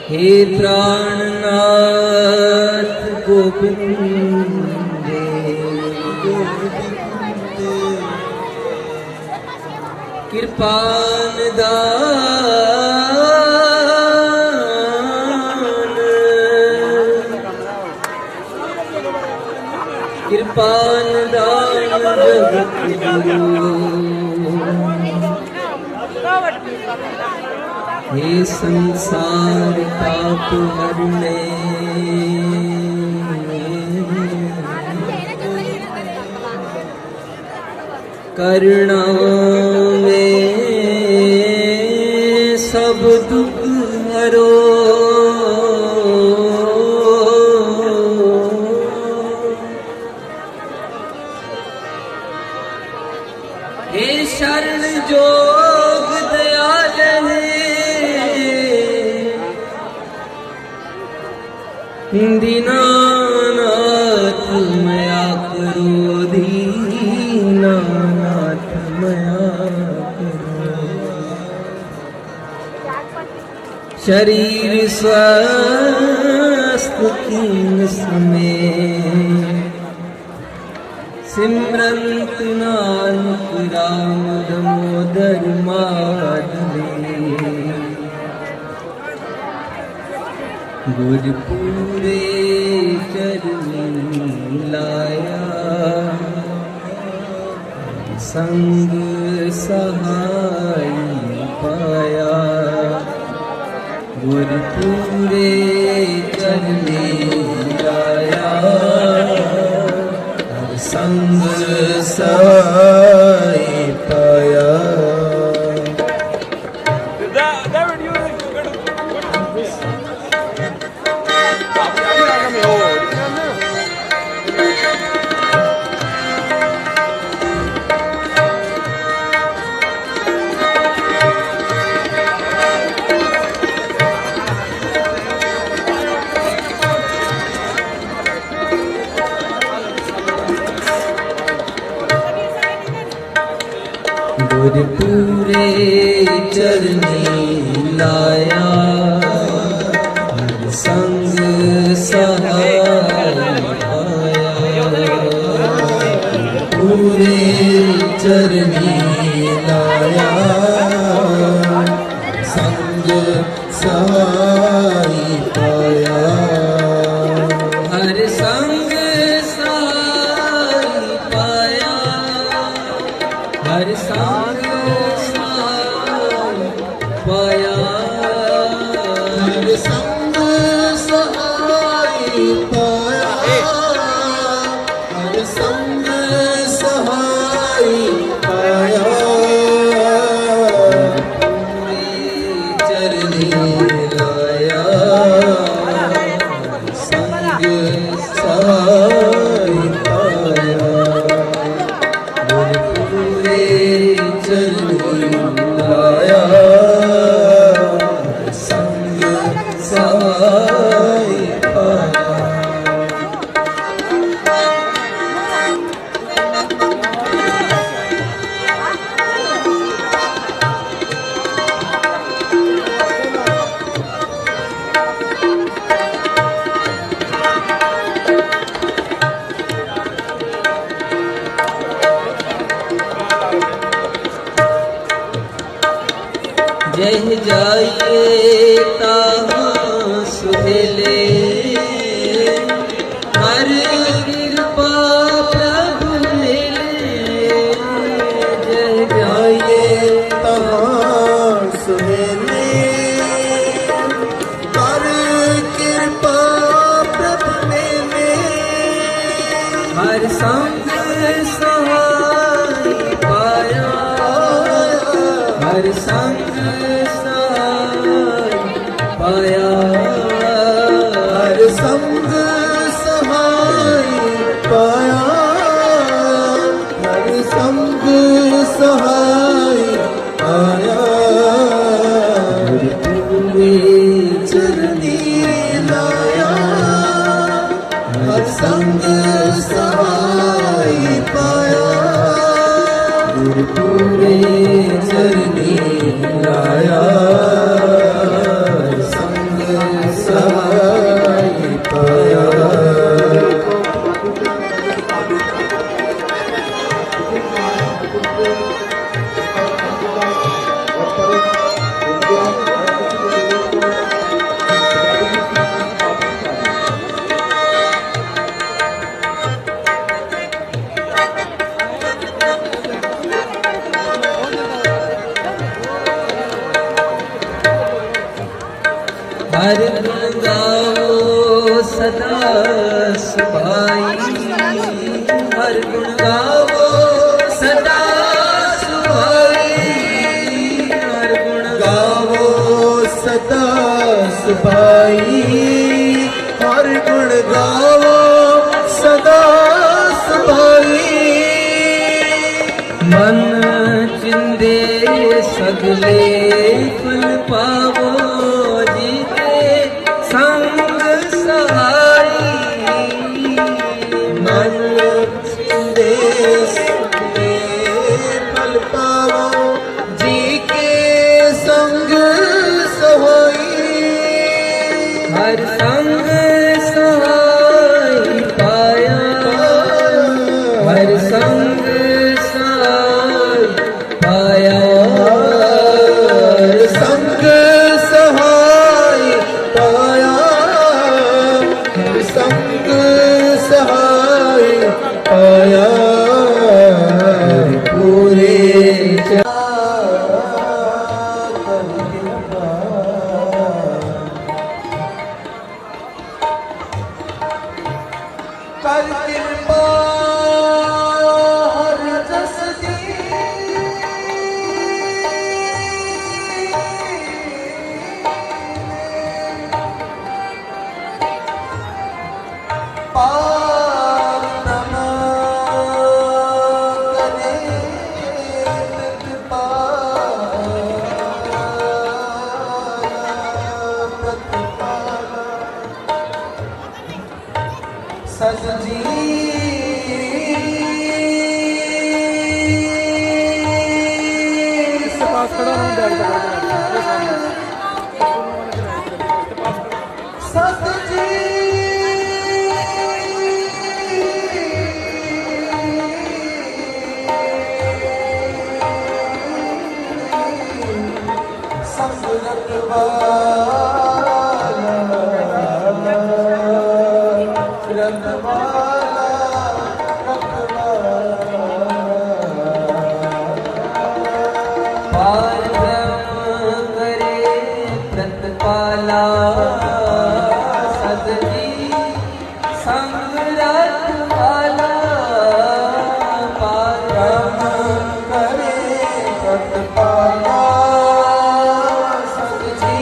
हे प्राणनाथ गोविंद कृपान दान कृपान दान जगत गुरु हे संसार पाप हरने करुणा में सब दुख हरो हे शरण जोग दयाल दीनानाथ मया करो दीनानाथ मया करो शरीर स्वस्थ कीन समय सिमरंत नानक राम दामोदर माधवी गुरपुरे चरण लाया संग सहाय पाया गुरपुरे चरण लाया संग सहाय पाया। गुरपुरे चरनी लाया संग सहाय पाया पूरे चरनी लाया संग सहाय पाया हर संग सहाय पाया हर संग पाया ਸੰਗ ਸਹਾਈ ਪਾਇਆ ਗੁਰ ਪੂਰੇ ਚਰਨੀ ਲਾਇਆ ਸੰਗ ਸਹਾਈ ਪਾਇਆ। जह जाइए ताहाँ सुहेले हर कृपा प्रभु मिले। जह जाइए तहाँ सुहेले कर कृपा प्रभु मिले। हर संग सहाय पाया हर संग सहाय पाया हर संग सहाय पाया हर संग सहाय पाया गुर पूरे चरनी लाया हर संग सहाय पाया गुर पूरे चरनी लाया संग सहाय पाया। हर गुण गाओ सदा सुभाई हर गुण गाओ सदा सुभाई हर गुण गावो सदा सुभाई हर गुण गावो सदा सुभाई। मन चिंदे सगले फल पावो जी के संग सहाई मन चिंदे सगले फल पावो जी के संग सहाई। हर संग सहाय पाया हर संग सहाय पाया हर संग सहाय पाया हर संग सहाय पाया पूरे कर कृपा हर जस दी पार नमा करे कृपा प्रतिपाला सजी सतजी संगत वाला रखवाला पार ब्रह्म करे प्रतिपाला सदजी संग रखवाला पार ब्रह्म करे प्रतिपाला सतजी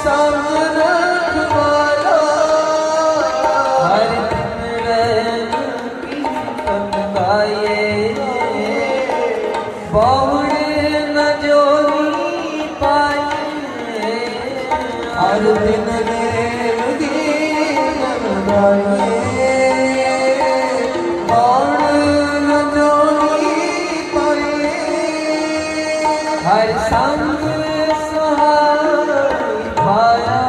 संग रखवाला ਜਾਈਏ ਬਾਣ ਨ ਜਾਣੀ ਪਾਈਏ ਹਰ ਸੰਗ ਸਹਾਈ ਪਾਇਆ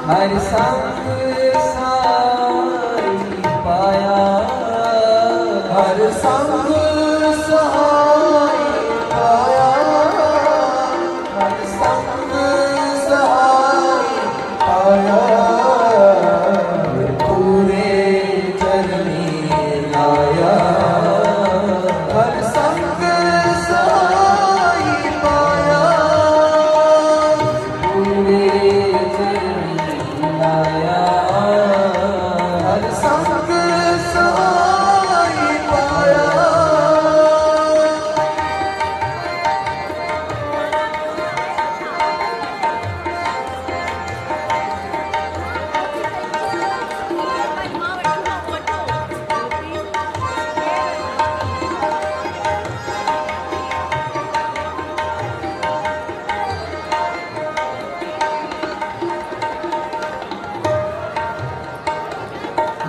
ਹਰ ਸੰਗ ਸਹਾਈ ਪਾਇਆ ਹਰ ਸੰਗ ਸਹਾਈ ਪਾਇਆ ਹਰ ਸੰਗ ਸਹਾਈ ਪਾਇਆ ਪੂਰੇ ਚਰਨੀ ਲਾਇਆ ਹਰ ਸੰਗ ਸਹਾਈ ਪਾਇਆ ਪੂਰੇ ਚਰਨੀ ਲਾਇਆ ਹਰ ਸੰਗ ਸਹਾਈ ਪਾਇਆ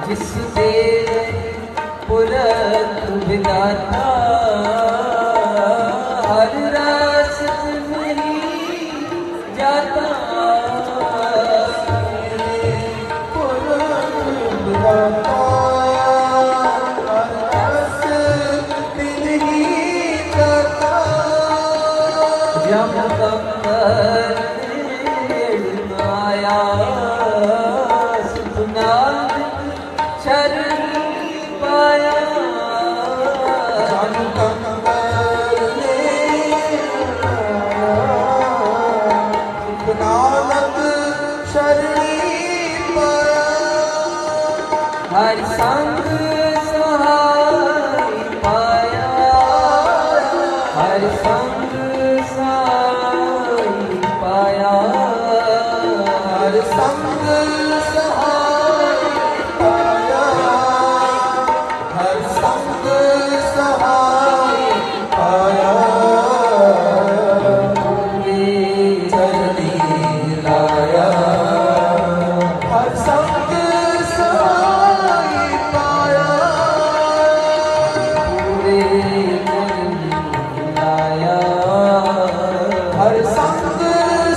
ਜਿਸ ਦੇ ਪੁਰਖ ਵਿਦਾਤਾ ਹਰ ਰਸ ਨਹੀਂ ਜਾਤਾ ਜਮ ਕੰਦਰ ਮਾਇਆ ਸੁਨਾਦ ਸ਼ਰਨ ਪਾਇਆ ਹਰ ਸੰਗ ਸਹਾਈ ਪਾਇਆ ਹਰ ਸੰਗ ਸਹਾਈ ਪਾਇਆ ਹਰ ਸੰਗ ਸਹਾਈ ਪਾਇਆ ਹਰ ਸੰਗ ਸਹਾਈ ਪਾਇਆ ਪੂਰੇ ਚਰਨੀ ਲਾਇਆ ਹਰ ਸੰਗ ਸਹਾਈ ਪਾਇਆ ਪੂਰੇ ਚਰਨੀ ਲਾਇਆ ਹਰ ਸੰਗ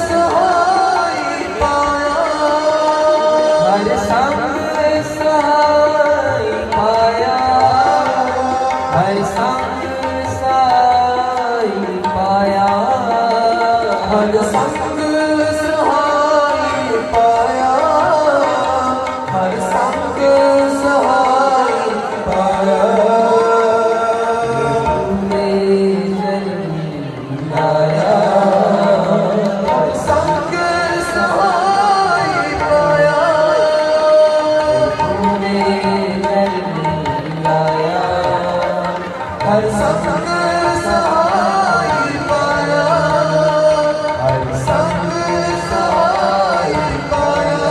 ਸਹਾਈ ਪਾਇਆ ਹਰ ਸੰਗ ਸਹਾਈ ਪਾਇਆ ਹਰ ਸੰਗ ਸਹਾਈ ਪਾਇਆ ਹਰ ਸੰਗ ਸਹਾਈ ਪਾਇਆ ਹਰ ਸੰਗ ਸਹਾਈ ਪਾਇਆ ਪੂਰੇ ਚਰਨੀ ਲਾਇਆ ਹਰ ਸੰਗ ਸਹਾਈ ਪਾਇਆ ਪੂਰੇ ਚਰਨੀ ਲਾਇਆ ਹਰ ਸੰਗ ਸਹਾਈ ਪਾਇਆ ਹਰ ਸੰਗ ਸਹਾਈ ਪਾਇਆ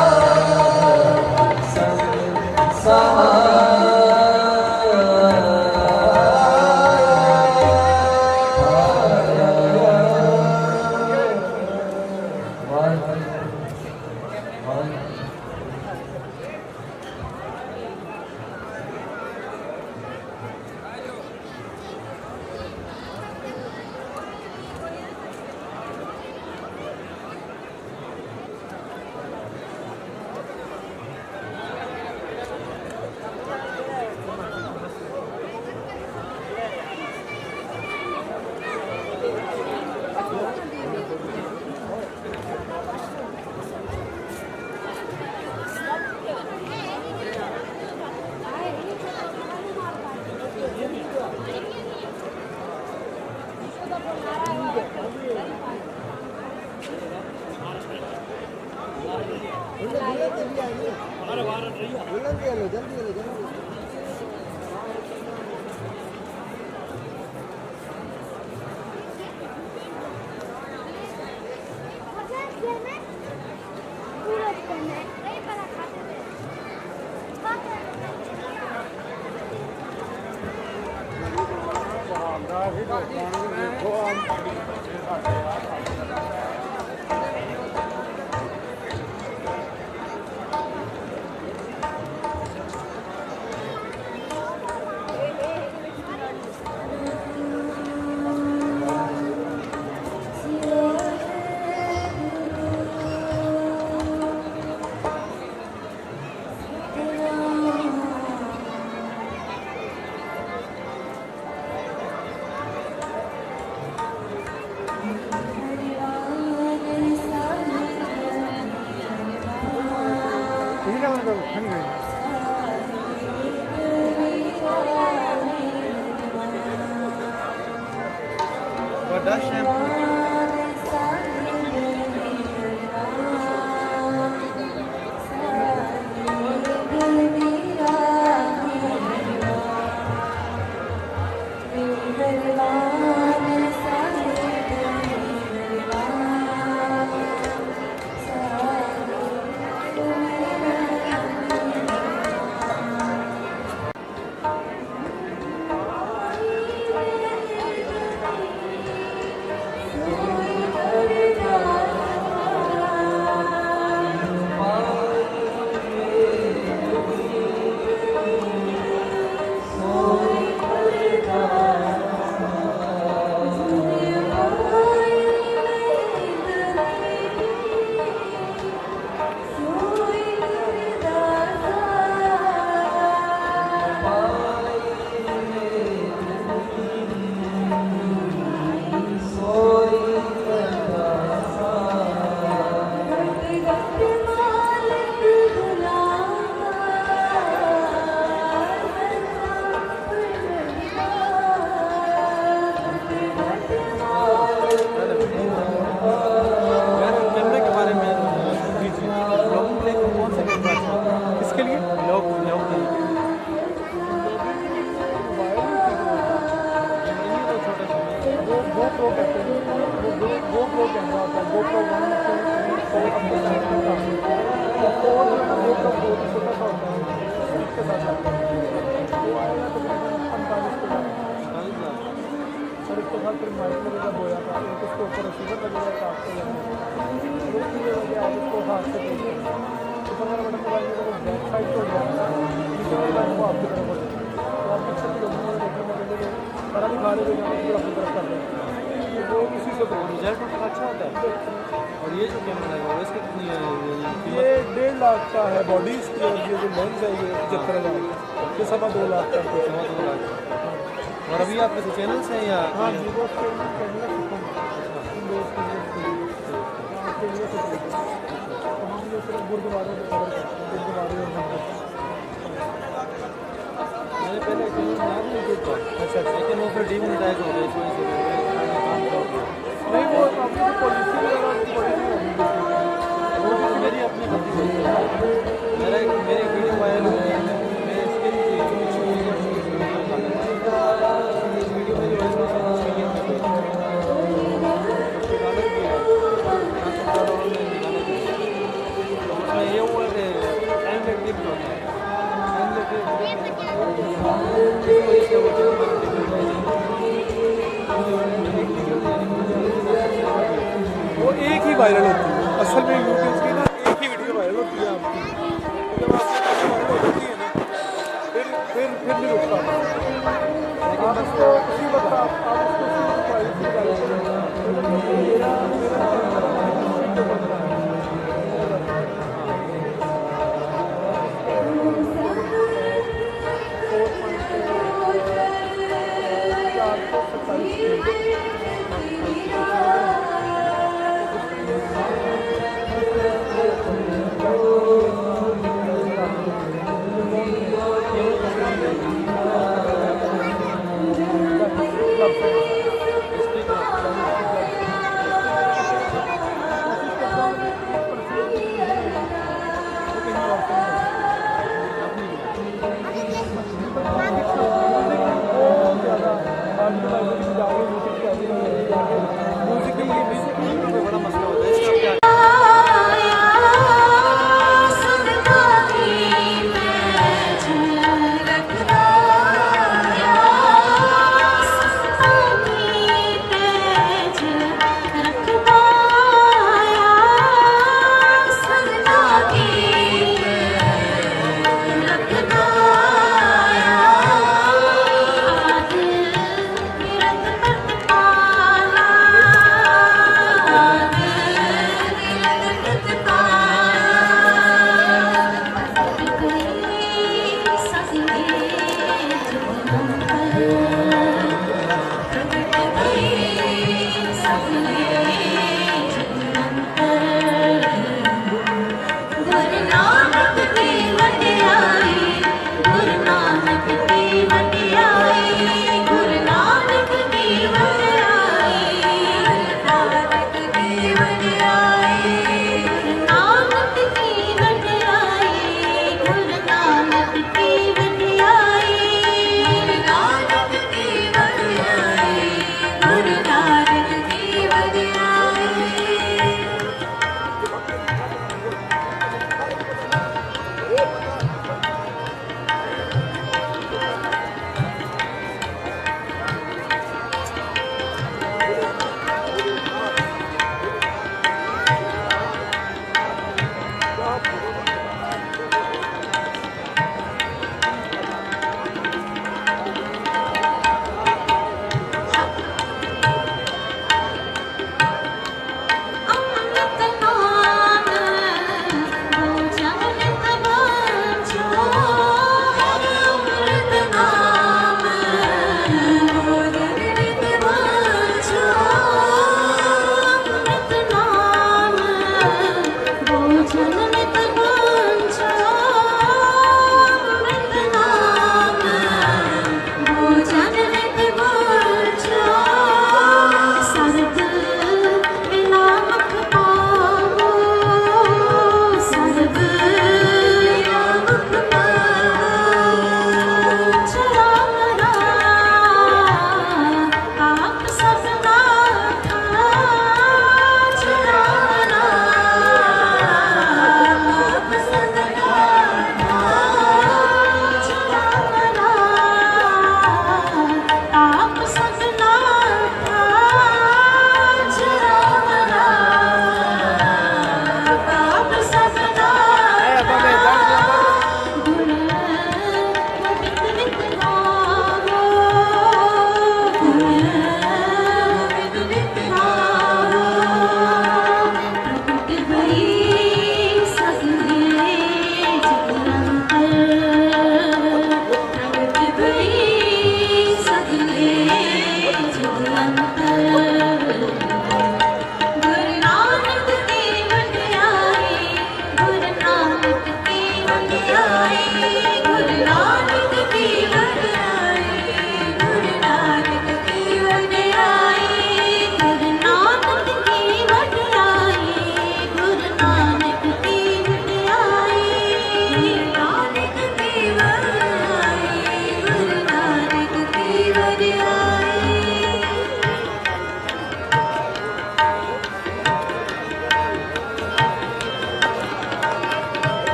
बड़ा शैम्पू कैमरे के बारे में दीजिए ब्लॉगिंग प्ले कौन सा कैमरा अच्छा इसके लिए ब्लॉग GoPro कहते हैं GoPro कैमरा होता है GoPro 1 2 छोटा सा होता है इसके साथ वो आएगा तो 45 और इसके साथ फिर माइक लगेगा बोया का एक उसके ऊपर रिसीवर लगेगा एक आपको लगेगा इसको हाथ से ऊपर वाला बटन दबाएंगे तो बैक साइड को जाएगा नीचे वाला बटन को आपकी तरफ बढ़ेगा तो आप पीछे के लोगों को देखने में लगे सारा भी खा रहे हो फिर अपनी तरफ कर रहे हैं वो इसी से रिजल्ट उसका अच्छा होता है। और ये जो कैमरा है वो इसकी कितनी है? ये 1.5 लाख का है बॉडी इसकी और ये जो लेंस है ये 75,000 ये 2.5 लाख का है 2.5 लाख। और अभी आपके तो चैनल्स हैं या? हाँ जी वो गुरुद्वारे मैंने पहले चैनल नहीं देखा। अच्छा लेकिन वो फिर डीमोनेटाइज हो गया इस वजह से नहीं वो अपनी पॉलिसी वो मेरी अपनी गलती होती है। मेरी वीडियो वायरल हो गई है मैं इसके लिए वीडियो मेरी उसमें ये हुआ कि टाइम का क्लिप होता है वो एक ही वायरल होती है असल में यूट्यूब की ना एक ही वीडियो वायरल होती है आपकी जब आपकी वायरल हो जाती है ना फिर नहीं रुकता आप उसको उसी वक्त आप उसको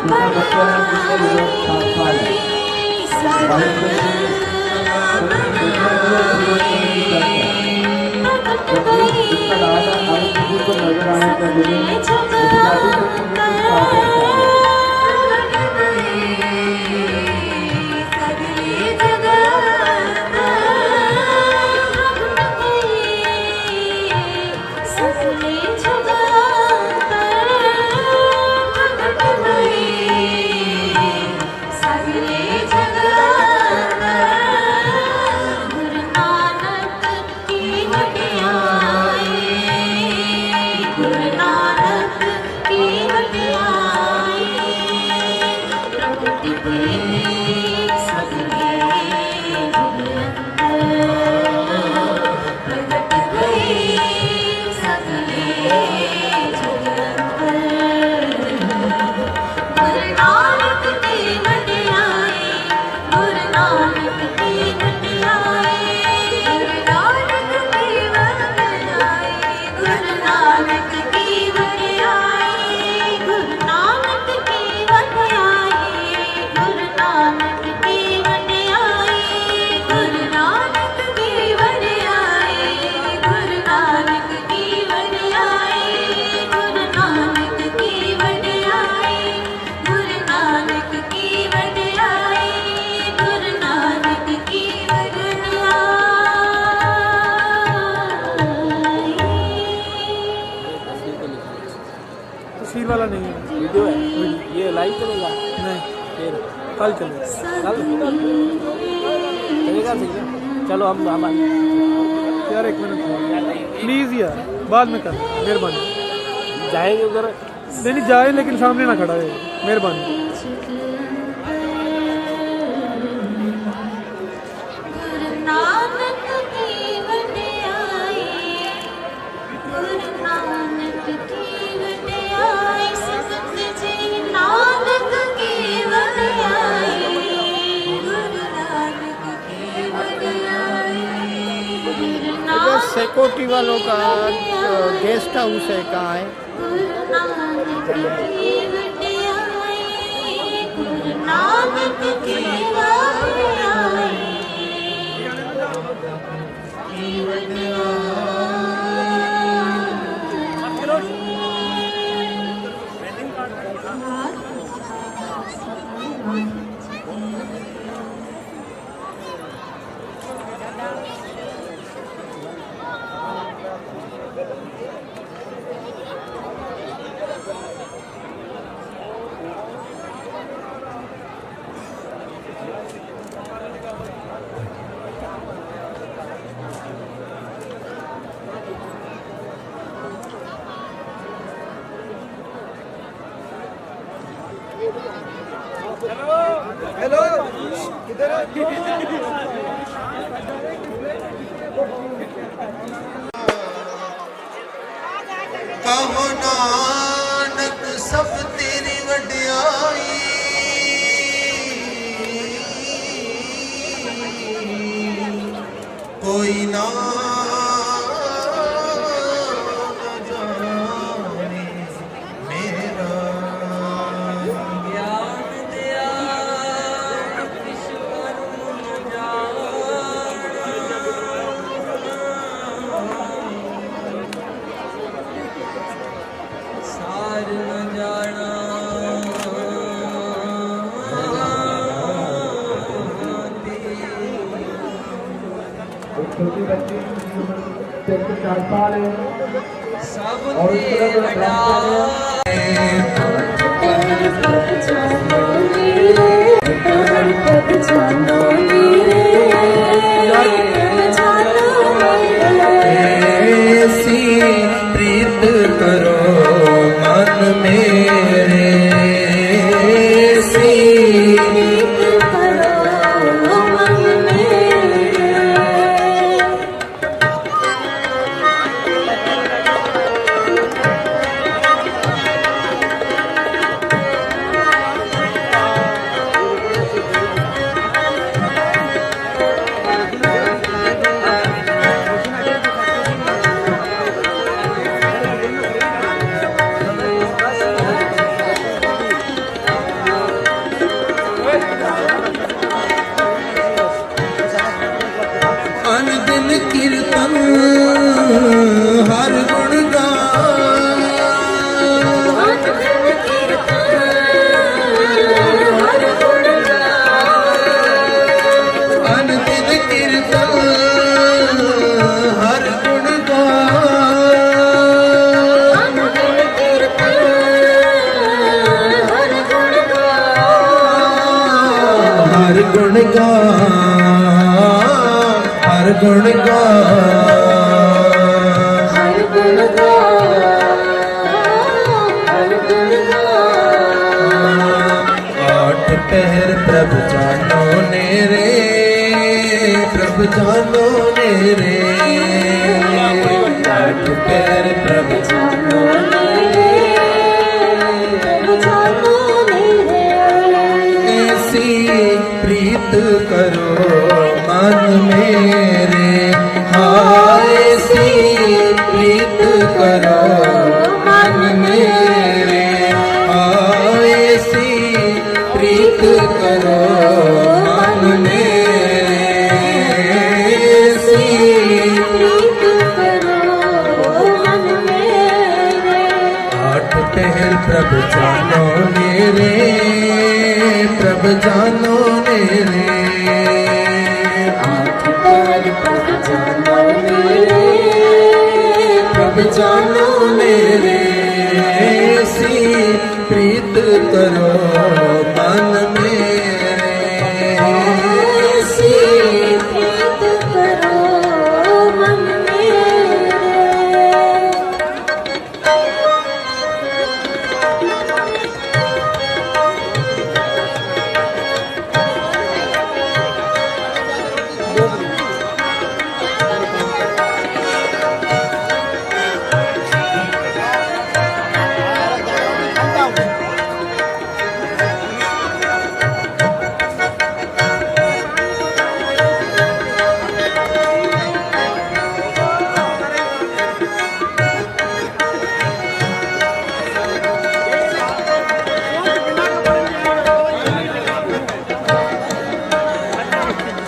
छोटा बच्चा है जिसका उम्र 7 साल है। बाइक पर जिसका दादा आज स्कूल को नजर आने का दिन तस्वीर वाला नहीं है, वीडियो है, ये लाइव चलेगा नहीं, फिर कल चलेगा। कल चलेगा सही है। चलो हम यार एक मिनट प्लीज़ यार, बाद में कर, मेहरबानी। जाएंगे उधर, नहीं जाए लेकिन सामने ना खड़ा है, मेहरबानी। सिक्योरिटी वालों का गेस्ट हाउस है, कहाँ है? हेलो, किधर है? कहो नानक सब तेरी वड्याई, कोई ना जाने मेरा। ज्ञान दिया ईश्वर सार न जाना छोटी बच्ची 4 साल है सब और उसका बड़ा ऐसी प्रीत करो मन मेरे, ऐसी गा, हर गुण गा, हर गुण गा, हर गुण गा। आठ पहर प्रभु जानो ने रे, प्रभु जानो ने रे, आठ पहर प्रभु जानो मेरे, प्रभु जानो मेरे। ऐसी प्रीत करो मन मेरे, हाँ ऐसी प्रीत करो मन मेरे, हाँ ऐसी प्रीत करो मन मेरे, ऐसी प्रीत करो मन मेरे। आठ पहर प्रभु जानो मेरे, प्रभु जानो मेरे, आठ पहर प्रभु जानो मेरे, प्रभु जानो मेरे, ऐसी प्रीत करो मन मेरे, ऐसी प्रीत करो मन मेरे।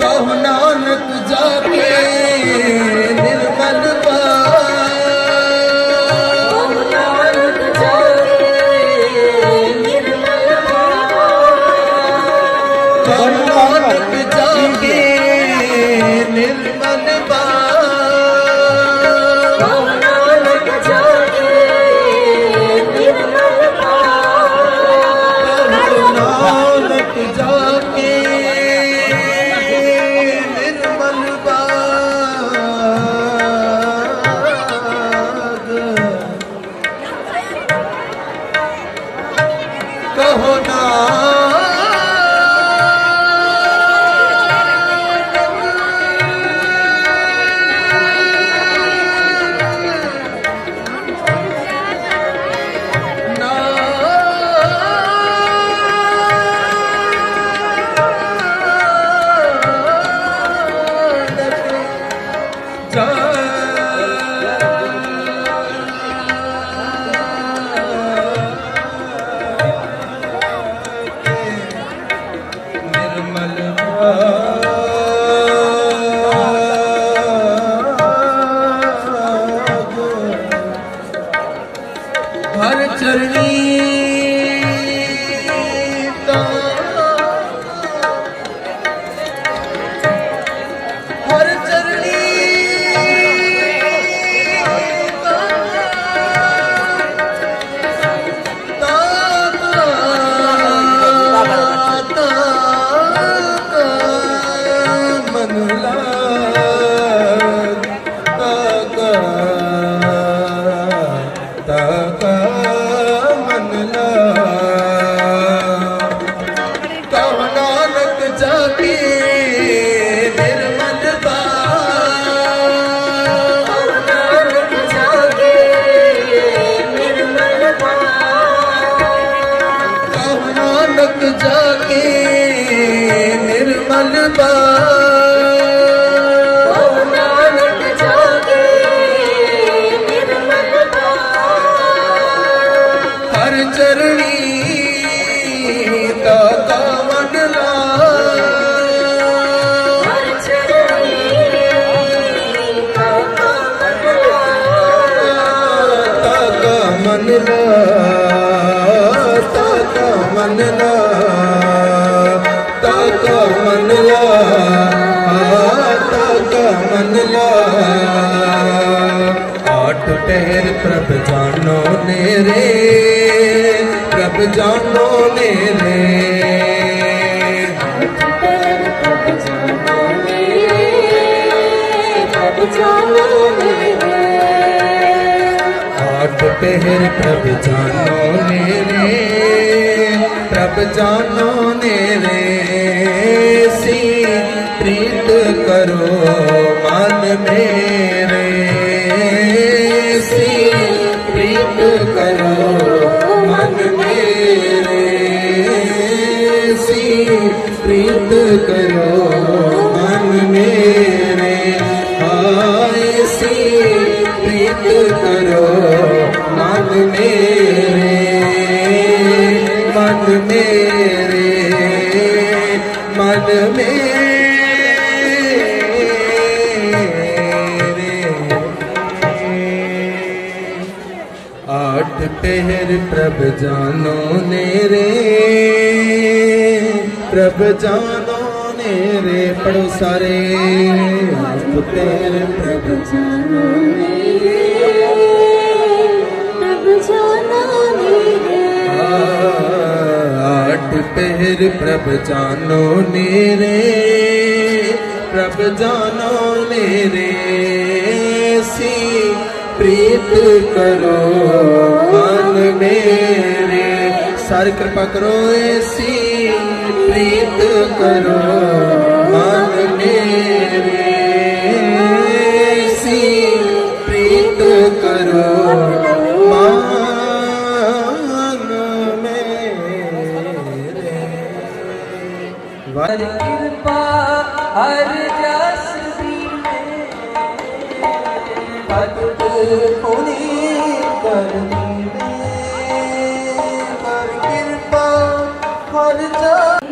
कहो नानक जाके निर्मल नानक जाके निर्मल कहो नानक जाके निर्मल नानक जाके निर्मल नानक जाके निर्मल बाग, कहो निर्मल हर चरणी हर चरणी मन कहो नानक जाके निर्मल नानक जाके निर्मल कहो नानक जाके निर्मल नानक जाके निर्मल हर चरणी दाता मनला हर चरणी दाता ताका मनला ताका मनला ताका मनला ताका मनला आठ पहर प्रभ जानो ने रे, प्रभ जानो ने रे, प्रभ जानो मेरे आठ पहर प्रभ जानो मेरे प्रभ जानो मेरे सी प्रीत करो मन मेरे सी प्रीत करो मन मेरे सी प्रीत करो मन मेरे हाय सी प्रीत करो मन मेरे मन मेरे मन मेरे आठ पहर प्रभ जानो नेरे प्रभ जानो नेरे पढ़ो सारे आठ पहर प्रभ जानो मेरे प्रभ जानो मेरे आठ पहर प्रभ जानो नेरे प्रभ जानो नेरे सी प्रीत करो मन मेरे सारी कृपा करो ऐसी प्रीत करो मन मेरे सी प्रीत करो मन मेरे हर कृपा हर जस भक्त पुनी करनी हर कृपा हर जस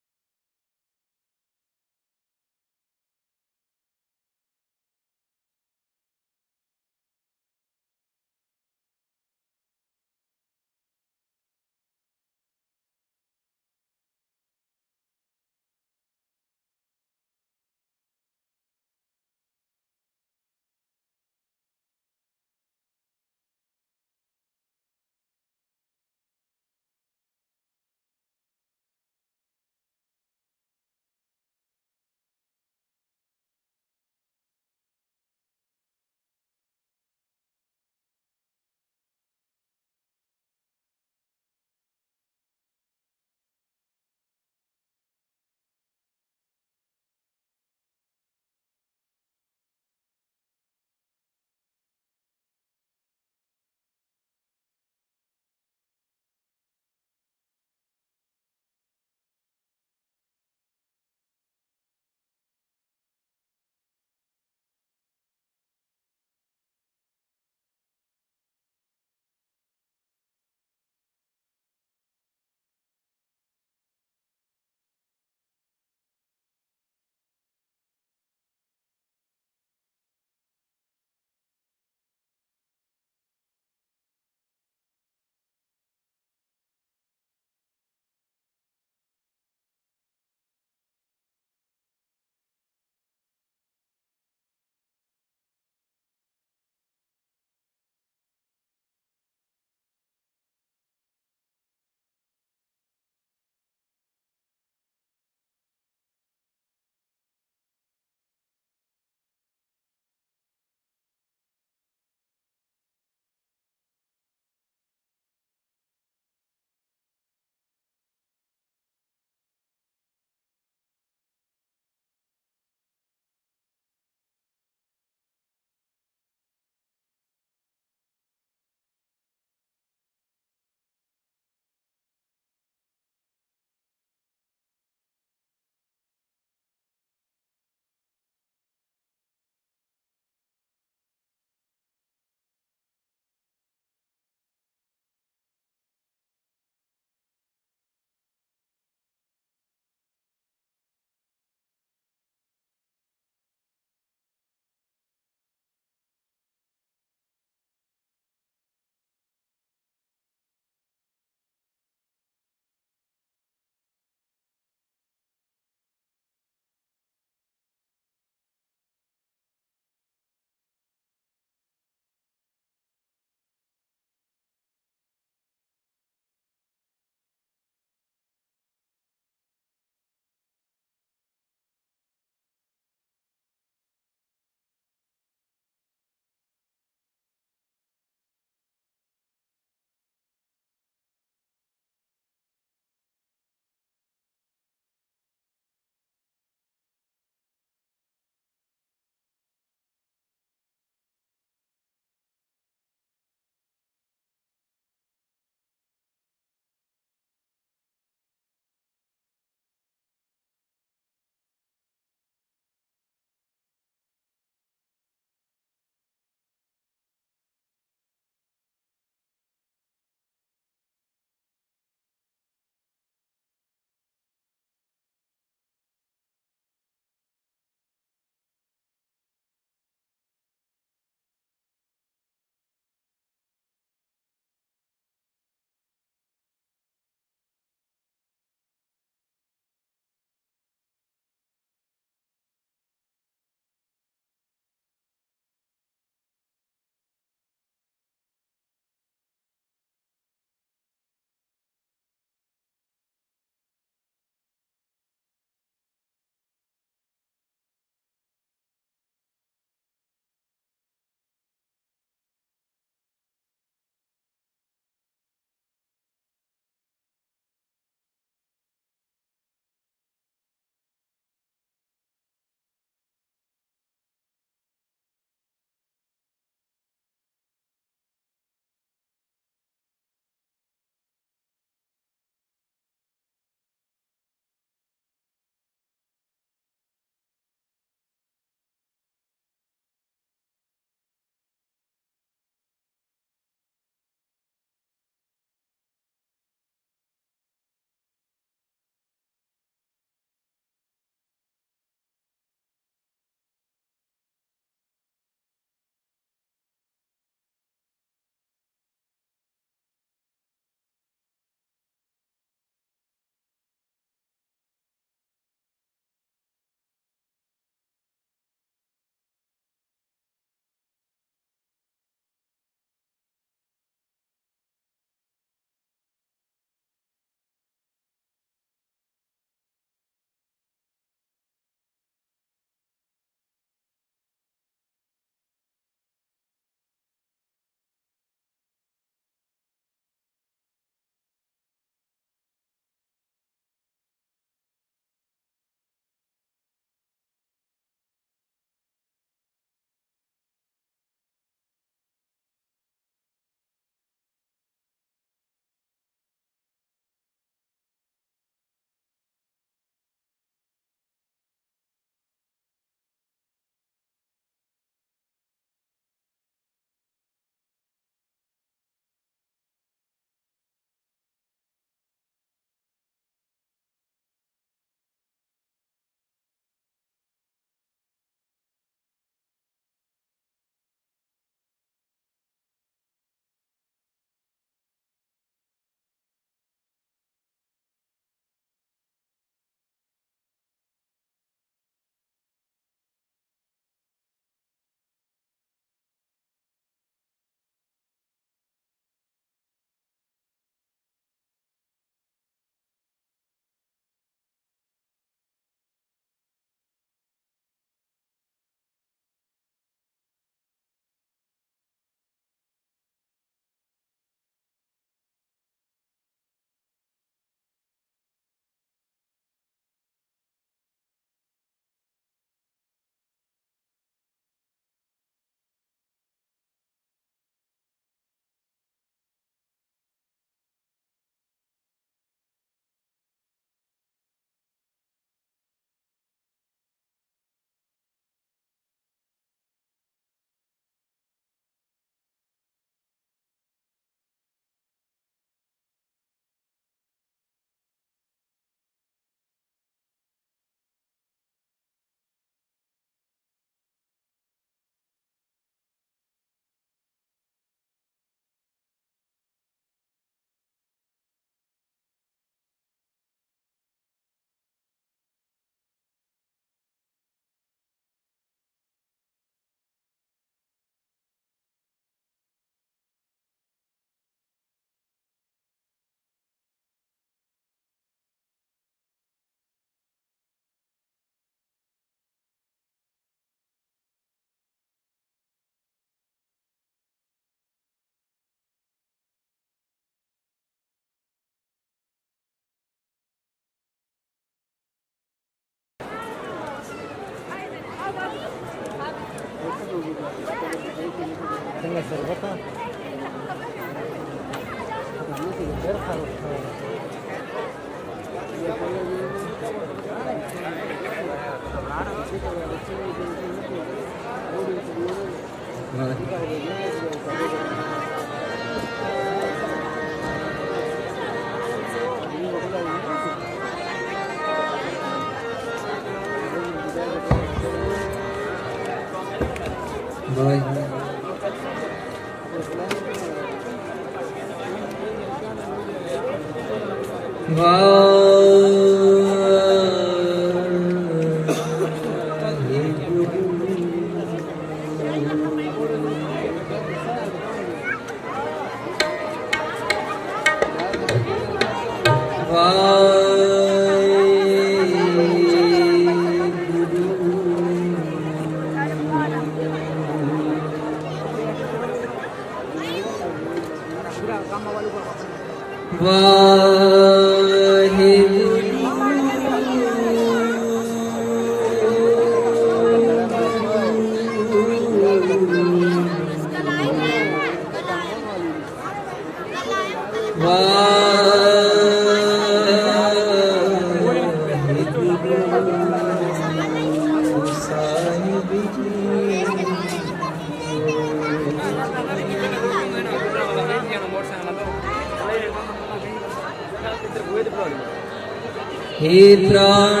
हे प्राणनाथ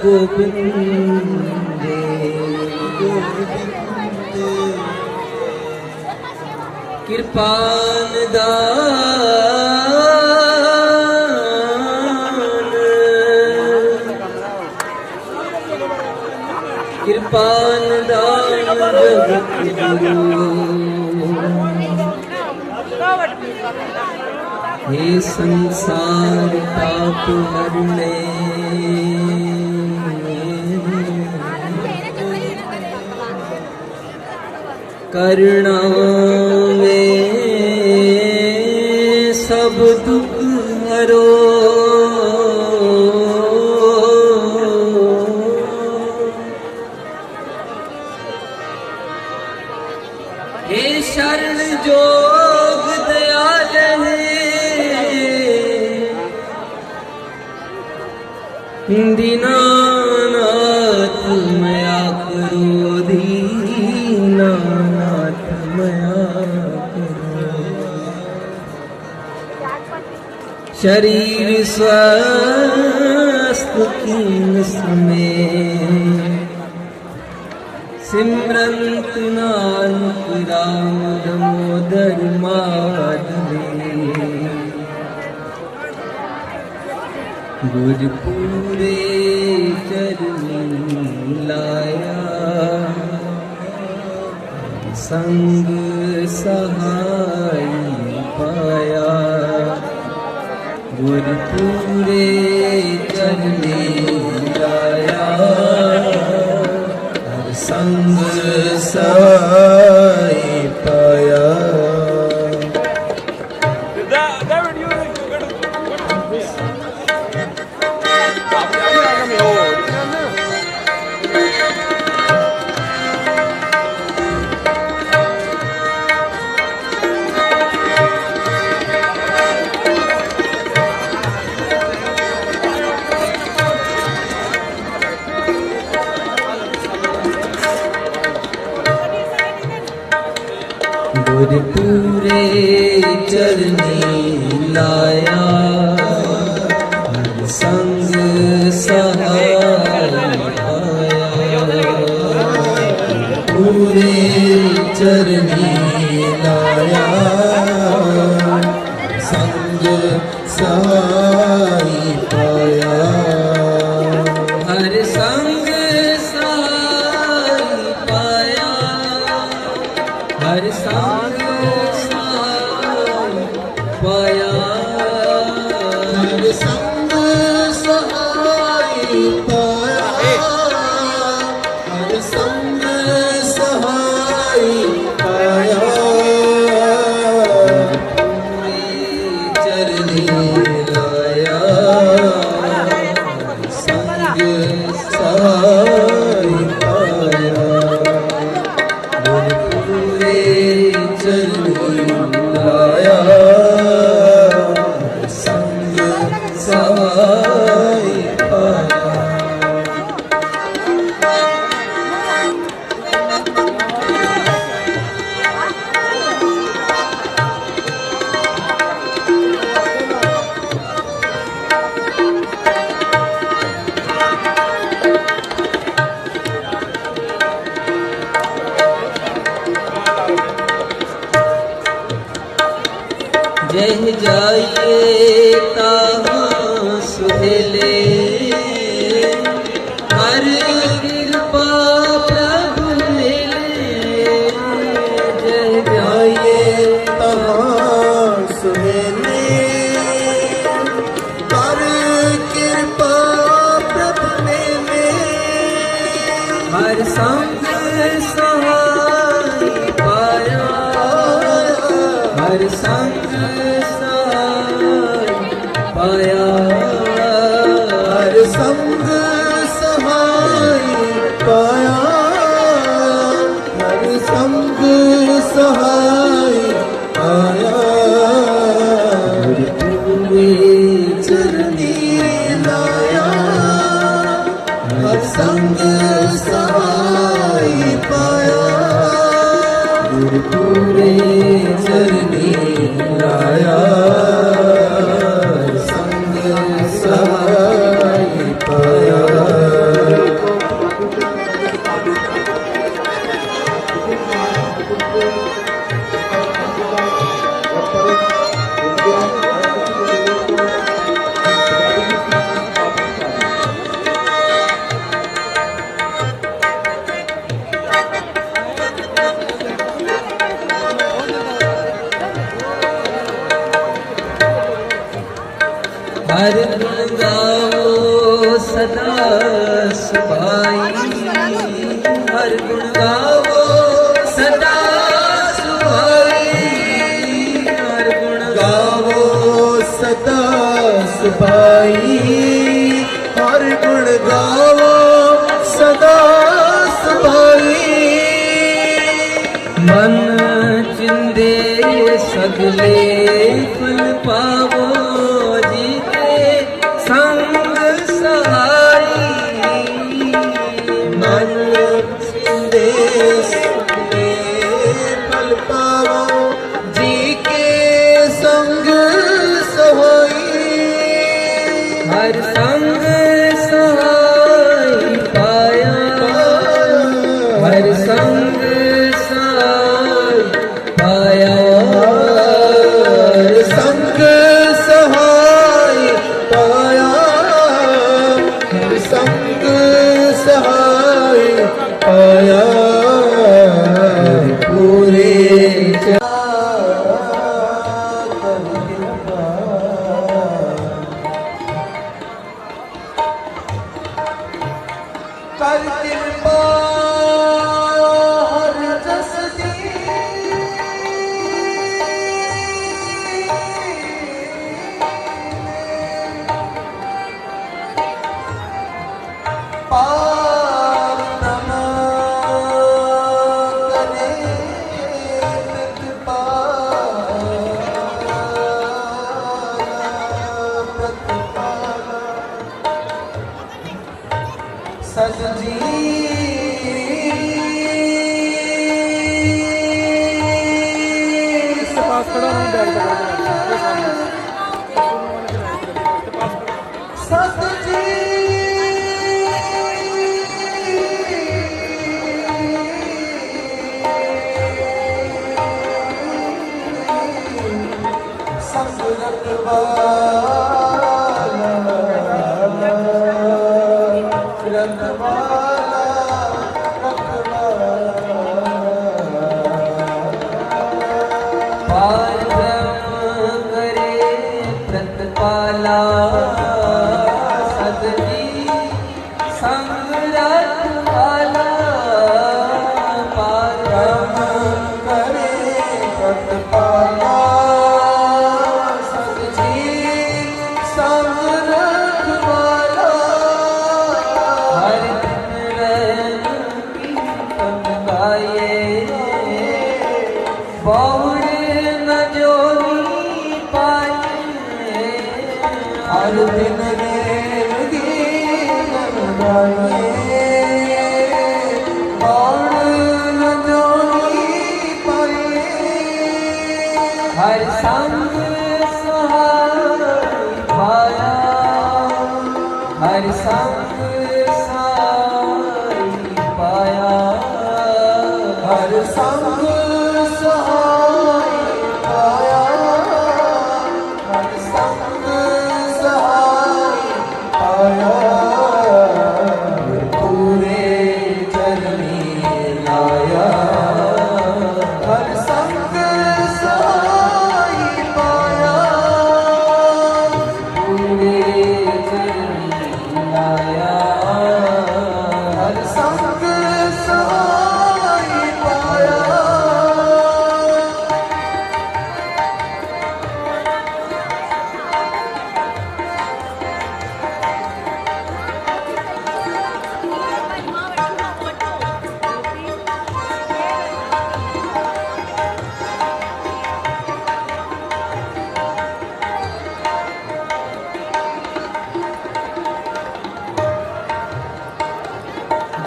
गोविंद कृपान दान कृपान दान जगत गुरु हे संसार ताप हरने करुणा में सब दुख हरो हे शरण जोग दयाल दीनानाथ मया करो दीनानाथ मया करो शरीर स्वस्थ कीन समय सिमरंत नानक राम दामोदर माधवी गुरपुरे चरण लाया संग सहाय पाया गुरपुरे चरण लाया संग सहाय पाया गुरपुरे चरनी लाया संग सहाय पाया पूरे चरनी लाया संग सहाय पाया हर संग सहाय पाया हर संग पाया हर संग सहाय पाया हर संग सहाय पाया पूरे चरनी लाया संग सहाय पाया हर संग सहाय पाया हर संग सहाय पाया हर संग सहाय पाया हर संग सहाय पाया पूरे चरनी लाया हर संग सहाय पाया पूरे चरनी लाया हर संग सहाय पाया हर गुण गावो सदा सुभाई हर गुण गावो सदा सुभाई हर गुण गावो सदा सुभाई हर गुण गावो सदा सुभाई मन चिंदे सगले फल पावो संग सहाई मन देश पल पावो जी के संग सहाई हर संग सहाय पाया हर संग सहाय पाया हर संग सहाय पाया हर संग सहाय पाया पूरे कर कृपा हर जस दी पार नमा करे प्रतिपाला सद जी इसके पास खड़ा हूँ बैग पकड़ के सद जी संग रखवाला रखवाला पार ब्रह्म करे प्रतिपाला सदजी संग रखवाला पार ब्रह्म करे प्रतिपाला सदजी संग रखवाला हर दिन रैन कीर्तन गाए बहुरे न जोगी पाए हर दिन रेव गीतन गाए बहुरे न जोगी पाए हर संग सहाय पाया हर संग सहाय पाया हर संग सहाय पाया हर संग सहाय पाया पूरे चरनी लाया हर संग सहाय पाया पूरे चरनी लाया हर संग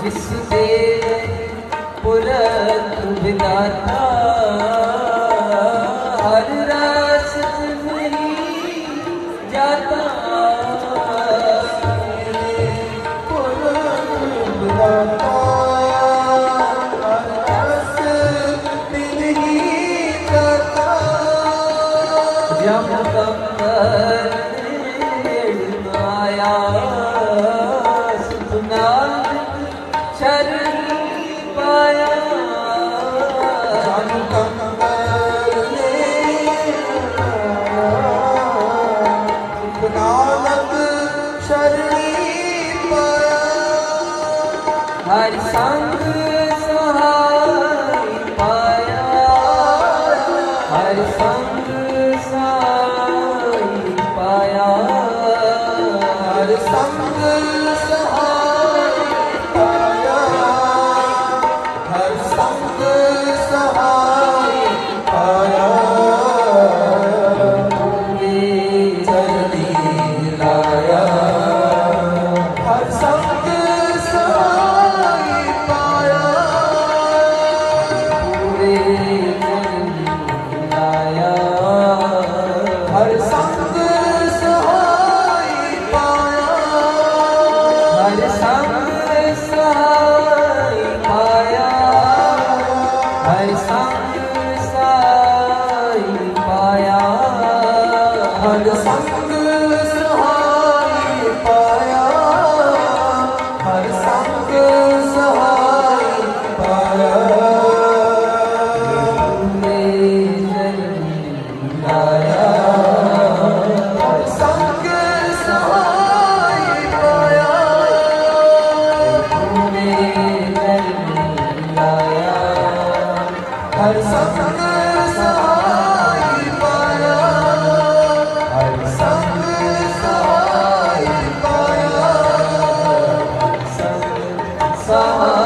ਜਿਸ ਦੇ ਪੁਰਖ ਵਿਦਾਤਾ ਹਰ ਰਸ ਨਹੀਂ ਜਾਤਾ ਪੁਰਖ ਵਿਦਾਤਾ ਹਰ ਰਸ ਨਹੀਂ ਜਾਤਾ ਜਮ ਤਮ ਆਇਆ ਹਰ ਸੰਗ ਸਹਾਈ ਪਾਇਆ ਹਰ ਸੰਗ ਸਹਾਈ ਪਾਇਆ ਹਰ ਸੰਗ ਸਹਾਈ ਪਾਇਆ ਹਰ ਸੰਗ ਸਹਾਈ ਪਾਇਆ ਪੂਰੇ ਚਰਨੀ ਲਾਇਆ ਹਰ ਸੰਗ ਸਹਾਈ ਪਾਇਆ ਪੂਰੇ ਚਰਨੀ ਲਾਇਆ ਹਰ ਸੰਗ ਸਹਾਈ ਪਾਇਆ ਹਰ ਸੰਗ ਸਹਾਈ ਪਾਇਆ ਹਰ ਸੰਗ ਸਹਾਈ ਪਾਇਆ ਹਰ ਸੰਗ ਸਹਾਈ ਪਾਇਆ ਹਰ ਸੰਗ ਸਹਾਈ ਪਾਇਆ ਪੂਰੇ ਜਨਮ ਲਾਇਆ ਹਰ ਸੰਗ ਸਹਾਈ ਪਾਇਆ ਪੂਰੇ ਜਨਮ ਲਾਇਆ ਹਰ ਸੰਗ ਸਹਾਈ ਪਾਇਆ ਹਰ ਸੰਗ ਸਹਾਈ ਪਾਇਆ ਸੰਗ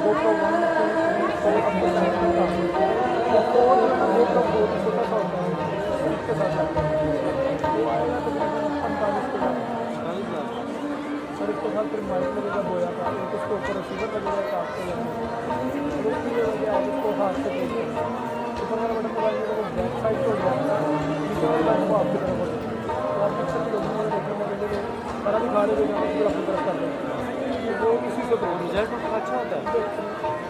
GoPro 1, 2, 3, 4 अपने साइड में काम और 4 जो है ना GoPro 4 छोटा सा होता है इसके साथ आता है वो आएगा तकरीबन 45 के बाद और इसके साथ फिर माइक लगेगा बोया का एक उसके ऊपर रिसीवर लगेगा एक आपको लगेगा और उसकी जो वजह आप इसको हाथ से पेश करेंगे ऊपर वाला बटन दबाएंगे तो बैक साइड को जाएगा नीचे वाले लाइन को आपकी तरफ बढ़ेगा तो आप देख सकते हो देखने में मिलेंगे सारा दिखा रहे हो फिर अपनी तरफ कर रहे हैं वो इसी से रिजल्ट अच्छा होता है।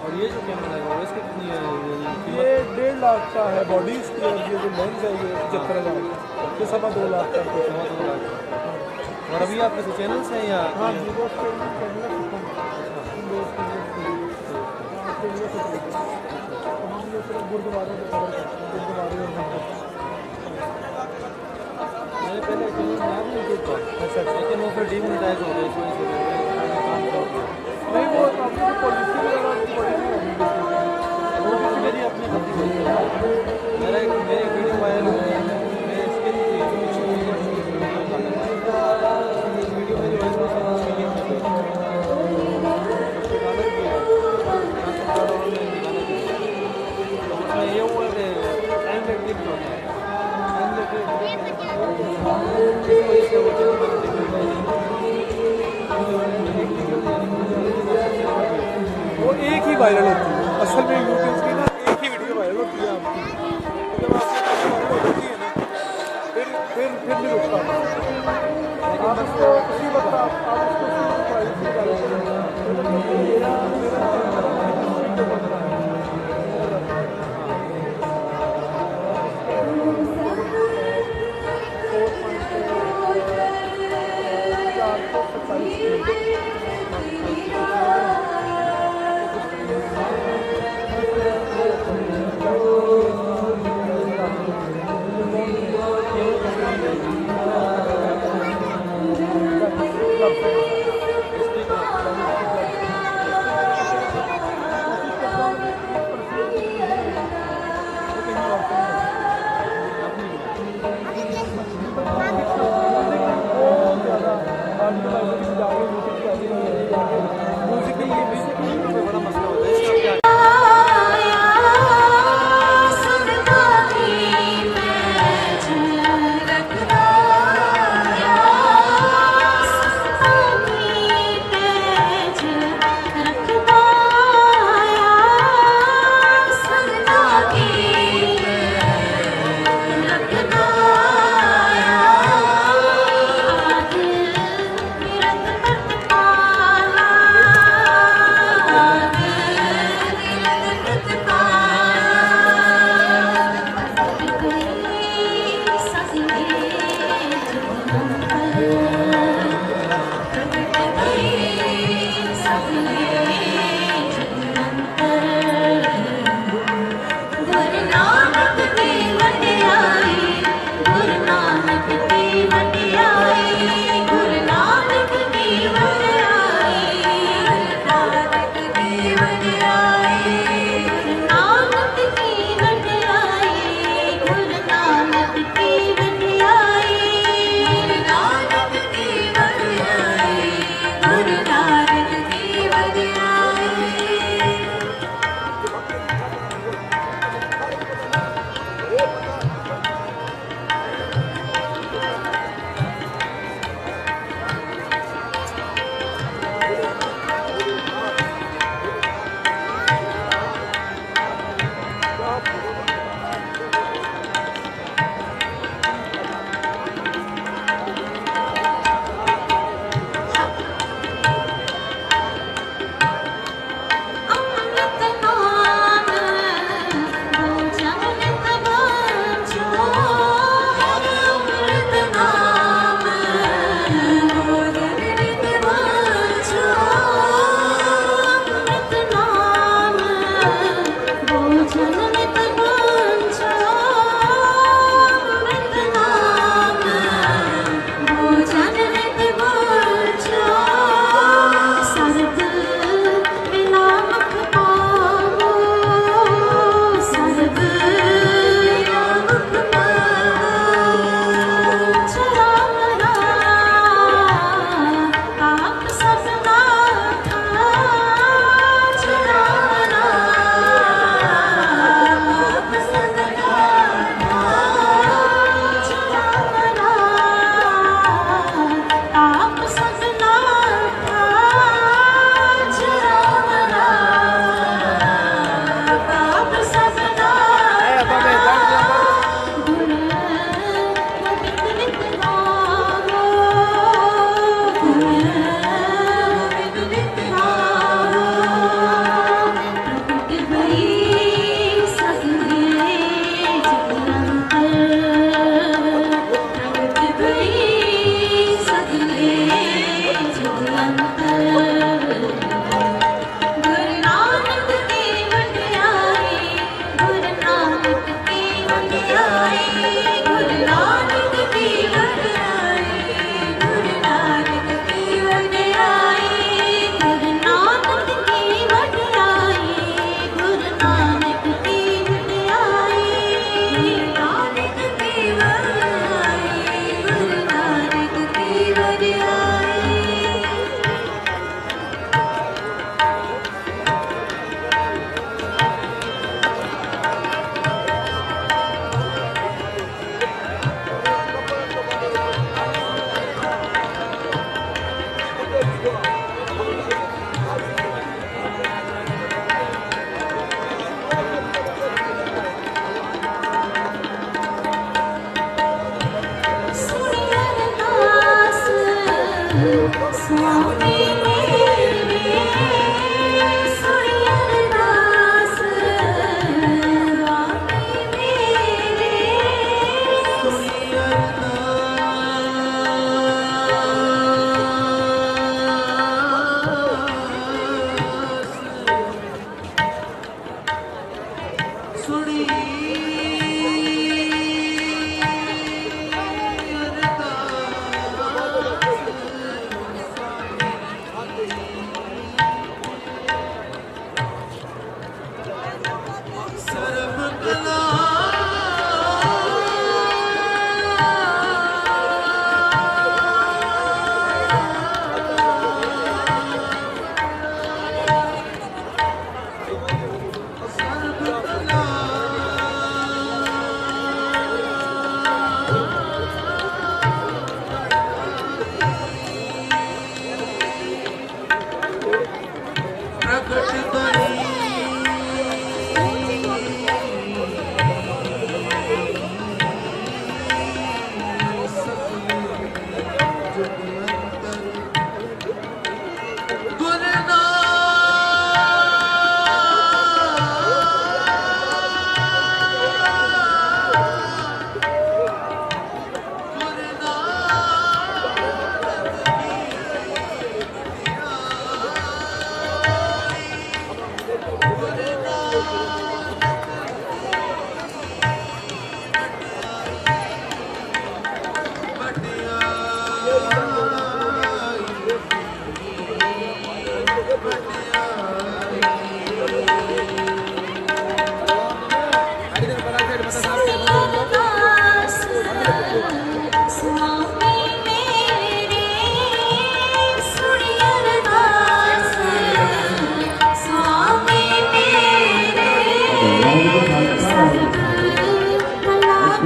और ये जो कैमरा लगा हुआ है इसकी कितनी है ये 1.5 लाख का है बॉडी इसकी और ये जो लेंस है ये 75,000 का ये 2.5 लाख का है और अभी आपके तो चैनल्स हैं या हाँ वीवो के चैनल है गुरुद्वारे में कवर करते हैं गुरुद्वारे और मंदिर मैंने पहले चैनल बनाया था यूट्यूब पर अच्छा लेकिन वो फिर डीमोनेटाइज हो गया इस वजह से नहीं वो अपनी पॉलिसी वगैरह की बड़ी नहीं होगी वो मेरी अपनी गलती है मेरा एक मेरी वीडियो वायरल हुई है मेरे स्किन की वीडियो मेरी वायरल उसमें ये हुआ कि टाइम लेट क्लिक होता है टाइम लेट इस वजह से वो चैनल वो एक ही वायरल होती है असल में यूट्यूब की ना एक ही वीडियो वायरल होती है आपकी जब आपकी वायरल होती है ना फिर नहीं रुकता आप उसको उसी वक्त आप उसको प्राइस में डाल मेरा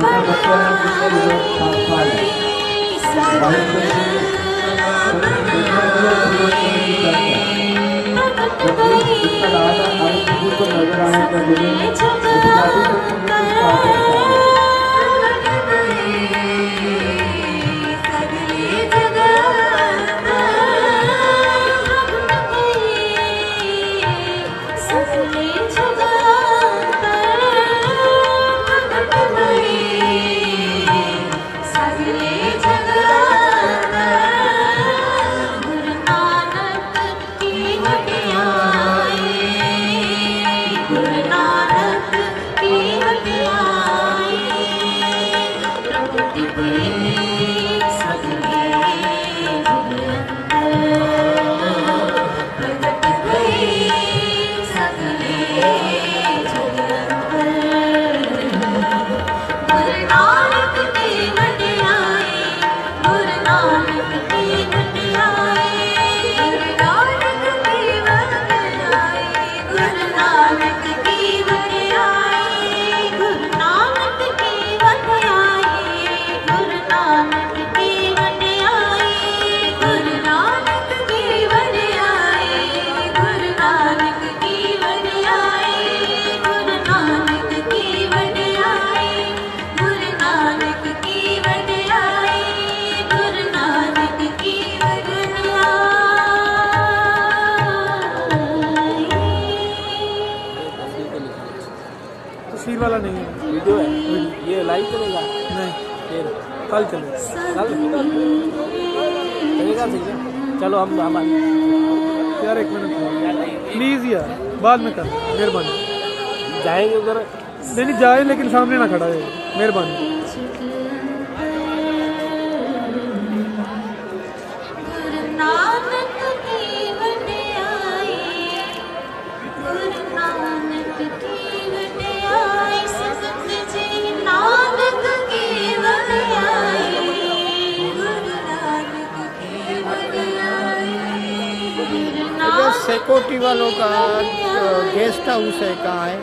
पिता बच्चा है जिसकी उम्र 7 साल है। वाइफ है इसका दादा हमारे कुकुर को नजर आने का दिन तस्वीर वाला नहीं है, वीडियो है, ये लाइव चलेगा नहीं फिर कल चलेगा। कल चलेगा ठीक है। चलो हम यार एक मिनट प्लीज़ यार, बाद में कर मेहरबानी। जाएंगे उधर, नहीं जाए लेकिन सामने ना खड़ा है, मेहरबानी। सिक्योरिटी वालों का गेस्ट हाउस है, कहाँ है?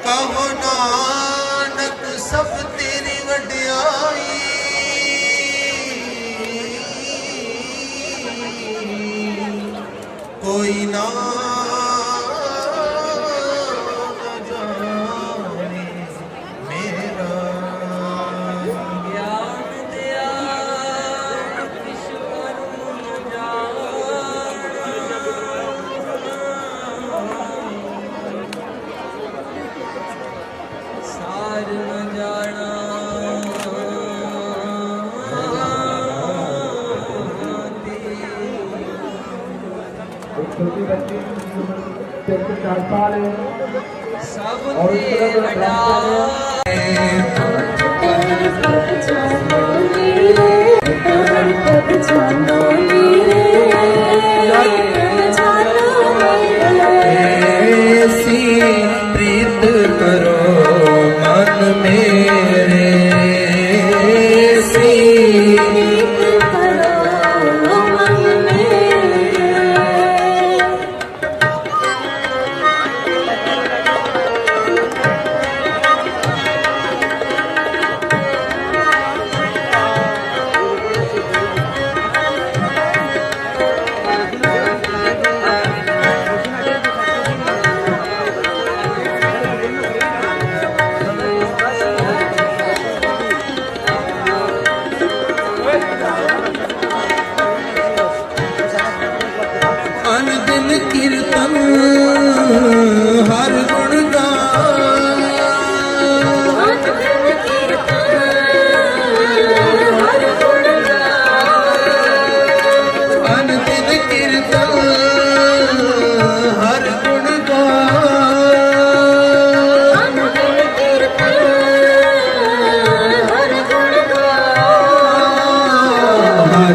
कहो नानक सब तेरी वड्याई, कोई ना जाने मेरा ज्ञान दिया ईश्वर सार न जाना एक छोटी बच्ची जिसकी उम्र 3 से 4 साल है सब और उस तरह का ऐसी प्रीत करो मन मेरे, ऐसी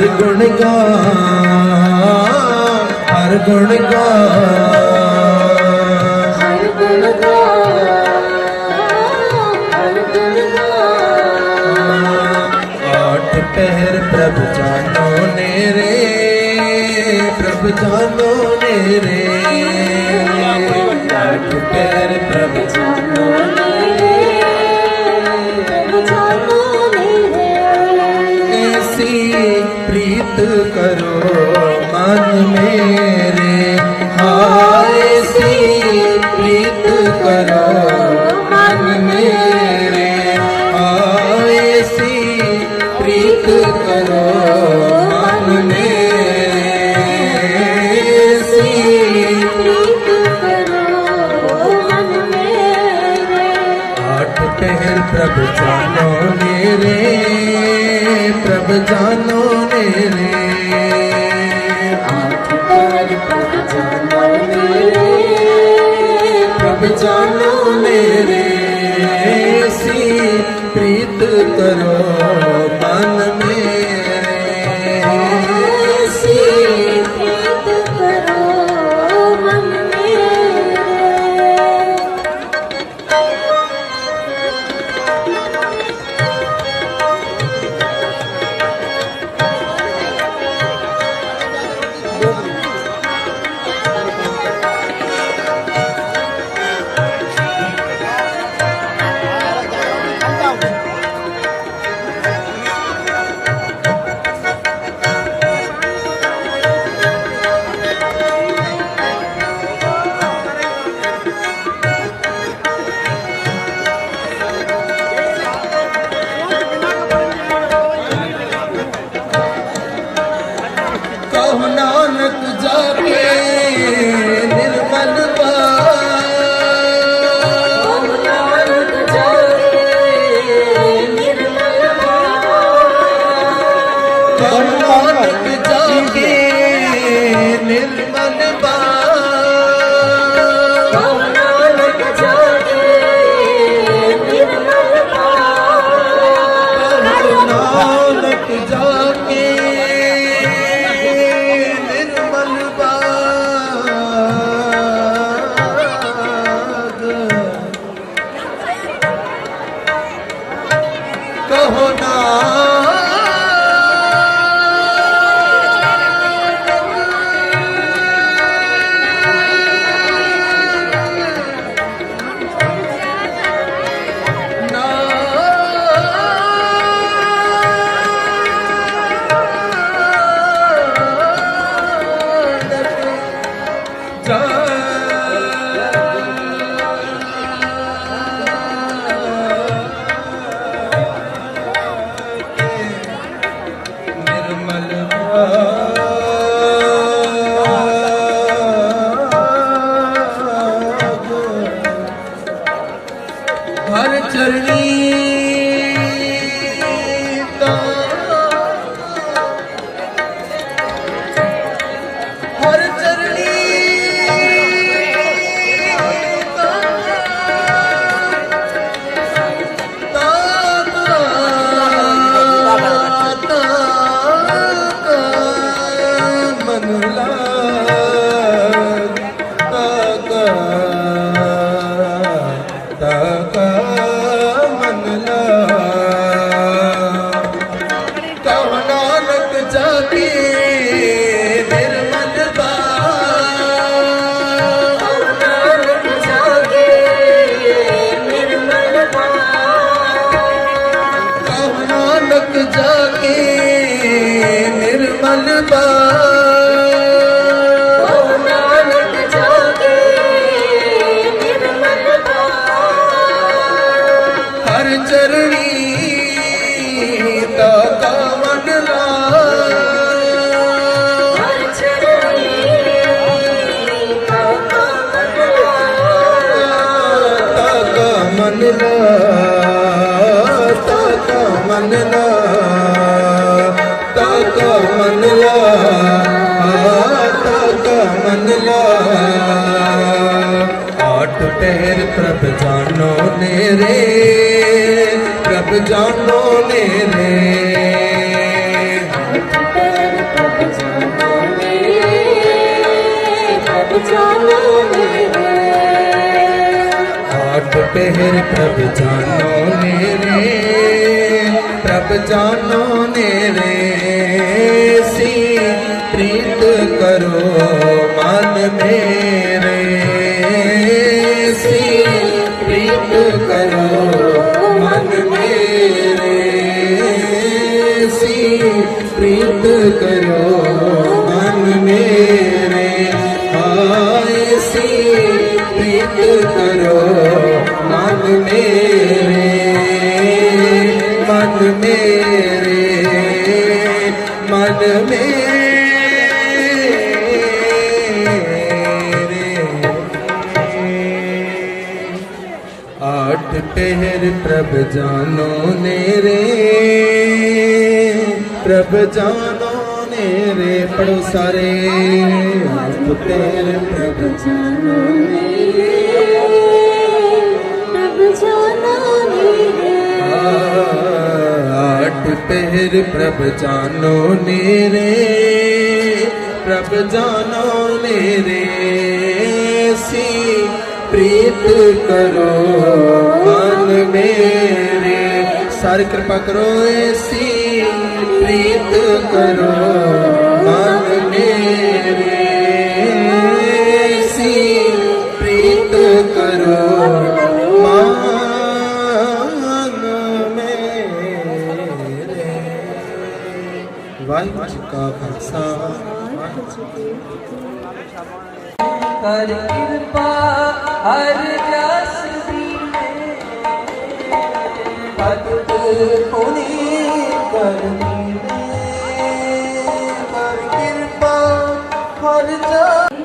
हर गुण गा, हर गुण गा, हर गुण गा, हर गुण गा। आठ पहर प्रभु जानो ने रे, प्रभु जानो ने रे, आठ पहर प्रभु जानो मेरे, प्रभु जानो मेरे। ऐसी प्रीत करो मन मेरे, हाँ ऐसी प्रीत करो मन मेरे, हाँ ऐसी प्रीत करो मन मेरे, ऐसी प्रीत करो मन मेरे। आठ पहर प्रभु जानो मेरे, प्रभु जानो मेरे, आठ पहर प्रभु जानो मेरे, प्रभु जानो मेरे, ऐसी प्रीत करो मन मेरे, ऐसी प्रीत करो मन मेरे। कहो नानक जाके निर्मल नानक जाके निर्मल कहो नानक जाके निर्मल नानक जाके निर्मल नानक जाके निर्मल बाग कहो निर्मल हर चरणी हर चरणी मन कहो नानक जाके निर्मल नानक जाके निर्मल कहो नानक जाके निर्मल नानक जाके निर्मल हर चरणी का मन हर चरणी का मन मन आठ पहर प्रभ जानो ने रे, प्रभ जानो ने रे, पर जानो मेरे आठ पहर प्रभ जानो मेरे प्रभ जानो मेरे सी प्रीत करो मन मेरे सी प्रीत करो मन मेरे सी प्रीत करो मन मेरे आए सी प्रीत करो मन मेरे मन मेरे मन मेरे आठ पहर प्रभ जानो नेरे प्रभ जानो नेरे पढ़ो सारे आठ पहर प्रभ जानो मेरे प्रभ जानो मेरे आठ पहर प्रभ जानो नेरे प्रभ जानो नेरे सी प्रीत करो मन मेरे सारी कृपा करो ऐसी प्रीत करो मन मेरे ऐसी प्रीत करो मन मेरे वाहिगुरू जी का खालसा कर कृपा हर जस दीने भगत पुनीत करनी कर कृपा हर जस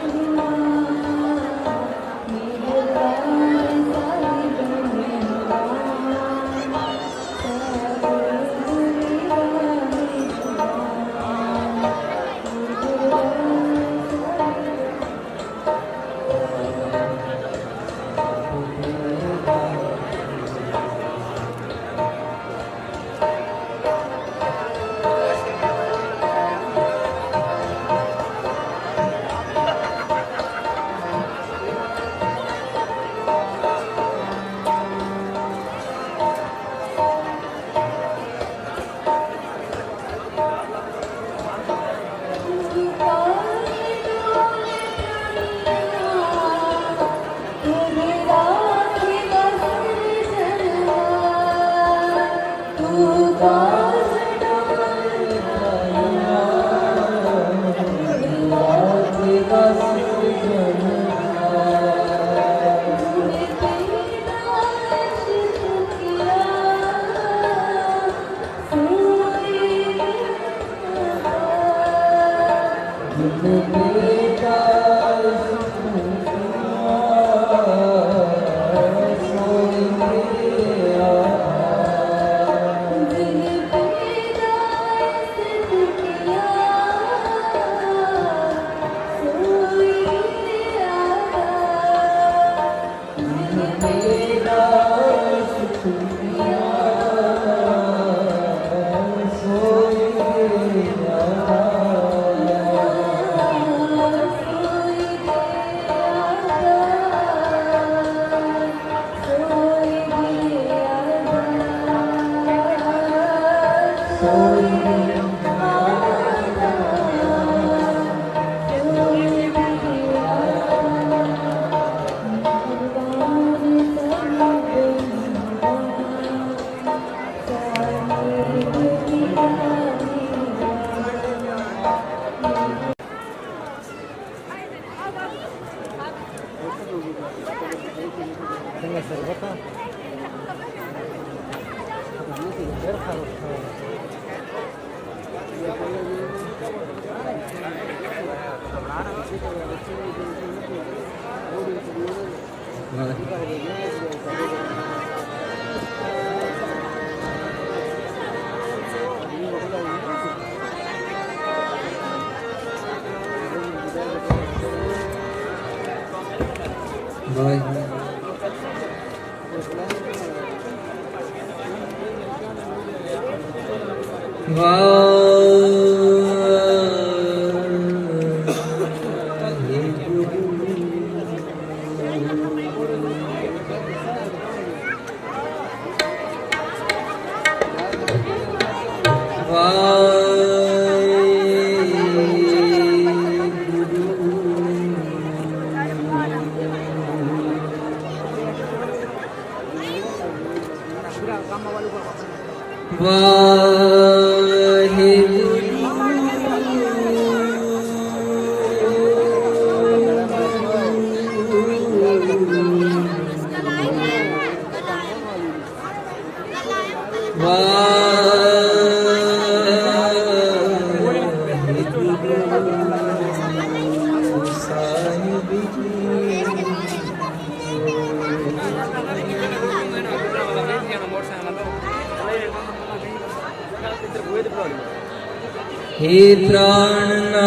हे प्राणनाथ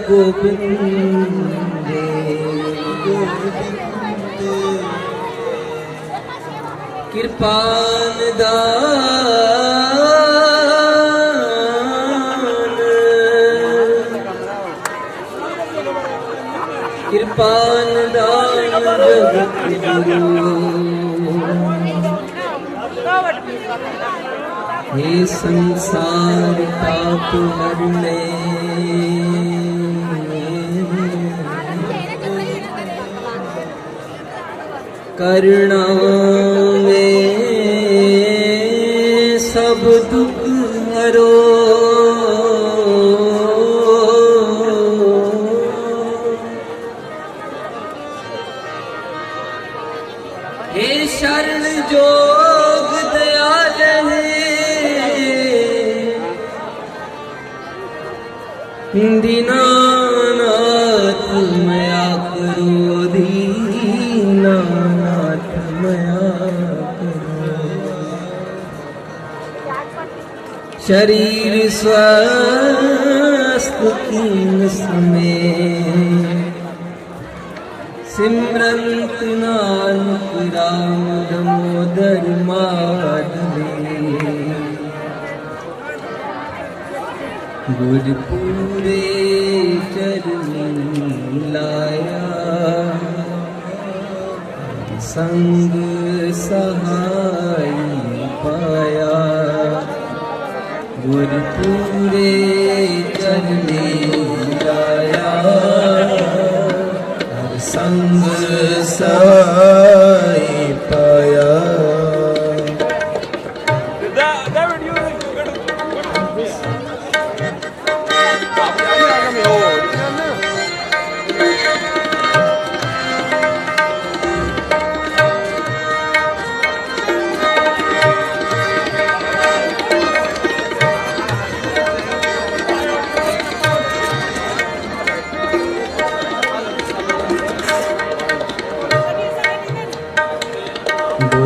गोविंद कृपान दान कृपान दान जगत गुरु हे संसार पाप हरने करुणा में सब दुख हरो हे शरण जोग दयाल दीनानाथ मया करो दीनानाथ मया करो शरीर स्वस्थ कीन समय सिमरंत नानक राम दामोदर माधवी गुरपुरे चरण लाया संग सहाय पाया गुरपुरे चरण लाया संग सहाय पाया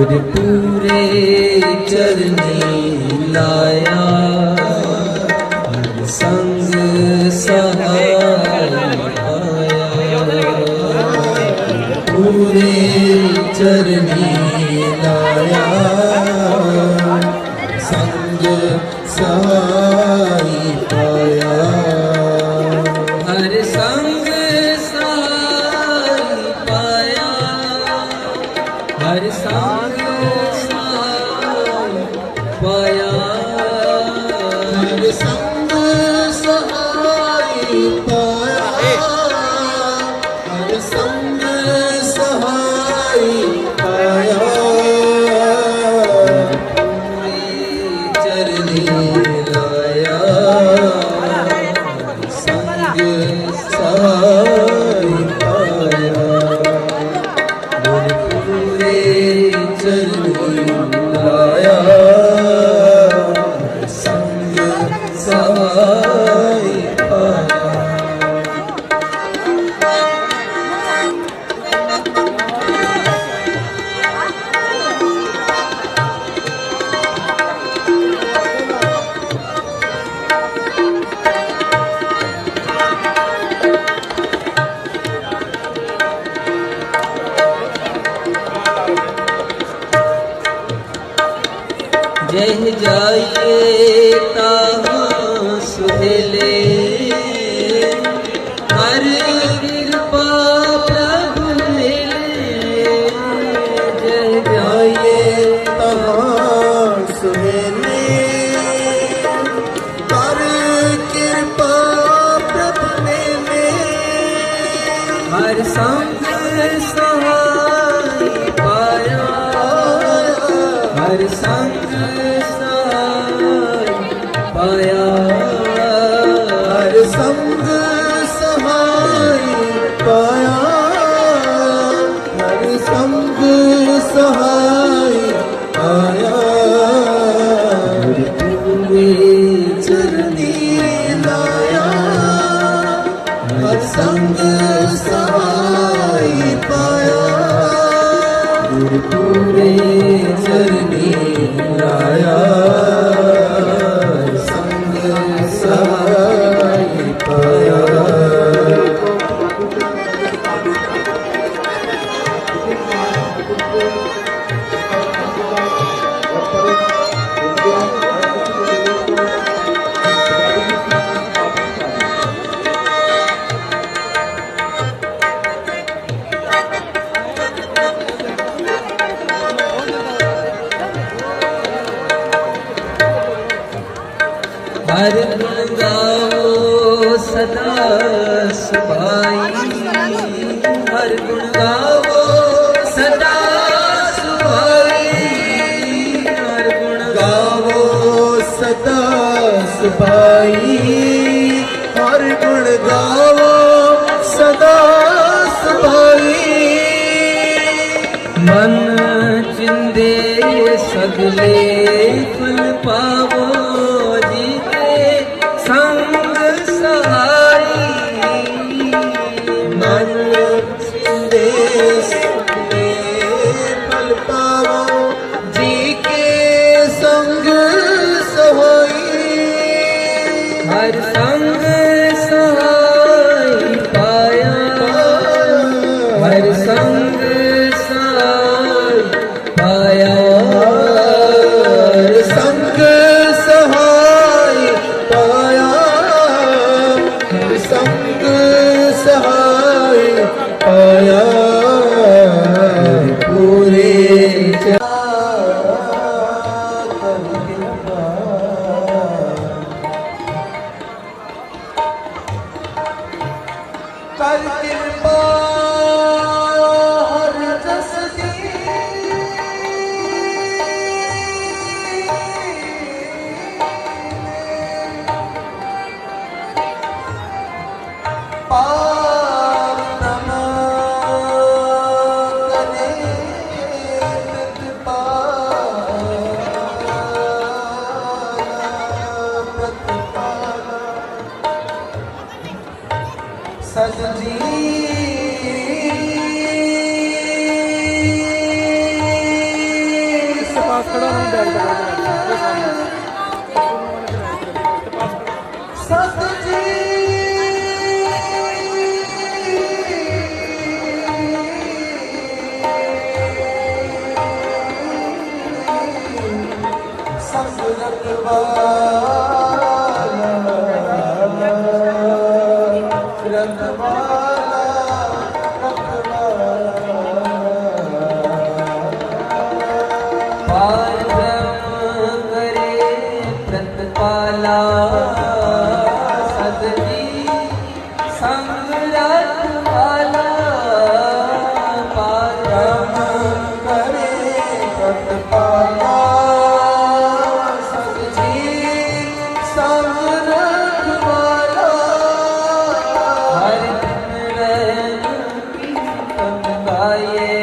गुरपुरे चरनी लाया संग सहाय पाया पूरे चरनी लाया संग सहाय पाया हर संग सहाय पाया हर संग पाया हर संग सहाय पाया हर संग सहाय पाया चरनी लाया संग सहाय पाया गुरपुरे चरनी लाया संग सहाय पाया जह जाइए ताहाँ सुहेले हर कृपा प्रभु मिले जह जाइए ताहाँ सुहेले ਸੰਗ ਸਹਾਈ ਪਾਇਆ ਹਰ ਸੰਗ ਸਹਾਈ ਪਾਇਆ ਹਰ ਸੰਗ ਸਹਾਈ ਪਾਇਆ ਹਰ ਸੰਗ ਸਹਾਈ ਪਾਇਆ ਗੁਰੂ ਚਰਨੀ ਲਾਇਆ ਹਰ ਸੰਗ ਸਹਾਈ ਪਾਇਆ ਗੁਰੂ ਪੂਰੇ ਚਰਨੀ ਲਾਇਆ ਹਰ ਸੰਗ ਸਹਾਈ ਪਾਇਆ हर गुण गाओ सदा सुभाई हर गुण गाओ सदा सुभाई हर गुण गाओ सदा सुभाई हर गुण गाओ सदा सुभाई मन चिंदे सगले फल पावो संग सहाई मन चिंदे सगले फल पावो जी के संग सहाई हर संग सहाई पाया हर संग सहाई पाया हर संग सहाय पाया हर संग सहाय पाया पूरे कर कृपा हर जस दी पार नमा करे प्रतिपाला सद जी इसके पास खड़ा नहीं बैठ सत जी सब रखवाला रखवाला पार ब्रह्म करे प्रतिपाला सदजी संग रखवाला पार ब्रह्म करे प्रतिपाला सदजी संग रखवाला हर दिन रहन कीर्तन गाए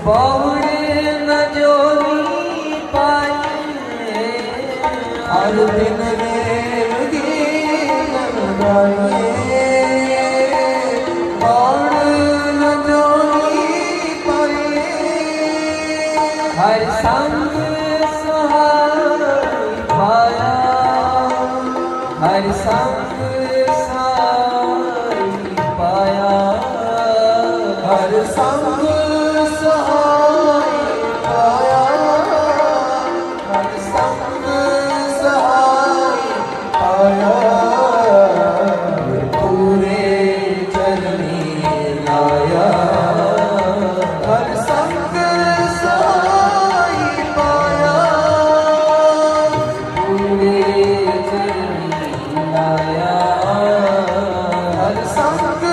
बहुर न जोगी पाए हर दिन देव गीतन गाए बहुर न जोगी पाए हर संग सहाय पाया हर संग सहाय पाया हर संग सहाय पाया हर संग सहाय पाया पूरे चरनी लाया हर संग सहाय पाया पूरे चरनी लाया हर संग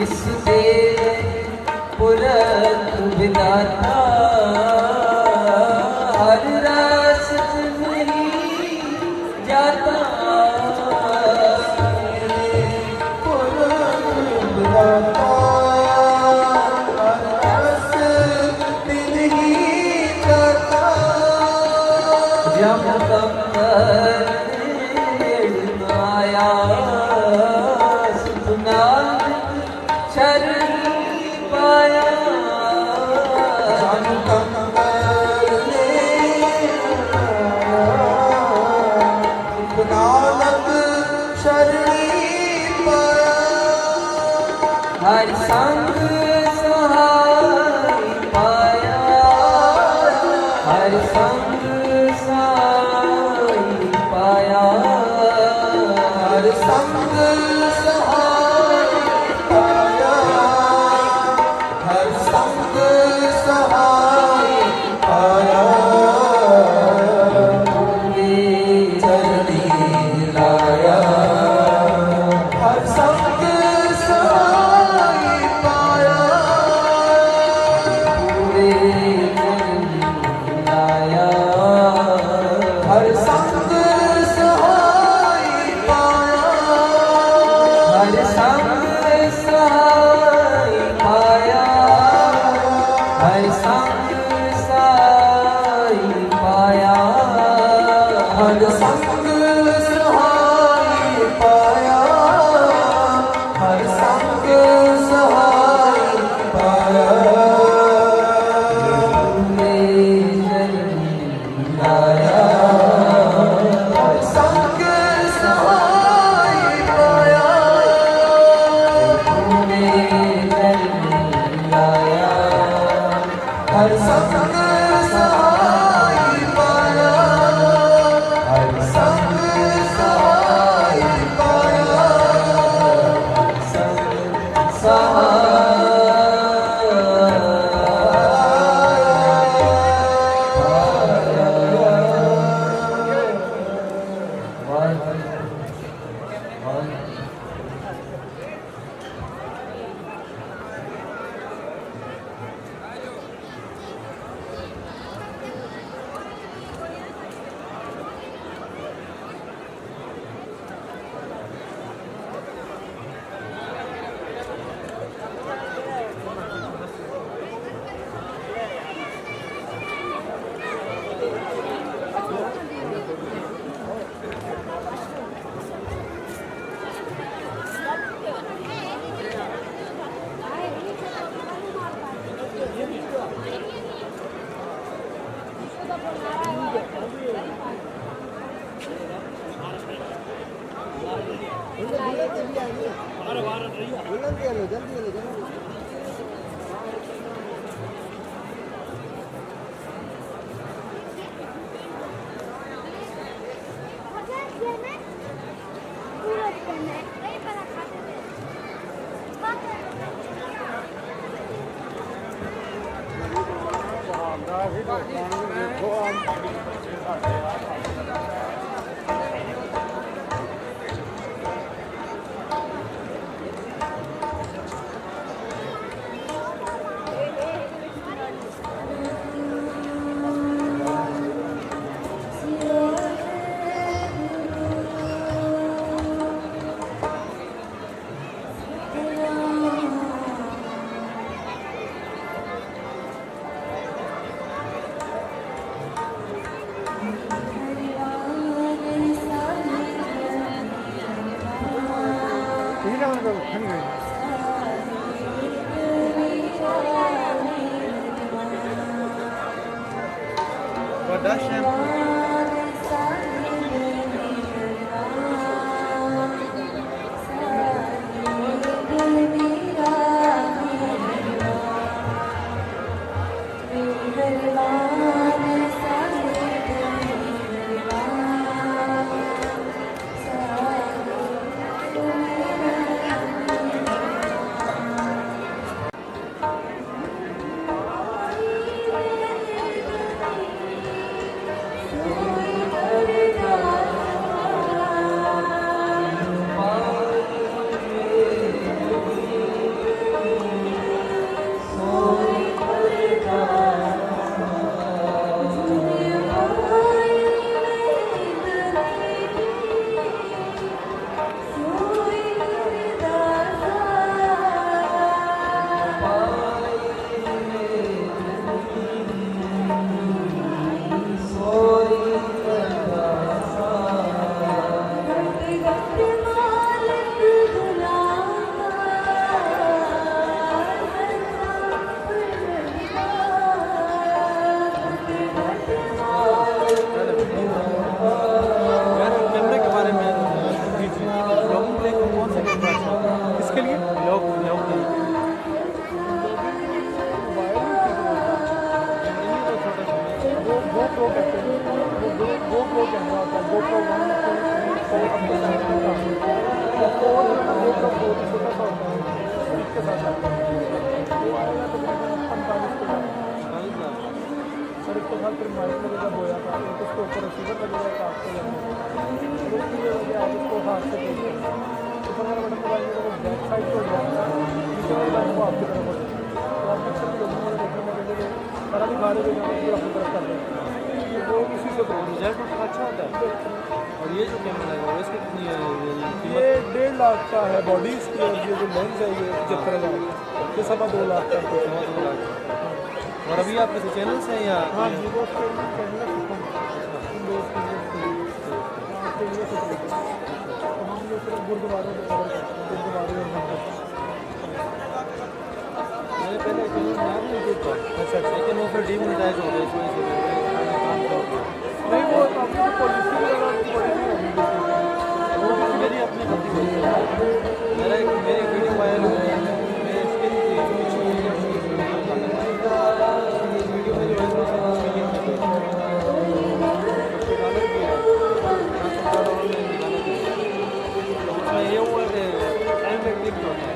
जिस दे पुरख विधाता हर रस नहीं जाता जब तक आया सुना शरण पाया नानक शरणी पाया हर संग सहाय पाया हर संग सहाय पाया हर संग सहाय पाया हर संग सहाय पाया चरणी लाया हर संग सहाय पाया लाया हर संग सहाय पाया हर संग सहाय पाया हर संग सहाय पाया हर संग सहाय पाया हर संग सहाय पाया लाया हर संग सहाय पाया हर संग सहाय पाया हर संग सहाय पाया GoPro 1, 2, 3, 4 up to 7 तक आ गए। तो 4 जो है ना GoPro 4 छोटा सा होता है, स्टिक के साथ आता है, वो आएगा तकरीबन 45,000 सर। इसके साथ फिर माइक लगेगा बोया का, एक उसके ऊपर रिसीवर लगेगा एक आपको लगेगा, और उसकी वजह आप उसको हाथ से पेश करेंगे। ऊपर वाला बटन दबाएंगे तो वो बैक साइड को हो जाएगा, नीचे वाला बटन को आपकी तरफ हो जाएगा। तो आप पिक्चर की लोगों को देखने में लगे सारा दिखा रहे हो फिर अपनी तरफ कर देंगे, वो इसी से रिजल्ट उसका अच्छा होता है। और ये जो कैमरा लगा हुआ है इसकी कितनी है ये 1.5 लाख का है बॉडी इसकी, और ये जो लेंस है ये 75,000 ये 2.25 लाख का है। 2 लाख। और अभी आपके से चैनल्स हैं या हाँ जी, वो चैनल है तो हम लोग सिर्फ गुरुद्वारे में कवर करते हैं, गुरुद्वारे और मंदिर। मैंने पहले चैनल बनाया था यूट्यूब पर, अच्छा लेकिन वो फिर डीमोनेटाइज हो गया इस वजह से नहीं, वो अपनी पॉलिसी वगैरह वो मेरी अपनी गलती हुई है। मेरी वीडियो वायरल हुई है, मैं इसके लिए वीडियो मेरी वायरल ये वो टाइम क्लिक होता है,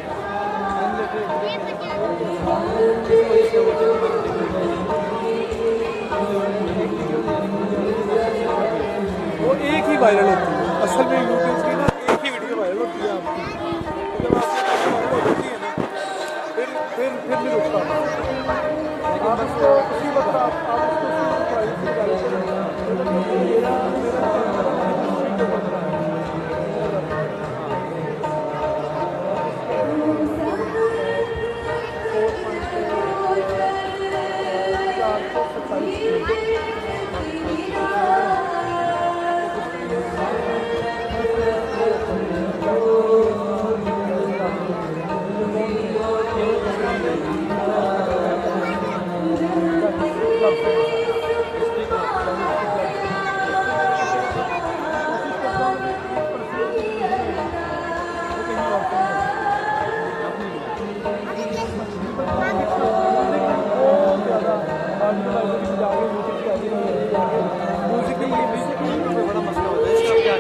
वो एक ही वायरल होती है असल में यूट्यूब की ना, एक ही वीडियो वायरल होती है आपकी, जब आपकी वायरल हो जाती है ना फिर नहीं रुकता। आप उसको उसी वक्त आप उसको प्राइवेसी वायरल करेंगे। मेरा बड़ा मसला होता है इसका क्या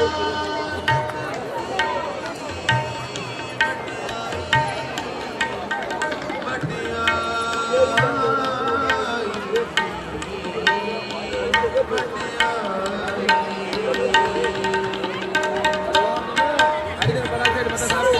नजर आने का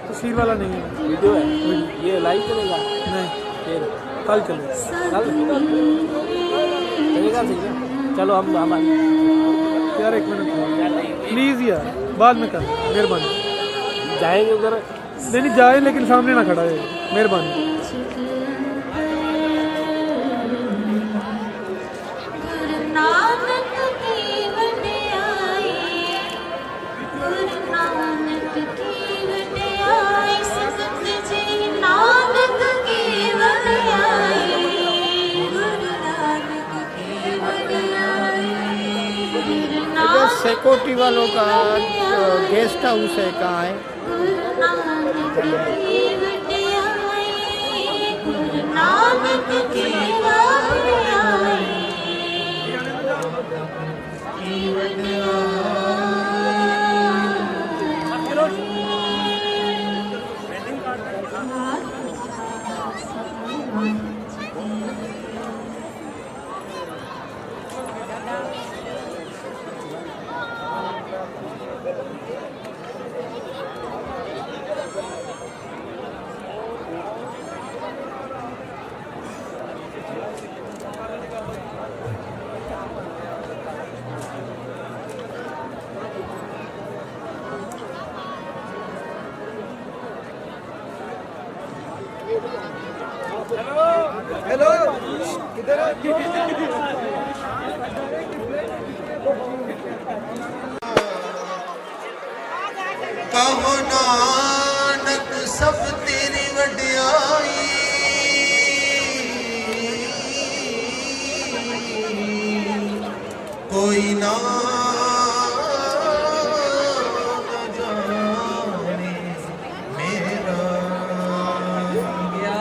तस्वीर वाला नहीं है, वीडियो है ये लाइव चलेगा नहीं फिर कल चलेगा। कल चलेगा ठीक है चलो हम यार एक मिनट प्लीज़ यार, बाद में कर, मेहरबानी। जाएंगे उधर नहीं जाए लेकिन सामने ना खड़ा है, मेहरबानी। सिक्योरिटी वालों का गेस्ट हाउस है, कहाँ है? हेलो किधर कहो नानक सब तेरी वड्याई कोई ना जाने मेरा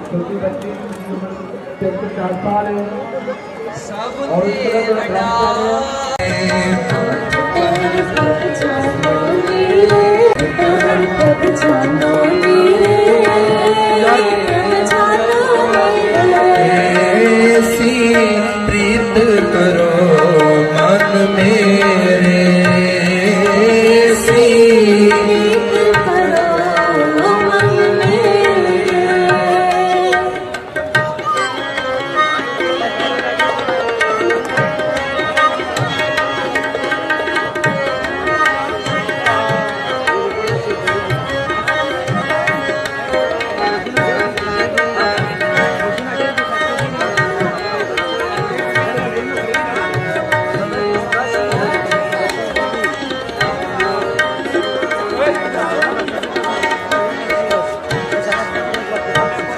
छोटी बच्ची जिसकी उम्र 3-4 साल है और उस तरह प्रीत करो मन मेरे सी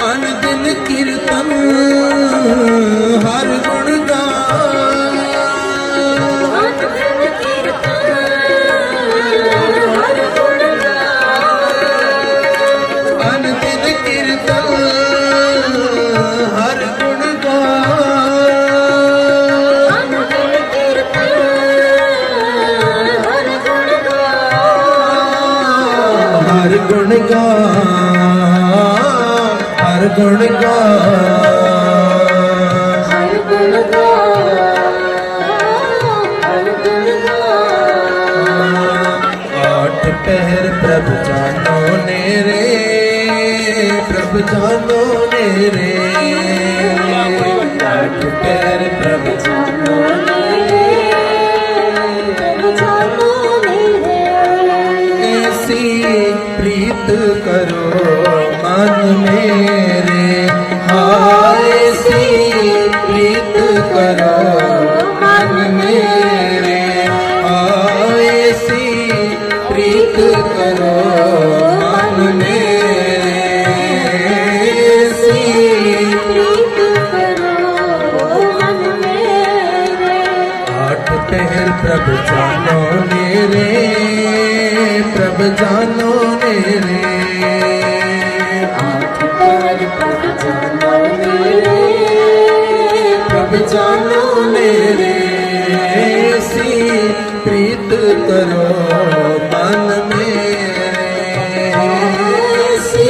अनदिन कीर्तन हर गुण गान अनदिन कीर्तन हर गुण गान हर गुण गान हर गुण आठ पहर प्रभु जानो नेरे प्रभु जानो नेरे आठ पहर प्रभु जानो ऐसी प्रीत करो मन मेरे हाय सी प्रीत करो मन मेरे हाय सी प्रीत करो मन मेरे सी आठ पहर प्रभु जानो मेरे प्रभु जानो मेरे प्रभु जानो मेरे सी प्रीत करो मन मेरे सी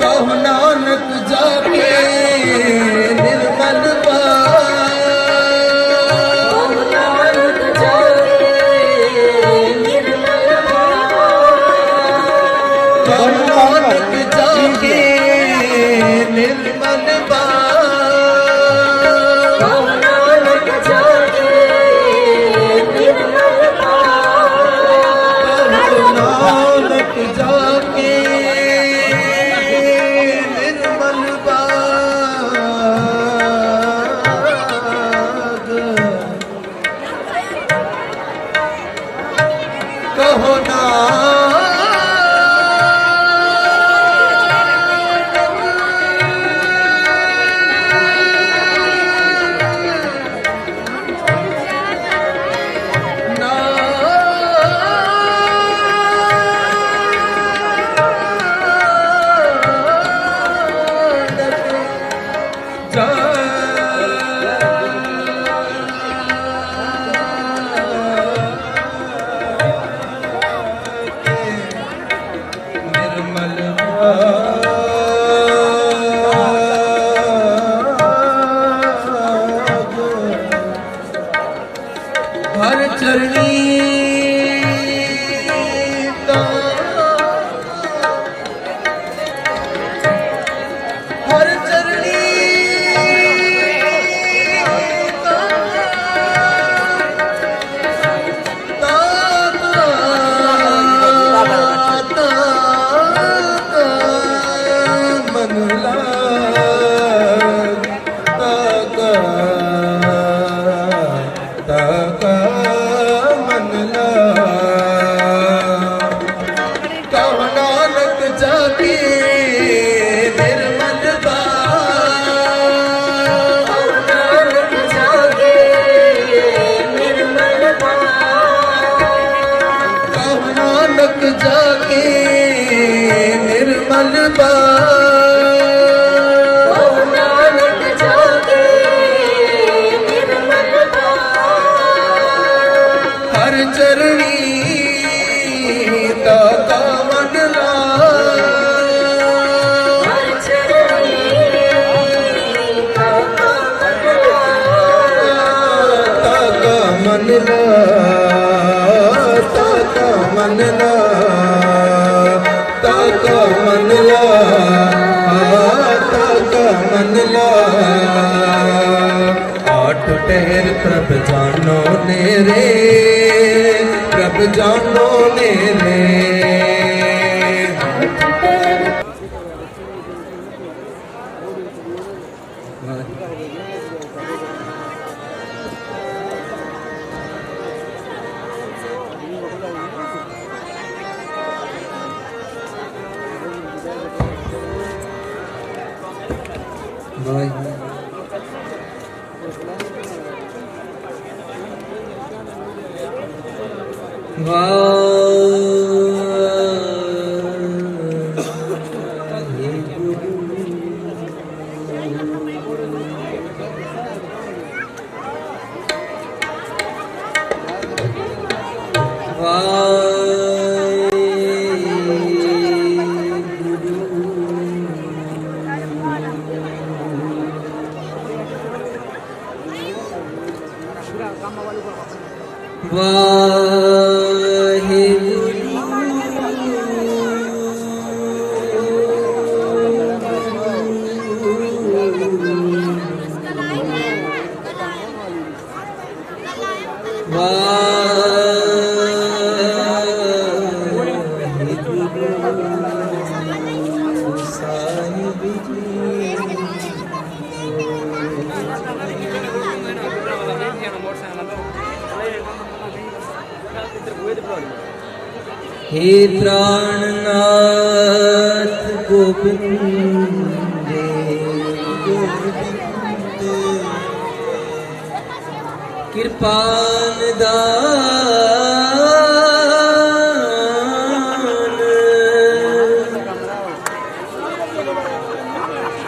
कहो नानक जाके निर्मल कहो नानक जाके निर्मल नानक जाके निर्मल बाग कहो ना हर चरणी हर चरणी मन मन ला, ताका मन ला, ताका मन ला, ताका मन ला। आठ टहर प्रभ जानो नेरे, प्रभ जानो नेरे। हे प्राणनाथ गोविंद कृपान दान,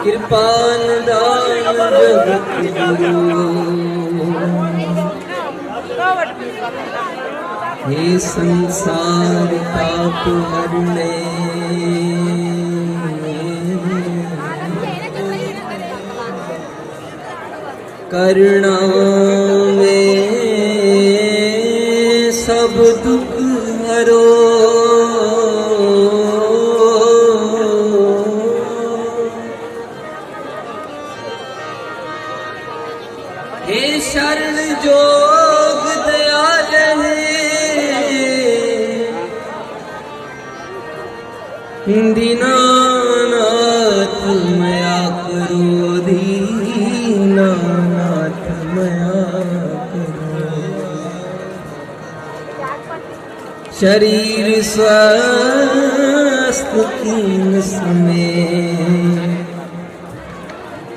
कृपान दान जगत गुरु। हे संसार पाप हरने, करुणा में सब दुख हरो। हे शरण जोग दयाल दीनानाथ मया करो, दीनानाथ मया करो। शरीर स्वस्थ कीन समय,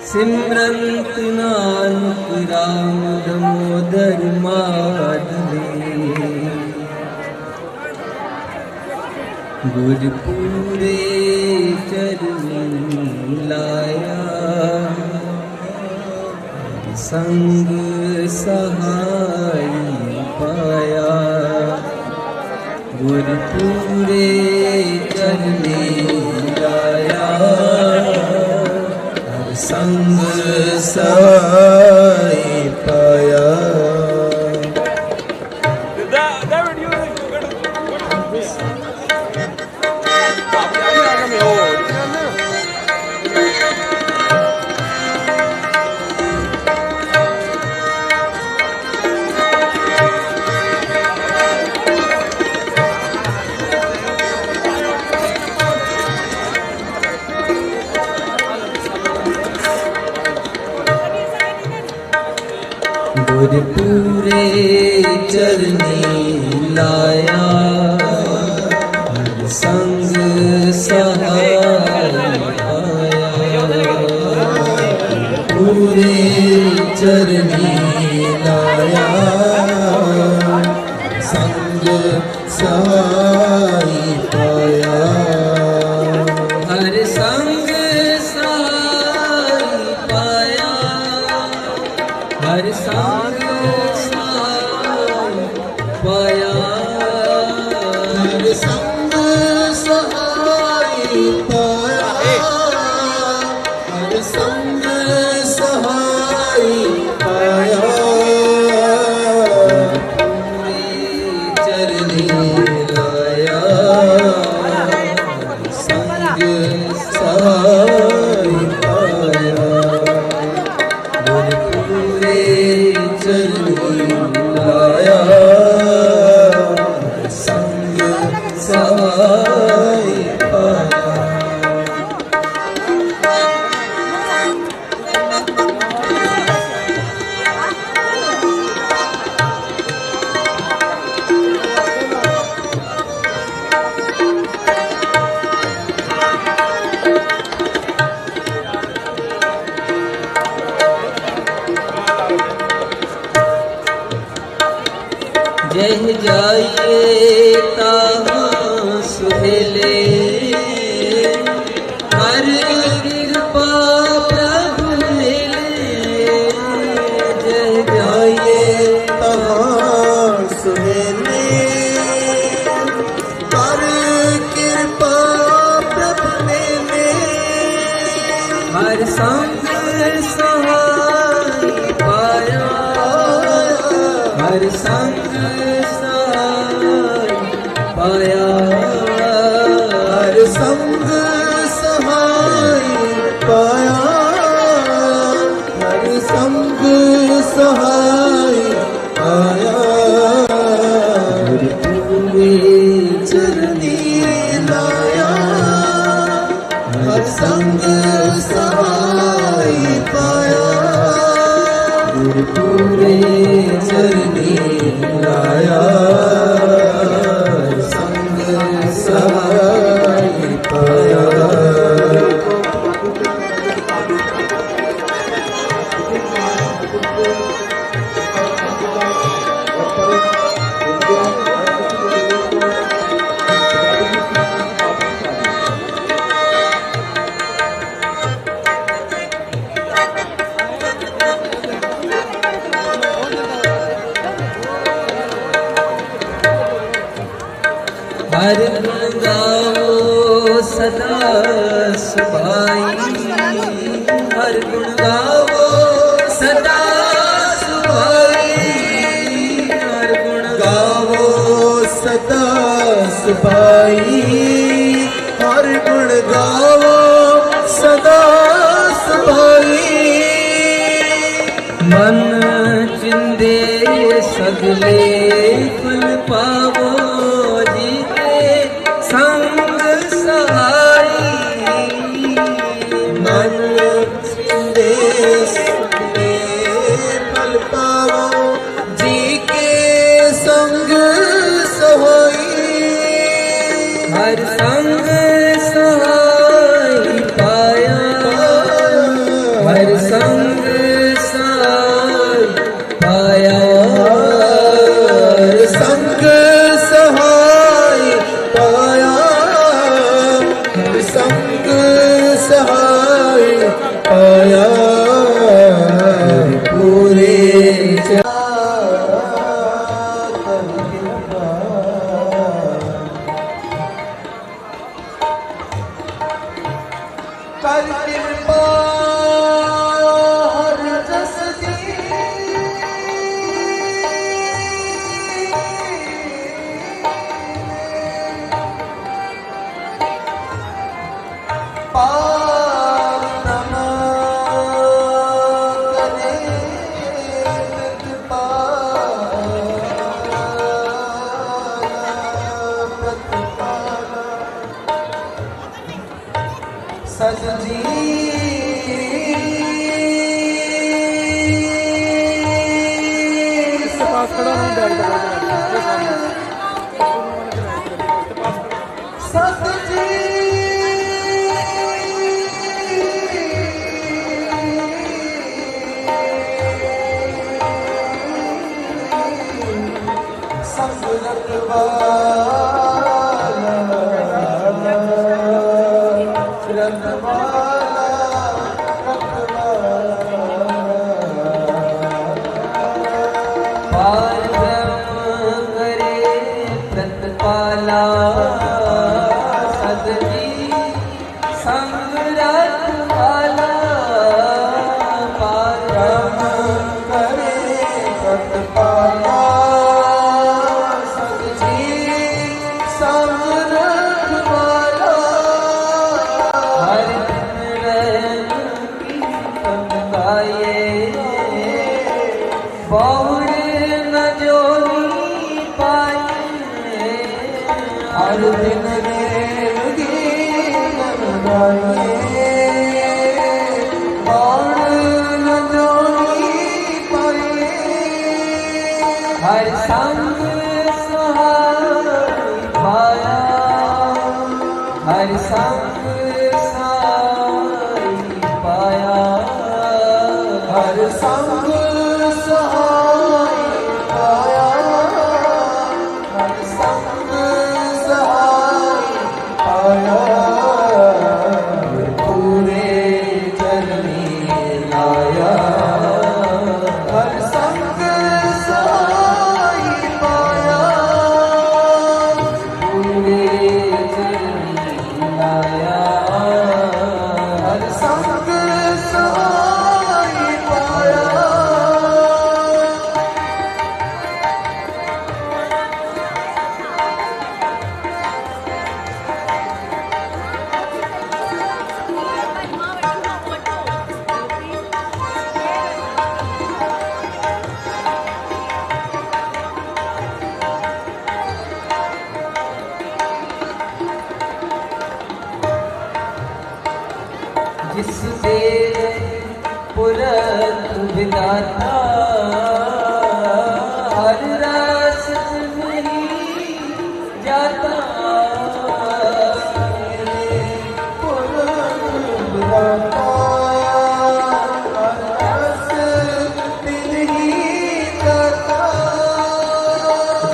सिमरंत नानक राम दामोदर माधवे। गुरपुरे चरण लाया, संग सहाय पाया। गुरपुरे चरण लाया, संग सहाय पाया। गुरपुरे चरनी लाया, संग सहाय पाया। पूरे चरनी लाया, संग सहाय पाया। हर संग सहाय पाया, हर संग पाया। हर संग सहाय पाया, हर संग सहाय पाया। जह जाइए ताहाँ सुहेले हर कृपा प्रभु मिले जह जाइए तहाँ सुहेले हर कृपा प्रभु मिले हर संग सहाय पाया हर संग सहाय पाया हर संग सहाय पाया हर संग सहाय पाया हरि पूरे चरनी लाया हर संग सहाय पाया हरि पूरे चरनी लाया हर संग सहाय पाया हर गुण गाओ सदा सुभाई हर गुण गाओ सदा सुभाई हर गुण गावो सदा सुभाई हर गुण गावो सदा सुभाई मन चिंदे सगले फल पावो जी के संग सहाई मन चिंदे सगले फल पावो जी के संग सहाई हर संग सहाय पाया हर संग सहाय पाया हर संग सहाय पाया हर संग सहाय पाया पूरे कर कृपा हर जस दी पार नमा करे प्रतिपाला सजजी इसके पास खड़ा हूँ बैठ कर सजजी संगत वाला रंगवाला पार ब्रह्म करे प्रतिपाला सदजी संग रखवाला पार करे सतपाला सतजी संग रखवाला हर दिन रहम कीर्तन गाए बहुड़ न जोनी पाए हर दिन देव गीत गाए बाण न जोनी पाए हर संग सहाय पाया हर संग सहाय पाया हर संग सहाय पाया पुरख विधाता हर रस नहीं जाता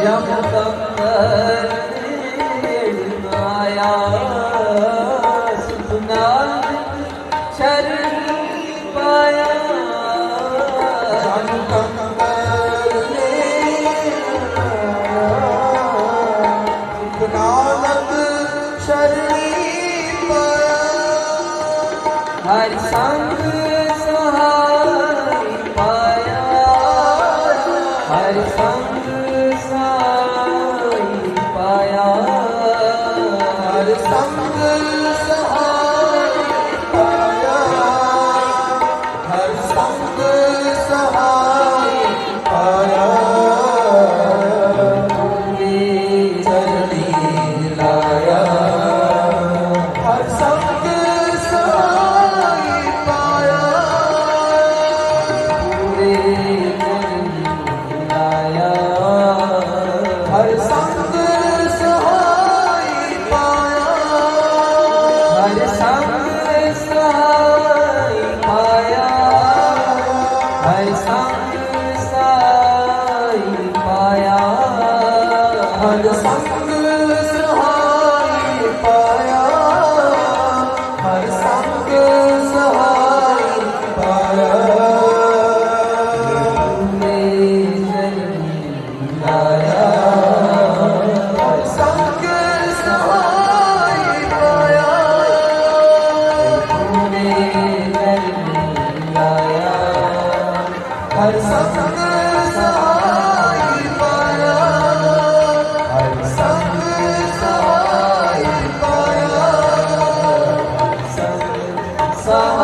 जब तक आया सुना शरण पाया हर संग सहाय पाया हर संग सहाय पाया हर संग सहाय पाया हर संग सहाय पाया चरणी लाया हर संग सहाय पाया पूरे चरणी लाया हर संग सहाय पाया हर संग सहाय पाया हर संग सहाय पाया हर संग सहाय पाया हर संग सहाय पाया लाया हर संग सहाय पाया लाया हर संग सहाय पाया हर संग सहाय पाया संग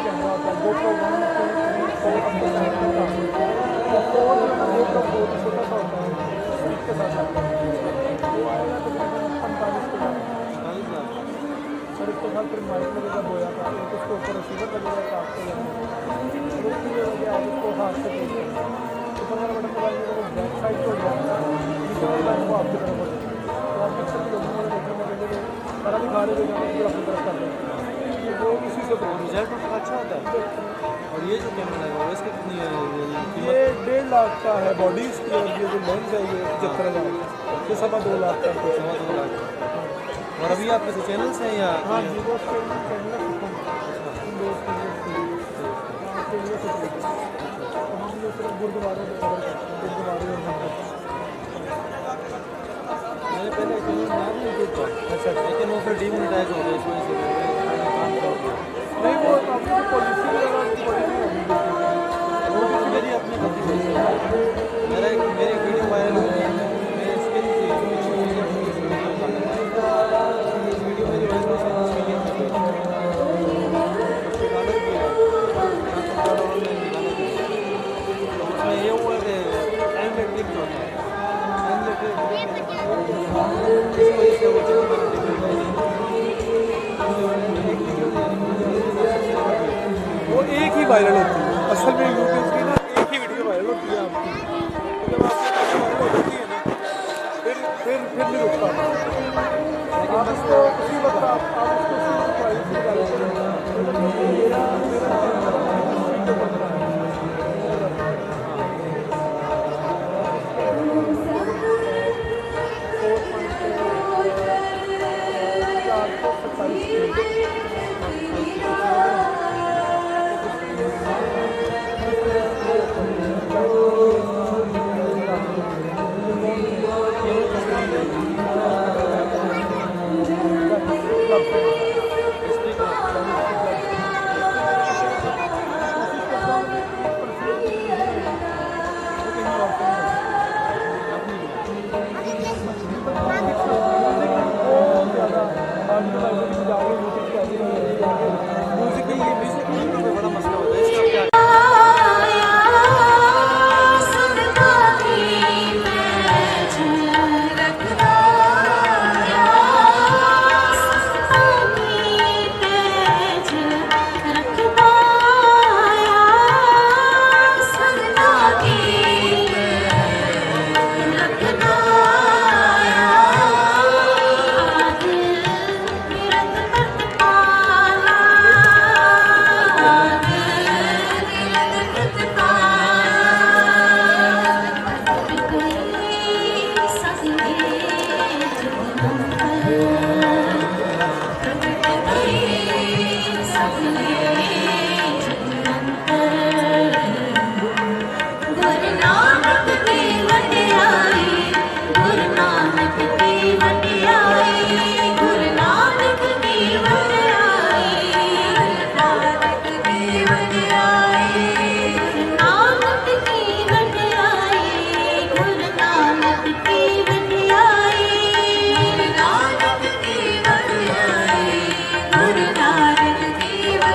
कैमरा होता है GoPro 1, 2, 3, 4 अब तो 7 तक आ गए। और जो है ना GoPro 4 छोटा सा होता है स्टिक के साथ आता है, वो आएगा तकरीबन 45 के बाद। और इसके साथ फिर माइक लगेगा बोया का, एक उसके ऊपर रिसीवर लगेगा काट के लगेगा। और उसकी वजह आप उसको हाथ से पेश करेंगे, ऊपर वाला बटन दबाएंगे तो वो बैक साइड को जाएगा, नीचे वाला बटन को आपकी तरफ हो जाएगा। तो आप पिक्चर की लोगों को देखने में देंगे सारा दिखा रहे थे फिर अपनी तरफ कर देंगे, वो इसी से रिजल्ट उसका अच्छा होता है। और ये जो कैमरा है इसकी कितनी है कीमत? ये 1.5 लाख का है बॉडी इसकी, और ये जो लेंस है ये 75,000 ये 2.25 लाख का है। 2.25 लाख। और अभी आपके से चैनल्स हैं या? हाँ जी, वो चैनल हम लोग सिर्फ गुरुद्वारे में कवर करते हैं, गुरुद्वारे और मंदिर। मैंने पहले चैनल बनाया था यूट्यूब पर, अच्छा, लेकिन वो फिर डीमोनेटाइज हो गया, इस वजह से नहीं वो आपकी पॉलिसी वगैरह की पॉलिसी होगी, वो भी मेरी अपनी गलती हुई है। मेरी वीडियो वायरल हुई है, मेरी स्किन थी, वीडियो मेरी वायरल हुई है, उसकी गलत भी है, उसमें ये हुआ कि टाइम पे क्लिक होता है, टाइम पे इस वजह से वो चैनल वो एक ही वायरल होती है असल में यूट्यूब की ना, एक ही वीडियो वायरल होती है आपकी, जब आपकी वीडियो वायरल हो जाती है ना फिर नहीं रुकता। आप इसको उसी वक्त आप इसको प्राइवेसी डाल करेंगे, मेरा वीडियो बन रहा है।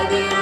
Hare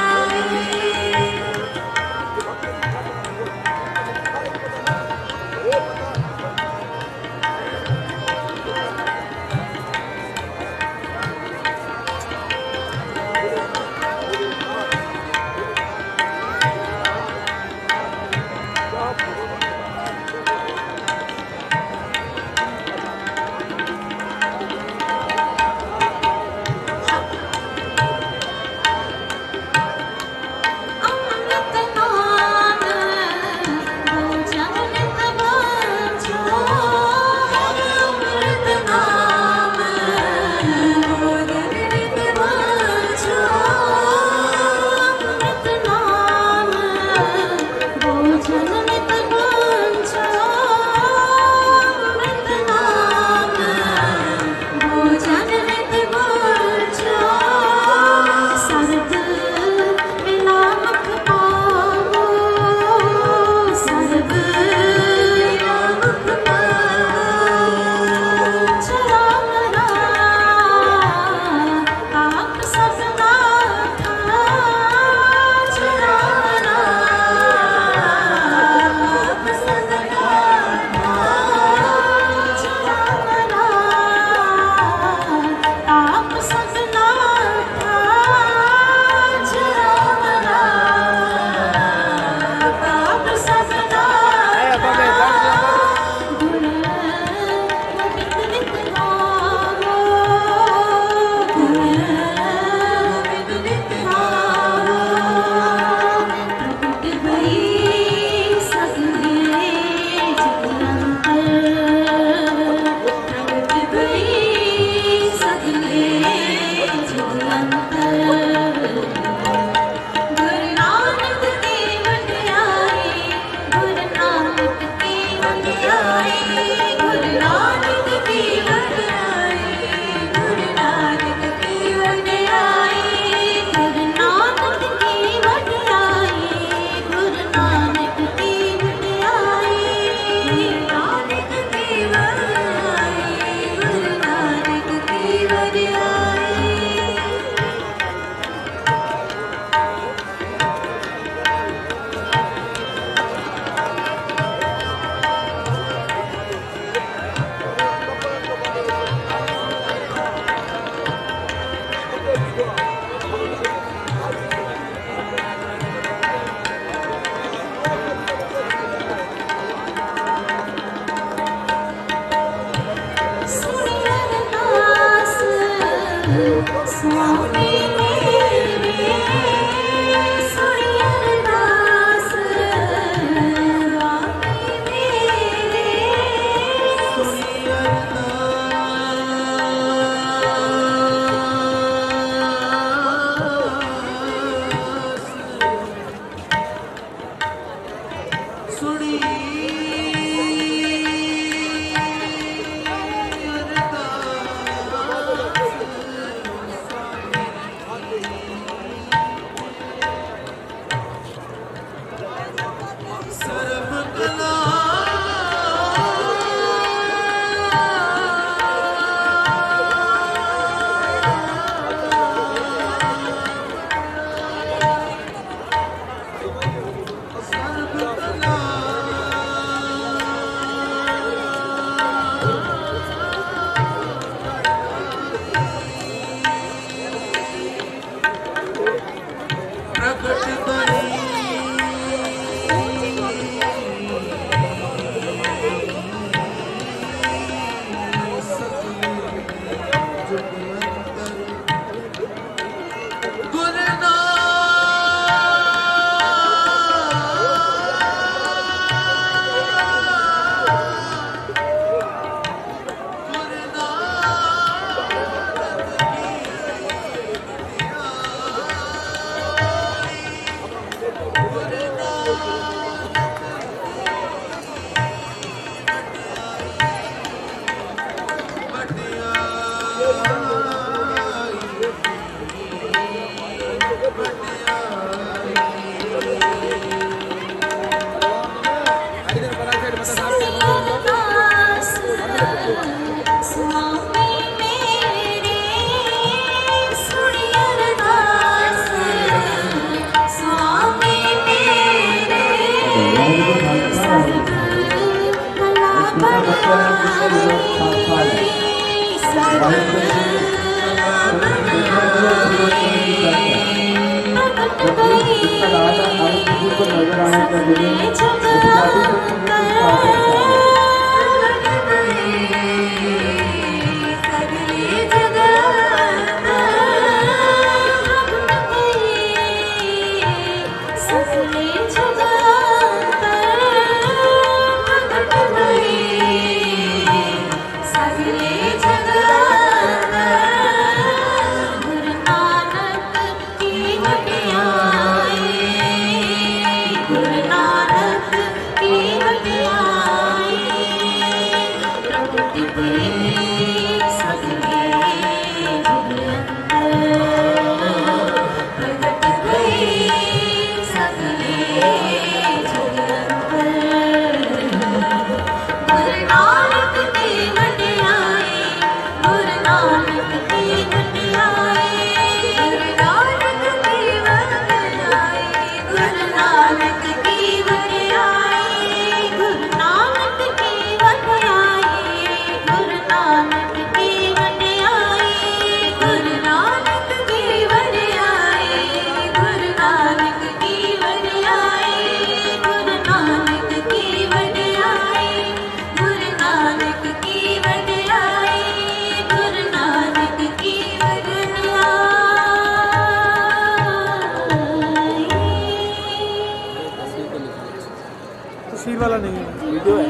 तस्वीर वाला नहीं है, वीडियो है,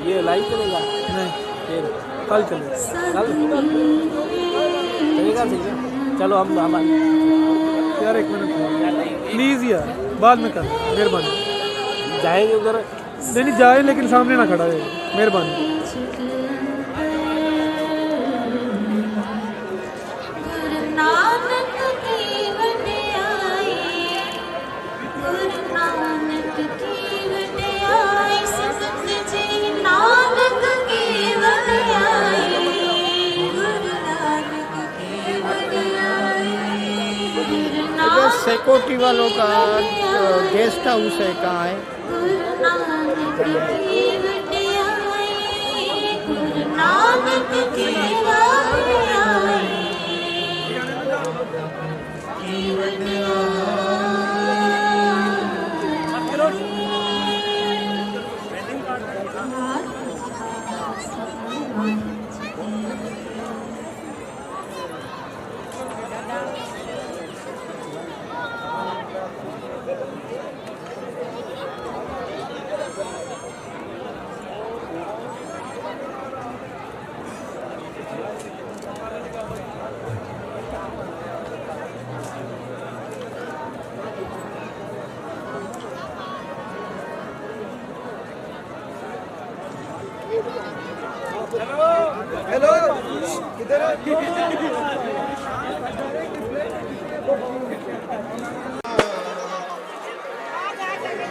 ये लाइव चलेगा नहीं, फिर कल चलेगा। कल चलेगा सही है। चलो हम यार एक मिनट प्लीज़ यार, बाद में कर, मेहरबानी। जाएंगे उधर, नहीं जाए लेकिन सामने ना खड़ा है, मेहरबानी। जो सिक्योरिटी वालों का गेस्ट हाउस है कहाँ है?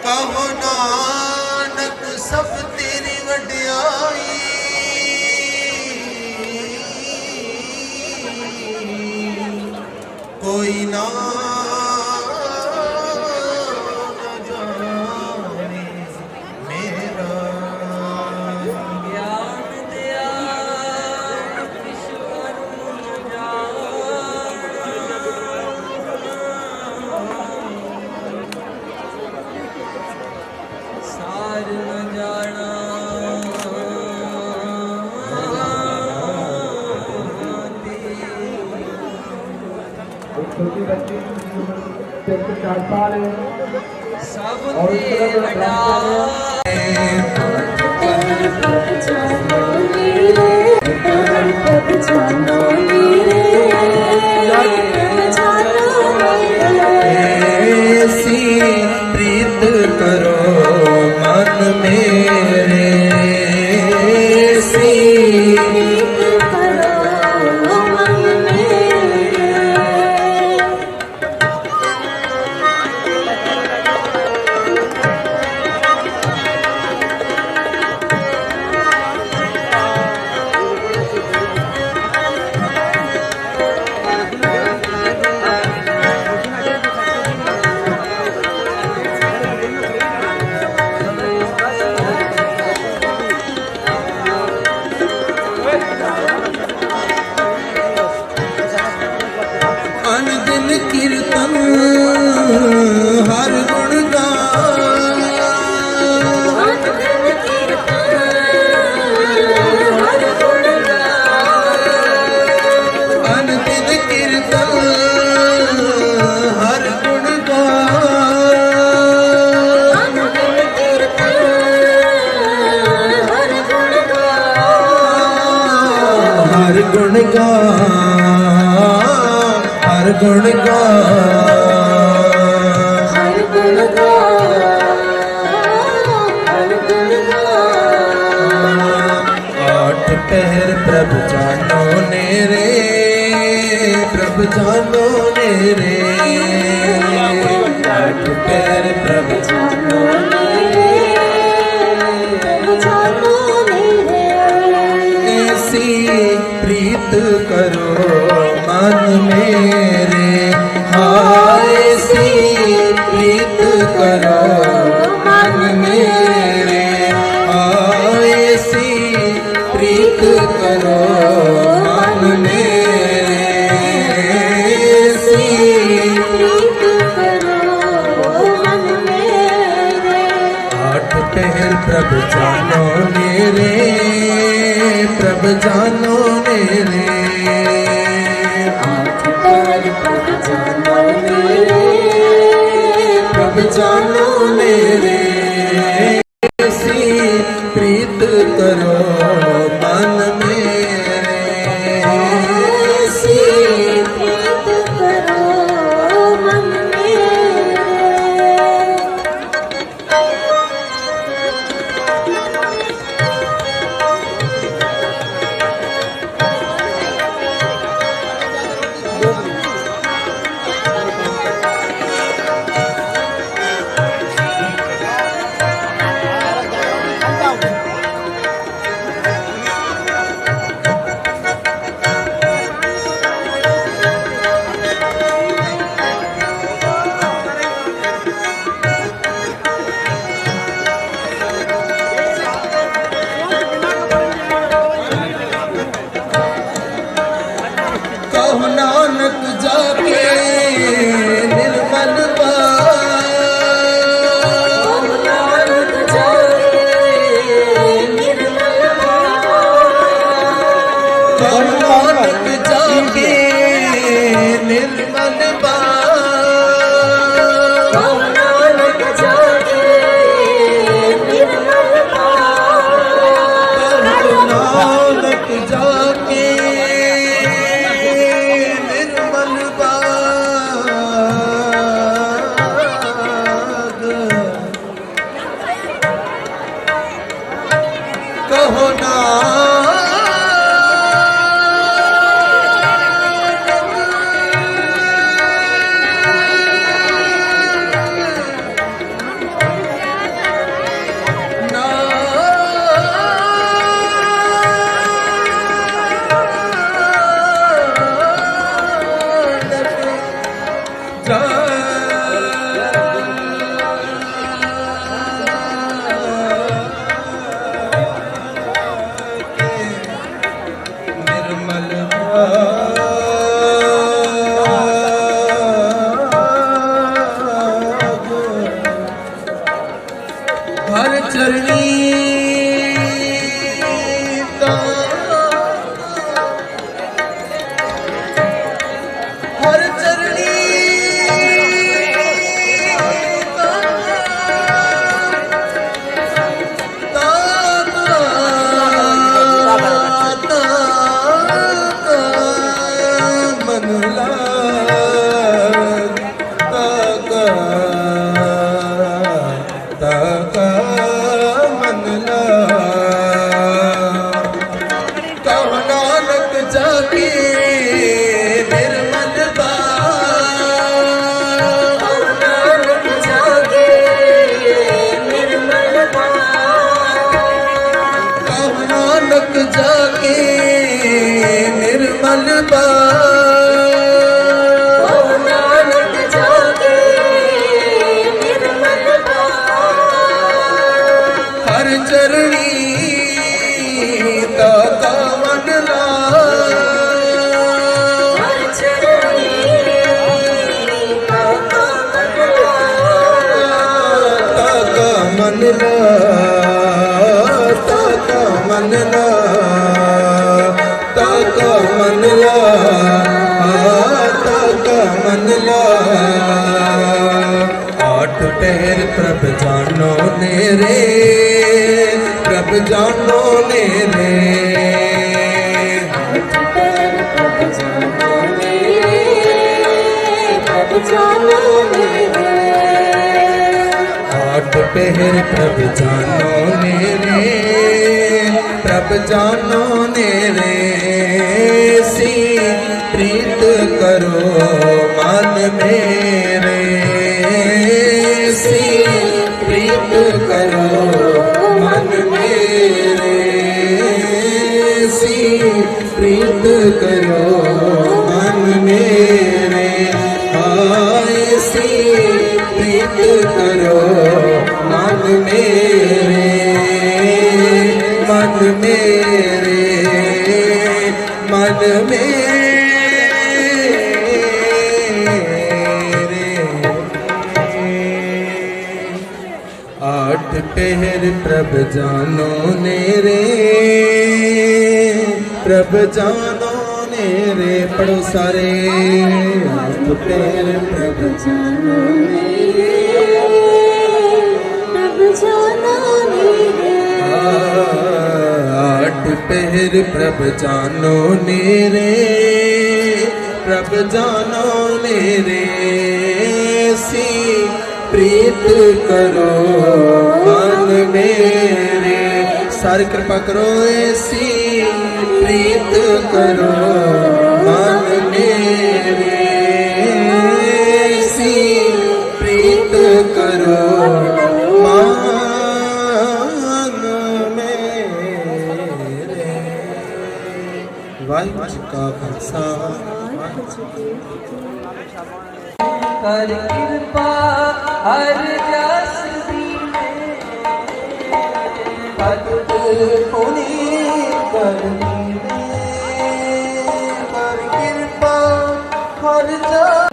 कहो नानक सब तेरी वड्याई, कोई ना जाने मेरा ज्ञान दिया ईश्वर सार न जाना एक छोटी बच्ची जिसकी उम्र सिर्फ 4 साल है सब और उस तरफ ऐसी प्रीत करो मन मेरे, ऐसी पैर प्रभु जानो मेरे प्रभु जानो मेरे ऐसी प्रीत करो मन मेरे हाँ ऐसी प्रीत करो मन मेरे हाँ ऐसी प्रीत करो मन मेरे ऐसी प्रीत करो मन मेरे आठ पहर प्रभु जानो मेरे प्रभु जानो मेरे आठ पैर प्रभु जानो मेरे प्रभु जानो मेरे ऐसी प्रीत करो मन मेरे ऐसी प्रीत करो मन मेरे कहु नानक जाके निर्मल नानक जाके निर्मल कहु नानक जाके निर्मल नानक जाके निर्मल कहु नानक जाके निर्मल बाग कहो निर्मल हर चरणी हर चरणी मन कहु नानक जाके निर्मल नानक जाके निर्मल कहु नानक जाके निर्मल नानक जाके निर्मल हर चरणी दाता मन हर चरणी दाता मन ताका मन ताका मन ताका मन आठ पहर प्रभ जानो नेरे प्रभ जानो नेरे प्रभु जानो मेरे प्रभु जानो मेरे आठ पहर प्रभ जानो नेरे प्रभ जानो नेरे सी प्रीत करो मन मेरे करो मन मेरे, ऐसी प्रीत करो मन मेरे, मन मेरे, मन मेरे। आठ पहर प्रभ जानो नेरे, प्रभ जानो नेरे, पढ़ो सारे। आठ पहर प्रभ जानो मेरे, प्रभु जानो मेरे, आठ पहर प्रभ जानो नेरे, प्रभ जानो नेरे, सी प्रीत करो मन मेरे। सारी कृपा करो ऐसी प्रीत करो मन मेरे, ऐसी प्रीत करो मन मेरे। वाहिगुरू जी का खालसा, कर कृपा हर जस दीने, भगत पुनीत कर दीने, कर कृपा हर जस।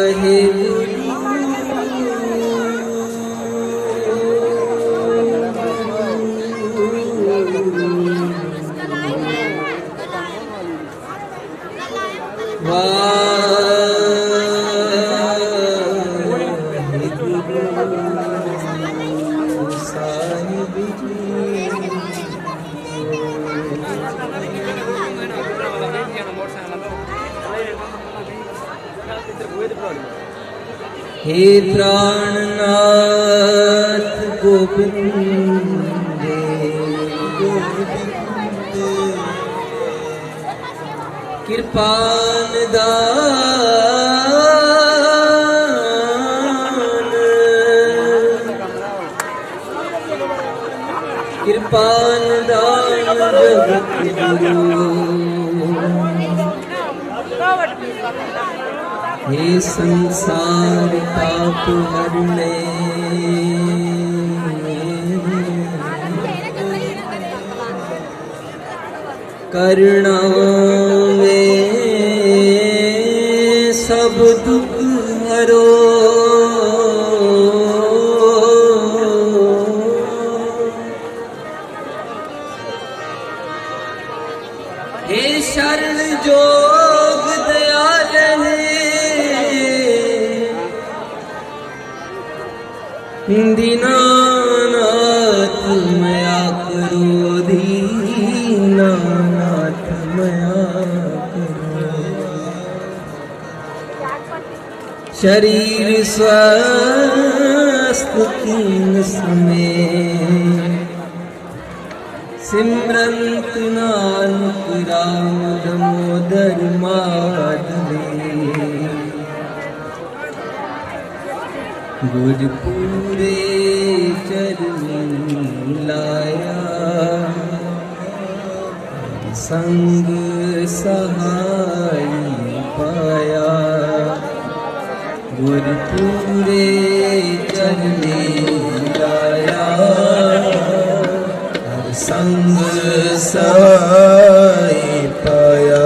वाहिगुरु हे प्राणनाथ गोविंद कृपान दान कृपान दान जगत गुरु हे संसार पाप हरने करुणा में सब दुख हरो हे शरण जोग दयाल दीनानाथ मया करो दीनानाथ मया करो शरीर स्वस्थ कीन समय सिमरंत नानक राम दामोदर माधवी गुरपुरे चरण लाया संग सहाय पाया गुरपुरे चरण लाया संग सहाय पाया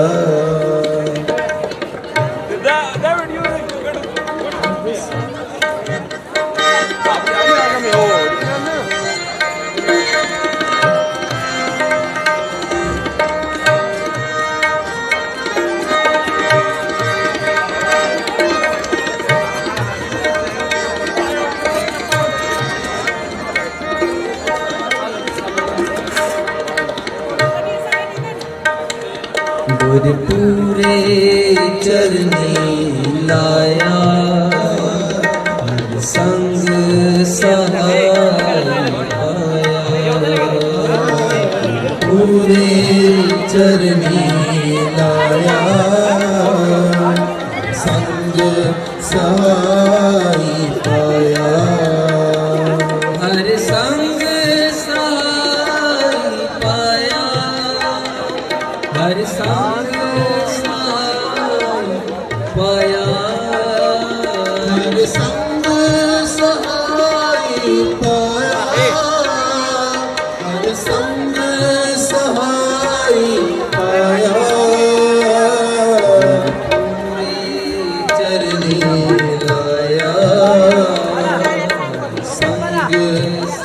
गुरपुरे चरनी लाया संग सहाय पाया पूरे चरनी लाया संग सहाय पाया हर संग सहाय पाया हर संग पाया हर संग सहाय पाया हर संग सहाय पाया पूरे चरनी लाया संग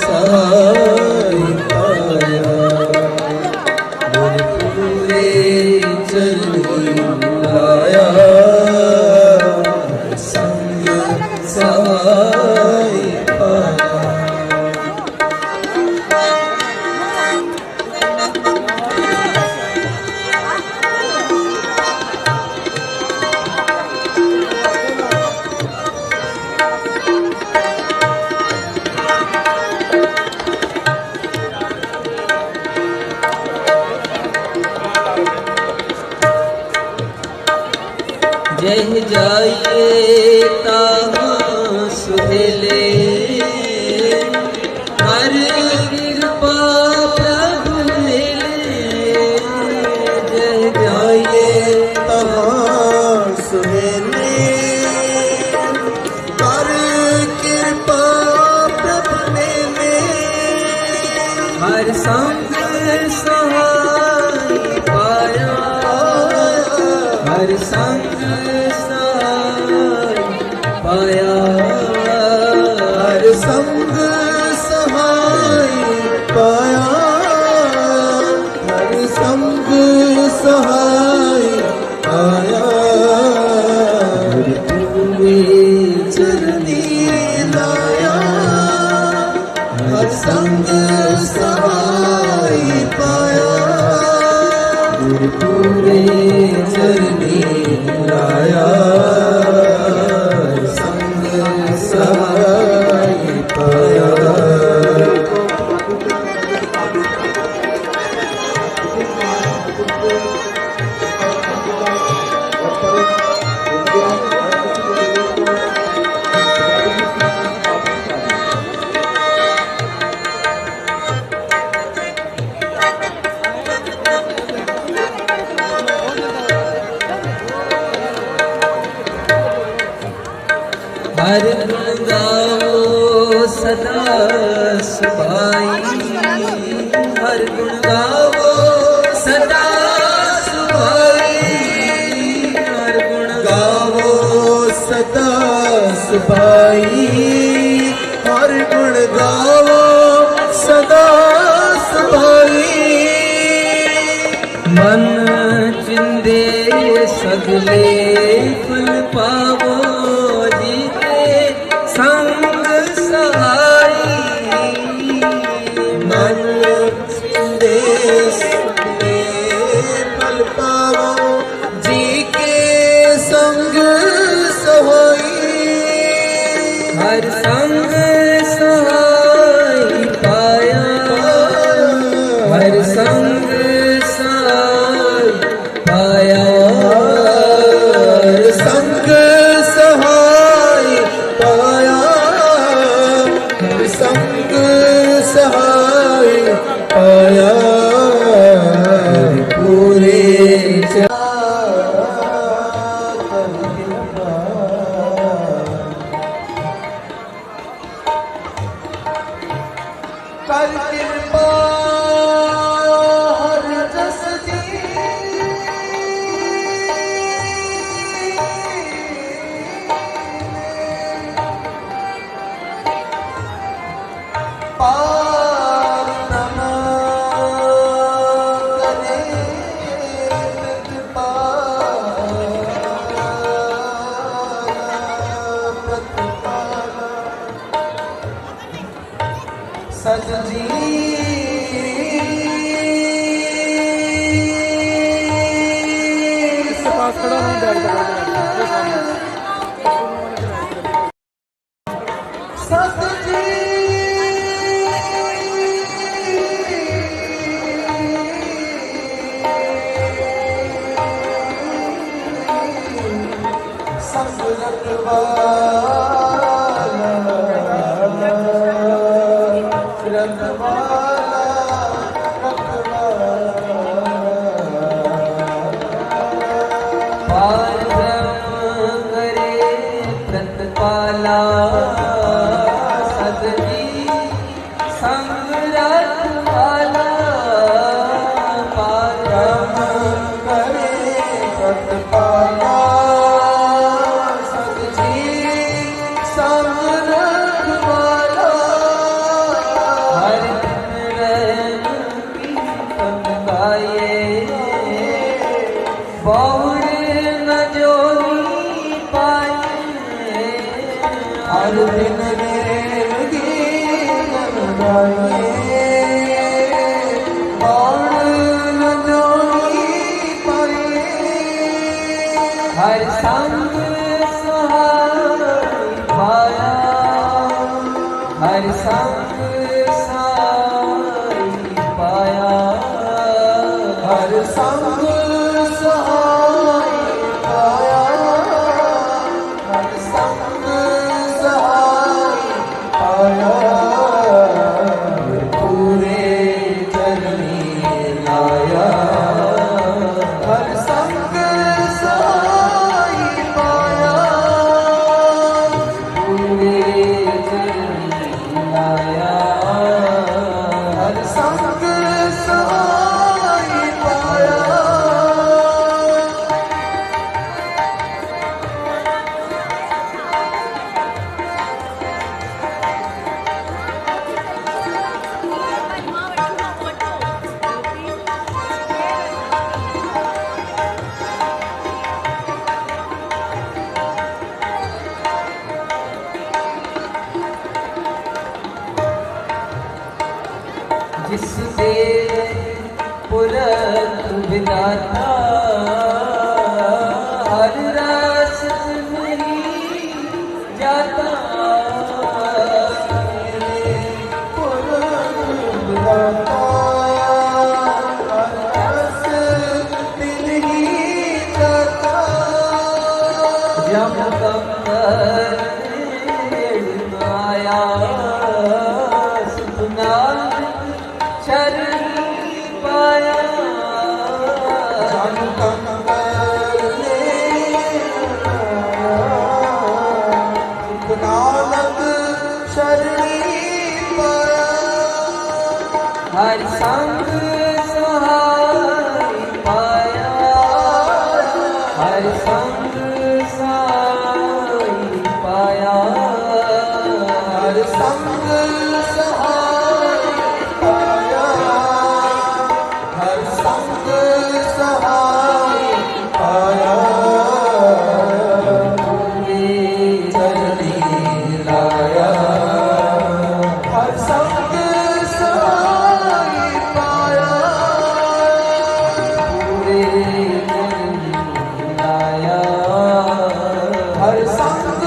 सहाय पाया गुरपुरे चरनी लाया संग सहाय पाया जह जाइए ताहाँ सुहेले हर कृपा प्रभु मिले जह जाइए ताहाँ सुहेले हर कृपा प्रभु मिले हर संग सहाय पाया हर संग पाया हर संग सहाय पाया हर संग सहाय पाया गुरपुरे चरनी लाया हर संग सहाय पाया गुरपुरे चरनी लाया संग ਹਰ ਗੁਣ ਗਾਵੋ ਸਦਾ ਸੁਭਾਈ, ਹਰ ਗੁਣ ਗਾਵੋ ਸਦਾ ਸੁਭਾਈ, ਹਰ ਗੁਣ ਗਾਵੋ ਸਦਾ ਸੁਭਾਈ, ਹਰ ਗੁਣ ਗਾਵੋ ਸਦਾ ਸੁਭਾਈ। ਮਨ ਚਿੰਦੇ ਸਗਲੇ ਫਲ ਪਾਵੋ, ਜੀ ਕੇ ਸੰਗ ਸਹਾਈ, ਮਨ ਚਿੰਦੇ ਸਗਲੇ ਫਲ ਪਾਵੋ, ਜੀ ਕੇ ਸੰਗ ਸਹਾਈ, ਹਰ ਸੰਗ ਸਹਾਈ ਪਾਇਆ, ਹਰ ਸੰਗ ਸਹਾਈ ਪਾਇਆ, ਹਰ ਸੰਗ ਸਹਾਈ ਪਾਇਆ, ਹਰ ਸੰਗ ਸਹਾਈ ਪਾਇਆ, ਪੂਰੇ ਕਰ ਕਿਰਪਾ ਹਰ ਜਸ ਦੀ, ਪਾਰ ਨਮਾ ਕਰੇ ਕਿਰਪਾ ਪ੍ਰਤਿਪਾਲਾ ਸਤ ਜੀ। इसके पास खड़ा हूँ बैठ कर ਸਤ ਜੀ ਸਭ ਰਖਵਾਲਾ ਰਖਵਾਲਾ ਪਾਰ ਬ੍ਰਹਮ ਕਰੇ ਪ੍ਰਤਪਾਲਾ, ਸਤ ਜੀ ਸੰਗ ਰਖਵਾਲਾ, ਪਾਰ ਬ੍ਰਹਮ ਕਰੇ ਪ੍ਰਤਪਾਲਾ, ਸਤ ਜੀ ਸੰਗ ਰਖਵਾਲਾ, ਹਰ ਦਿਨ ਰਹਿਣ ਕੀਰਤਨ ਗਾਏ, ਬਹੁੜ ਨ ਜੋਗੀ ਪਾਈਏ, ਹਰ ਦਿਨ ਰਹਿਣ ਕੀਰਤਨ ਗਾਏ, ਬਹੁੜ ਨ ਜੋਗੀ ਪਾਈਏ, ਹਰ ਸੰਗ ਸਹਾਈ ਪਾਇਆ, ਹਰ ਸੰਗ ਸਹਾਈ ਪਾਇਆ, ਹਰ ਸੰਗ ਸਹਾਈ ਪਾਇਆ, ਹਰ ਸੰਗ ਸਹਾਈ ਪਾਇਆ, ਪੂਰੇ ਚਰਨੀ ਲਾਇਆ, ਹਰ ਸੰਗ ਸਹਾਈ ਪਾਇਆ, ਪੂਰੇ ਚਰਨੀ ਲਾਇਆ, ਹਰ ਸੰਗ ਸਹਾਈ ਪਾਇਆ। जिस दे पुरख विदाता, हर रास नहीं जाता, पुरख विदाता, हर रास नहीं जाता, जब तक आया सुना चरनी पाया, जन कंकर ने संग सहाय पाया हर संग सहाय पाया हर संग सहाय पाया हर संग सहाय पाया चरणी लाया हर संग सहाय पाया लाया हर संग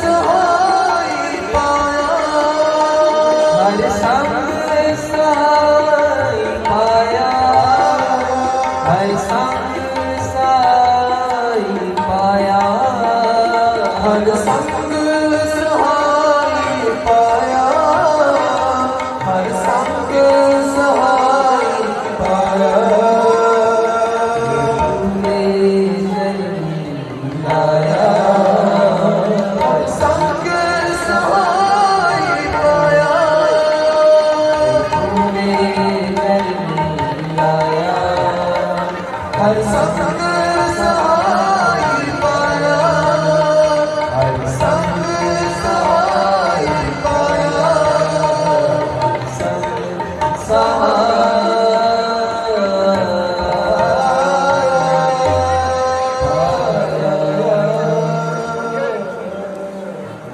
सहाय पाया हर संग सहाय पाया हर संग सहाय पाया हर संग सहाय पाया हर संग सहाय पाया लाया हर संग सहाय पाया लाया हर संग सहाय पाया हर संग सहाय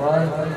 पाया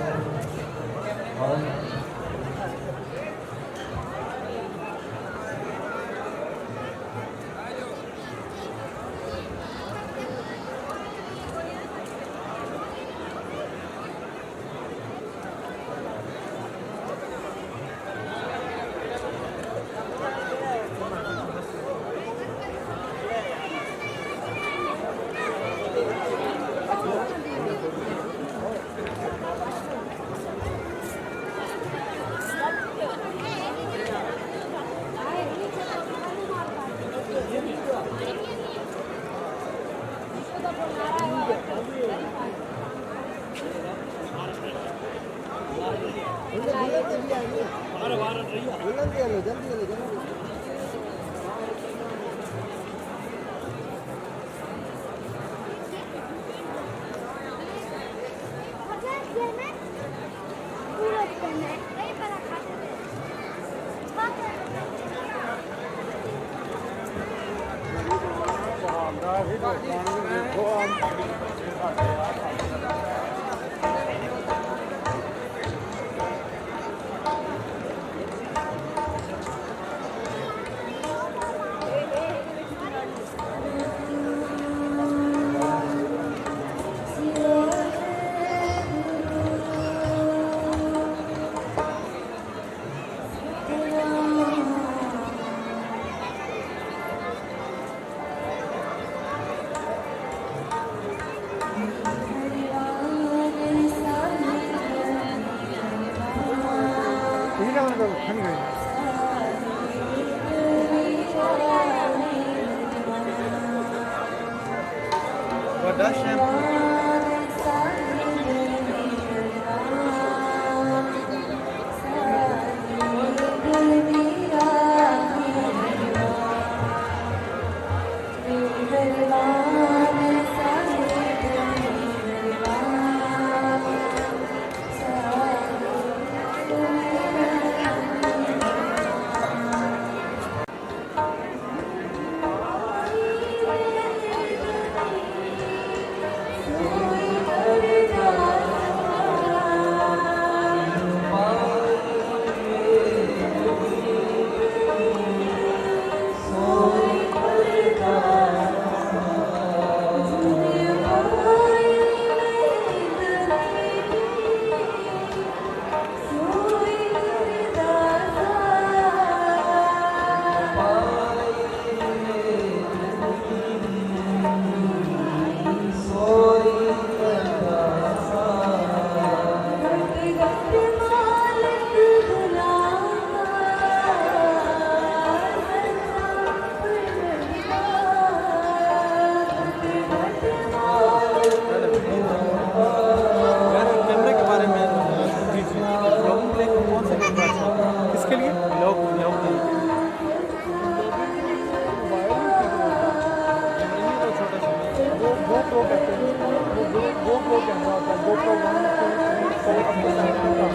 आपको साइड में काम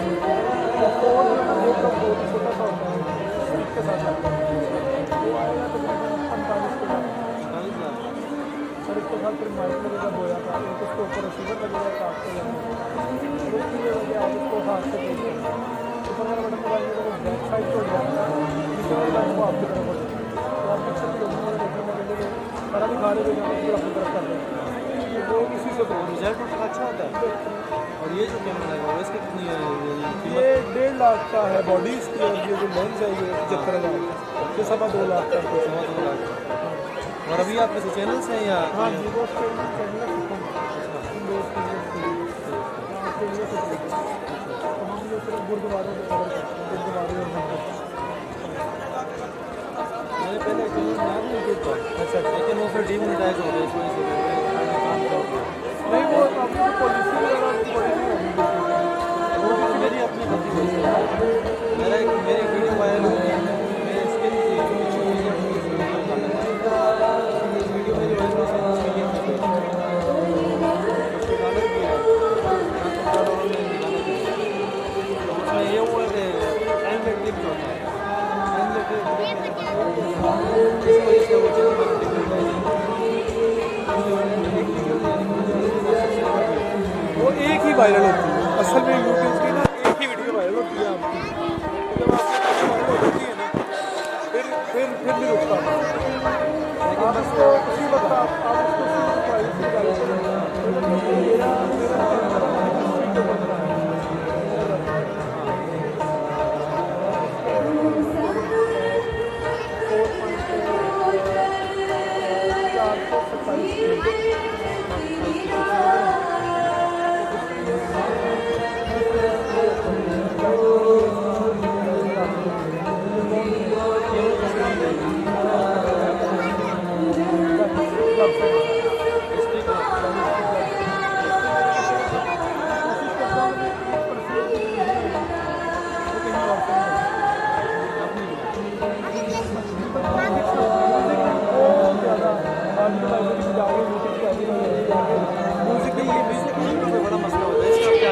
तो फोन जो है ना एक बहुत छोटा सा होता है इसके साथ आता है वो आएगा तकरीबन 45 के बाद और इसके साथ फिर माइक लगेगा बोया का एक उसके ऊपर रिसीवर लगेगा काट के जाएगा और उसकी वजह आप उसको हाथ से पेश करेंगे ऊपर वाला बटन दबाएंगे तो बैक साइड को हो जाएगा नीचे वाला लाइन को आपकी तरफ हो जाएगा तो आप पीछे की लोगों को देखने में मिलेंगे सारा दिखा रहे हो फिर अपनी तरफ कर देंगे वो इसी से रिजल्ट उसका अच्छा होता है। और ये जो कैमरा लगा हुआ है इसकी कितनी है ये 1.5 लाख का है बॉडी इसकी और ये जो लेंस है ये 75,000 का ये 2.5 लाख का है सवा 2 लाख का। और अभी आपके से चैनल्स हैं या हाँ जी वो चैनल गुरुद्वारे में कवर करते हैं गुरुद्वारे और मंदिर मैंने पहले चैनल बनाया था यूट्यूब पर। अच्छा लेकिन वो फिर डीमोनेटाइज हो गया इस वजह से मैंने काम किया। नहीं वो अपनी पॉलिसी वगैरह उनकी बड़ी नहीं होगी वो मेरी अपनी गलती है। मेरी वीडियो वायरल हुई है मेरे स्किन की वीडियो मेरी वायरल हुई है उसमें ये गालत भी है उसमें ये हुआ है टाइम लेट क्लिक होता है टाइम लेट इस वजह से वो चैनल वो एक ही वायरल होती है असल में यूट्यूब की ना एक ही वीडियो वायरल होती है आपकी जब आपकी वायरल हो जाती है ना फिर नहीं रुकता आप उसको उसी वक्त आप उसको प्राइवेसी डाल मेरा बड़ा मसला होता है इसका क्या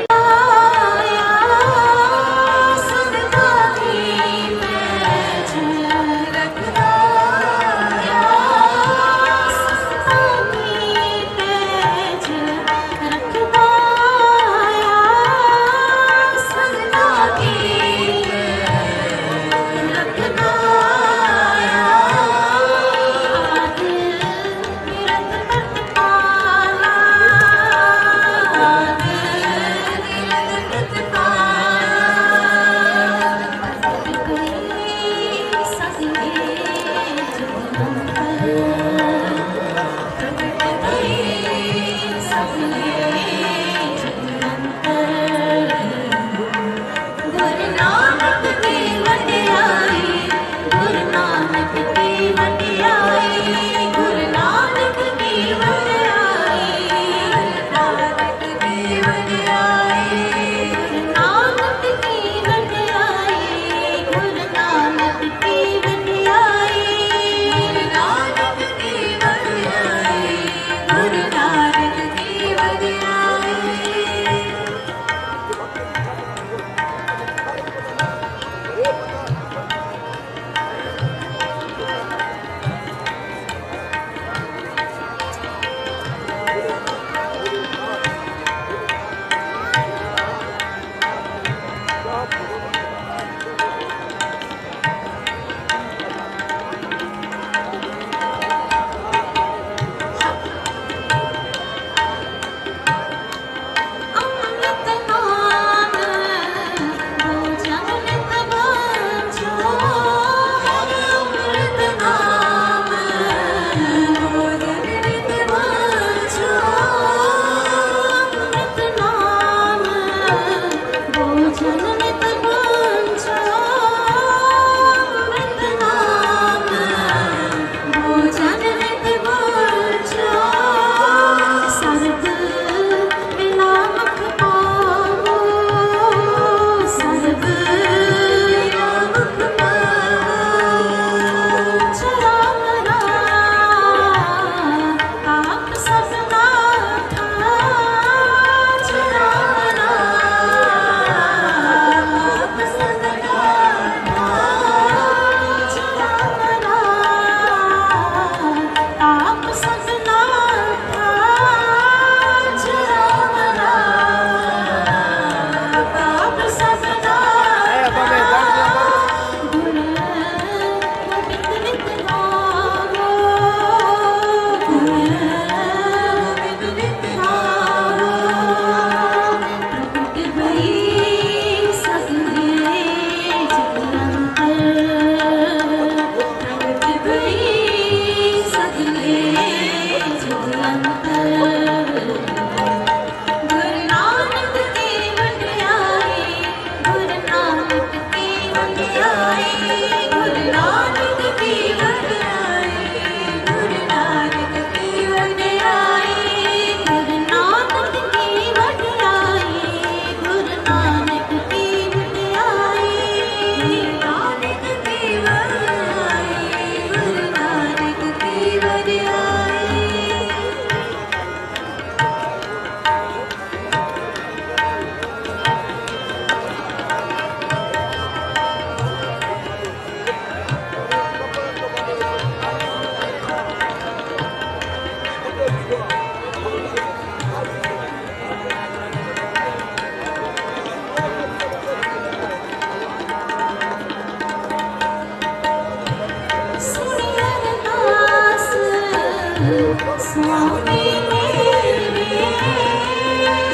स्वामी मेरे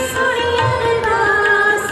सुनी अरदास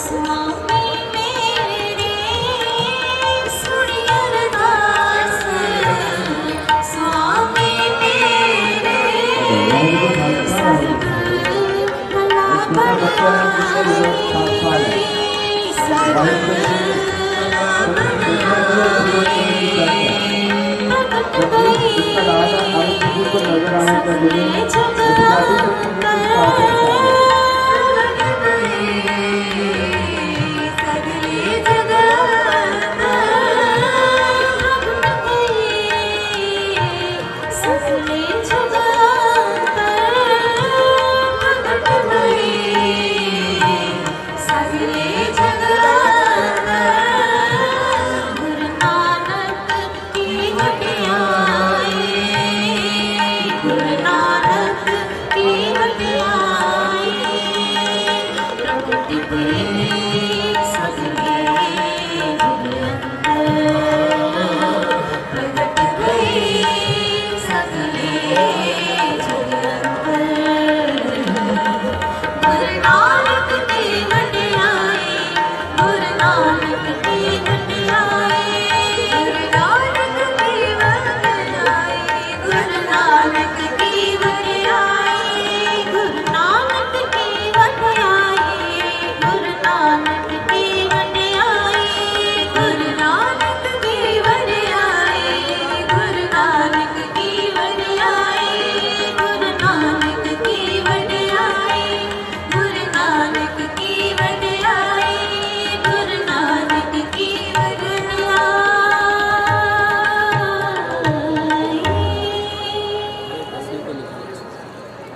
स्वामी मेरे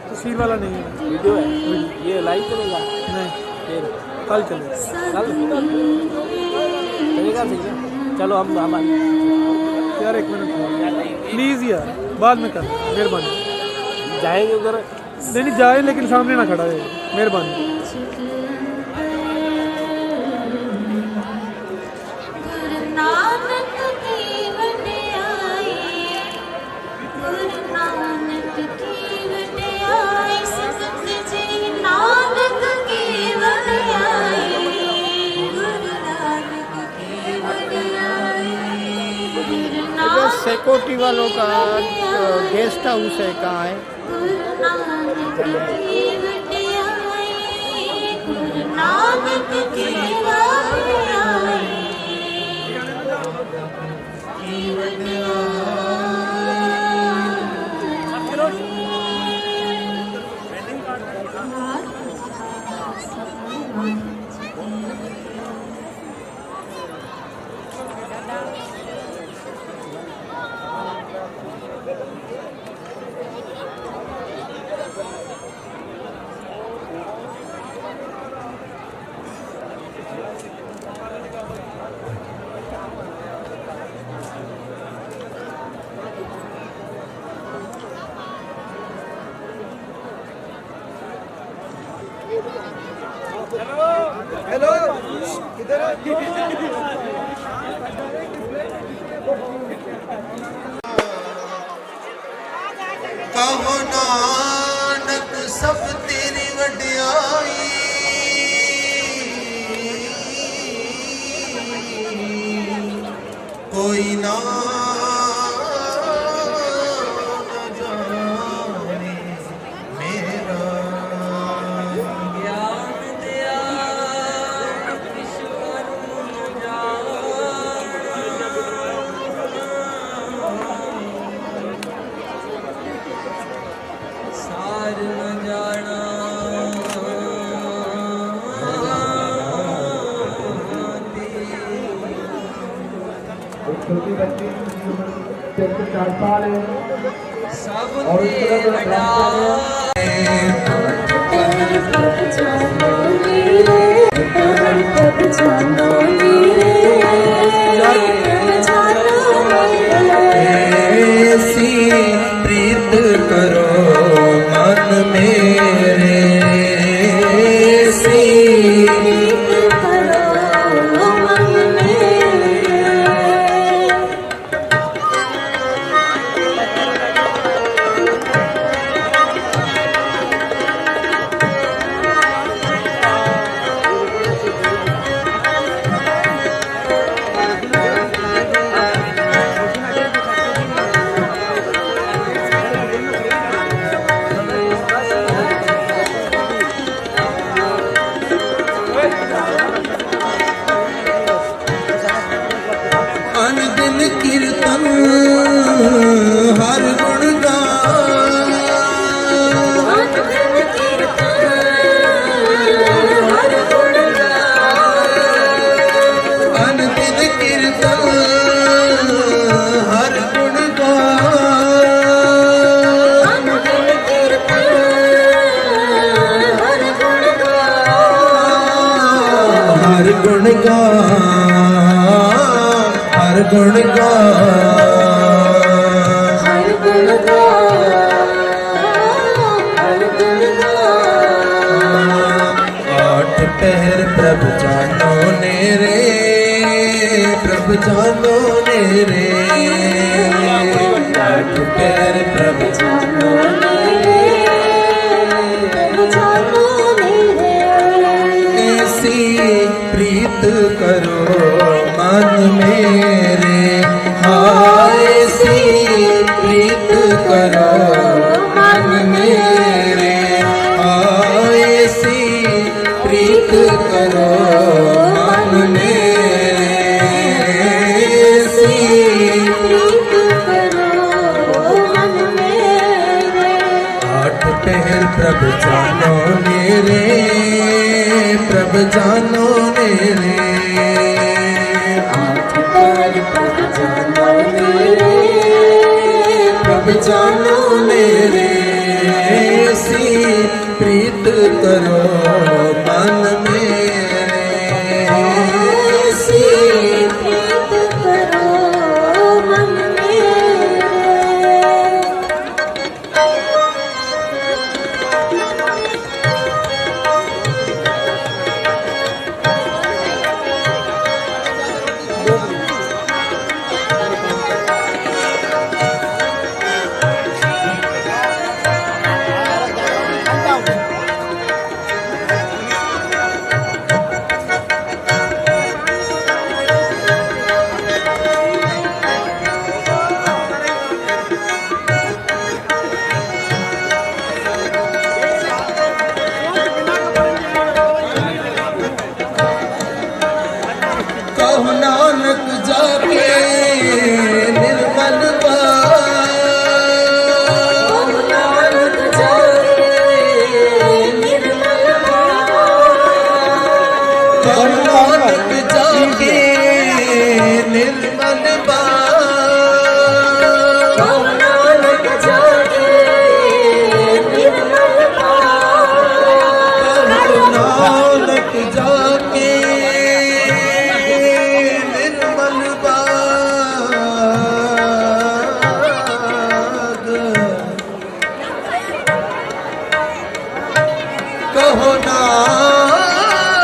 तस्वीर वाला नहीं है, वीडियो है ये लाइव चलेगा नहीं फिर कल चलेगा। कल चलेगा ठीक है चलो हम यार एक मिनट प्लीज़ यार, बाद में कर, मेहरबानी। जाएंगे उधर नहीं जाए लेकिन सामने ना खड़ा है, मेहरबानी। सिक्योरिटी वालों का गेस्ट हाउस है, कहाँ है? ਕਹੋ ਨਾਨਕ ਸਭ ਤੇਰੀ ਵਡਿਆਈ ਕੋਈ ਨਾ ਜਾਣੇ ਮੇਰਾ ਗਿਆਨ ਦਿਆ ਈਸ਼ਵਰ ਨੂੰ ਸਾਰ ਨ ਜਾਣਾ एक छोटी बच्ची जिसकी उम्र 3 से 4 साल है ਸਭ और उस ਤੇ तरह ਵਡਾ ऐसी प्रीत करो मन मेरे ऐसी अनदिन कीर्तन हर गुण गान अनदिन कीर्तन हर गुण गान हर गुण गान हर गुण गान आठ पहर प्रभ जानो नेरे प्रभ जानो नेरे आठ पहर प्रभ जानो ऐसी प्रीत करो मन मेरे हाय ऐसी प्रीत करो मन मेरे हाय ऐसी प्रीत करो मन मेरे ऐसी आठ पहर प्रभ जानो मेरे प्रभ जानो मेरे प्रभ जानो मेरे ऐसी प्रीत करो मन मेरे ऐसी कहो नानक जाके निर्मल कहो नानक जाके निर्मल नानक जाके निर्मल बाग कहो नानक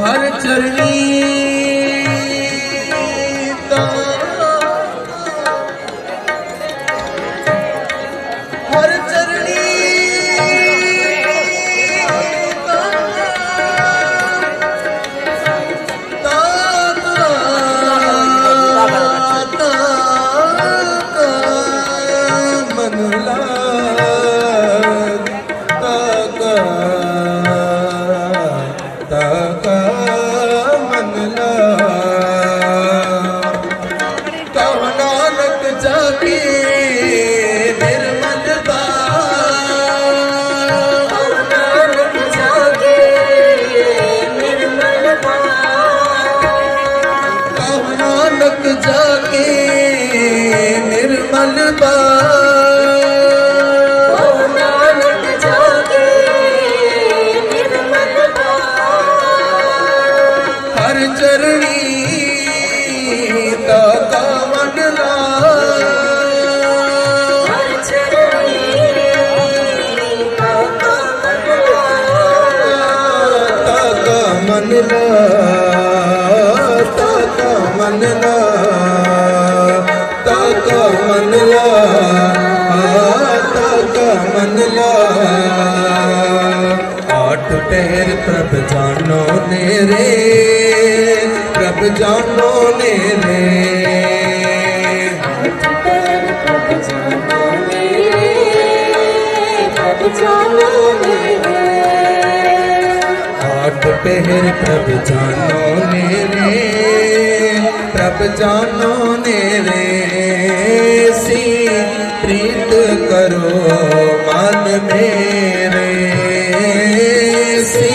हर चरणी हर चरणी मन कहो नानक जाके निर्मल नानक जागे निर्मल कहो नानक जाके निर्मल नानक जागे निर्मल हर चरणी का मंडला हर चरणी का मनला ताका मनला ताका मनला ताका मनला आठ पहर प्रभ जानो नेरे प्रभ जानो नेरे आठ पहर प्रभ जानो नेरे प्रभ जानो नेरे सी प्रीत करो मन मेरे सी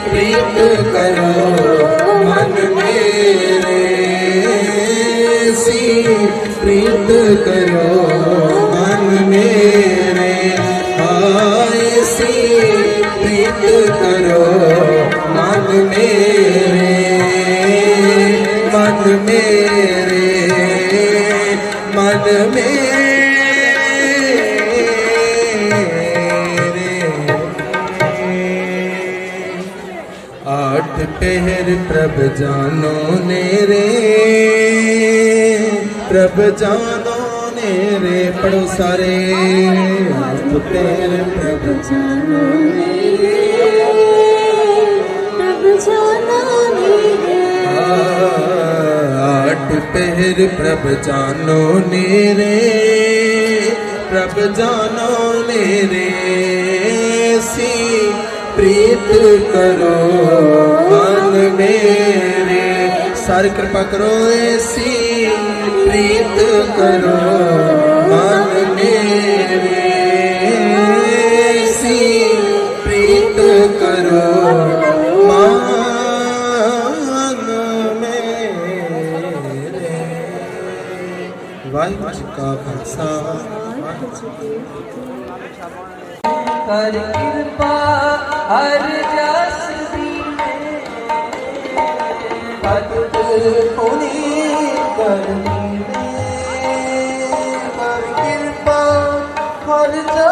प्रीत करो मन मेरे सी प्रीत करो मन मेरे आए सी प्रीत करो मन मेरे मन मेरे मन मेरे आठ पहर प्रभ जानो नेरे प्रभ जानो नेरे पढ़ो सारे आठ पहर प्रभ जानो आठ पहर प्रभ जानो नेरे प्रभ जानो नेरे सी प्रीत करो मन मेरे सारी कृपा करो ऐसी प्रीत करो मन मेरे ऐसी प्रीत करो मन मेरे वाहिगुरू जी का खालसा कर कृपा हर जस दीने पद पुनी करनी कर कृपा हर जा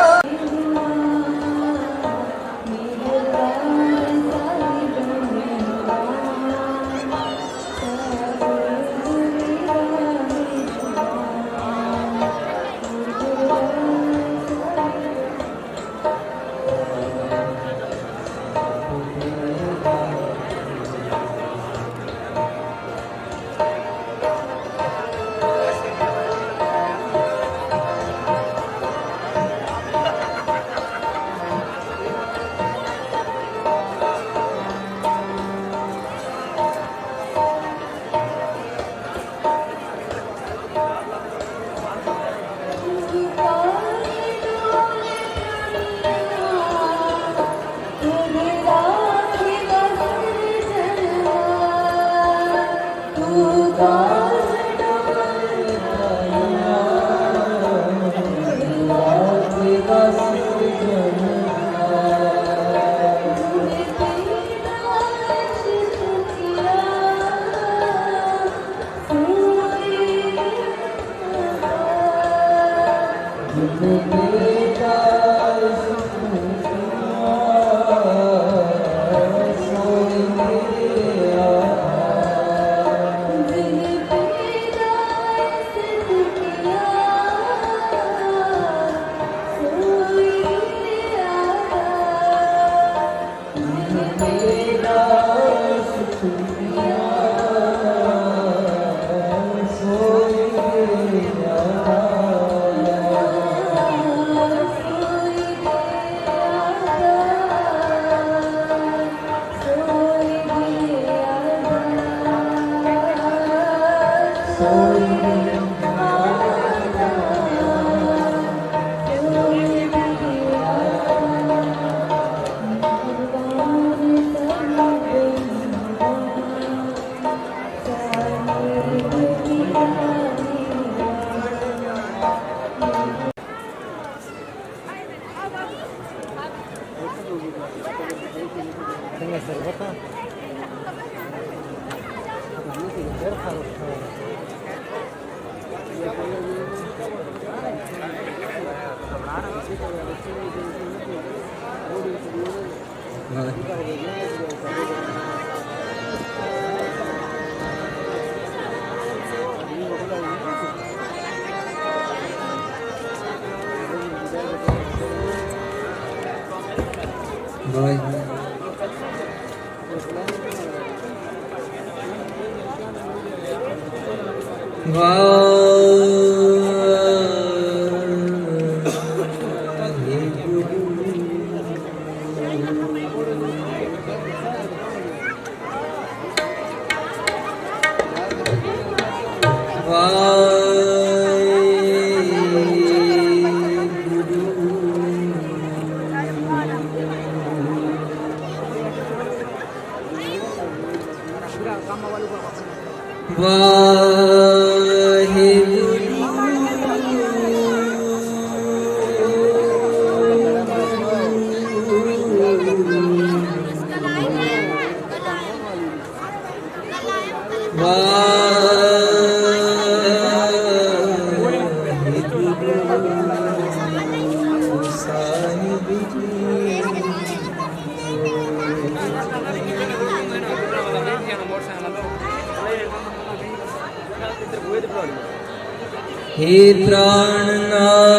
हे प्राणनाथ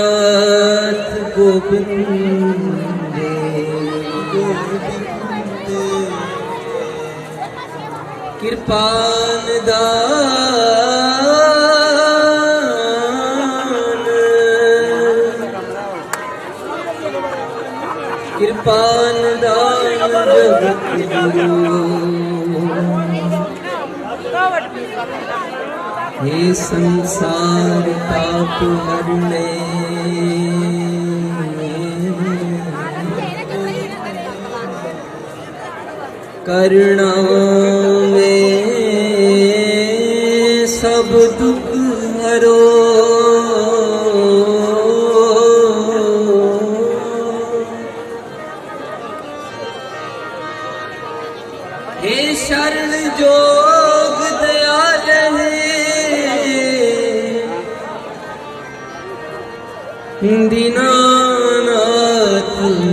गोविंद कृपा निदान कृपा निदान जगत गुरु हे संसार पाप हरने करुणा में सब दुख हरो हे शरण जोग दयाल दीनानाथ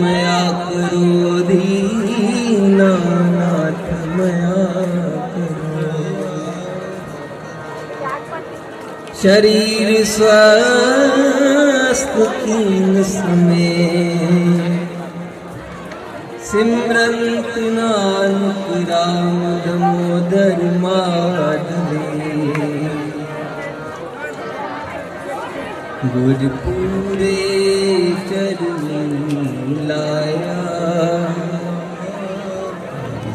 मया करो दीनानाथ मया करो शरीर स्वस्थ कीन समय सिमरंत नानक राम दामोदर माधवी गुरपुरे चरण लाया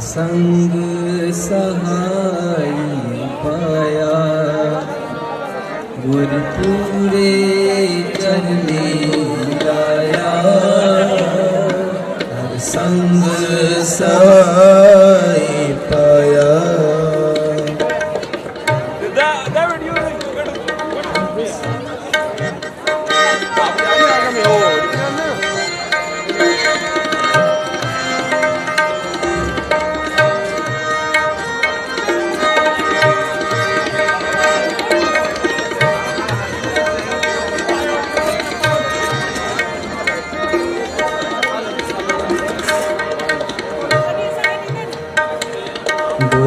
संग सहाय पाया गुरपुरे चरण लाया संग सहाय पाया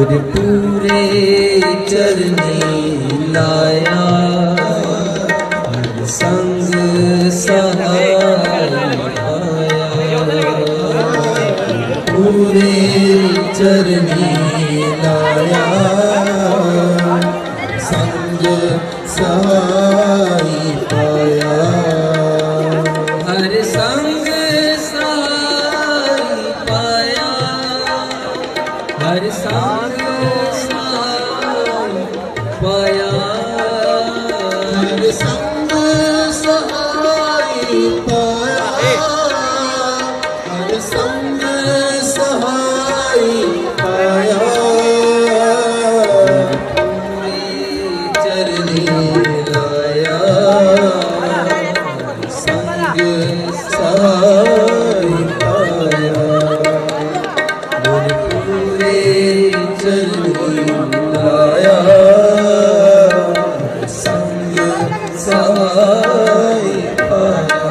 गुर पूरे चरनी लाया हर संग सहाय पाया पूरे चरनी लाया संग सहाय पाया हर संग सहाय पाया हर संग सहाय पाया हर संग सहाय पाया हर संग सहाय पाया पूरे चरनी लाया संग सहाय पाया गुर पूरे चरनी लाया संग सहाय पाया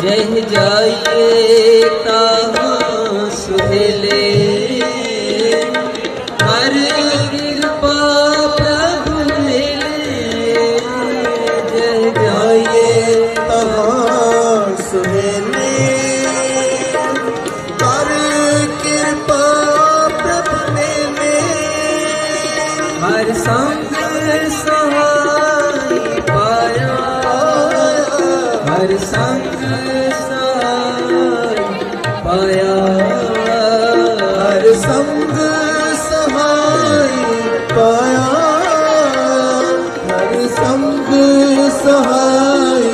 जह जाइए ताहाँ सुहेले हर कृपा प्रभु मिले जह जाइए ताहाँ सुहेले हर कृपा प्रभु मिले हर संग सहाय पाया हर संग सहाय पाया हर संग सहाय पाया हर संग सहाय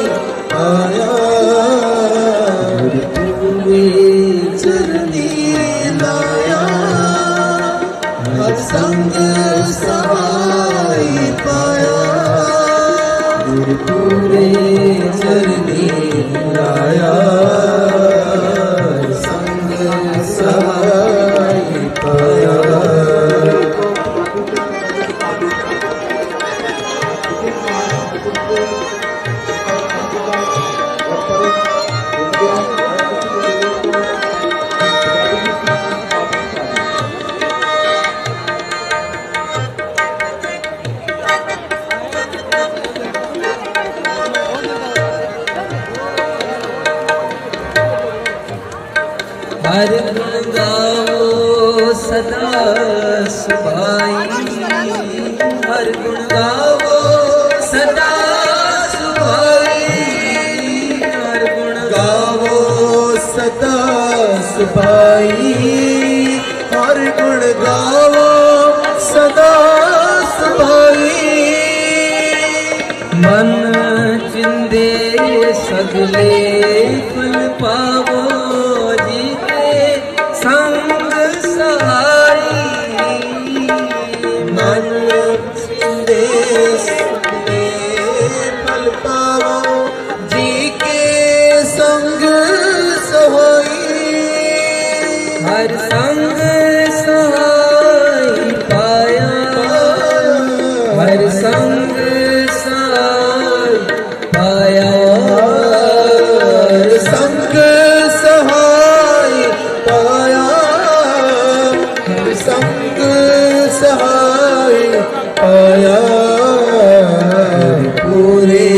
पाया गुर पूरे चरनी लाया हर संग सहाय पाया गुर पूरे चरनी लाया संग सहाय पाया हर गुण गाओ सदा सुभाई हर गुण गाओ सदा सुभाई हर गुण गाओ सदा सुभाई हर गुण गाओ सदा सुभाई मन चिंदे सगले फल पावो जी के संग सहाई मन चिंदे सगले फल पावो जी के संग सहाई हर संग सहाय पाया हर संग सहाय पाया हर संग सहाय पाया हर संग सहाय पाया पूरे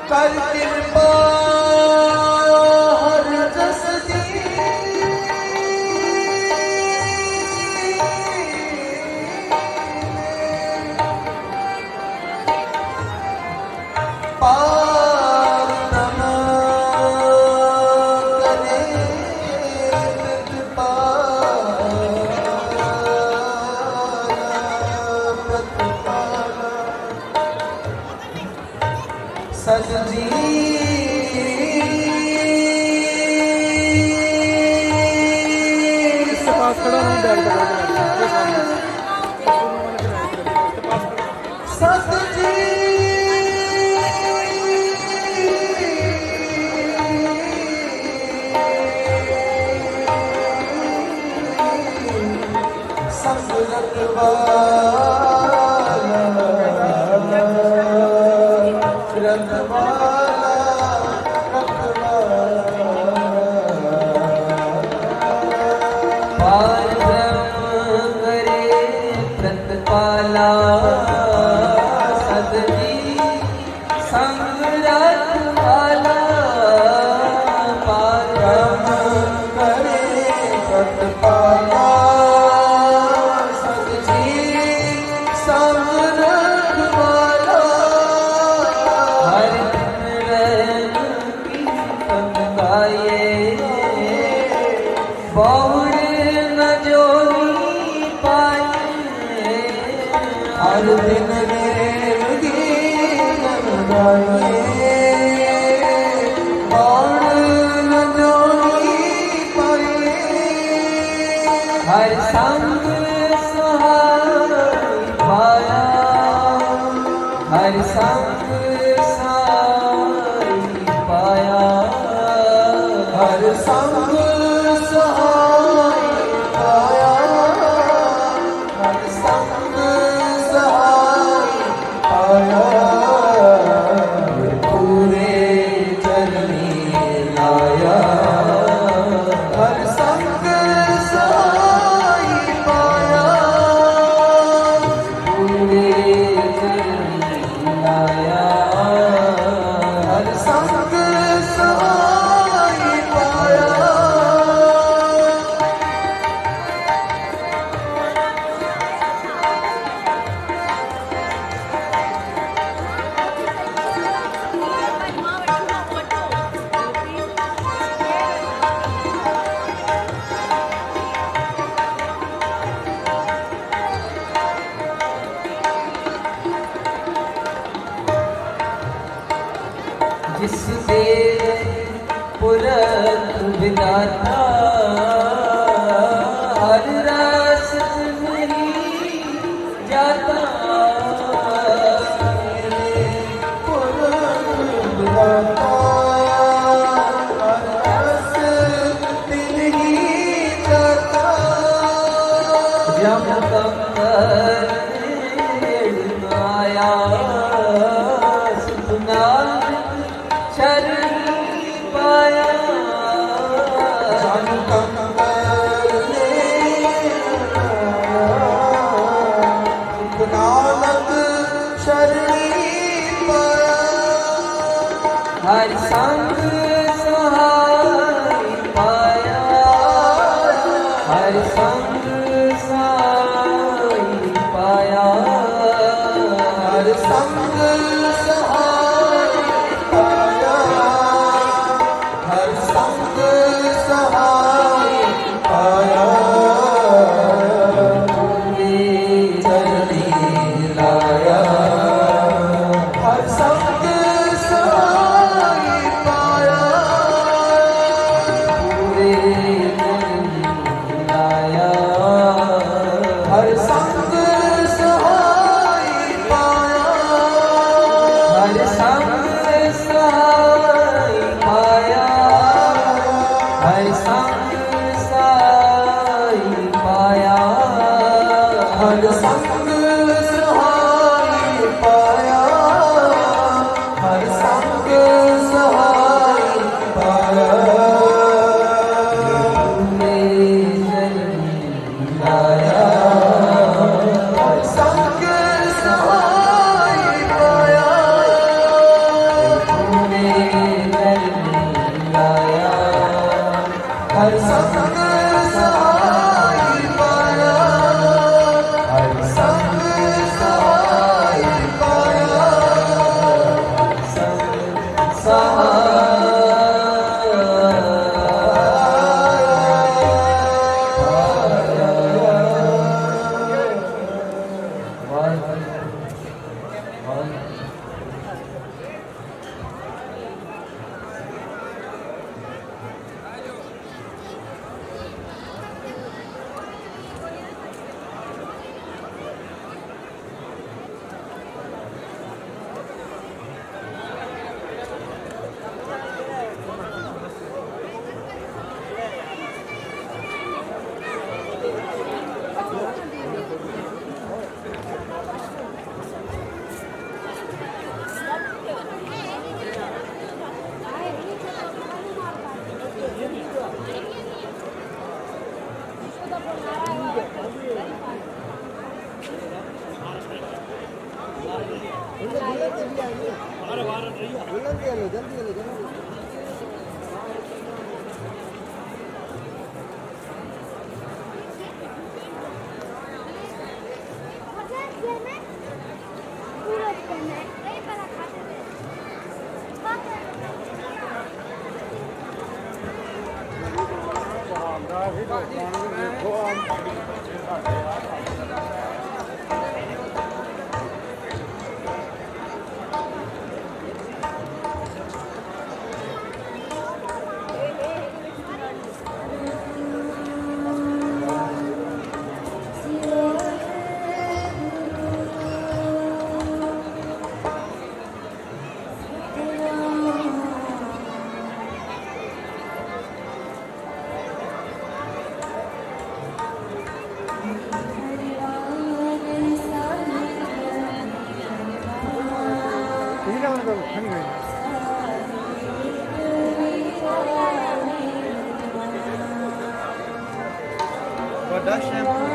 कर कृपा हर जस दी पावनमा करे कृपा सजदी खड़ा हूँ बैग पकड़ के पास सत जी संगत वाला रखवाला पार ब्रह्म करे प्रतिपाला सदजी संग रखवाला पार ब्रह्म करे प्रतिपाला सतजी संग रखवाला हर दिन कीर्तन गाए बहुड़ न जोगी पाए हर दिन रेव गीतन गाए बाण न जोगी पाए हर संग सहाय पाया हर संग सहाय पाया हर संग सहाय पाया हर संग सहाय पाया पूरे चरनी लाया हर संग सहाय पाया पूरे चरनी लाया हर संग सहाय पाया जिस देव पुरख विदाता हर रस नहीं जाता जम कंकर माया सुना शरण पाया नानक शरणी पाया हर संग सहाय पाया हर संग सहाय पाया हर संग सहाय पाया हर संग सहाय पाया चरणी लाया हर संग सहाय पाया हर संग सहाय पाया हर संग सहाय पाया हर संग सहाय पाया हर संग सहाय पाया हर संग सहाय पाया लाया हर संग सहाय पाया लाया हर संग सहाय पाया हर संग सहाय पाया बड़ा शैम्पू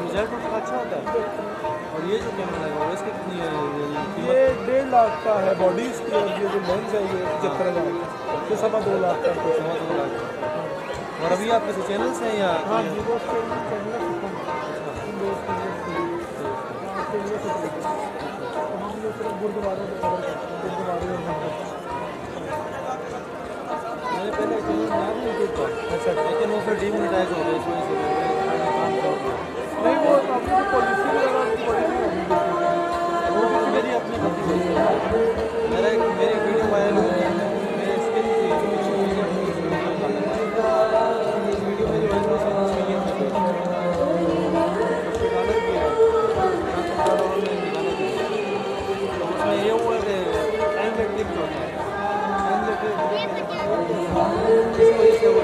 रिजल्ट अच्छा होता है। और ये जो कैमरा लगा हुआ है इसकी कितनी है ये 1.5 लाख का है बॉडी इसकी, और ये जो लेंस है ये 75,000 का, ये 2.25 लाख का कुछ। 2.25 लाख। और अभी आपके चैनल्स हैं या हाँ जी, वो चैनल गुरुद्वारे मैंने पहले चैनल बनाया था यूट्यूब पर। अच्छा, लेकिन वो फिर डीमोनेटाइज हो गया, इस वजह से नहीं, वो अपनी पॉलिसी वगैरह मेरी अपनी गलती है। मेरी वीडियो वायरल हुई है, मेरे स्किन की वीडियो मेरी वायरल हो सकती है। उसमें ये हुआ कि टाइम लेट होता है, इस वजह से वो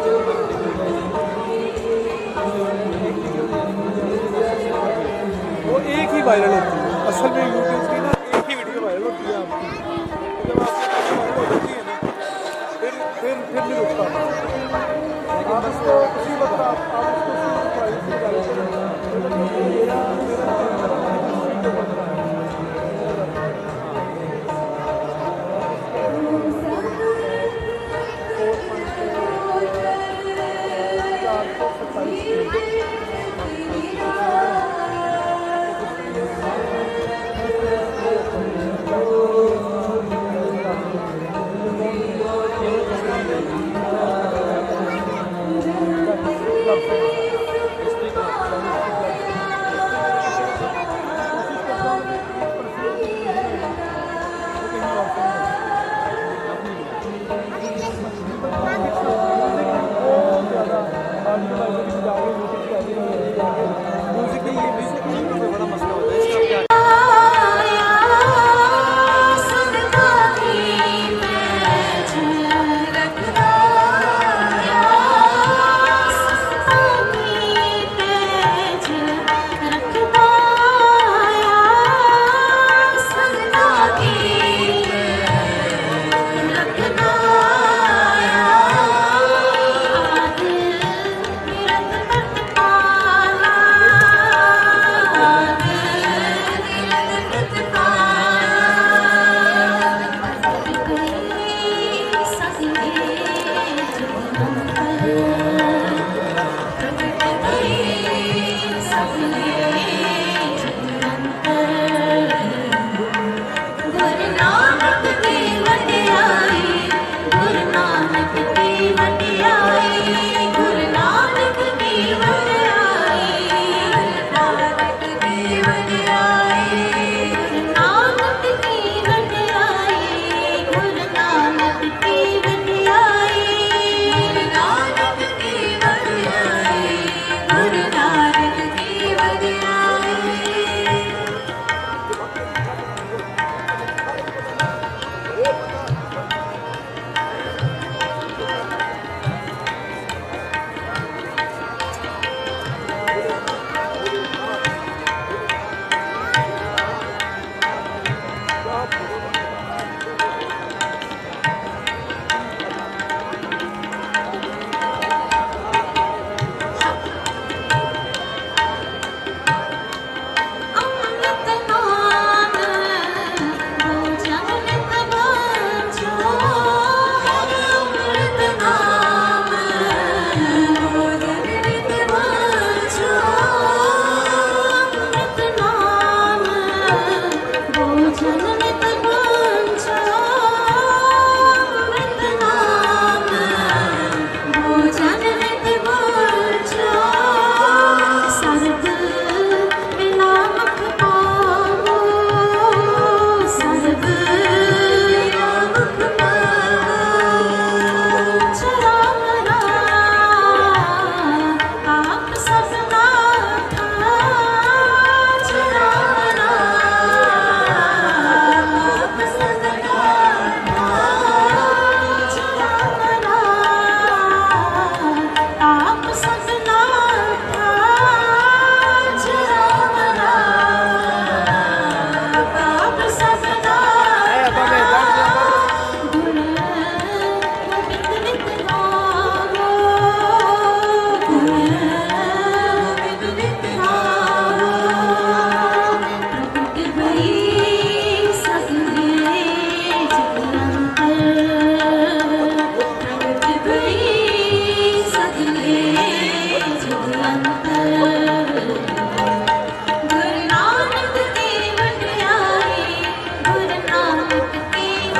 वो एक ही वायरल होती है असल में यूट्यूब की ना, एक ही वीडियो वायरल होती है आपकी। जब आपकी वायरल हो जाती है ना, फिर नहीं रुकता आप उसको उसी वक्त आप उसको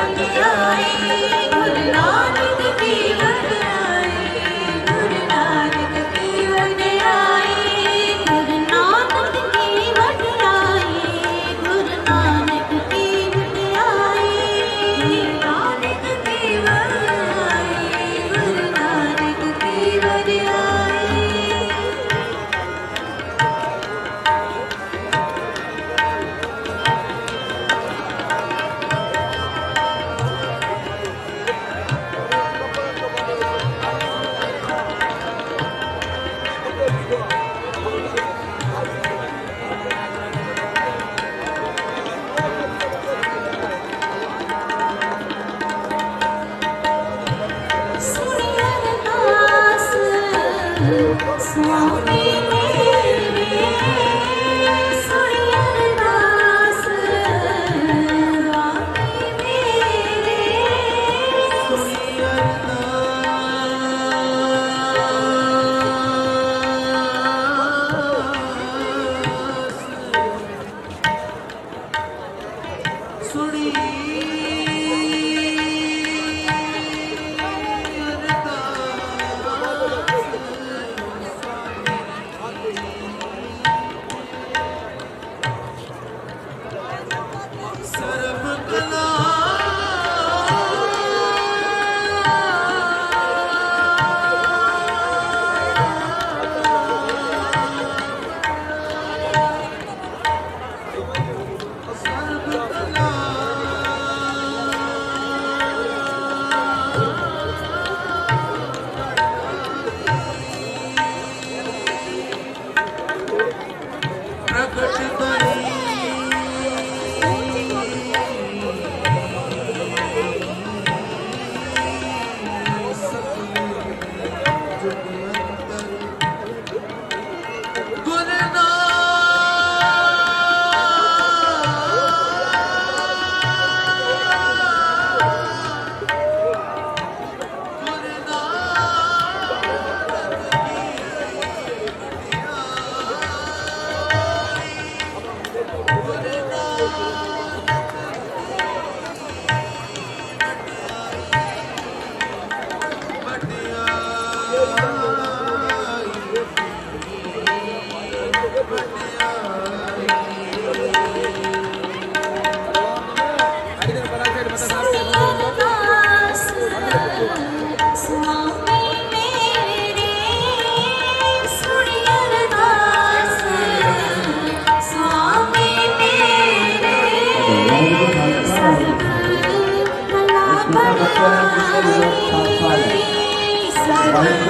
वडियाई गुरु नानक की वडियाई गुरु नानक की वडियाई गुरु नानक की वडियाई गुरु नानक की वडियाई नानक की वडियाई गुरु नानक की वडियाई स्वामी मेरे सुरियरदास स्वामी मेरे स्वामी मेरे सुरियरदास स्वामी मेरे सर्वकला बड़ाई सर्वकला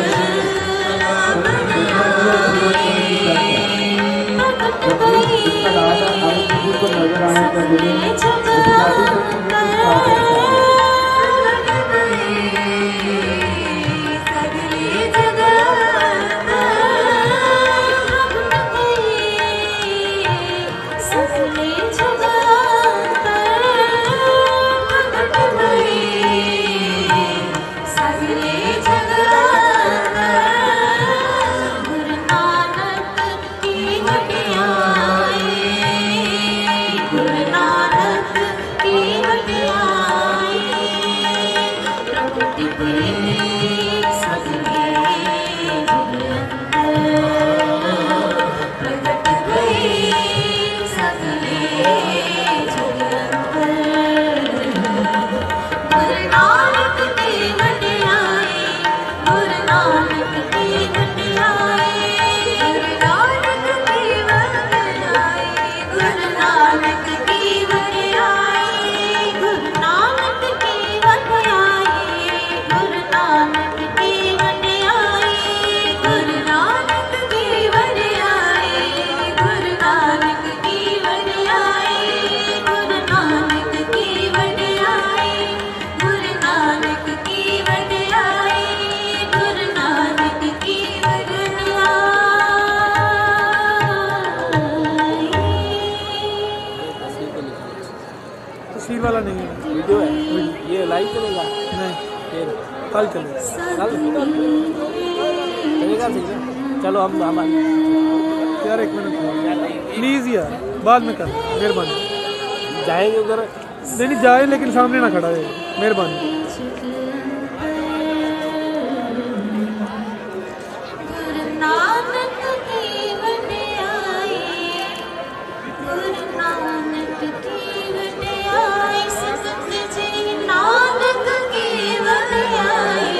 तस्वीर वाला नहीं है, वीडियो है, ये लाइव चलेगा नहीं, फिर कल चलेगा। कल चलेगा, ठीक है। चलो हम यार 1 मिनट प्लीज़ यार, बाद में कर, मेहरबानी। जाएंगे उधर नहीं जाए लेकिन सामने ना खड़ा है। मेहरबानी। गुरु नानक की वडियाई, गुरु नानक की वडियाई, संत जी नानक की वडियाई,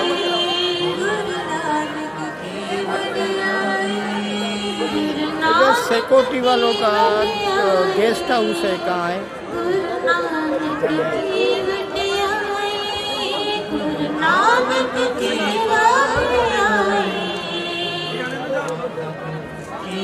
गुरु नानक की वडियाई, गुरु इधर नानक सिक्योरिटी वालों का गेस्ट हाउस है, कहाँ है? गुरु नानक की वडियाई, गुरु नानक की वडियाई, की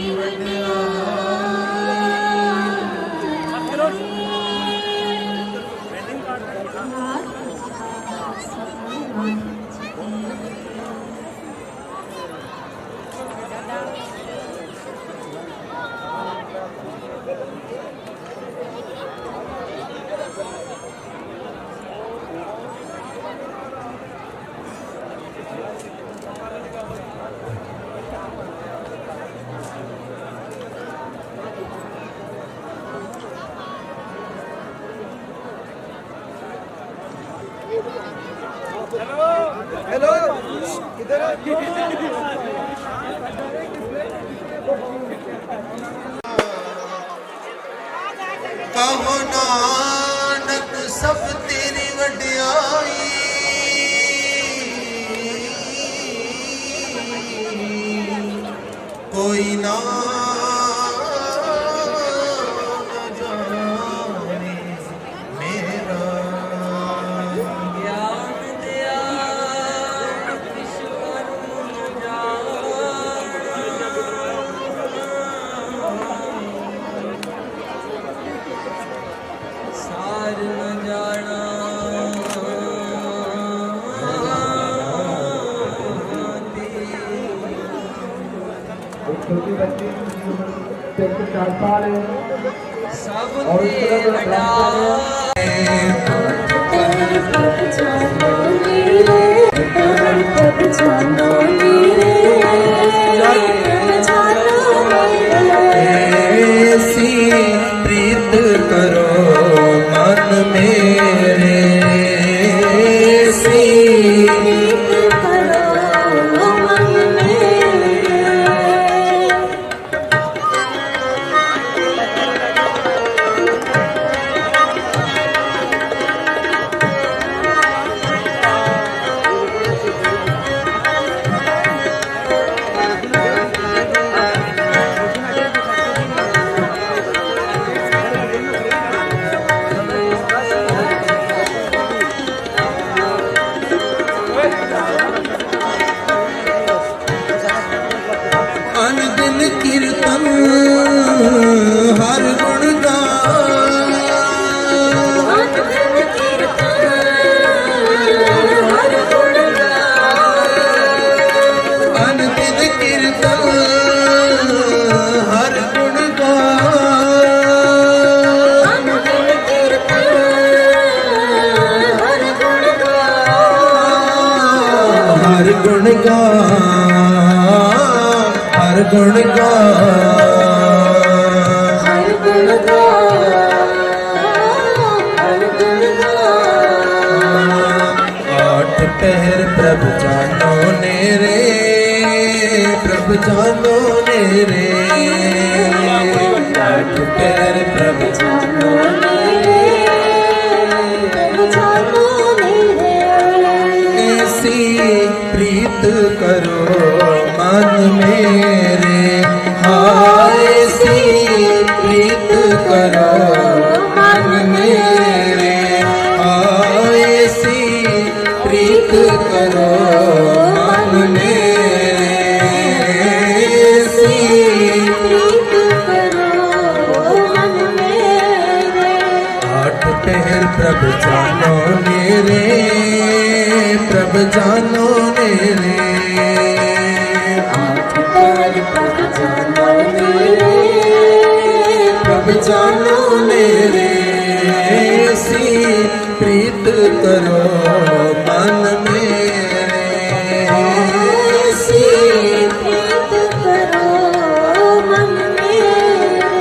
कहो नानक सब तेरी वडियाई, कोई ना जाने मेरा। ज्ञान दिया ईश्वर सार न जाना एक छोटी बच्ची जिसकी उम्र 4 साल है सब और उस तरह दे का बड़ा तेरे पग जानो नीरे, तेरे पग जानो नीरे, जानो नीरे, ऐसी प्रीत करो मन मेरे, ऐसी प्रीत करो मन मेरे। अनदिन कीर्तन हर गुण गान, अनंत कीर्तन हर गुण गान, अनदिन कीर्तन हर गुण गान, अनंत कीर्तन हर गुण गान, हर गुण गान, हर गुण गान। हर गुण गान, हर गुण गान। आठ पहर प्रभु जानो नेरे, प्रभु जानो नेरे, आठ पहर प्रभु जानो नीरे, जानो नीरे, ऐसी प्रीत करो मन मेरे, हाँ ऐसी प्रीत करो मन मेरे, हाँ ऐसी प्रीत करो मन मेरे, ऐसी प्रीत करो मन मेरे। आठ पहर प्रभु जानो मेरे, प्रभु जानो मेरे, पैर पग जानो नीरे, प्रभु जानो मेरे, ऐसी प्रीत करो मन मेरे, ऐसी प्रीत करो मन मेरे।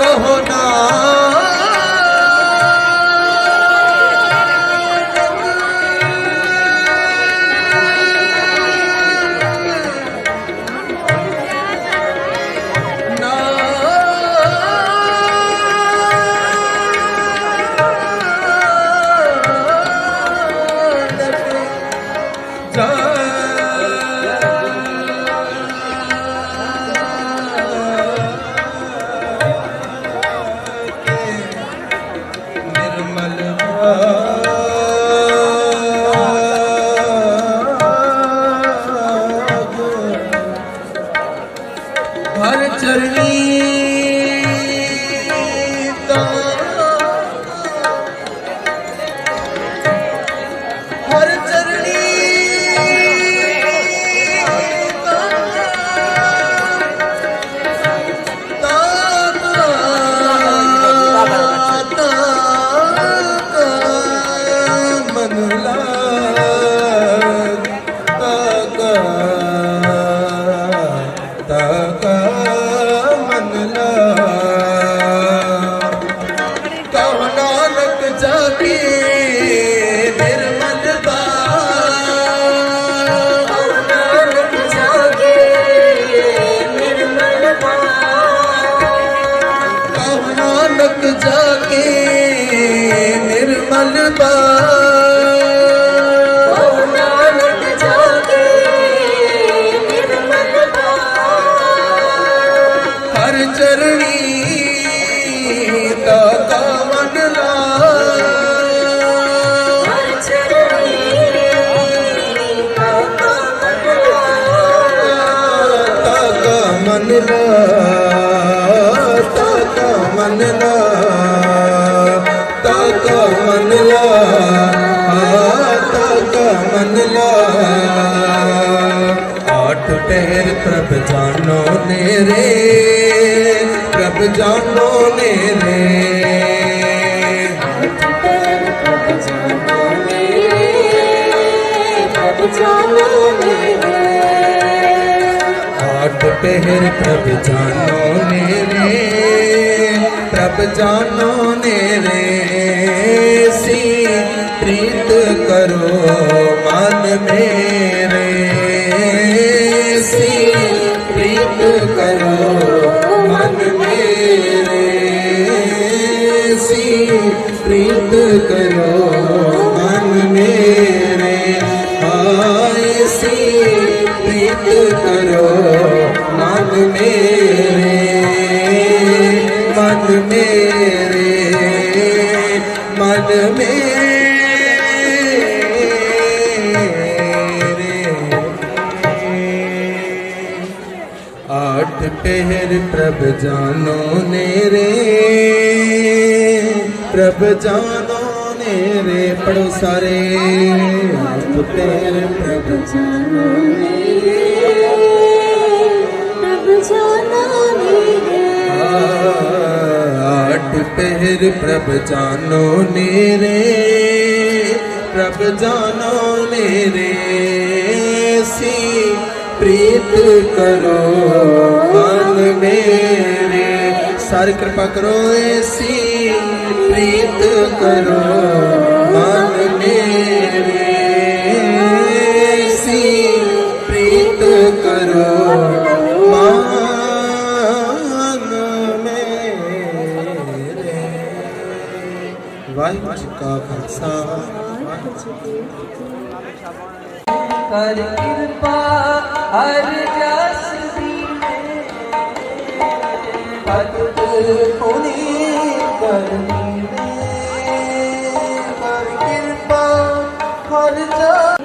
कहो ना हर चरणी हर चरणी मन कहो नानक जाके निर्मल नानक जागे निर्मल कहो नानक जाके निर्मल नानक जागे निर्मल हर चरणी दाता मन हर चरणी ताका मन ताका मन ताका मन ताका मन आठ पहर प्रभ जानो नेरे प्रभ जानो नेरे आठ पहर प्रभ जानो नेरे प्रभ जानो नेरे सी प्रीत करो मन मेरे सी प्रीत करो मन मेरे सी प्रीत करो मन मेरे आए सी प्रीत करो मन मेरे मन मेरे मन मेरे आठ पहर प्रभ जानो नेरे प्रभ जानो नेरे पढ़ो सारे आठ पहर प्रभ जानो मेरे आठ पहर प्रभ जानो नेरे प्रभ जानो नेरे सी प्रीत करो मन मेरे सारी कृपा करो ऐसी प्रीत करो मन मेरे ऐसी प्रीत करो मन मेरे वाहिगुरू जी का खालसा कर कृपा हर जस भगत पुनि करनी कर कृपा हर जस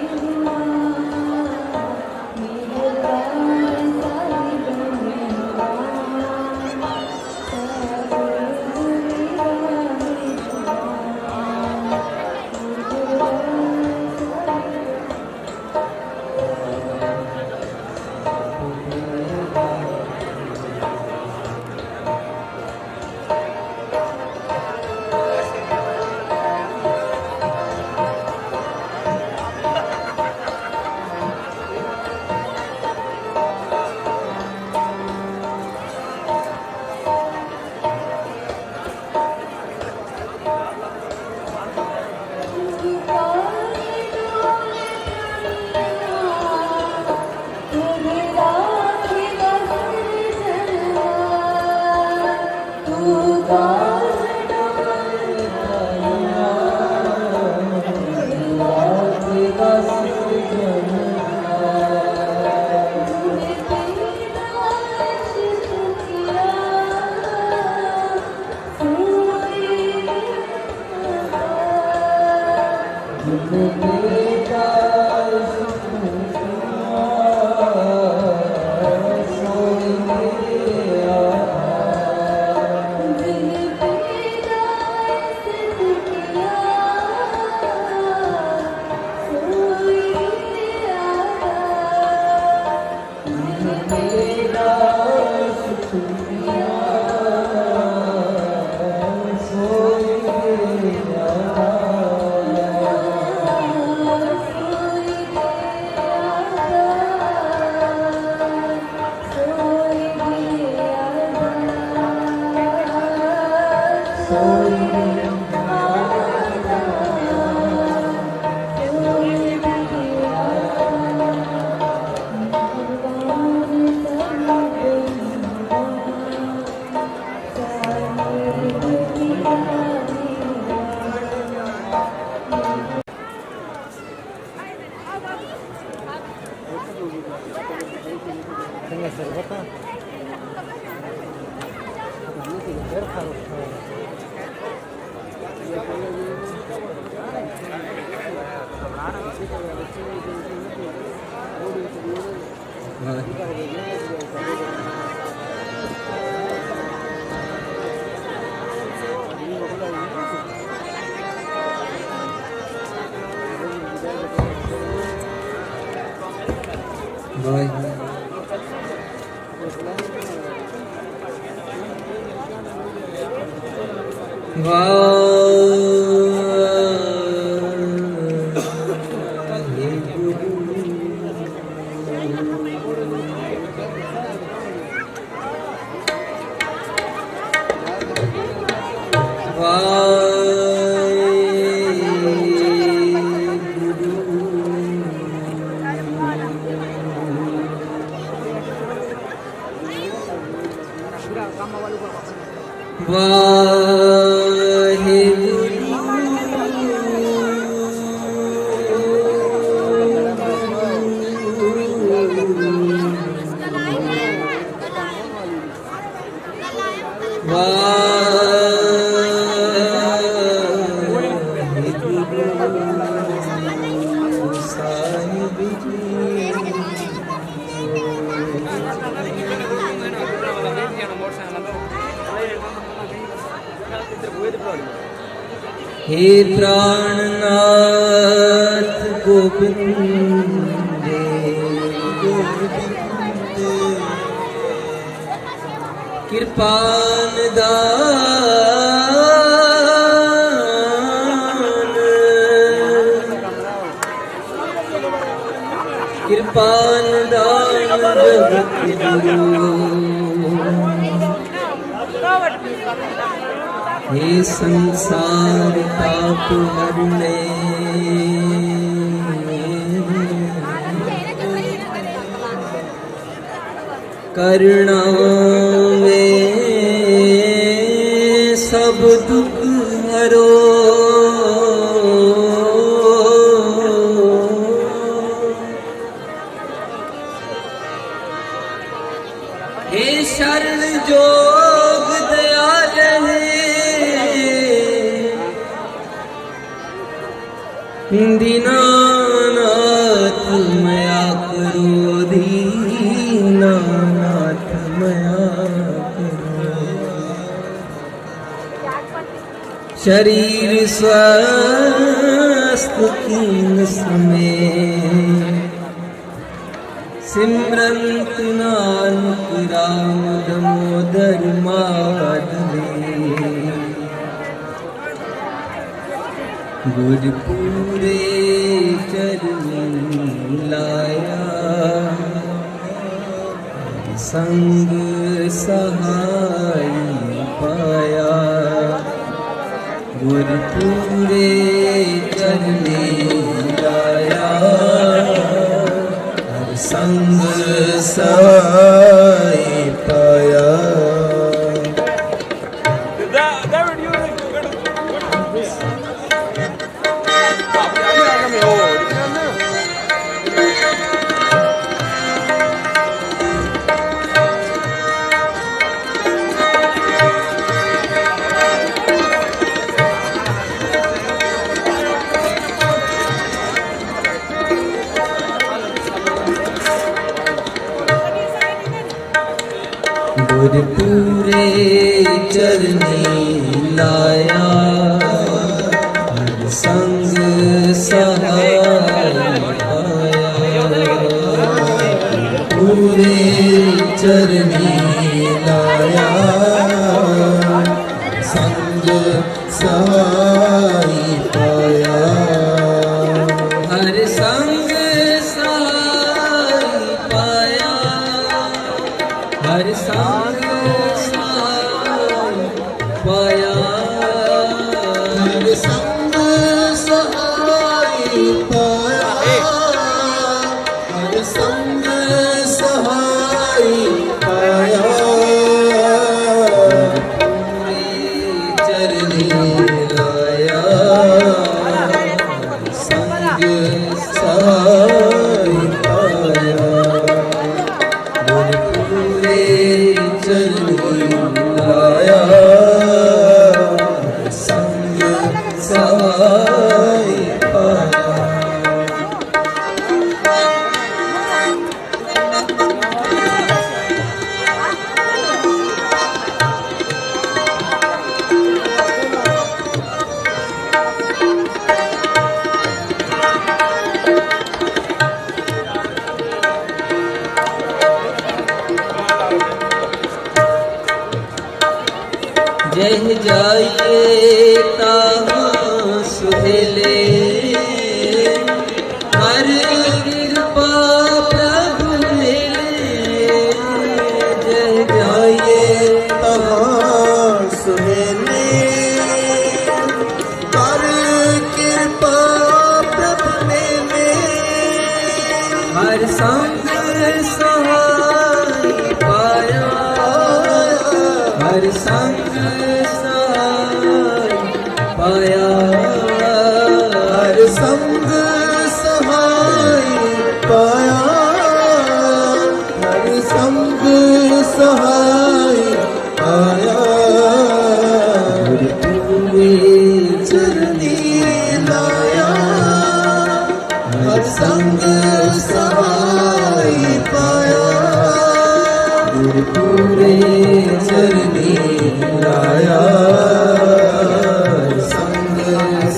हे प्राणनाथ गोविंद कृपान दान कृपान दान जगत गुरु हे संसार ताप हरने करुणा में सब दुख हरो हे शरण जोग दयाल दीनानाथ मया करो दीनानाथ मया करो शरीर स्वस्थ कीन समय सिमरंत नानक राम दामोदर माधवे गुरपुरे चरण लाया संग सहाय पाया गुरपुरे चरण लाया संग सहाय पाया चरनी लाया हर संग सहाय पाया पूरे चरनी लाया संग सहाय पाया हर संग सहाय पाया हर संग पाया हर संग सहाय पाया हर संग सहाय पाया पूरी चरनी लाया हर संग सहाय पाया पूरे चरनी लाया संग सहाय पाया जह जाइए ताहाँ सुहेले हर कृपा प्रभु मिले जह जाइए ताहाँ सुहेले हर कृपा प्रभु मिले हर संग सहाय पाया हर संग पाया हर संग सहाय पाया हर संग सहाय पाया पूरे चरनी लाया हर संग सहाय पाया पूरे चरनी लाया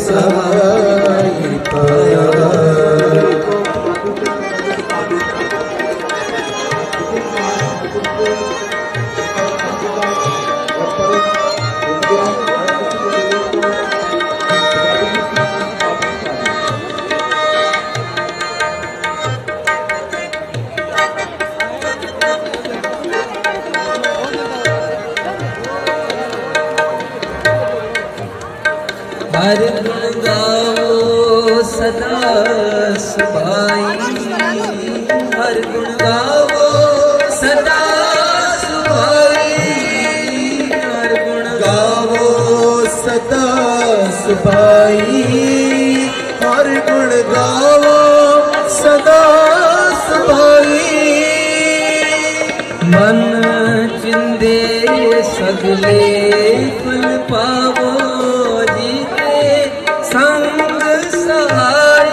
सहाय पाया हर गुण गाओ सदा सुभाई हर गुण गाओ सदा सुभाई हर गुण गाओ सदा सुभाई हर गुण गाओ सदा सुभाई मन चिंदे सगले फल पावो संग सहाय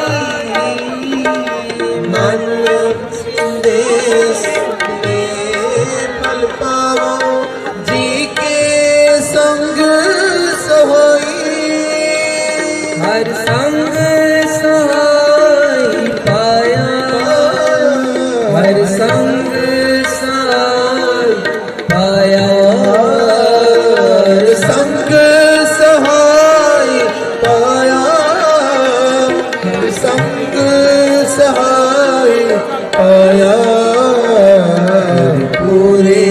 मन चिंदे सगले फल पावो जी के संग सहाय हर संग सहाय पाया हर संग सहाय पाया हर संग सहाय पाया हर संग सहाय पाया पूरे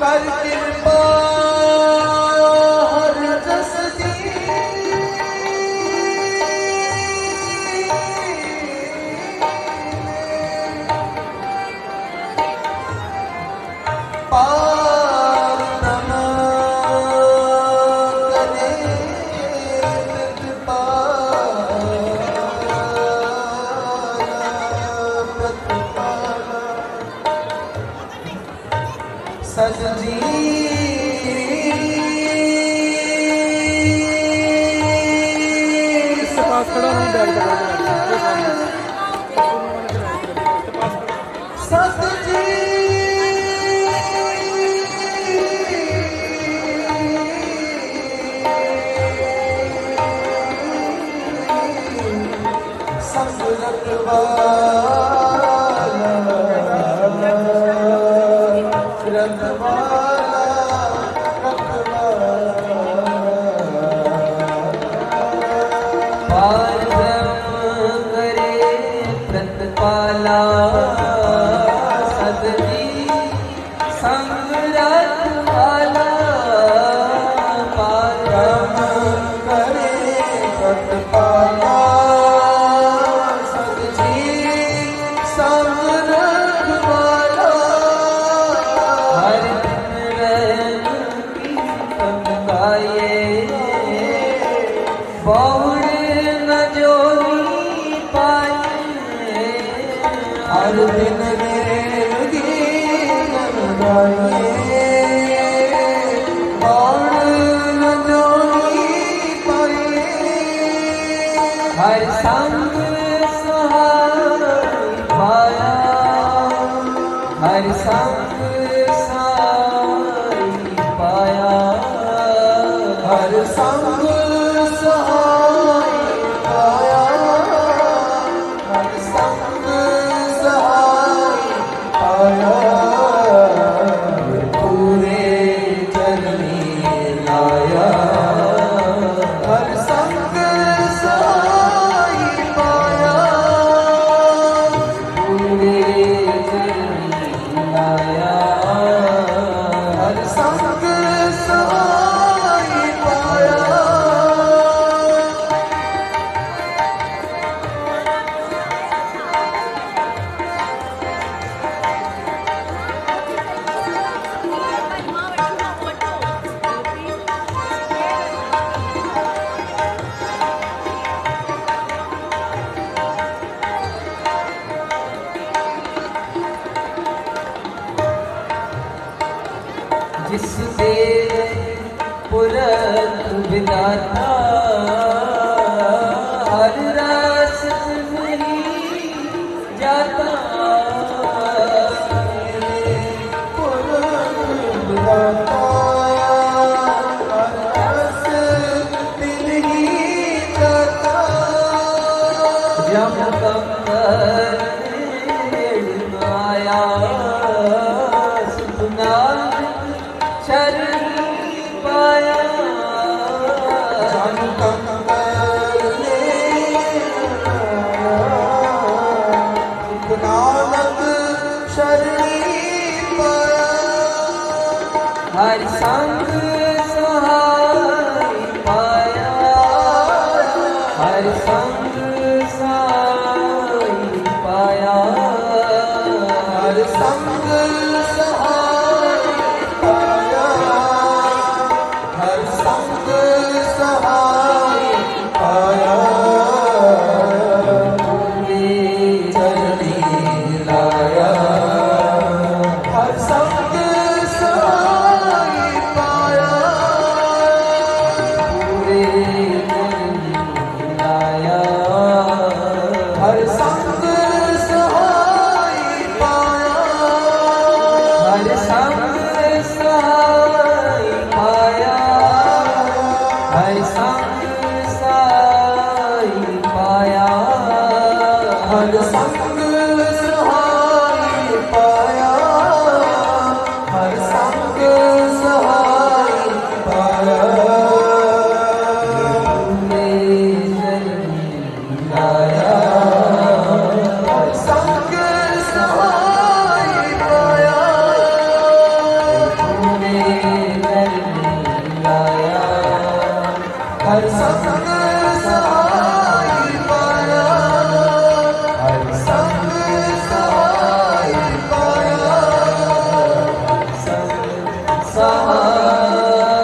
कर कृपा हर जस दी पार नमा करे कृपा सजदी इसके पास खड़ा हूँ गाड़ी पकड़ के बैठे जो सामने उसको मैंने फिर ऐड कर दिया उसके पास हर दिन हर संग सहाय पाया हर संग सहाय पाया हर संग सहाय पाया हर संग सहाय पाया पूरे चरनी लाया हर संग सहाय पाया पूरे चरनी लाया हर संग सहाय पाया जिस देव पुरख विदाता हर रस नहीं जाता पुरख विदाता हर रस नहीं जाता जब कंकर आया सुना शरण पाया जन नानक शरणी पाया हर संग सहाय पाया हर संग सहाय पाया हर संग सहाय पाया हर संग सहाय पाया पूरे चरनी लाया हर संग सहाय पाया पूरे चरनी लाया हर संग सहाय पाया हर संग सहाय पाया हर संग सहाय पाया हर संग सहाय पाया हर संग सहाय पाया पूरे चरनी लाया हर संग सहाय पाया पूरे चरनी लाया हर संग सहाय पाया हर संग सहाय पाया संग सहाय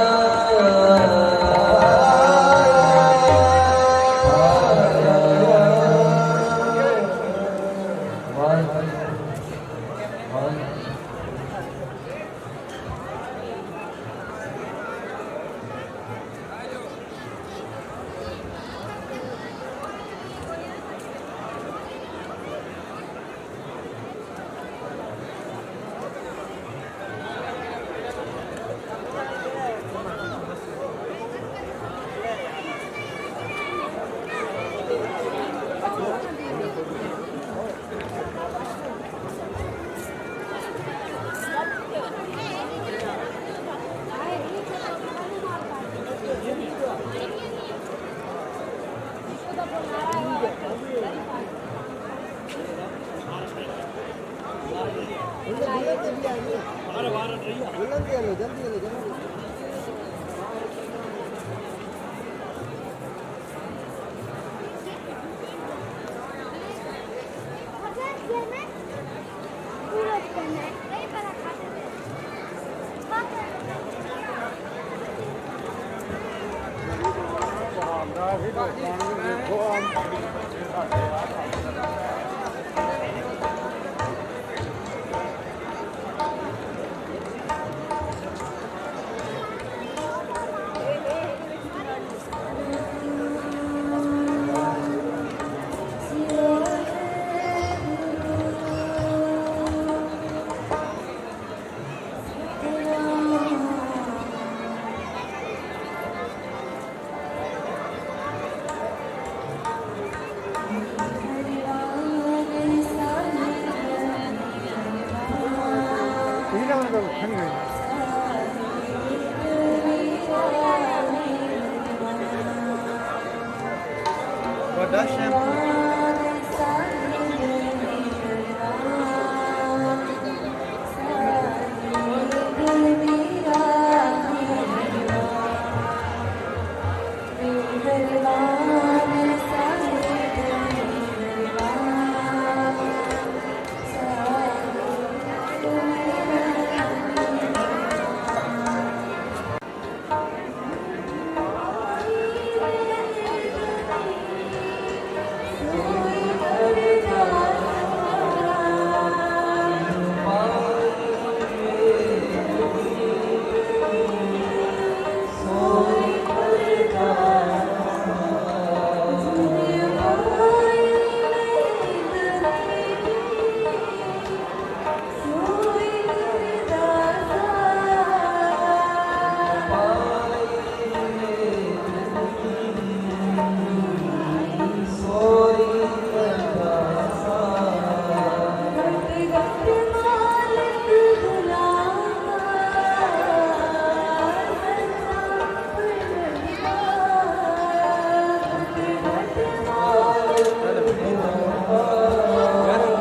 ਵੱਡਾ ਸ਼ੈਂਪੂ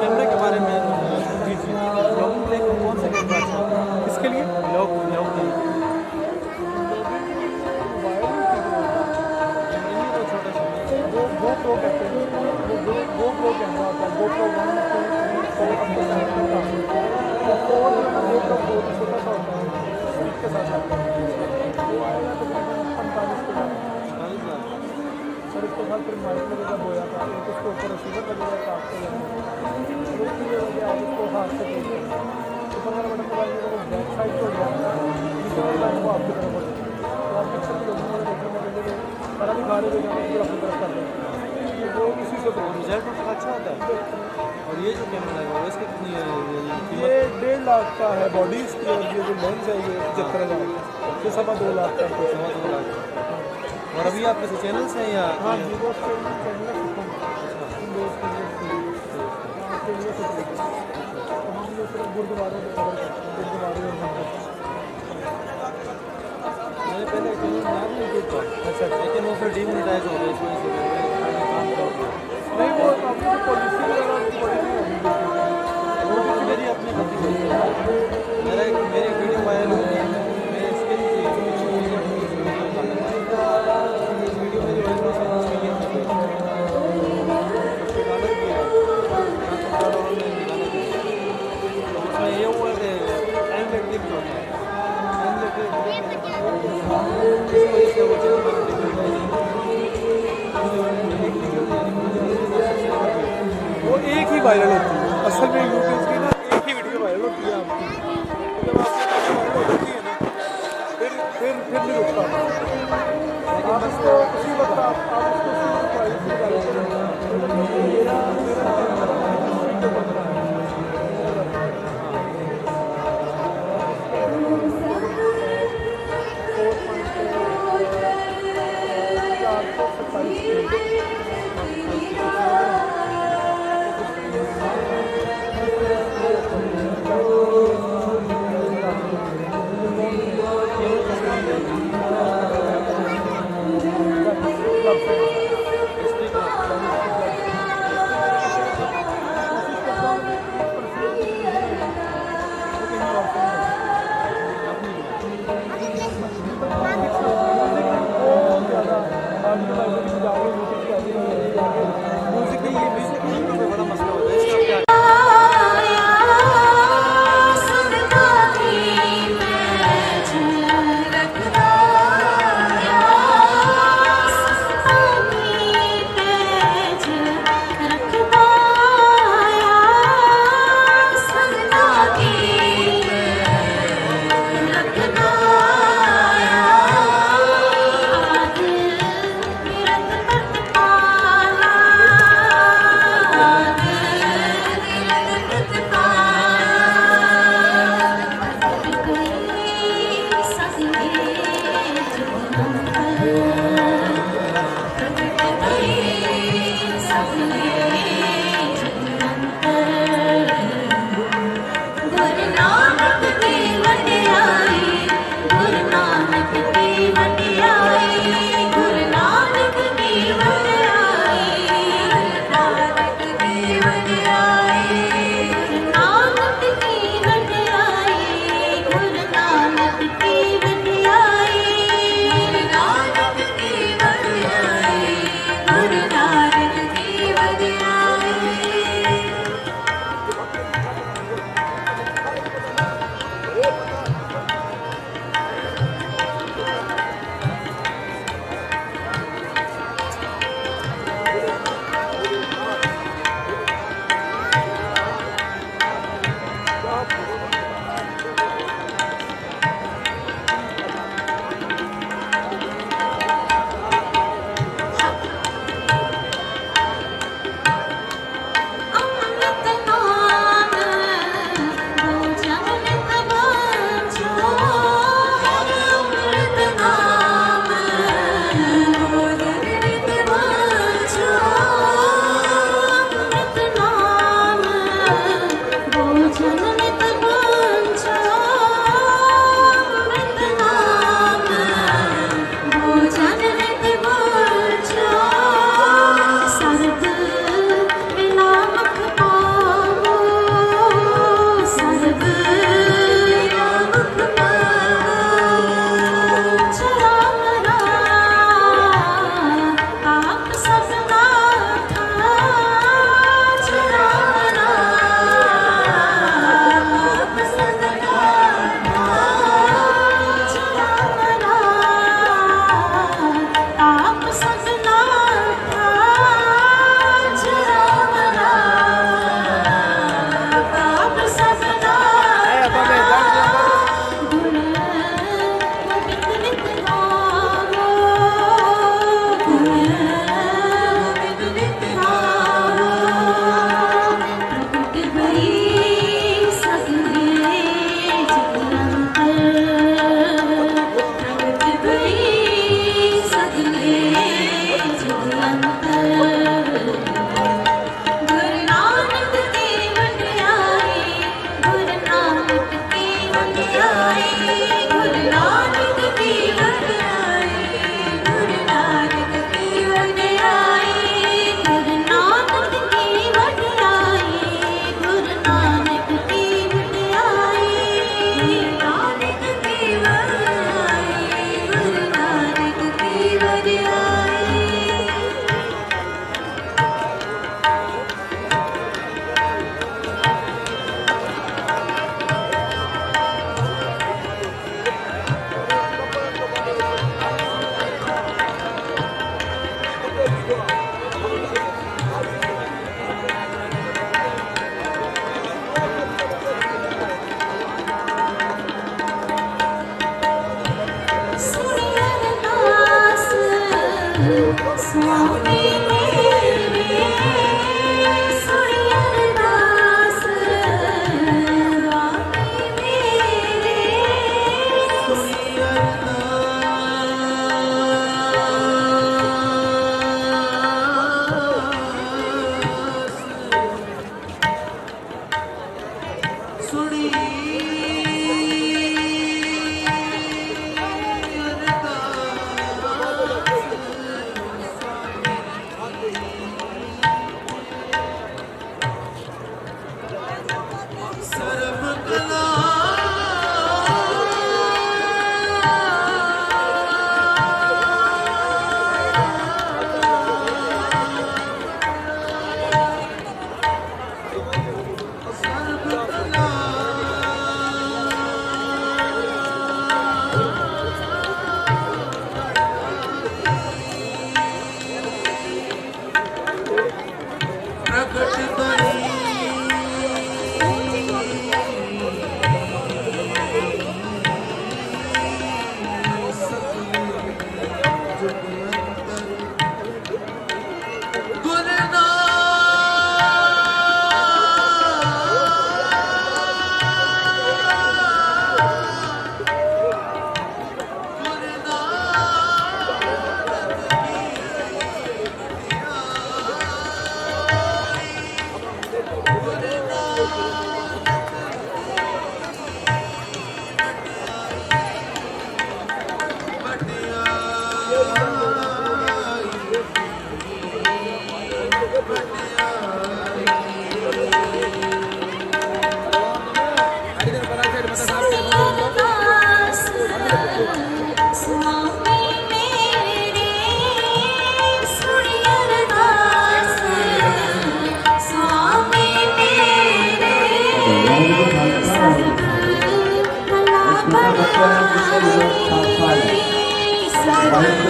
कैमरे के बारे में ब्लॉगिंग के लिए कौन सा कैमरा अच्छा है? इसके लिए ब्लॉग ब्लॉग के लिए तो छोटा सा वो GoPro कहते हैं, वो GoPro कैमरा आता है, GoPro 1, 2, 3, 4 अब तो 7 तक आता है। तो 4 जो है ना GoPro 4 छोटा सा होता है, स्टिक के साथ आता है। वो आएगा तो 45 के बाद सर इसके साथ फिर माइक लगेगा बोया का, एक उसके ऊपर रिसीवर लगेगा काट के जाएगा। तो इसलिए वजह आप इसको हाथ से देख ऊपर वाला बटन दबाएंगे तो बैक साइड को जाएगा, नीचे वाला बटन को आपकी तरफ हो जाएगा। तो आप देख सकते हो देखने में मिलेगा सारा भी खाने भी जाना फिर अपनी तरफ कर देंगे। वो इसी से तो रिजल्ट उसका अच्छा होता है। और ये जो कैमरा है इसकी कितनी ये कीमत? 1.5 लाख का है बॉडी इसकी, और ये जो लेंस है ये 75,000 का, ये 2.25 लाख का है। 2.25 लाख। और अभी आपके से चैनल्स हैं या हाँ जी वो चैनल है गुरुद्वारे में कवर करते हैं, गुरुद्वारे और मंदिर। मैंने पहले चैनल बनाया था यूट्यूब पर, अच्छा लेकिन वो फिर डीमोनेटाइज हो गया, इसमें से मैंने काम कर दिया। नहीं वो अपनी पॉलिसी वगैरह उनकी बड़ी नहीं होगी। वो मेरी अपनी गलती हुई है। मेरी वीडियो वायरल हुई है, मेरी स्किन थी वीडियो मेरी वायरल हुई है, उसमें ये था उसके गाने भी है, उसमें ये हुआ कि टाइम लगती है, टाइम लगती है, इस वजह से वो चैनल वो एक ही वायरल होती है असल में यूट्यूब की ना, एक ही वीडियो वायरल होती है आपकी। जब आपकी वायरल हो जाती है ना फिर नहीं रुकता। आप इसको उसी वक्त आप इसको वायरल करेंगे। मेरा गुरु नानक की वडियाई, गुरु नानक की वडियाई, गुरु नानक की वडियाई, नानक की वडियाई, नानक की वडियाई, गुरु नानक की वडियाई, नानक की वडियाई, गुरु नानक की वडियाई। नजर आने का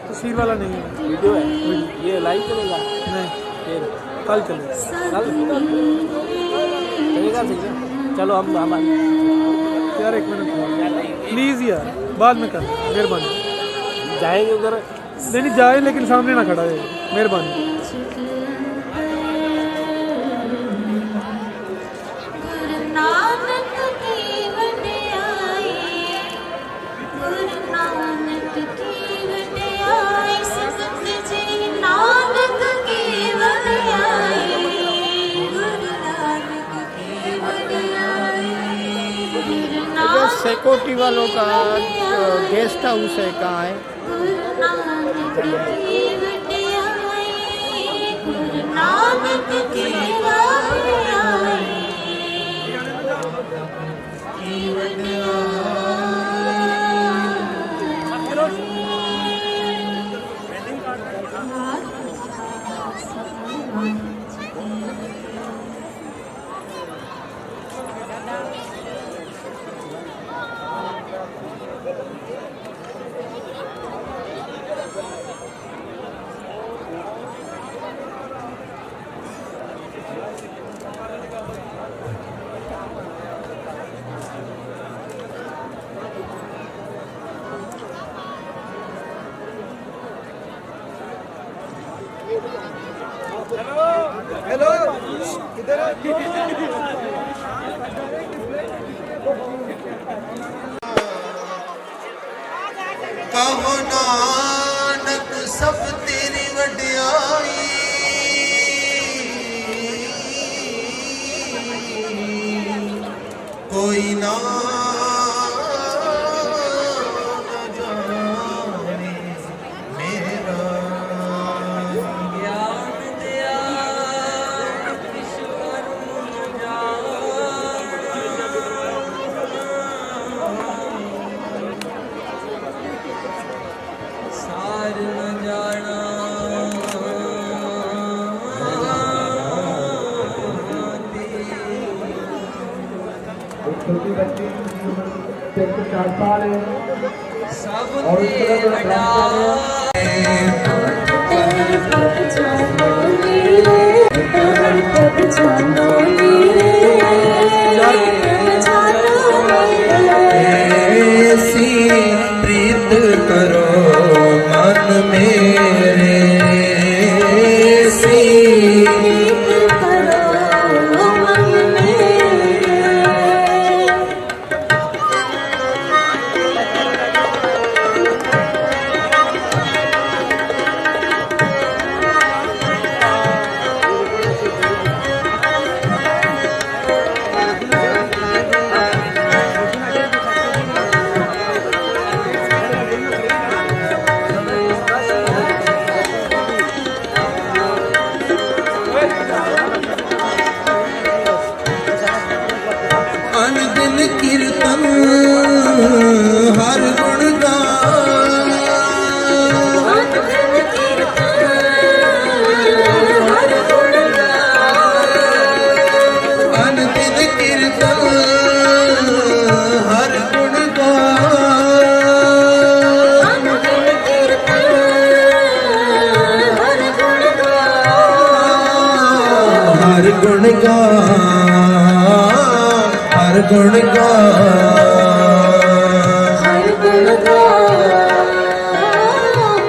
तस्वीर वाला नहीं है, वीडियो है, ये लाइव चलेगा नहीं फिर कल चलेगा। कल चलेगा सही है। चलो हम यार एक मिनट प्लीज़ यार, बाद में कर, मेहरबानी। जाएंगे उधर, नहीं जाए लेकिन सामने ना खड़ा है, मेहरबानी। सिक्योरिटी वालों का गेस्ट हाउस है, कहाँ है? कहो नानक सब तेरी वड्याई, कोई ना जाने मेरा। एक छोटी बच्ची जिसकी उम्र 3 से 4 साल है और उस तरह ऐसी प्रीत करो मन मेरे, ऐसी हर गुण गान अनगिनत कीर्तन हर गुण गान अनगिन कीर्तन हर गुण गान अनगिनत कीर्तन हर गुण गान हर गुण गान हर गुण गान हर गुण गान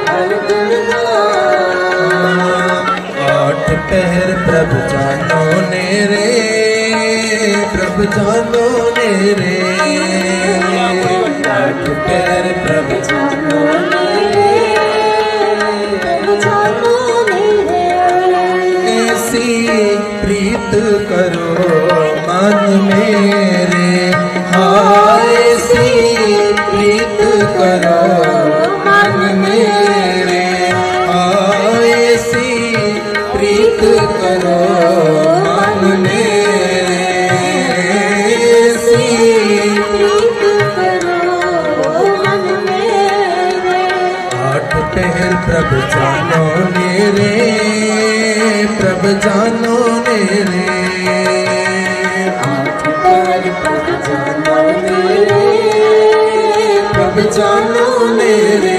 हर गुण गान आठ पहर प्रभु जानो नेरे प्रभु जानो नेरे आठ पहर प्रभु जानो मेरे जानो मेरे ऐसी प्रीत करो मन मेरे हाय ऐसी प्रीत करो मन मेरे हाय ऐसी प्रीत करो मन मेरे ऐसी प्रीत करो मन मेरे आठ पहर प्रभु जानो मेरे प्रभु जानो मेरे पर पर जानो मेरे प्रभु जानो मेरे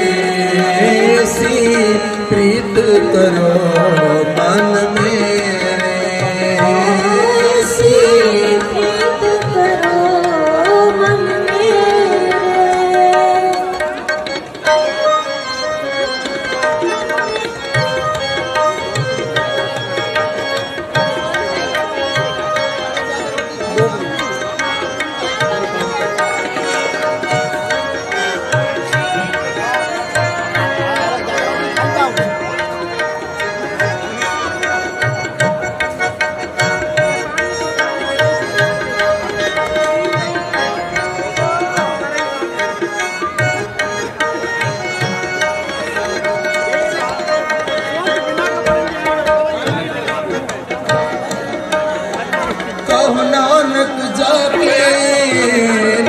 ऐसी प्रीत करो मन मेरे ऐसी प्रीत करो मन मेरे कहो नानक जाके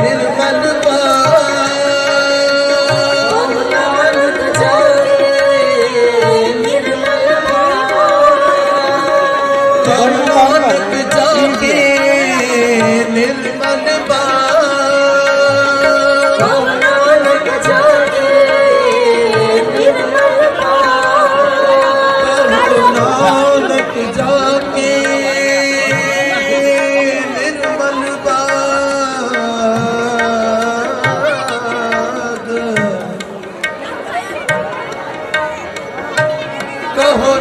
निर्मल नानक जाके निर्मल कहो नानक जाके निर्मल नानक जाके निर्मल नानक जाके निर्मल बाग कहो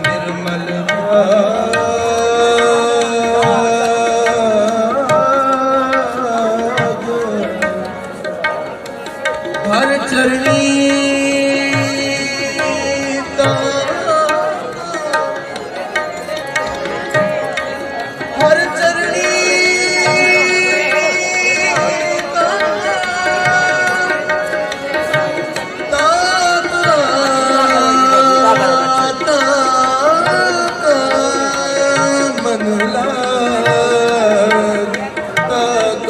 निर्मल हर चरणी हर चरणी मन लाग तक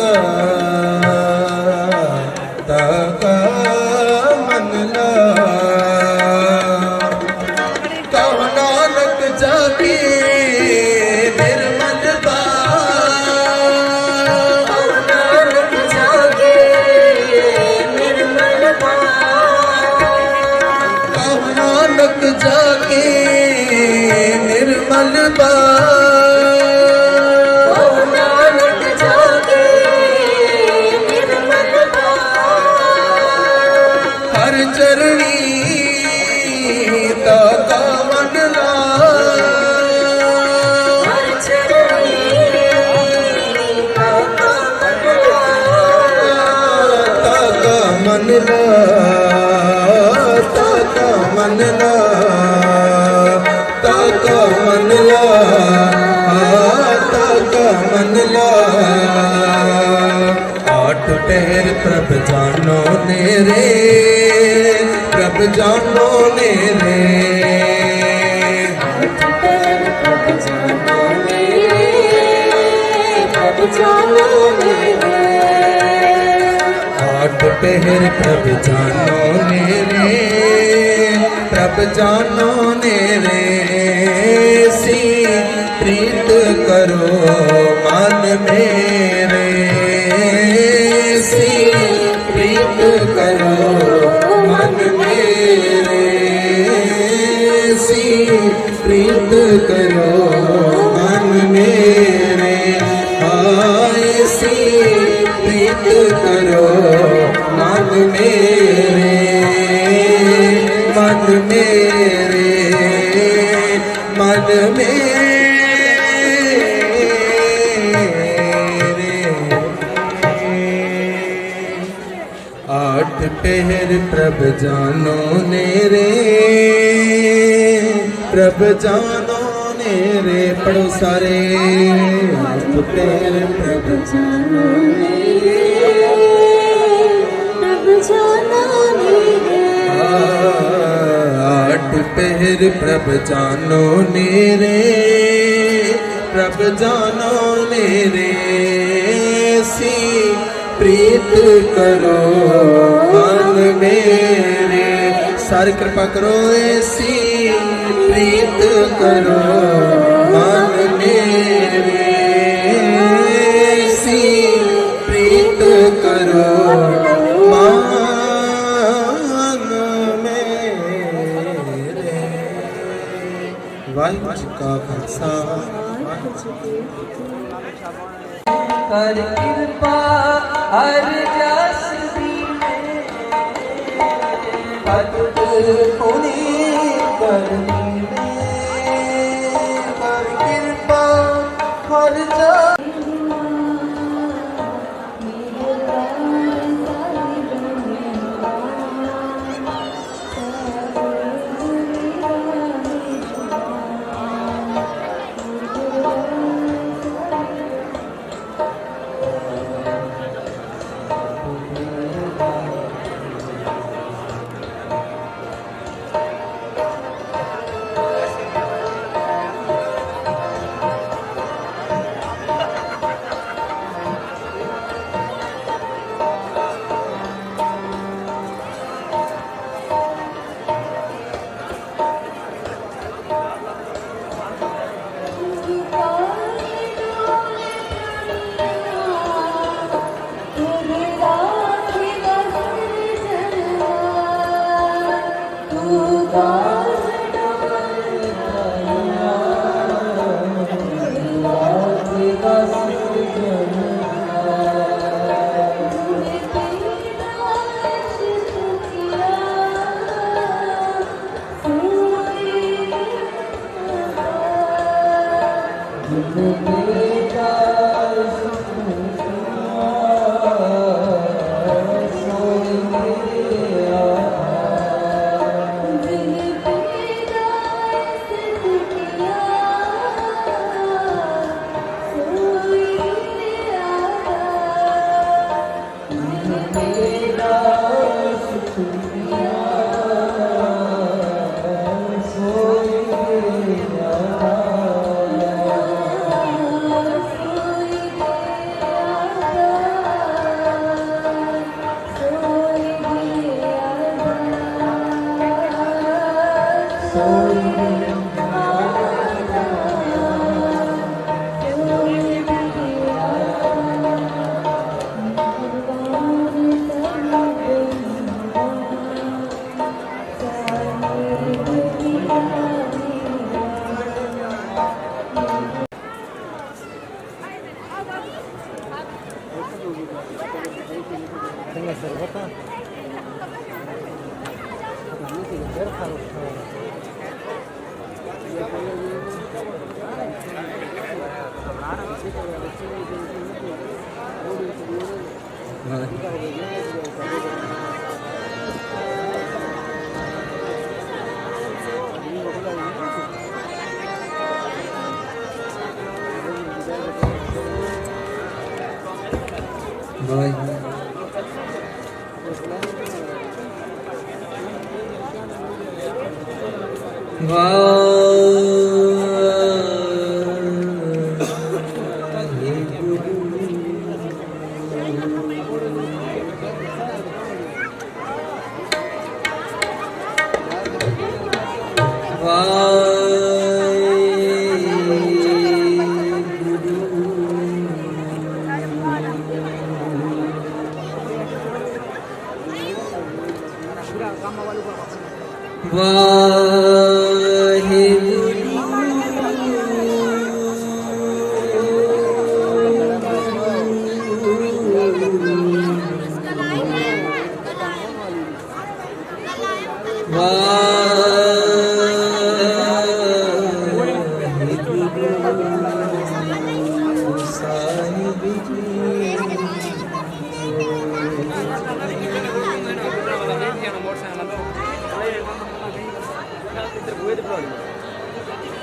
ला, ताका मन ला, ताका मन ला, ताका मन ला। आठ पहर प्रभ जानो ने रे, प्रभ जानो ने रे। आठ पहर प्रभ जानो ने रे, प्रभ जानो ने रे। सी प्रीत करो मन मेरे, सी प्रीत करो मन मेरे, सी प्रीत करो मन मेरे। आए सी प्रीत करो मन मेरे, मन मेरे, मन मेरे। आठ पहर प्रभ जानो ने रे, प्रभ जानो ने रे। पढ़ो सारे। आठ पहर प्रभ जानो ने रे, प्रभ जानो ने रे। आठ पहर प्रभ जानो ने रे, प्रभ जानो ने रे। सी प्रीत करो मन मेरे। सारी कृपा करो। ऐसी प्रीत करो मन मेरे, ऐसी प्रीत करो मन मेरे। वाहिगुरू जी का खालसा। कर कृपा हर जस भक्त पुनि करनी कर कृपा हर जस।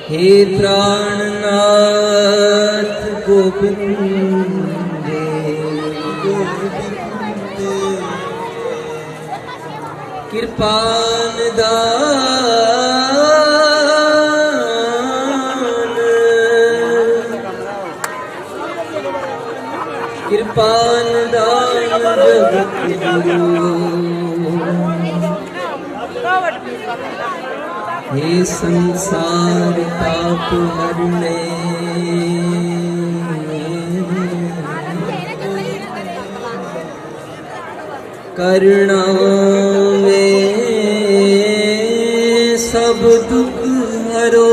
हे प्राणनाथ गोविंद कृपान दान कृपान दान जगत गुरु हे संसार ताप हरने करुणा में सब दुख हरो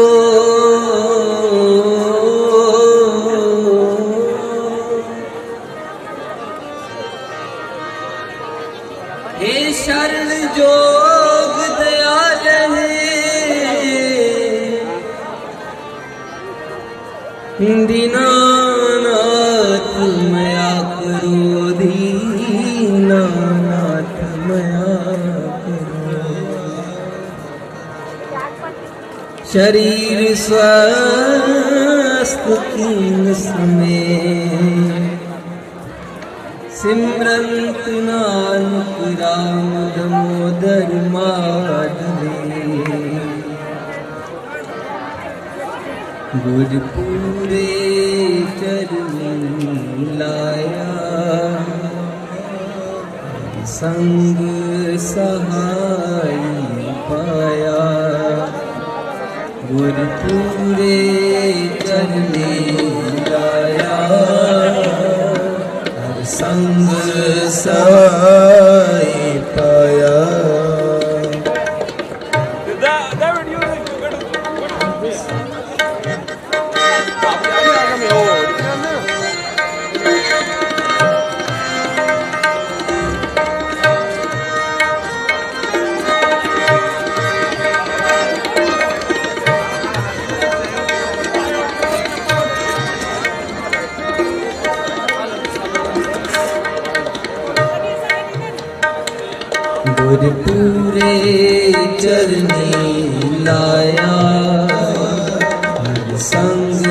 हे शरण जोग दयाल दीनानाथ मया करो दीनानाथ मया करो शरीर स्वस्थ कीन में सिमरंत नानक राम दामोदर माधवी गुरपुरे चरण लाया संग सहाय पाया गुरपुरे चरण लाया संग सहाय पाया गुरपुरे चरनी लाया हर संग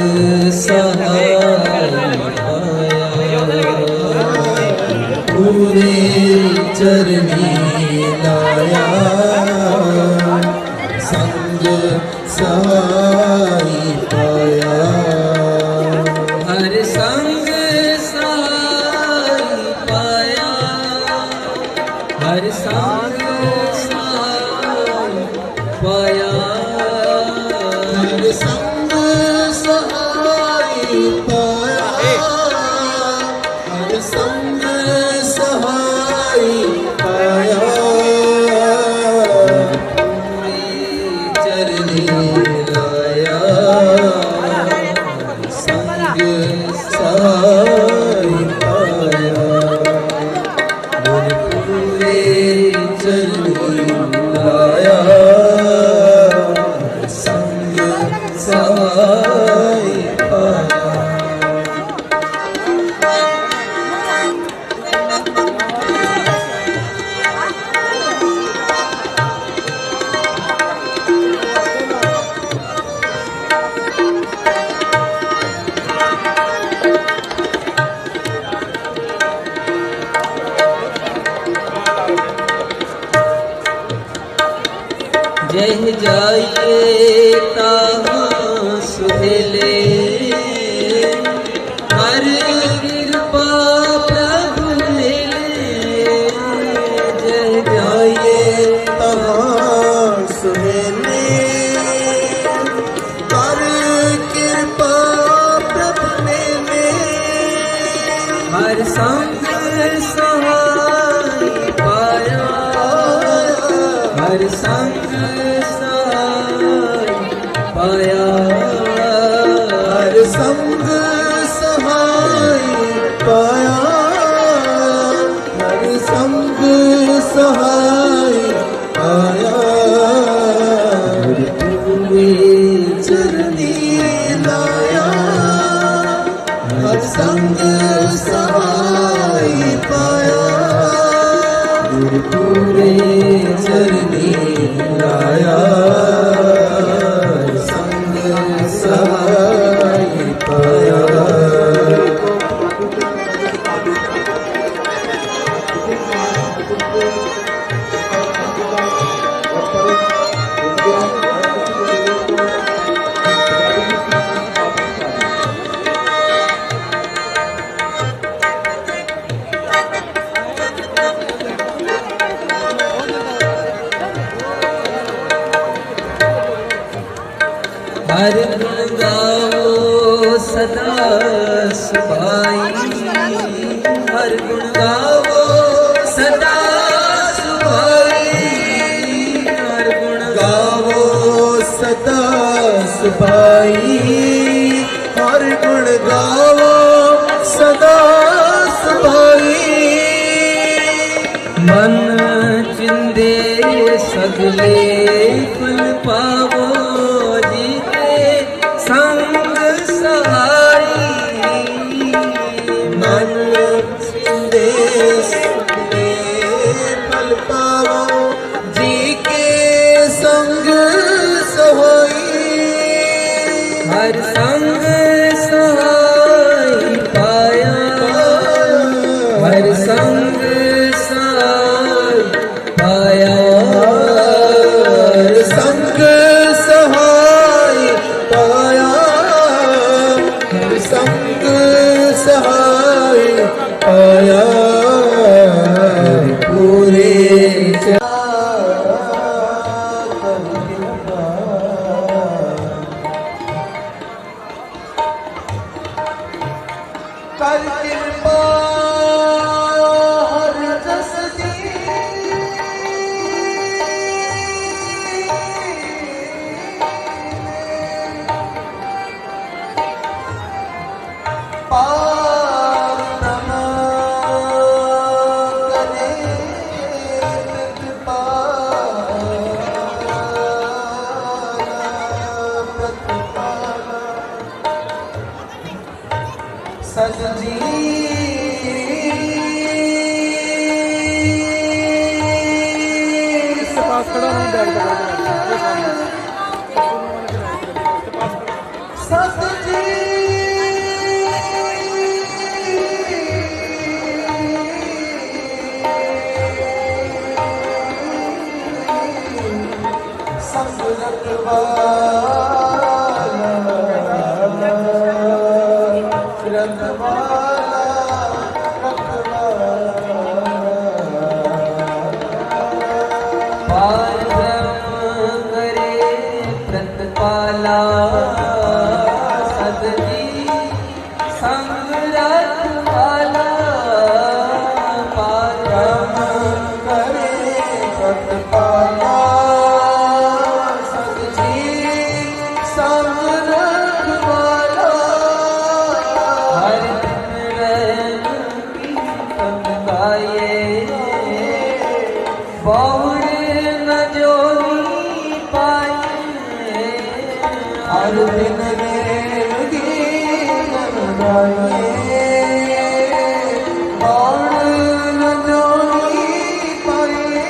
सहाय पाया पूरे चरनी लाया संग सहाय पाया हर संग सहाय पाया हर संग पाया हर संग सहाय पाया हर संग सहाय पाया चरनी लाया संग सहाय पाया गुरपुरे चरनी लाया संग सहाय पाया जह जाइए ताहाँ सुहेले हर कृपा प्रभु मिले जह जाइए तहाँ सुहेले हर कृपा प्रभु मिले हर संग सहाय पाया हर संग सहाय पाया हर संग सहाय पाया हर संग सहाय पाया पूरे चरनी लाया हर संग सहाय पाया पूरे चरनी लाया संग सहाय पाया हर गुण गाओ सदा सुभाई हर गुण गाओ सदा सुभाई हर गुण गावो सदा सुभाई हर गुण गावो सदा सुभाई मन चिंदे सगले फल पावो जी के संग सहाई मन चिंदे सगले फल पावो जी के संग सहाई हर संग सहाय पाया हर संग सहाय पाया हर संग सहाय पाया हर संग सहाय पाया पूरे कर कृपा हर जस दी इसके पास खड़ा हूँ बैग इसके पास खड़ा प्रतिपाला सदजी संग रखवाला पारम करे सतपाला सतजी संग रखवाला हर दिन कीर्तन गाए बहुड़ न जोनी पाए हर दिन गीत गाए और न जोड़ी पाए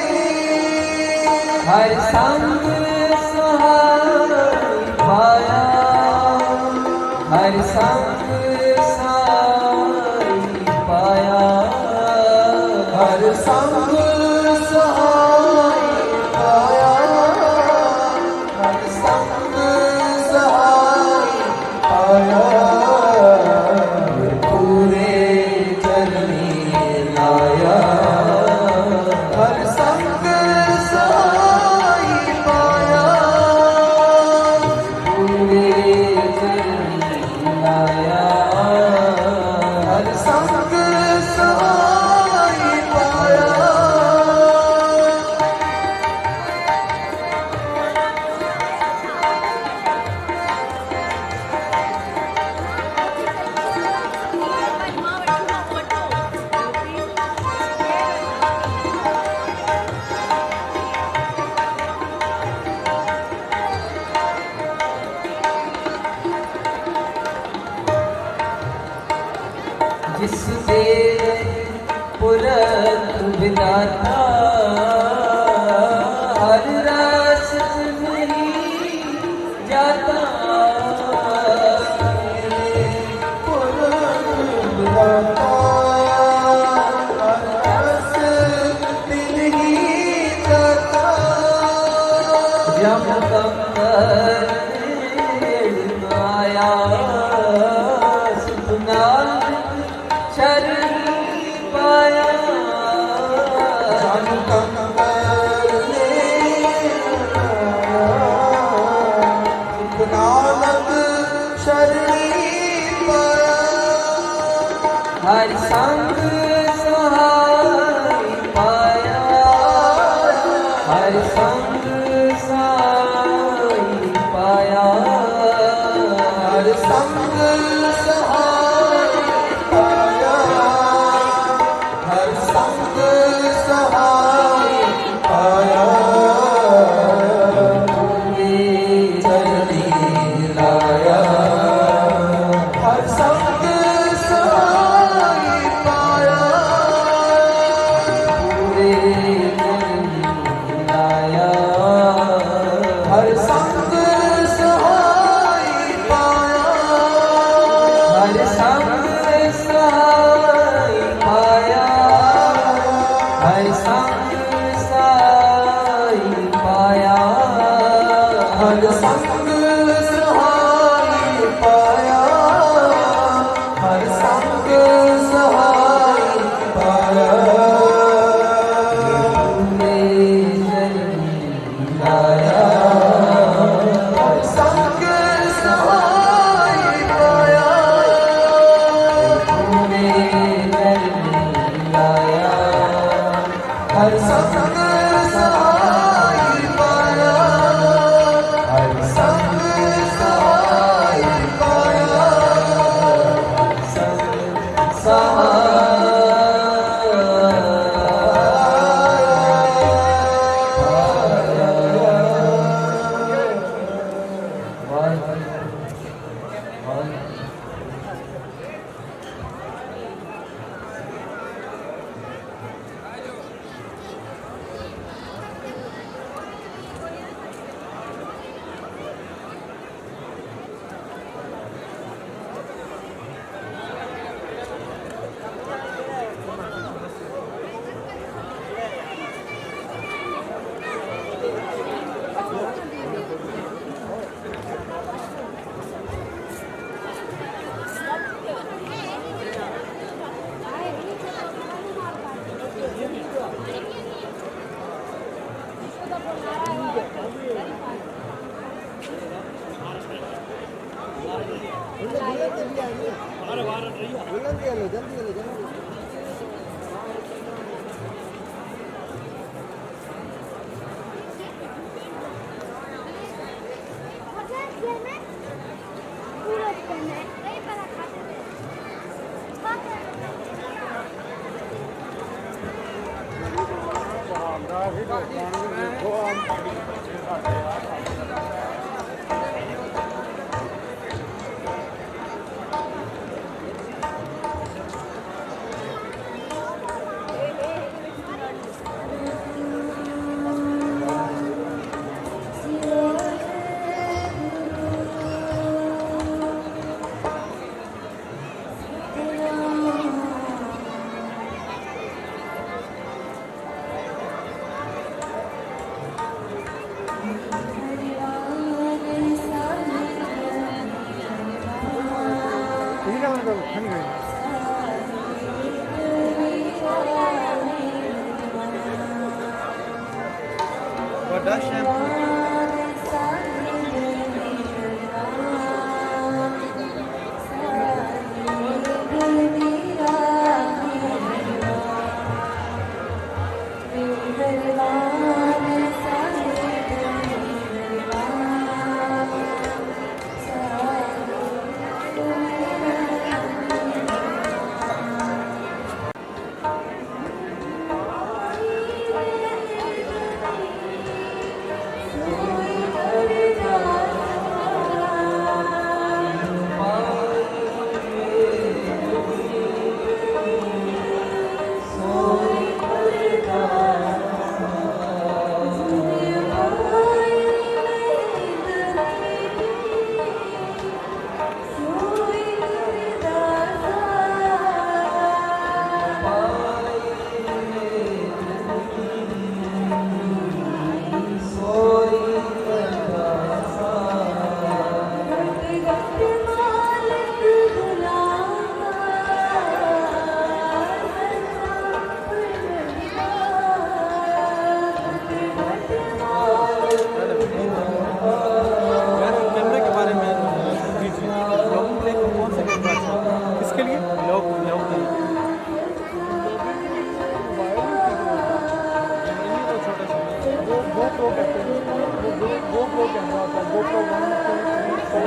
हर संग सहाय पाया हर संग सहाय पाया हर संग सहाय पाया विधाता हर रास नहीं जाता हर संग सहाय पाया हर संग सहाय पाया हर संग सहाय पाया हर संग सहाय पाया चरनी लाया हर संग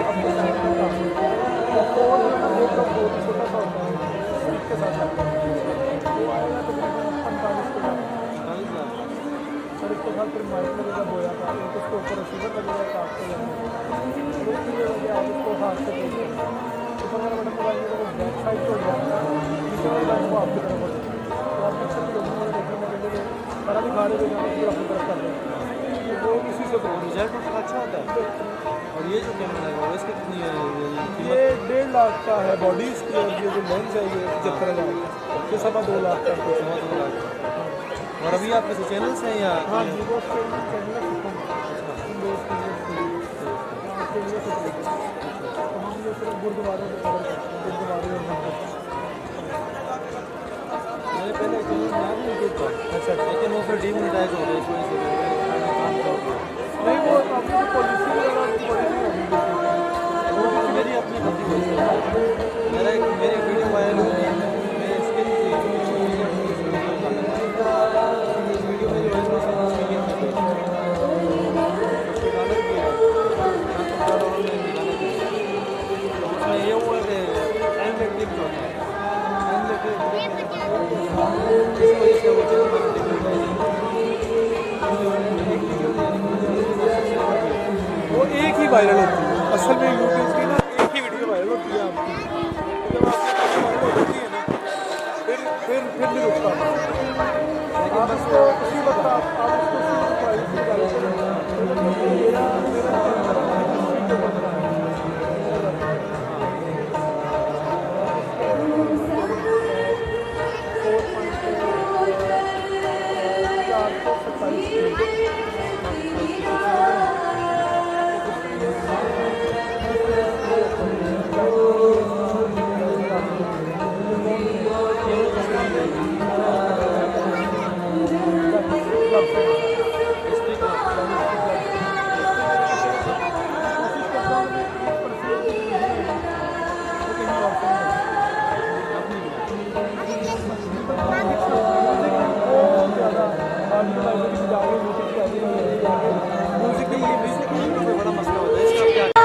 आपको टाइम का काम और जो है ना वो कब बहुत ही छोटा सा होता है इसके साथ लगता है वो आएगा तकरीबन 45 के बाद और इसके साथ फिर माइक लगेगा बोया का एक उसके ऊपर रिसीवर लगेगा एक आपको लगेगा और एक चीज़ लगे आप उसको हाथ से देख ऊपर वाला बटन दबाएंगे तो वो बैक साइड को जाएगा नीचे वाला बटन को आपकी तरफ हो जाएगा तो आप पीछे की लोगों को देखने में मिलेंगे सारा दिखा रहे थे फिर अपनी तरफ कर देंगे वो इसी से रिजल्ट उसका अच्छा होता है। और ये जो कैमरा है वो इसकी कितनी है ये 1.5 लाख का है बॉडी इसकी और ये जो लेंस है ये 75,000 का ये 2.5 लाख का है। 2 लाख। और अभी आपके से चैनल्स हैं या हाँ जी वो चैनल है तो हम ये सिर्फ गुरुद्वारों को कवर करते हैं गुरुद्वारे और मंदिर। मैंने पहले चैनल बनाया था यूट्यूब पर अच्छा लेकिन वो फिर डीमोनेटाइज हो गया इस वजह से नहीं वो अपनी पॉलिसी वगैरह पॉलिसी होगी वो भी मेरी अपनी गलती हुई है। मेरी वीडियो वायरल हुई है मेरी स्किन थी वीडियो मेरी वायरल हुई उसमें ये हुआ कि एंड क्लिप होता है इस वजह से वो चैनल वो एक ही वायरल होती है असल में यूट्यूब की ना एक ही वीडियो वायरल होती है आपकी जब आपकी वायरल हो जाती है ना फिर नहीं रुकता आप इसको उसी वक्त आप इसको प्राइवेसी डालें बड़ा मसला होता है इसका क्या रखना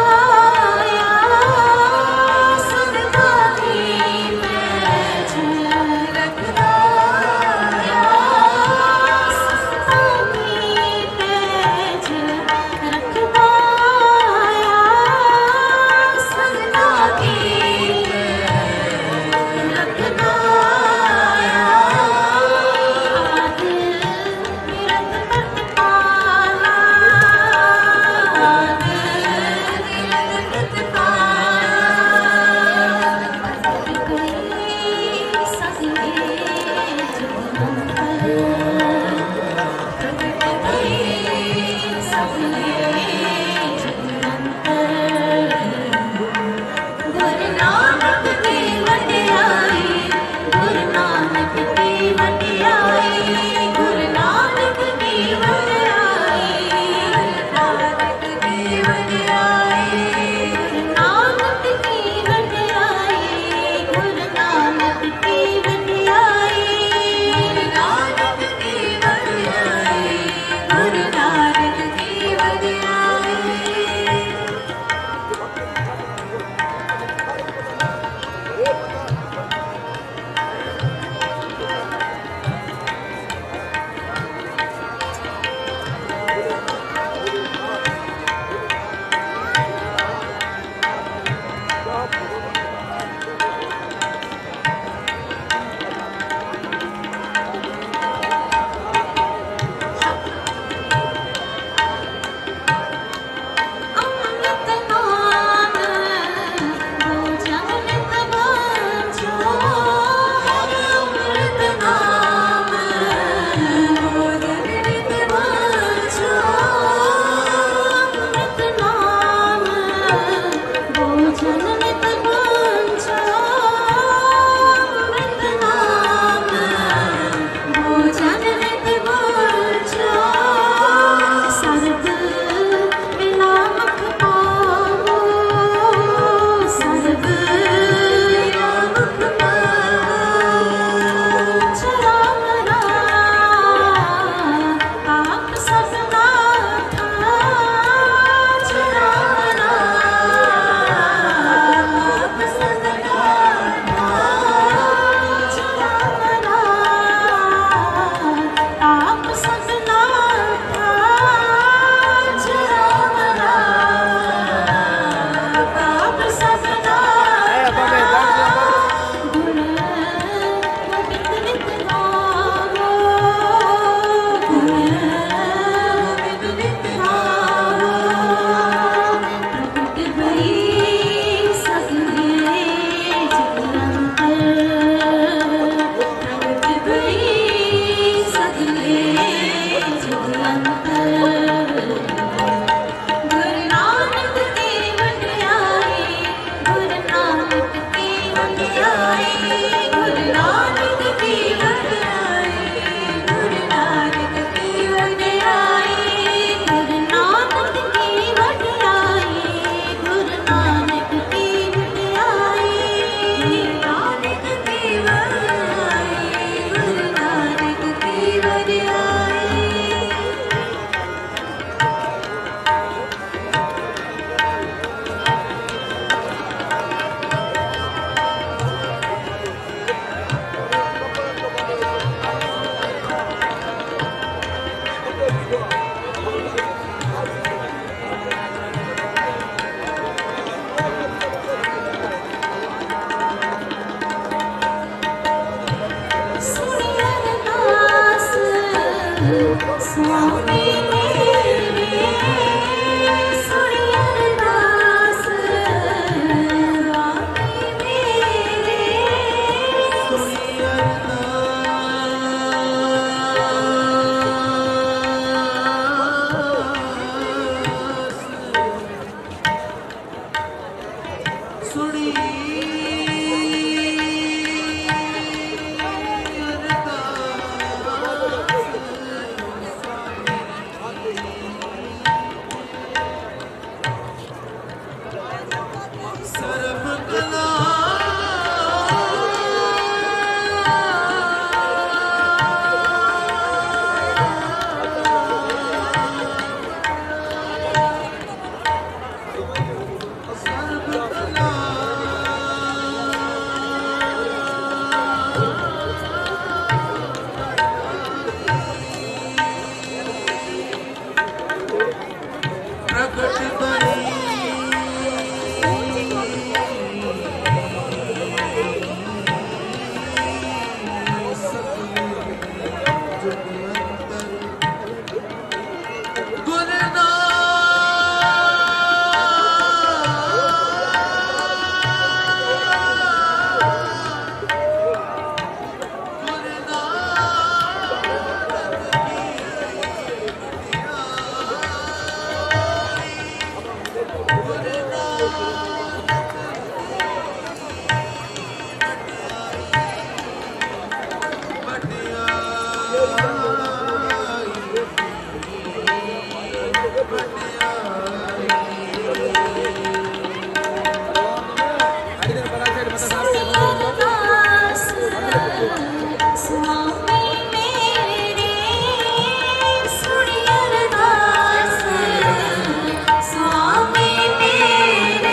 स्वामी मेरे सुनी अरदास स्वामी मेरे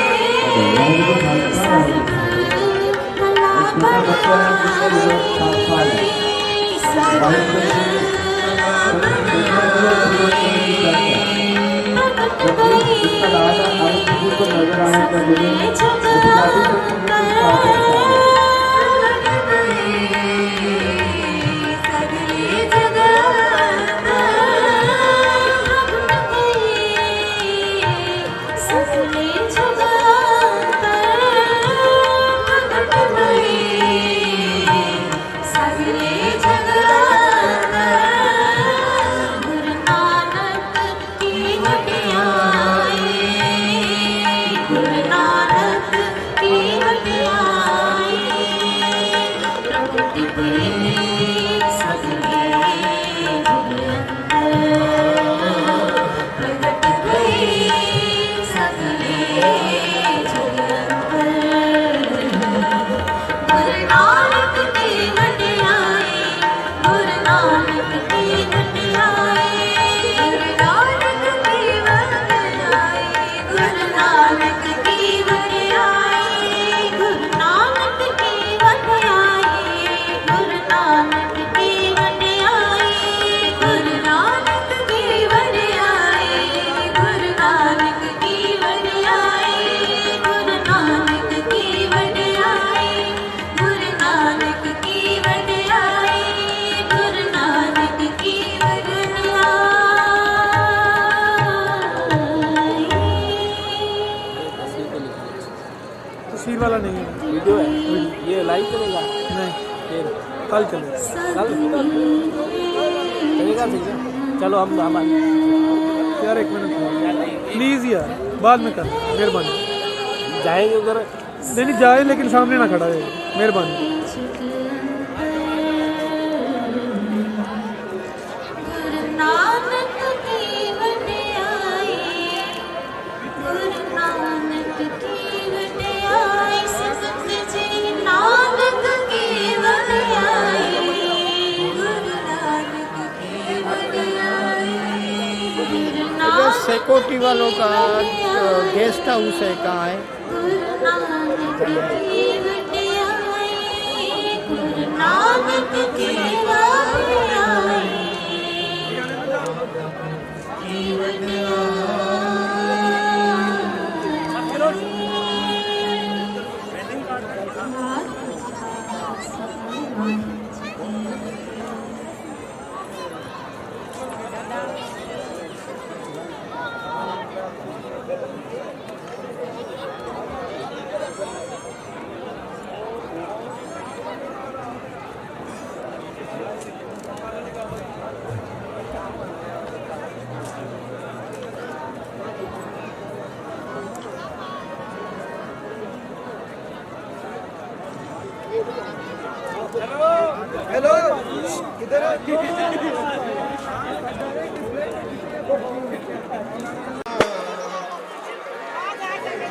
तस्वीर वाला नहीं है, वीडियो है, ये लाइव चलेगा नहीं, फिर कल चलेगा। कल चलेगा ठीक है। चलो हम यार एक मिनट प्लीज़ यार, बाद में कर, मेहरबानी। जाएंगे उधर, नहीं जाए लेकिन सामने ना खड़ा है, मेहरबानी। सिक्योरिटी वालों का गेस्ट हाउस है कहाँ है? नानक की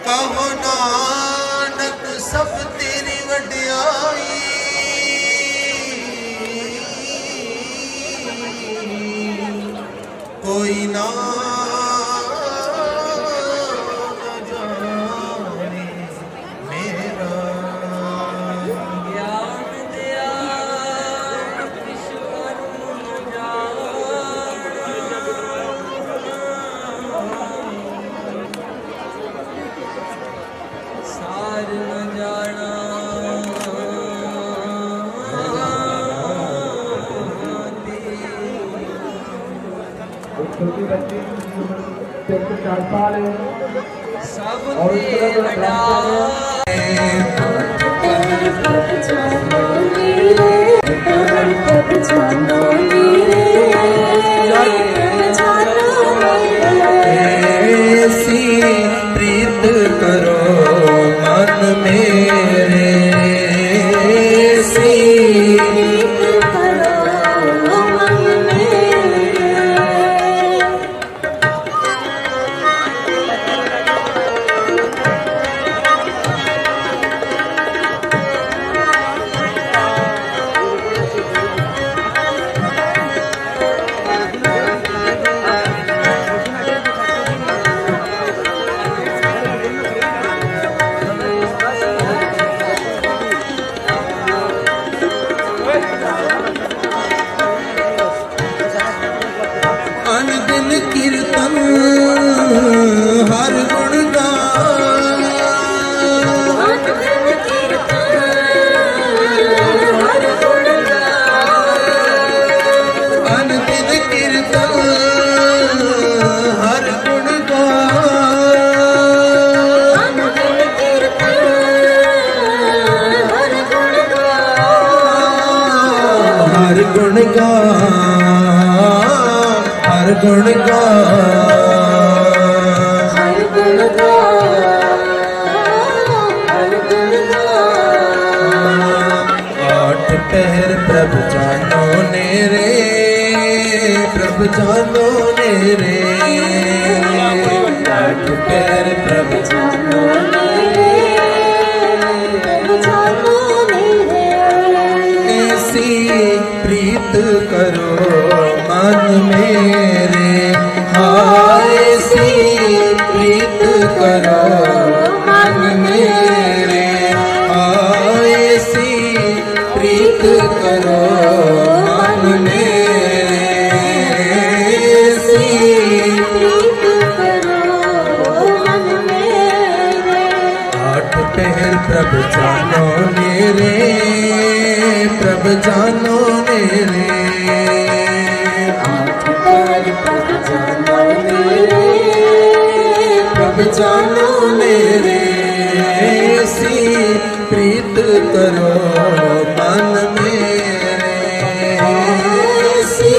कहो नानक सब तेरी वड्याई कोई ना जाने मेरा ज्ञान दिया ईश्वर सार न जाना एक छोटी बच्ची जिसकी उम्र सिर्फ 4 साल है सब और उस तरह का रास्ता है ऐसी प्रीत करो मन मेरे ऐसी अनदिन कीर्तन हर गुण गान अनदिन कीर्तन हर गुण गान हर गुण गान हर गुण आठ पहर प्रभु जानो ने रे प्रभु जानो ने रे आठ पहर प्रभु ऐसी प्रीत करो मन मेरे ऐसी प्रीत करो मन मेरे ऐसी प्रीत करो मन मेरे ऐसी आठ पहर प्रभु जानो मेरे प्रभु जानो मेरे प्रभु जानो मेरे ऐसी प्रीत करो मन मेरे ऐसी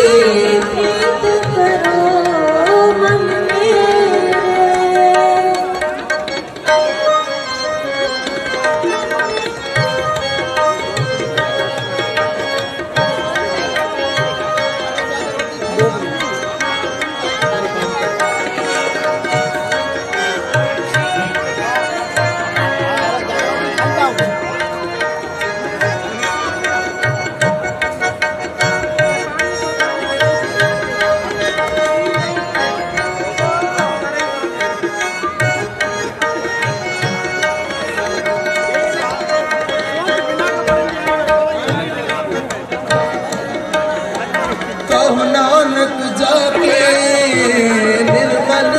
ਨਾਨਕ ਜਾਕੇ ਨਿਰਮਲ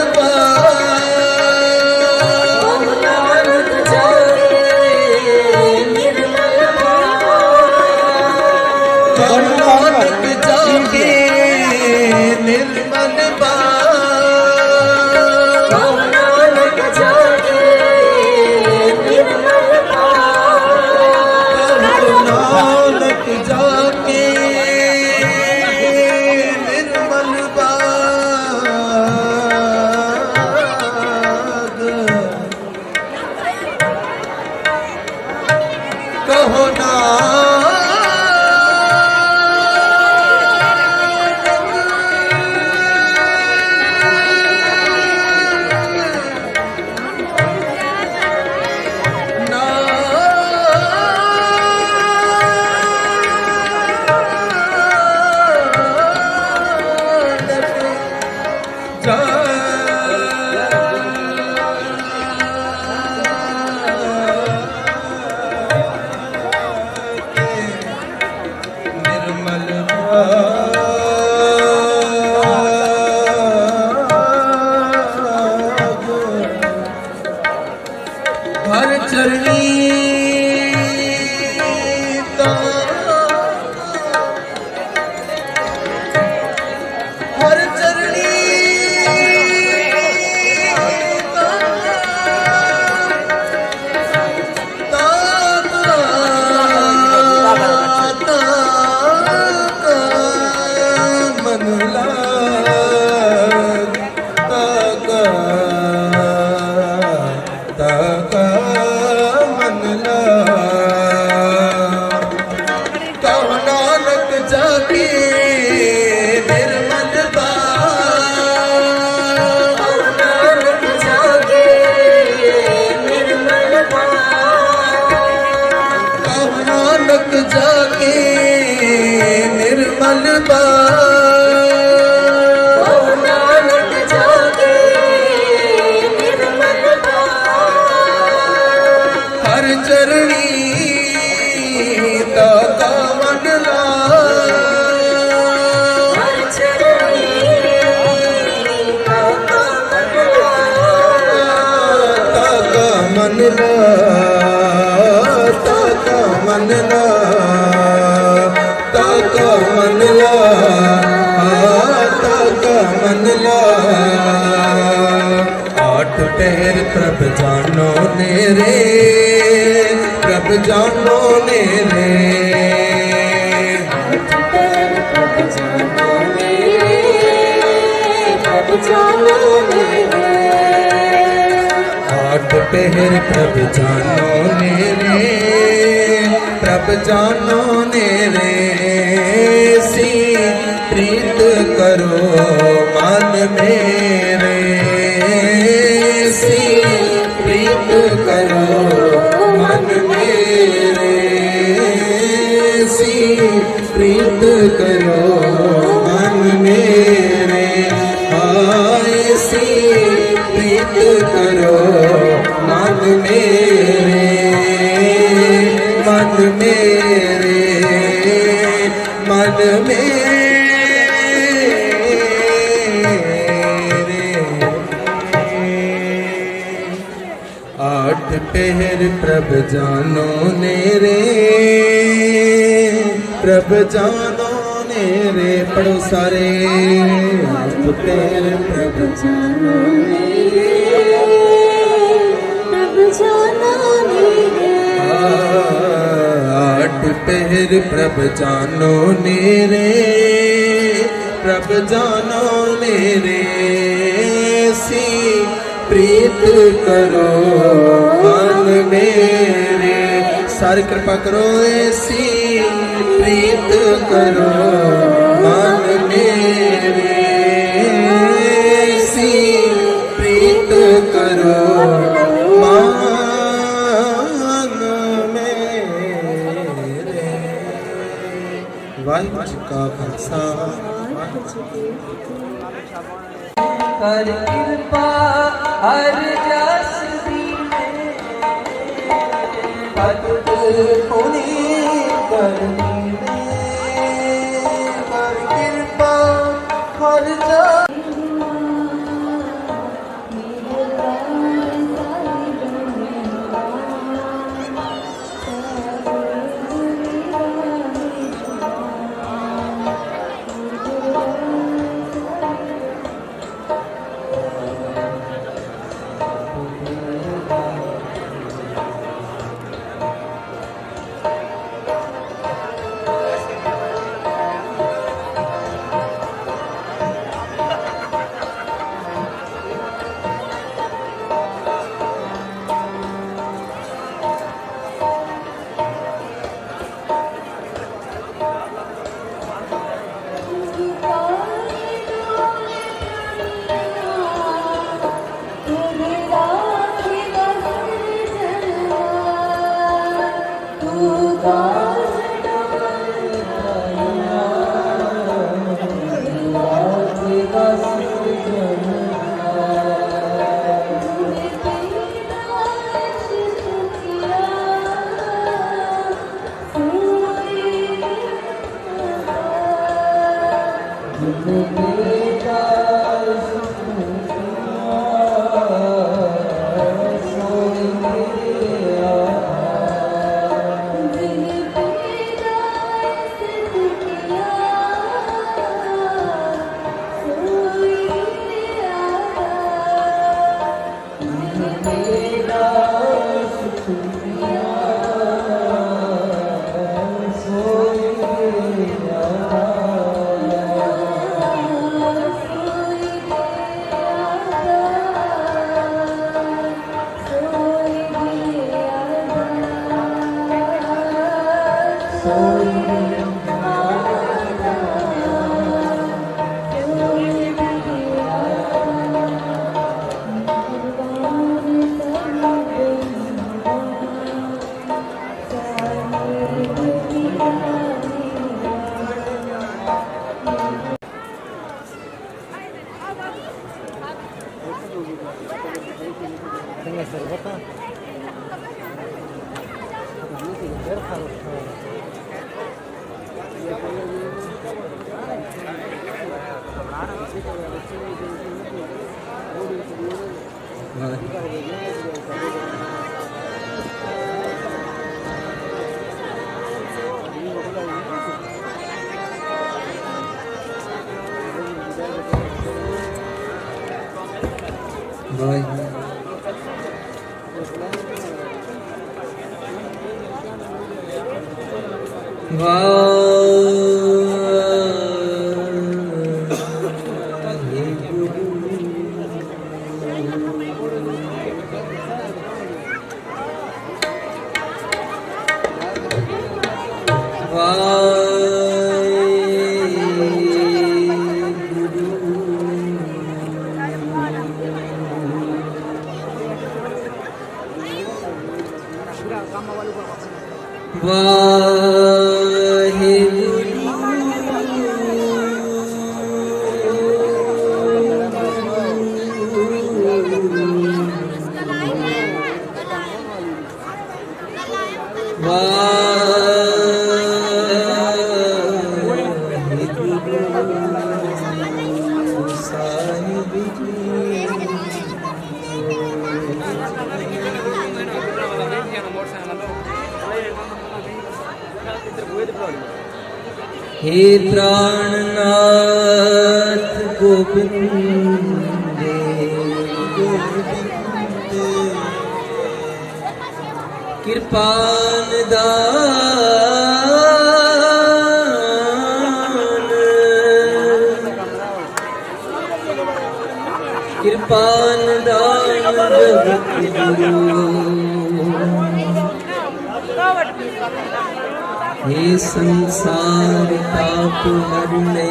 कहो ना हर चरणी हर चरणी मन जाके निर्मल नानक जाके निर्मल हर चरणी दाता मंडला हर चरणी दाता मंडला ताका मनला ताका मनला ताका मनला आठ पहर प्रभ जानो नेरे प्रभ जानो नेरे आठ पहर प्रभ जानो नेरे प्रभ जानो नेरे आठ पहर प्रभ जानो नेरे प्रभ जानो नेरे सी प्रीत करो मन मेरे सी प्रीत करो मन मेरे सी प्रीत करो मन मेरे आए सी प्रीत करो मन मेरे मन मेरे मन मेरे आठ पहर प्रभ जानो नेरे प्रभ जानो नेरे पढ़ो सारे आठ पहर प्रभ जानो नेरे प्रभ जानो नेरे आठ पहर प्रभ जानो नेरे प्रभ जानो नेरे सी प्रीत करो मन मेरे सारी कृपा करो ऐसी प्रीत करो मन मेरे ऐसी प्रीत करो मन मेरे वाहिगुरू जी का खालसा कर कृपा हर जस दीने भगत पुनि कर दीने कर कृपा हर जा हे प्राणनाथ गोविंद कृपान दान कृपान दान जगत गुरु हे संसार ताप हरने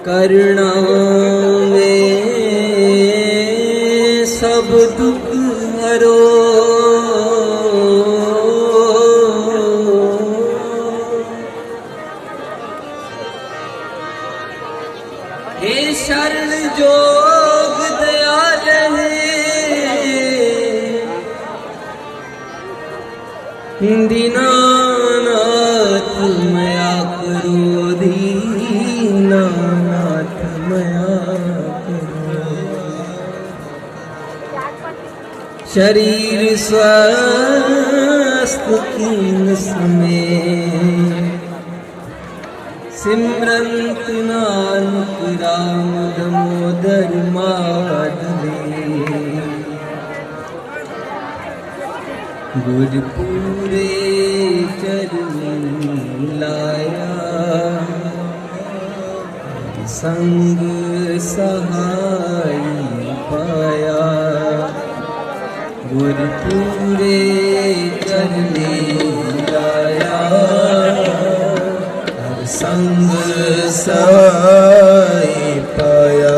करुणा में सब दुख हरो हे शरण जोग दयाल है दीना दीनानाथ मया करो दीनानाथ मया करो शरीर स्वस्थ कीन में सिमरंत नानक राम दामोदर माधवे गुरपुरे चरण लाया संग सहाय पाया गुरपुरे चरण लाया संग सहाय पाया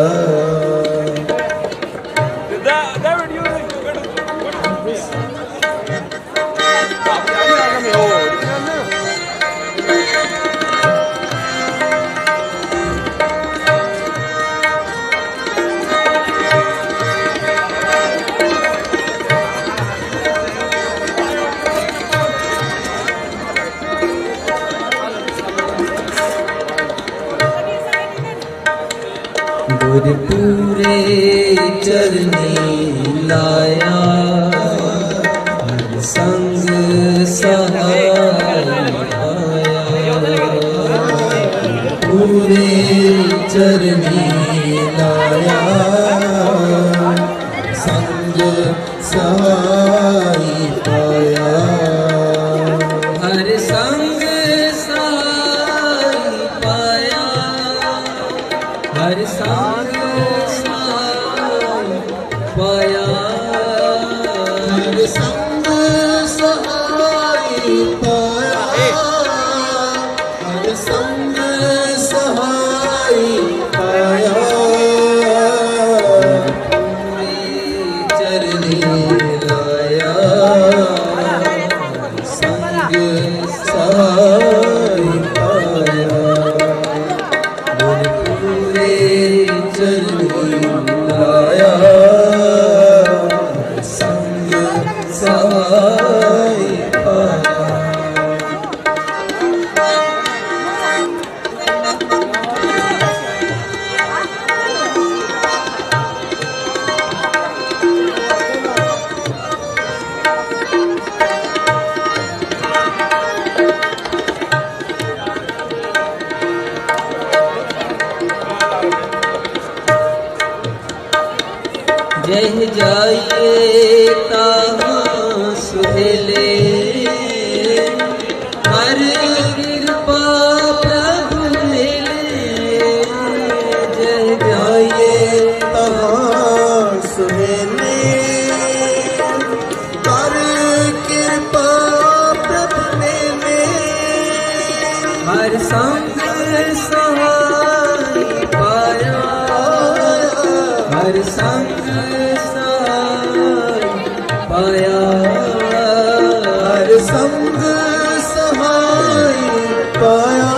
गुरपुरे चरनी लाया संग सहाय पाया पूरे चरनी लाया संग सहाय पाया हर संग सहाय पाया हर संग पाया हर संग सहाय पाया हर संग सहाय पाया पूरे चरनी लाया संग सहाय पाया गुरपुरे चरनी लाया संग सहाय पाया जह जाइए ताहाँ सुहेले हर कृपा प्रभु मिले जह जाइए ताहाँ सुहेले हर कृपा प्रभु मिले हर संग सहाय पाया हर संग पाया हर संग सहाय पाया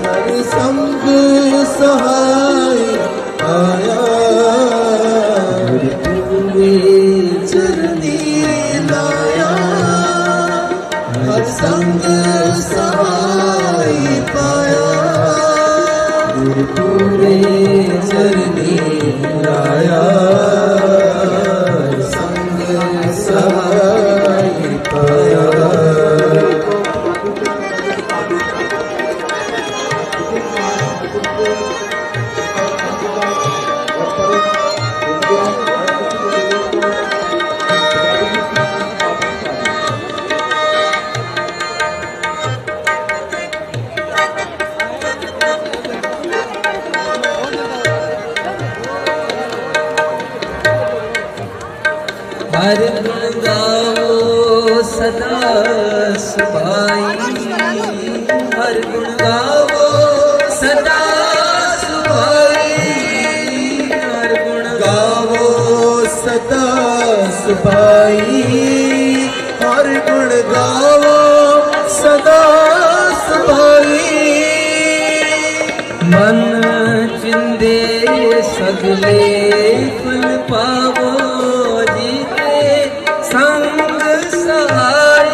हर संग सहाय पाया गुरपुरे चरनी लाया हर संग सहाय पाया गुरपुरे चरनी लाया सहाय पाया हर गुण गाओ सदा सुभाई हर गुण गाओ सदा सुभाई हर गुण गाओ सदा सुभाई हर गुण गाओ सदा सुभाई मन चिंदे सगले फल पावो संग सहाय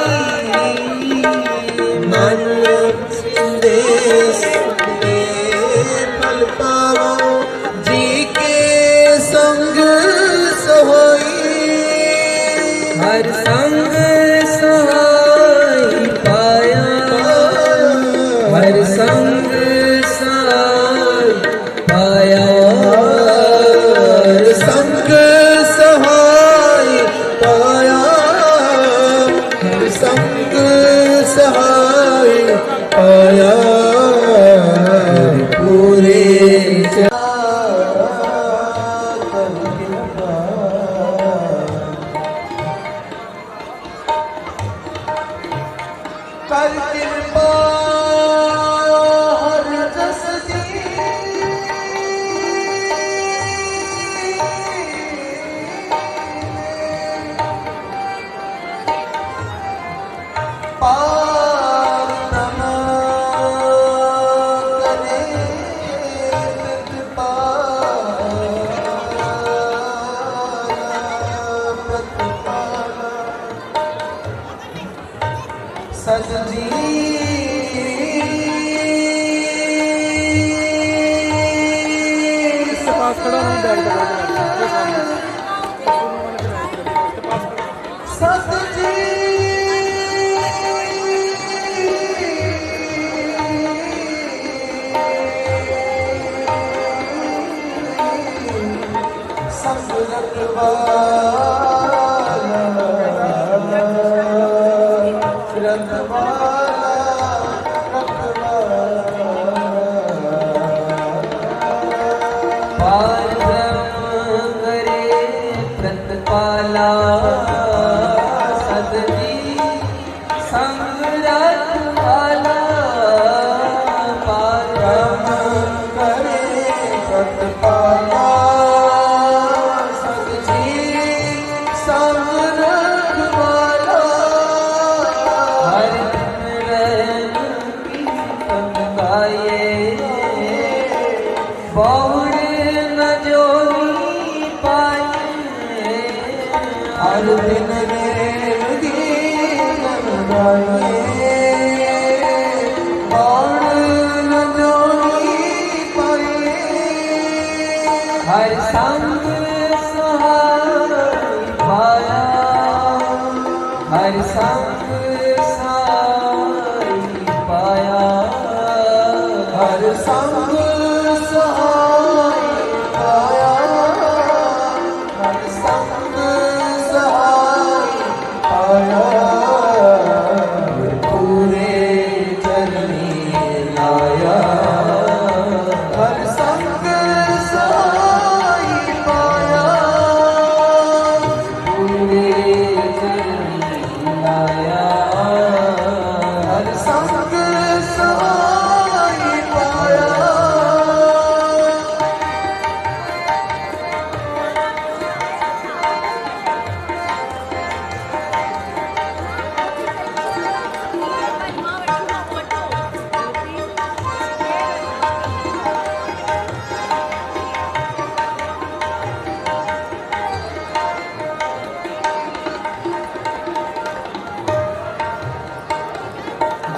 सहाय पाया पूरे कर कृपा हर जस जी पार नमा करे कृपा सजजी इसके पास खड़ा हूँ बैठ कर इसके सामने इसके पास खड़ा सजजी ससुरत वाला रतवाला प्रतिपाला सदजी संग वाला परम करे सतपाला सतजी समरथ वाला हर दिन कीर्तन गाए बहुड़ न जोगी पाए हर दिन मेरे गीत गाए बाण न जोगी पाए हर संग सहाय पाया हर संग सहाय पाया हर संग सहाय पाया हर संग सहाय पाया पूरे चरनी लाया हर संग सहाय पाया पूरे चरनी लाया हर संग सहाय पाया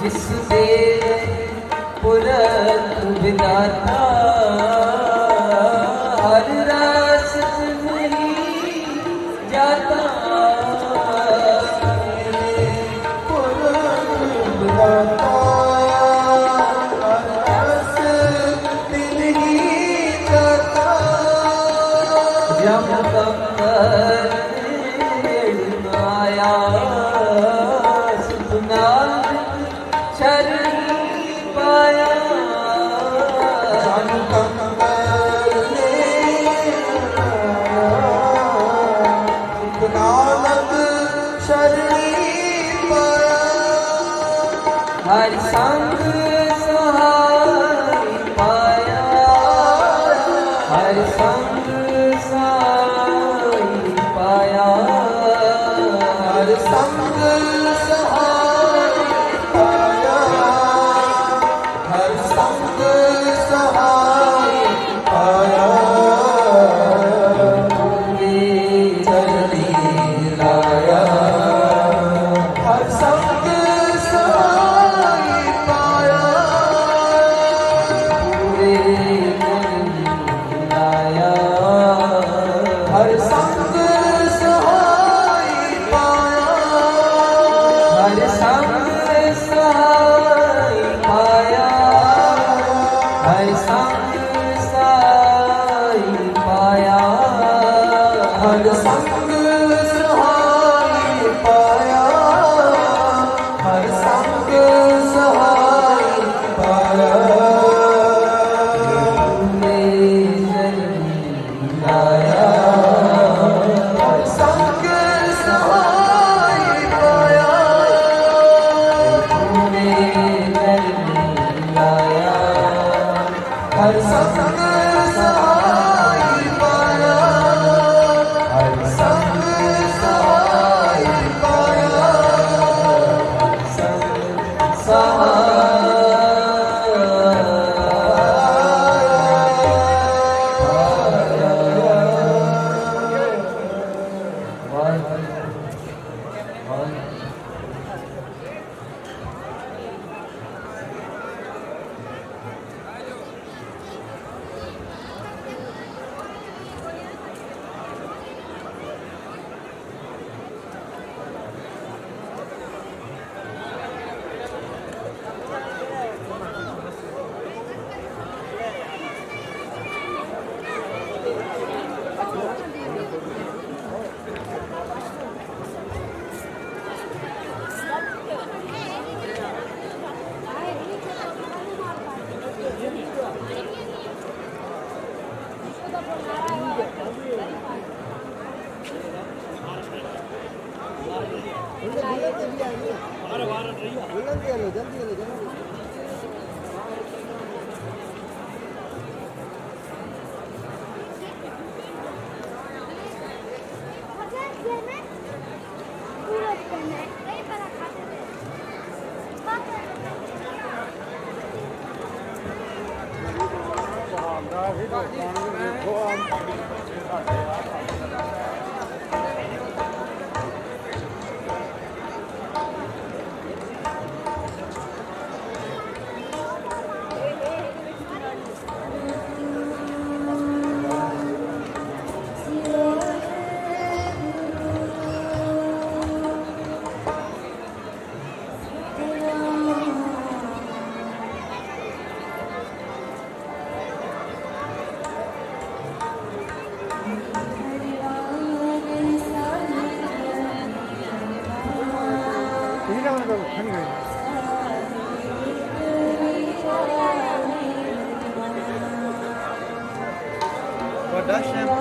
जिस दे पुरख विदाता हर रस नहीं जाता जब तक आया सुना शरण पाया हर संग सहाय पाया हर संग सहाय पाया हर संग सहाय पाया हर संग सहाय पाया चरनी लाया हर संग सहाय पाया ਵੱਡਾ ਸ਼ੈਂਪੂ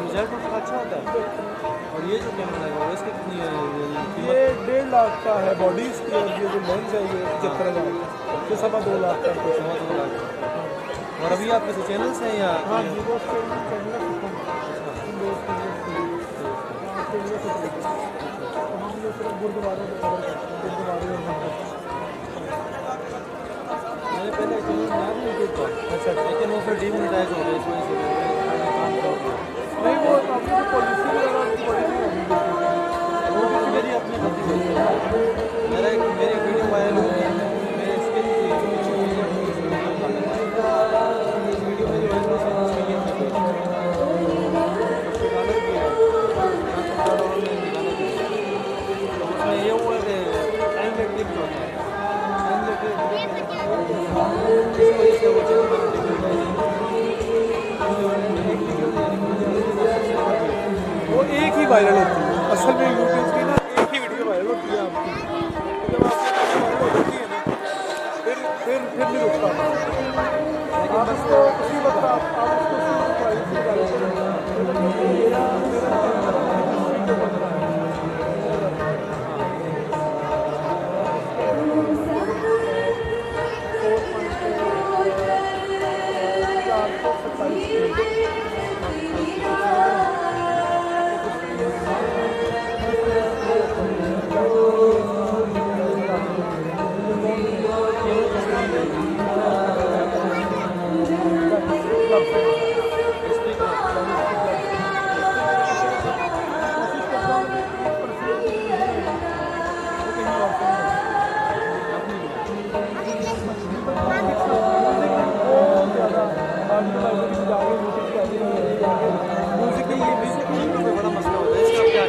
रिजल्ट उसका अच्छा होता है। और ये जो कैमरा है इसकी कितनी है ये 1.5 लाख का है बॉडी इसकी, और ये जो लेंस है ये 75,000 ये 2.25 लाख का है। 2 लाख। और अभी आप किसी चैनल से हैं या हाँ जी वो चैनल गुरुद्वारे मैंने पहले चैनल बनाया था यूट्यूब पर। अच्छा, लेकिन वो फिर डीमोनेटाइज हो गया, इस वजह से नहीं वो आपकी पॉलिसी वगैरह वो मेरी अपनी गलती होती है। मेरी वीडियो वायरल हुई है, मेरी स्किन थी वीडियो मेरी वायरल हुई उसमें ये गाना भी है उसमें ये हुआ कि टाइम पे क्लिक होता है, टाइम पे वायरल होती है। असल में यूट्यूब की ना एक ही वीडियो वायरल होती है आपकी, जब आपकी वीडियो वायरल हो जाती है ना फिर नहीं रुकता। आप उसको उसी वक्त आप उसको प्राइवेसी डालते हैं। मेरा वीडियो बन रहा है। म्यूजिक कोई बड़ा मसला होता है इसका क्या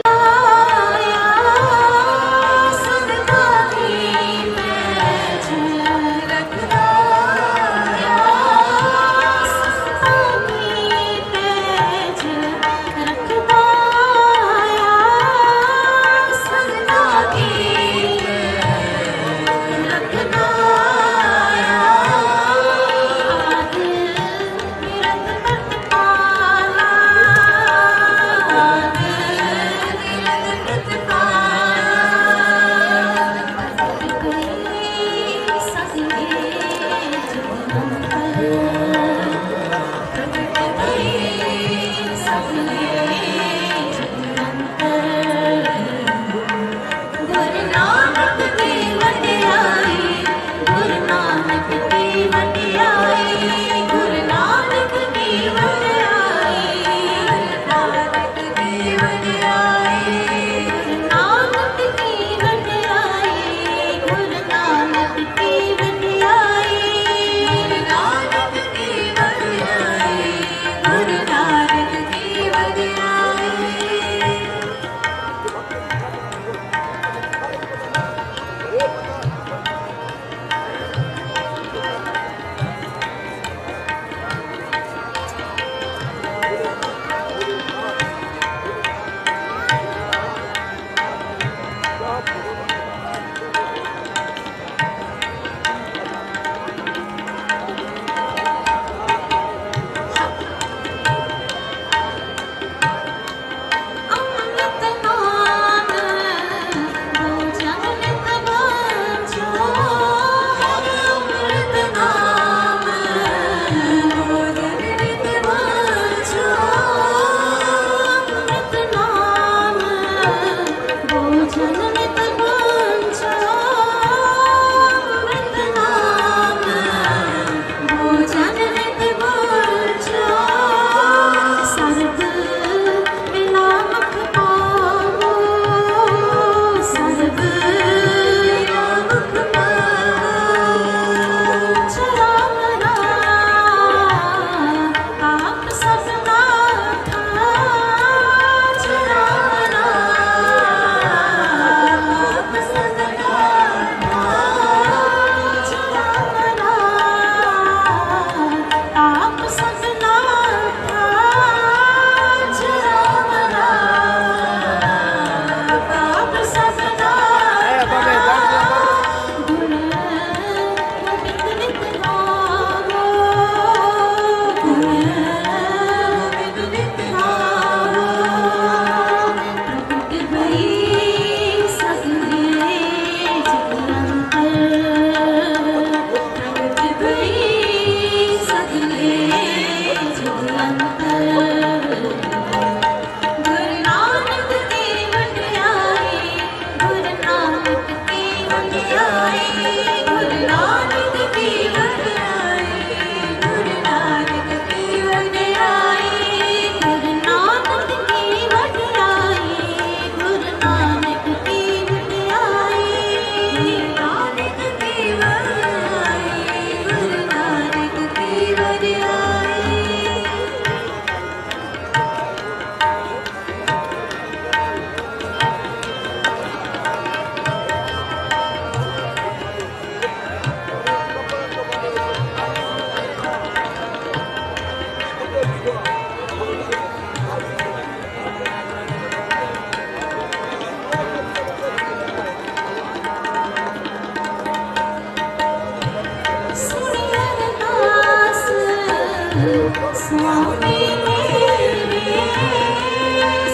स्वामी मेरे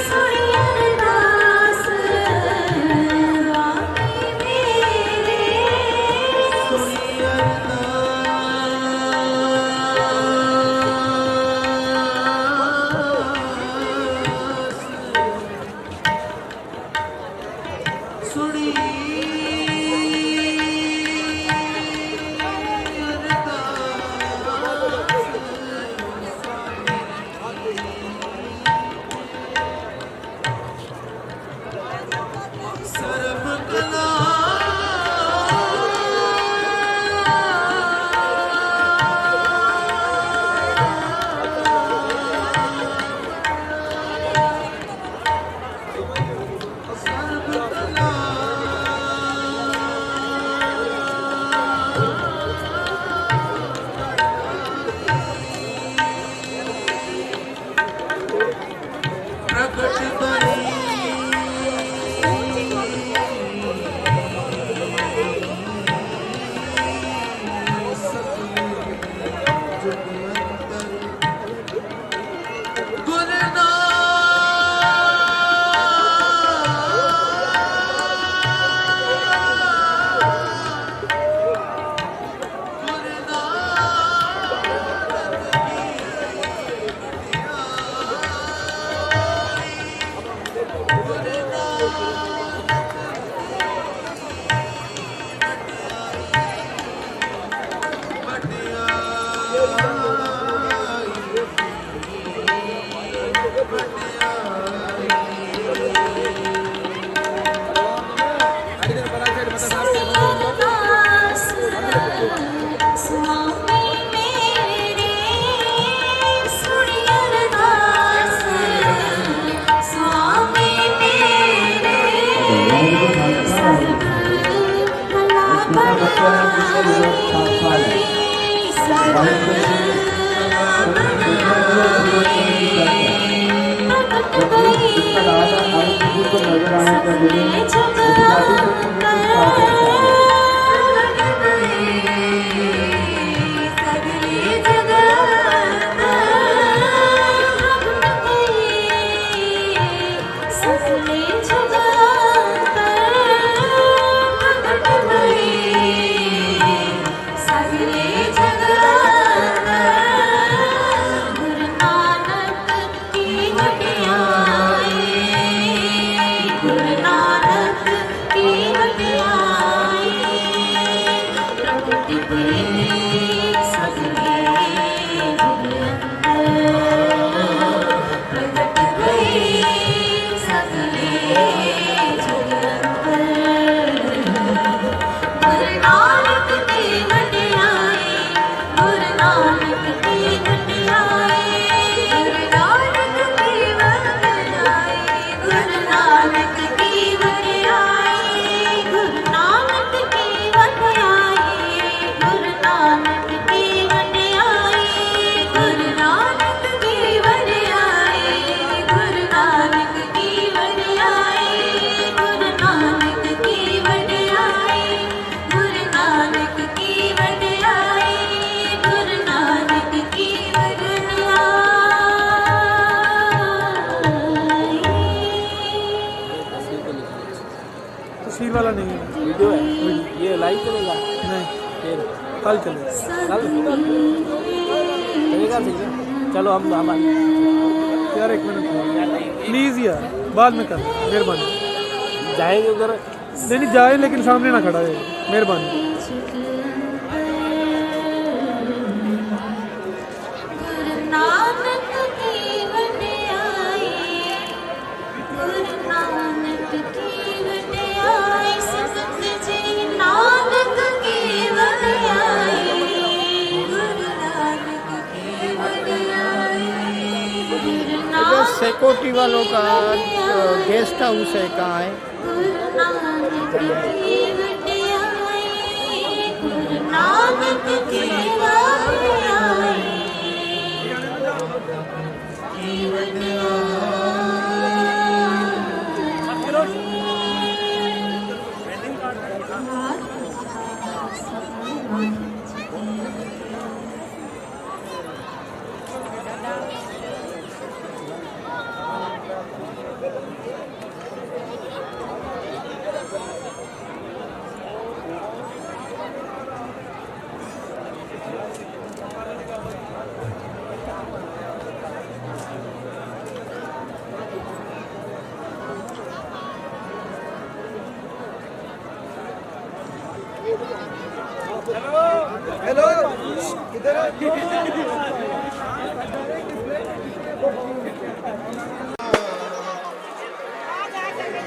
सुनी अरदास स्वामी मेरे तस्वीर वाला नहीं है, वीडियो है, ये लाइव चलेगा नहीं, फिर कल चलेगा। कल चलेगा ठीक है। चलो हम यार एक मिनट प्लीज़ यार, बाद में कर, मेहरबानी। जाएंगे उधर, नहीं जाए लेकिन सामने ना खड़ा है, मेहरबानी। सिक्योरिटी वालों का गेस्ट हाउस है, कहाँ है?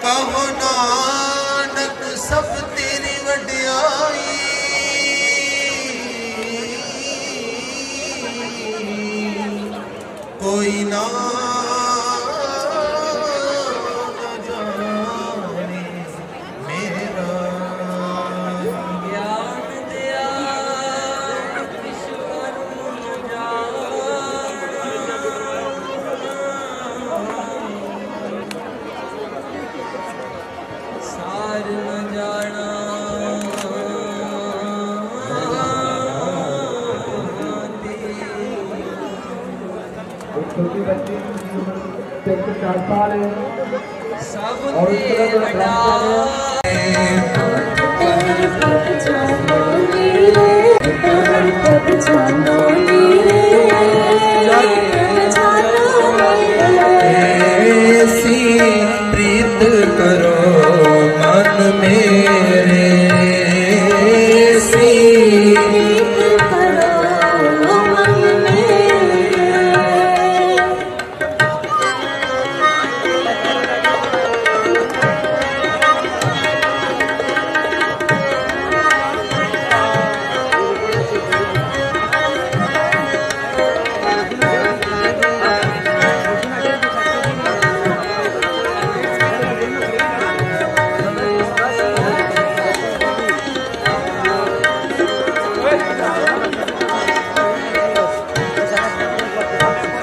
ਕਹੋ ਨਾਨਕ ਸਭ ਤੇਰੀ ਵਡਿਆਈ ਕੋਈ ਨਾ ਜਾਣੇ ਮੇਰਾ ਗਿਆਨ ਦਿਆ ਈਸ਼ਵਰ ਨੂੰ ਸਾਰ ਨ ਜਾਣਾ एक छोटी बच्ची जिसकी उम्र 3 से 4 साल है ਸਭ और उस ਤੇ तरह ਵੱਡਾ ऐसी प्रीत करो मन मेरे ऐसी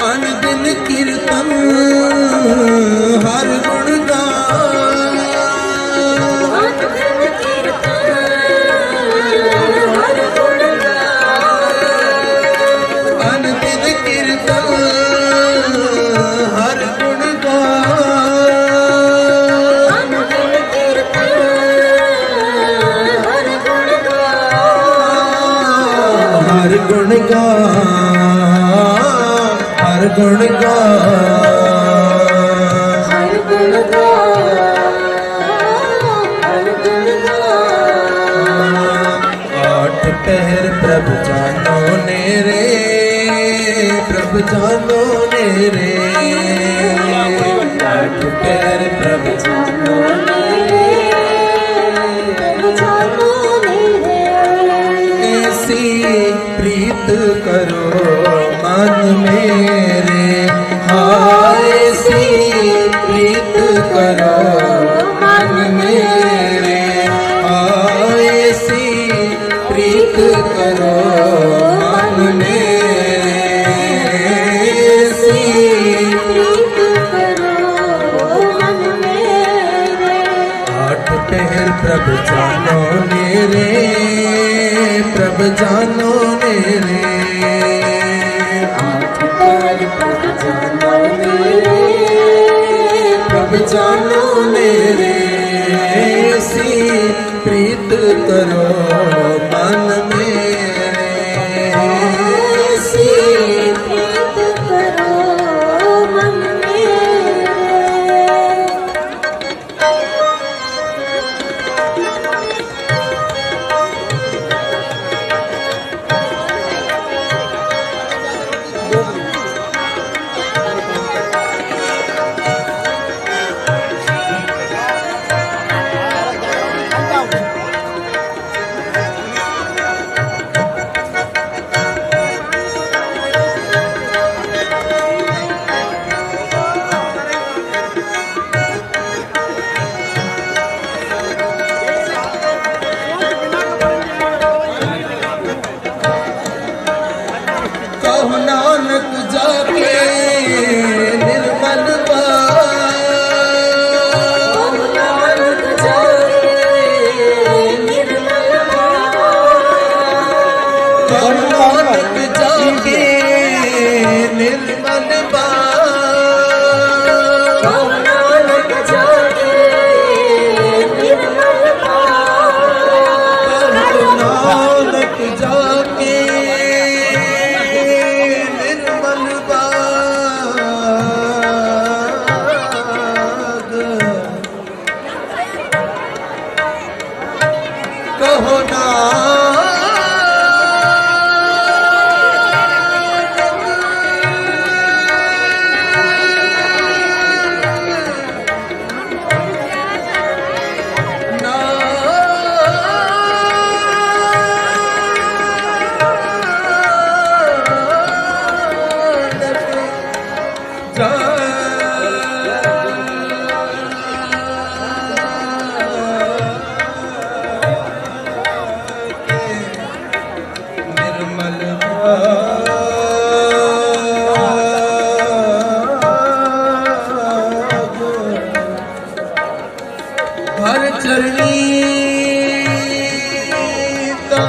अनदिन कीर्तन हर गुण गान अनदिन कीर्तन हर गुण गान हर गुण गान हर गुण गान आठ पहर प्रभु जानो ने रे प्रभु जानो ने रे आठ पहर प्रभु जानो ऐसी प्रीत करो मन मेरे हाँ ऐसी प्रीत करो मन मेरे हाँ ऐसी प्रीत करो मन मेरे ऐसी आठ पहर प्रभु जानो मेरे प्रभु जानो मेरे प्रभु जानो मेरे ऐसी प्रीत करो मन मेरे ऐसी कहो नानक जाके निर्मल कहो नानक जाके निर्मल नानक जाके निर्मल बाग कहो नानक ਹਰ ਚਰਣੀ ਦਾ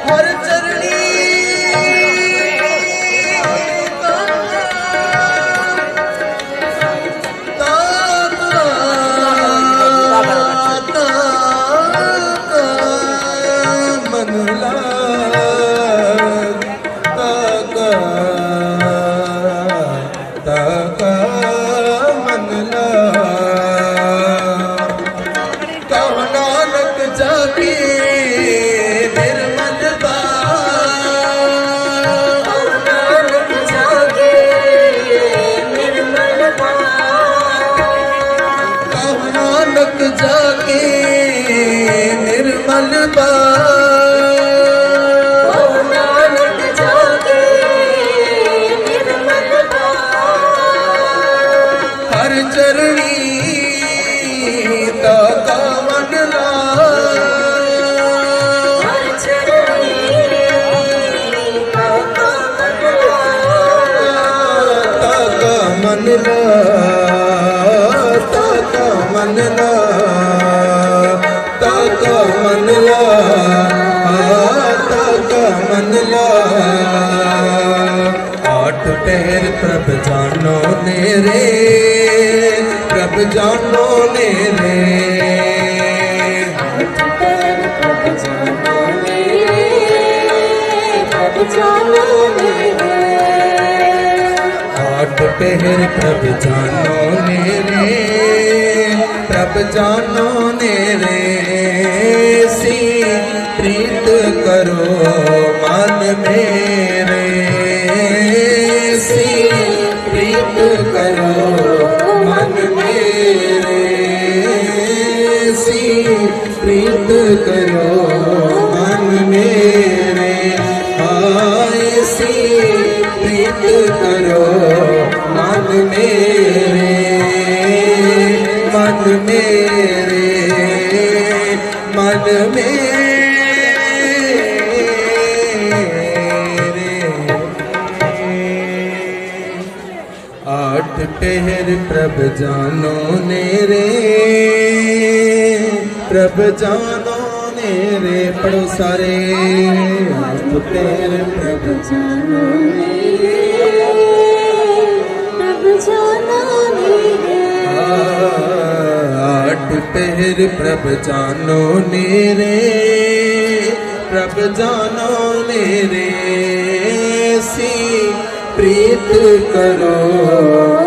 ਹਰ ਚਰਣੀ ਜਾਕੇ ਨਿਰਮਲ ਨਾਨਕ ਜਾਗੇ ਨਿਰਮਲ ਹਰ ਚਰਣੀ ਦਾਤਾ ਮਨ ਲਾ ਹਰ ਚਰਣੀ ਦਾਤਾ ਮਨ ਲਾ ਤਾਕਾ ਮਨ ਲਾ ਤਾਕਾ ਮਨ ਲਾ ਤਾਕਾ ਮਨ ਲਾ ਆਠ ਪਹਿਰ ਪ੍ਰਭ ਜਾਨੋ ਨੇਰੇ ਪ੍ਰਭ ਜਾਨੋ ਨੇਰੇ आठ पहर प्रभ जानो नेरे प्रभ जानो नेरे सी प्रीत करो मन मेरे सी प्रीत करो मन मेरे सी प्रीत करो मन मेरे आए सी प्रीत करो मन मेरे मन मेरे मन मेरे आठ पहर प्रभ जानो नेरे प्रभ जानो नेरे पढ़ो सारे आठ पहर प्रभ जानो आठ पहर प्रभ जानो नेरे प्रभ जानो नेरे सी प्रीत करो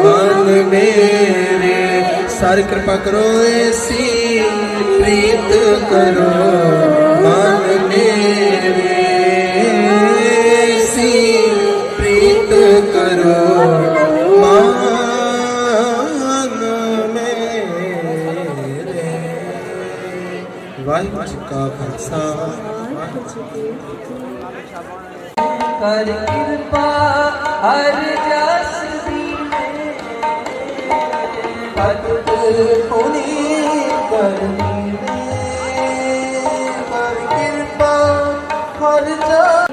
मन मेरे सारी कृपा करो ऐसी प्रीत करो मन मेरे सी प्रीत करो वाहिगुरू जी का खालसा कर कृपा हर जस भगत होनी करनी कर कृपा हर जस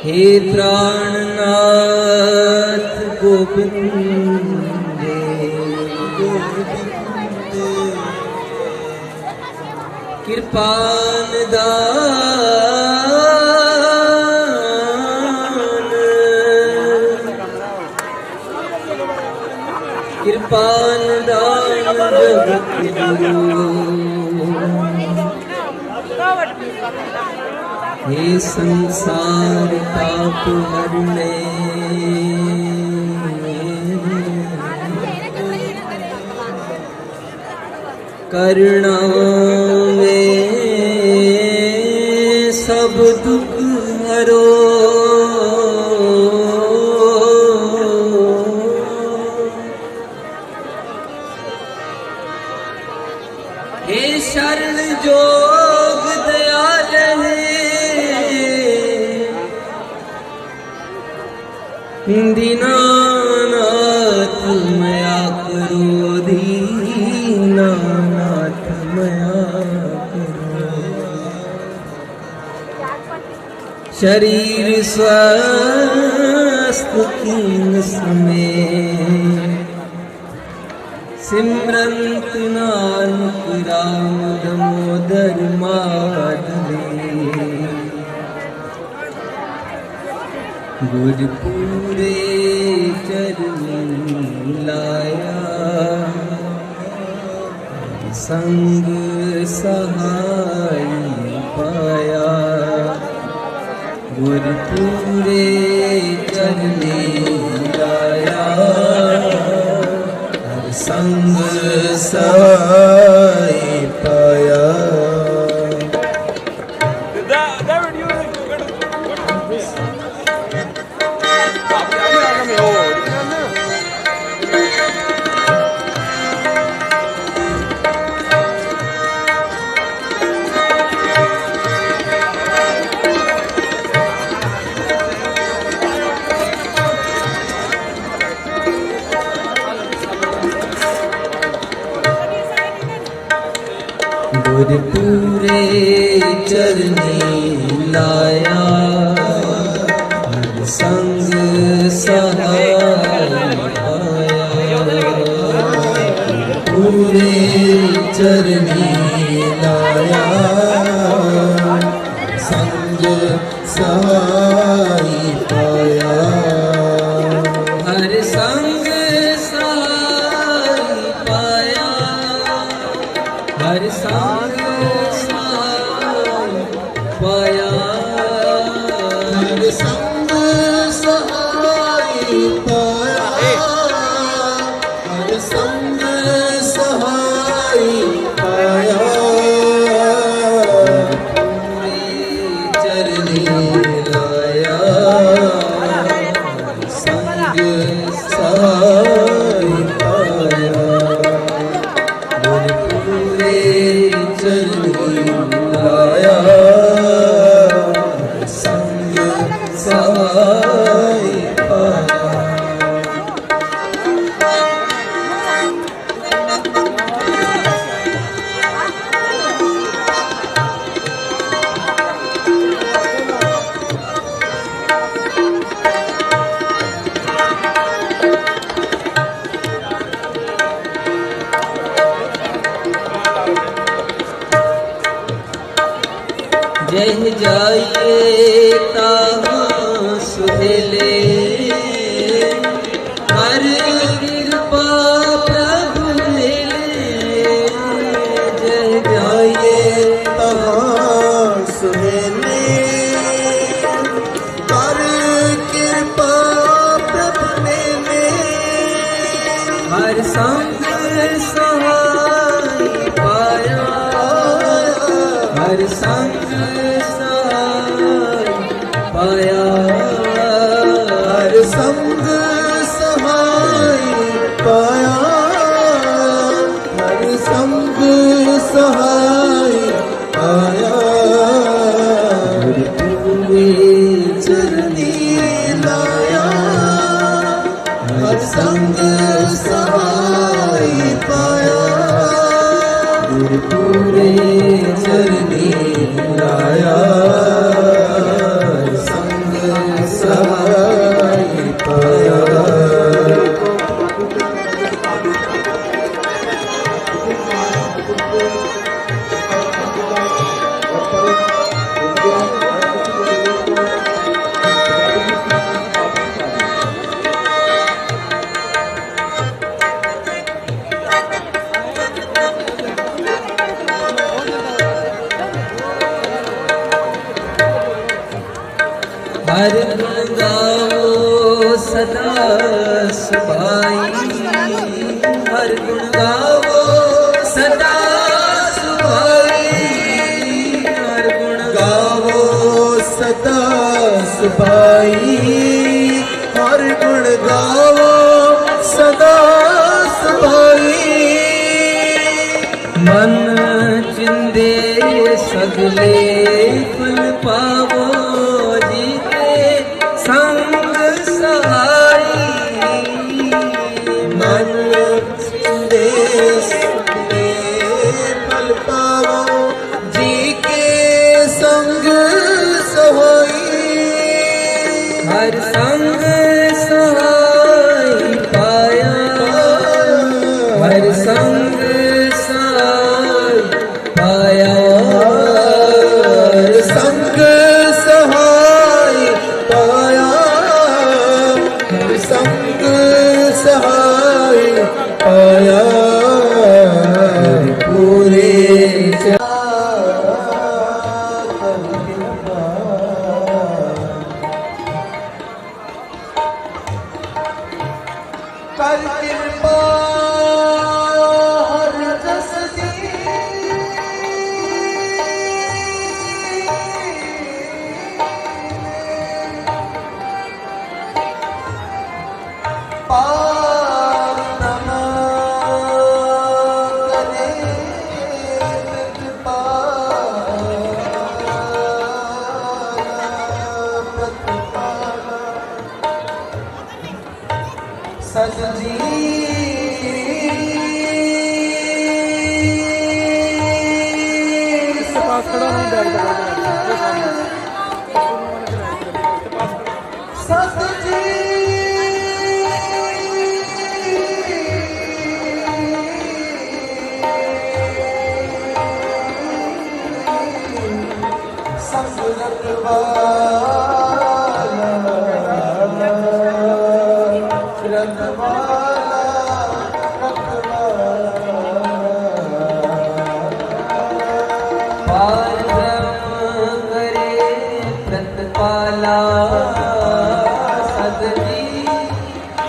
हे प्राणनाथ गोविंद कृपान दान कृपान दान जगत गुरु हे संसार ताप हरने करुणा में सब दुख हरो हे शरण जोग दयाल दीनानाथ मया करो दीनानाथ मया करो शरीर स्वस्थ कीन समय सिमरंत नानक राम दामोदर माधवी गुरपुरे चरण लाया संग सहाय पाया गुरपुरे चरण लाया संग सहाय पाया गुर पूरे चरनी लाया हर संग सहाय पाया पूरे चरनी लाया संग सहाय पाया हर संग सहाय पाया हर संग सहाय पाया हर संग सहाय पाया हर संग सहाय पाया पूरे चरनी लाया संग सहाय पाया गुर पूरे चरनी लाया संग सहाय पाया जह जाइए ताहाँ सुहेले हर कृपा प्रभु मिले जह जाइए ताहाँ सुहेले हर कृपा प्रभु मिले हर संग सहाय पाया हर संग सहाय पाया हर संग सहाय पाया हर संग सहाय पाया गुर पूरे चरनी लाया हर संग सहाय पाया गुर पूरे चरनी लाया संग सहाय पाया हर गुण गाओ सदा सुभाई हर गुण गाओ सदा सुभाई हर गुण गाओ सदा सुभाई हर गुण गाओ सदा सुभाई मन चिंदे सगले फल पावो संग सहाय मन देश फल पावो जी के संग सहाय हर संग सहाय पाया हर संग सहाय पाया हर संग सहाय पाया हर संग सहाय पाया पूरे कर कृपा हर जस पार नमा करे कृपा सजजी बैग पकड़ के रखा है, वो सामने से। तो दोनों मैंने फिर ऐड कर दिया, उसके पास खड़ा। प्रतिपाला सदजी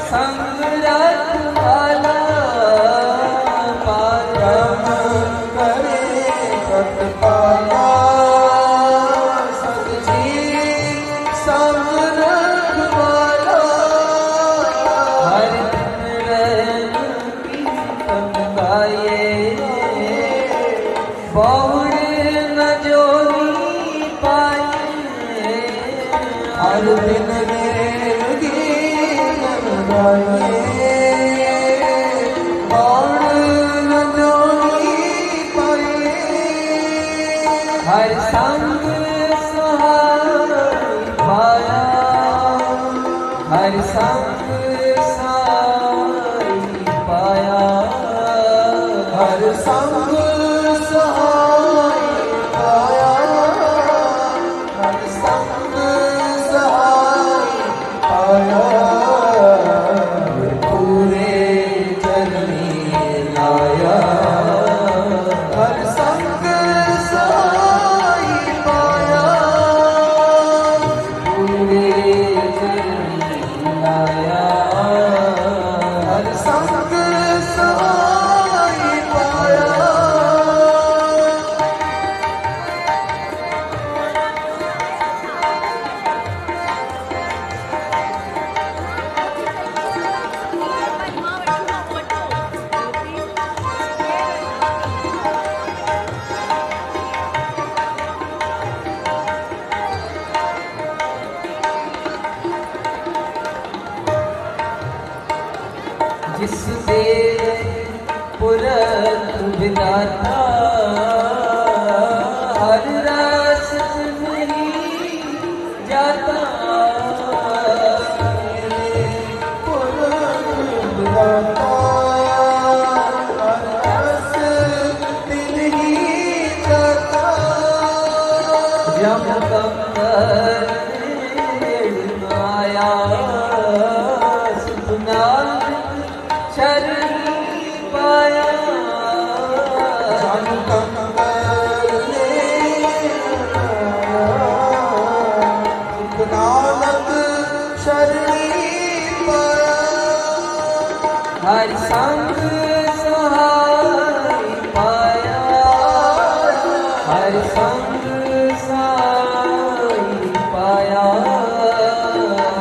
संग रखवाला पारम करे प्रतिपाला सदजी संग रखवाला हर दिन कीर्तन गाए बहुड़ न जोगी पाए हर दिन गीत गाए बहुड़ न जोगी पाए हर संग सहाय पाया हर संग सहाय पाया हर संग सहाय पाया हर संग सहाय पाया पूरे चरनी लाया हर संग सहाय पाया पूरे चरनी लाया हर संग सहाय पाया जिस देव पुरख विदाता हर रस नहीं जाता पुरख विदाता हर रस नहीं जाता जब तक आया सुना शरण पाया जन नानक शरणी पाया हर संग सहाय पाया हर संग सहाय पाया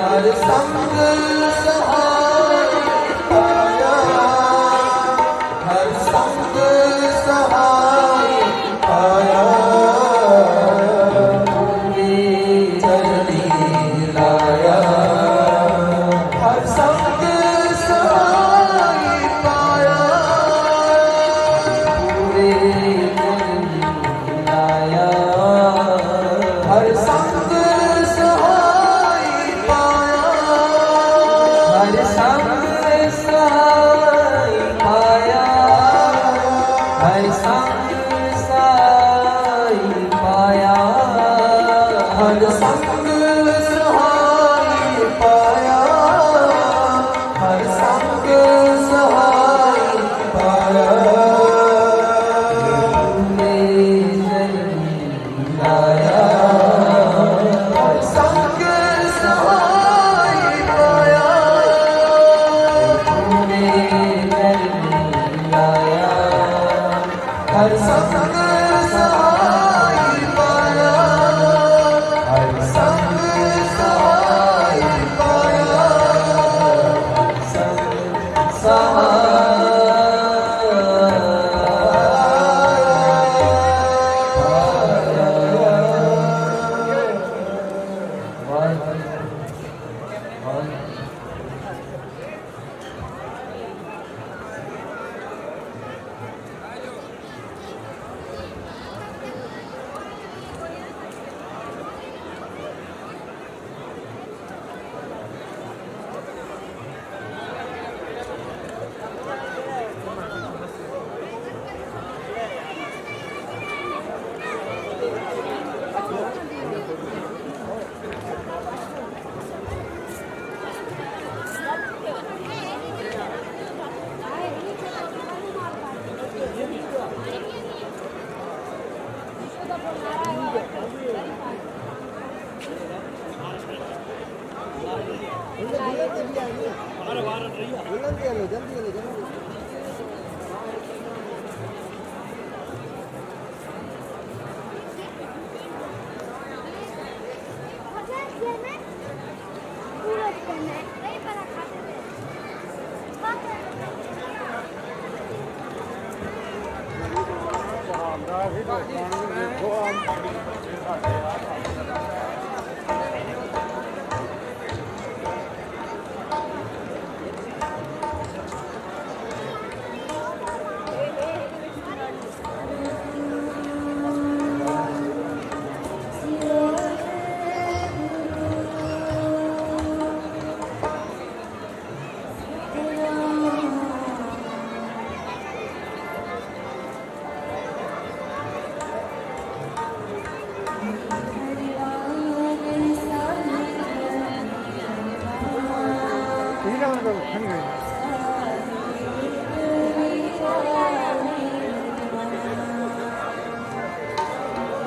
हर संग सहाय पाया हर संग सहाय पाया पूरे चरनी लाया हर संग सहाय पाया पूरे चरनी लाया हर संग सहाय पाया हर संग सहाय पाया हर संग सहाय पाया हर संग सहाय पाया हर संग सहाय पाया पूरे चरनी लाया हर संग सहाय पाया पूरे चरनी लाया हर संग सहाय पाया हर संग सहाय पाया हर संग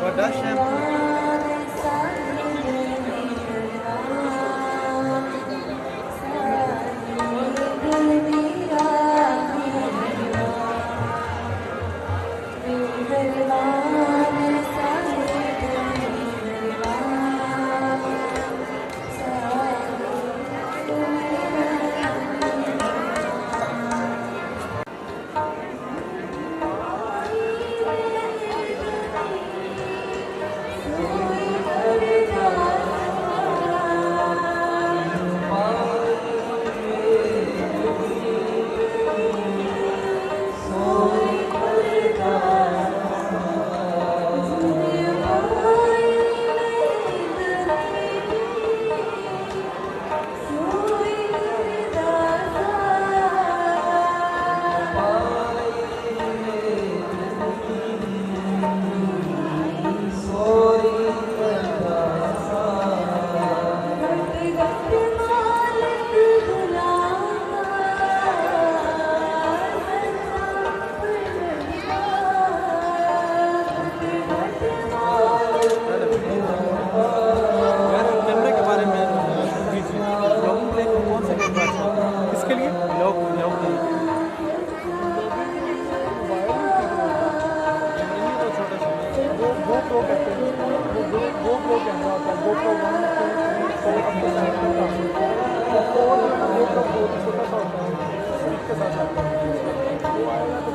बड़ा शैम्पू कैमरे के बारे में ब्लॉगिंग प्ले में कौन सा कैमरा अच्छा है? इसके लिए ब्लॉग छोटा सा वो प्रो कहते हैं, वो प्रो कैमरा होता है, वो प्रो 1 2 4 छोटा सा होता है, इसके साथ आता है वो आएगा तो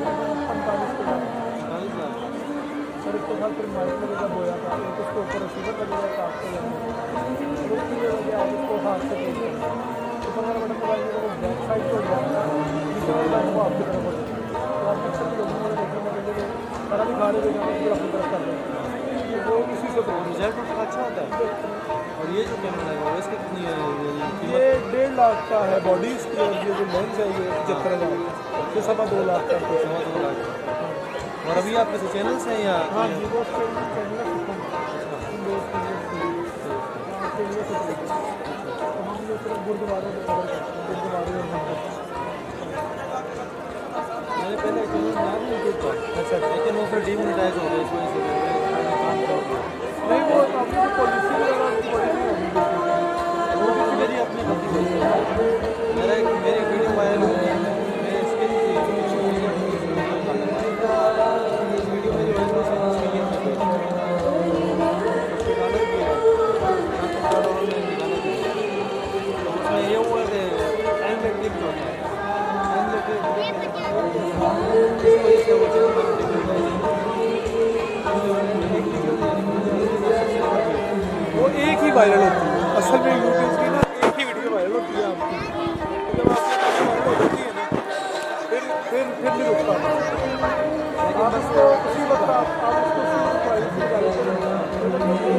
45 के सर इसके साथ फिर माइक लगेगा बोया का, एक उसके ऊपर रिसीवर लगेगा काट के लगेगा, फिर उसकी वजह आप इसको हाथ से देखते हैं ऊपर वाला बटन दबाइए तो बैक साइड को जाएगा, नीचे वाला बटन वो आपकी तरफ होगा, तो आप देख सकते लोगों को देखने में लगे सारा भी खा रहे थे फिर अपनी तरफ कर रहे हैं, वो इसी से प्रो रिजल्ट उसका अच्छा होता है। और ये जो कैमरा है वो इसकी कितनी है ये कीमत? 1.5 लाख का है बॉडी इसकी, और ये जो लेंस है ये 75,000, ये 2.5 लाख का है। 2 लाख। और अभी आप किसी चैनल से हैं या हाँ जी वो चैनल है गुरुद्वारे में कवर करते हैं, गुरुद्वारे और मंदिर। मैंने पहले एक चैनल बनाया था यूट्यूब पर, अच्छा, लेकिन वो फिर डीमोनेटाइज हो गया इस वजह से नहीं वो आपकी जो पॉलिसी वगैरह उनकी पॉलिसी होगी, वो भी मेरी अपनी गलती होती है। मेरी वीडियो वायरल हो गई, मेरे स्किन की वीडियो मेरी वायरल हो उसमें ये हुआ कि टाइम पे क्लिक होता है, वो एक ही वायरल होती है असल में यूट्यूब की ना, एक ही वीडियो वायरल होती है आपकी, तो जब आपकी वायरल हो जाती है ना फिर नहीं रुकता आप इसको उसी वक्त आप उसको प्राइवेसी वायरल करें,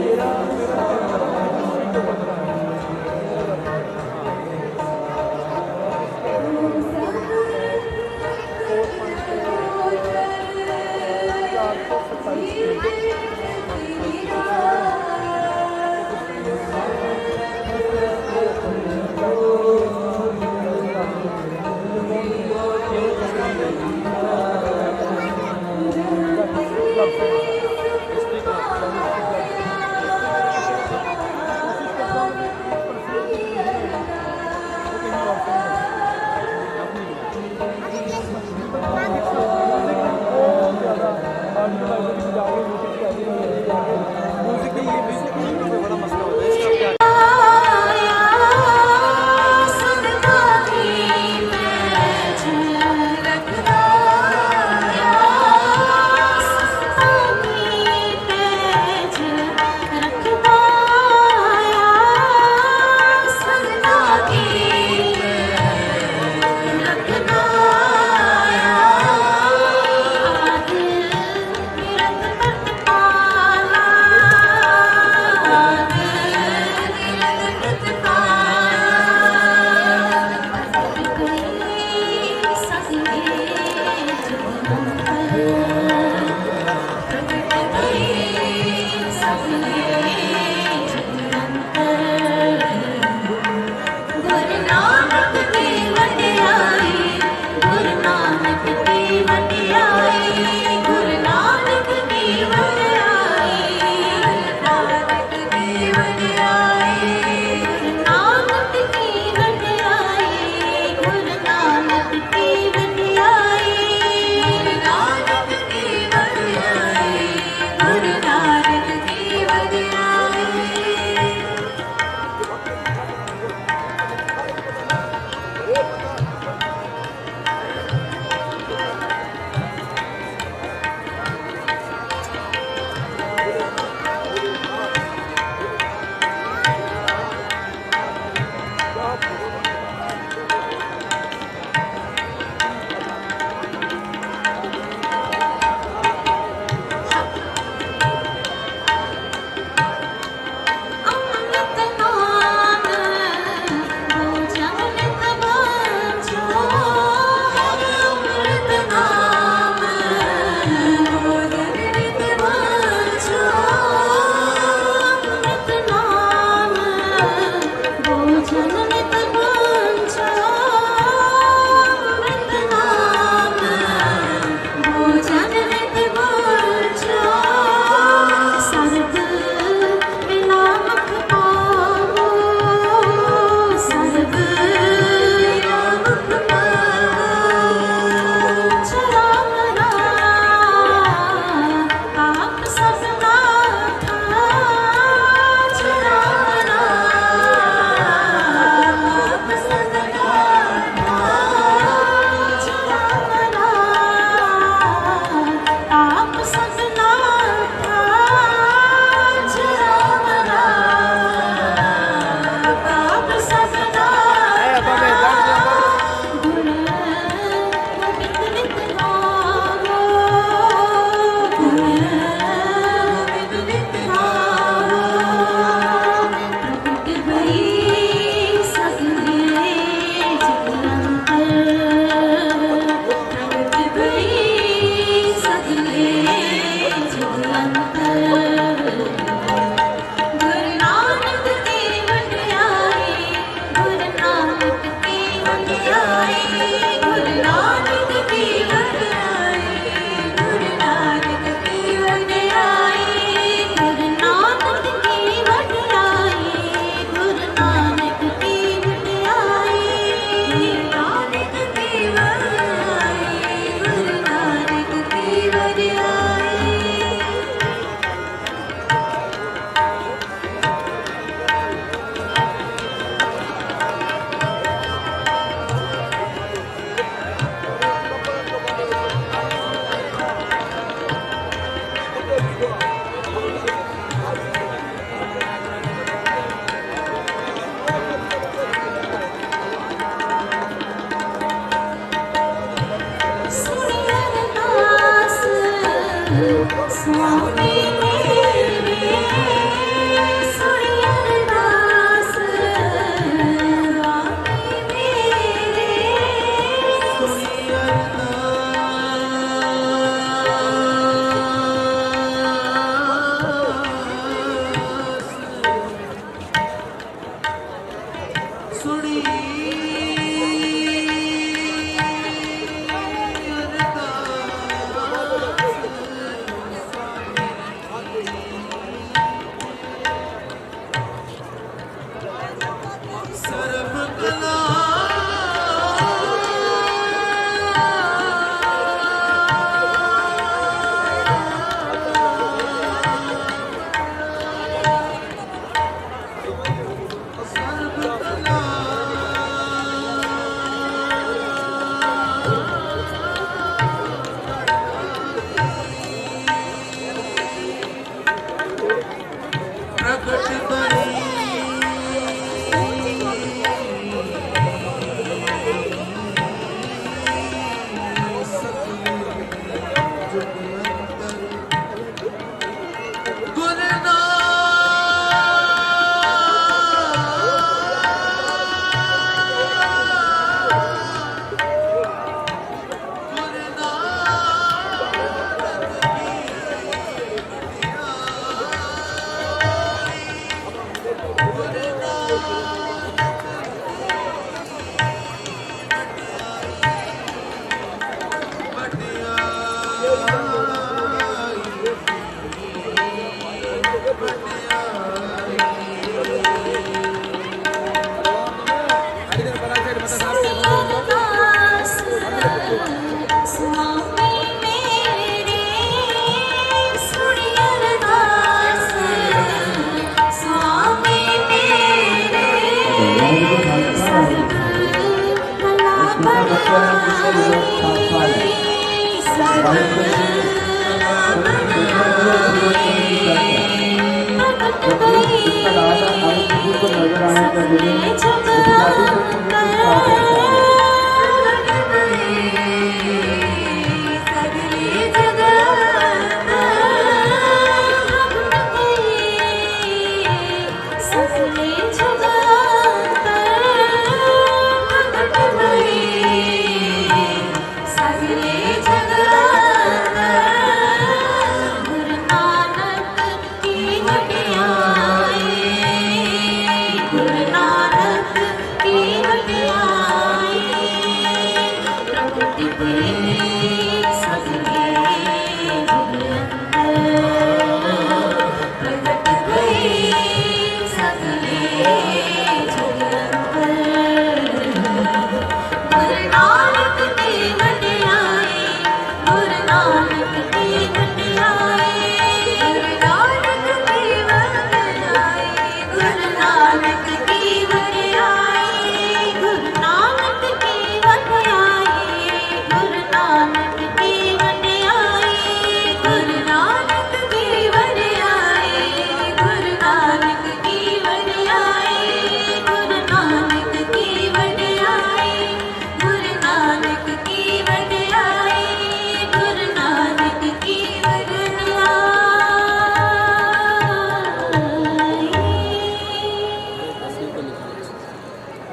मेरा वीडियो बन रहा है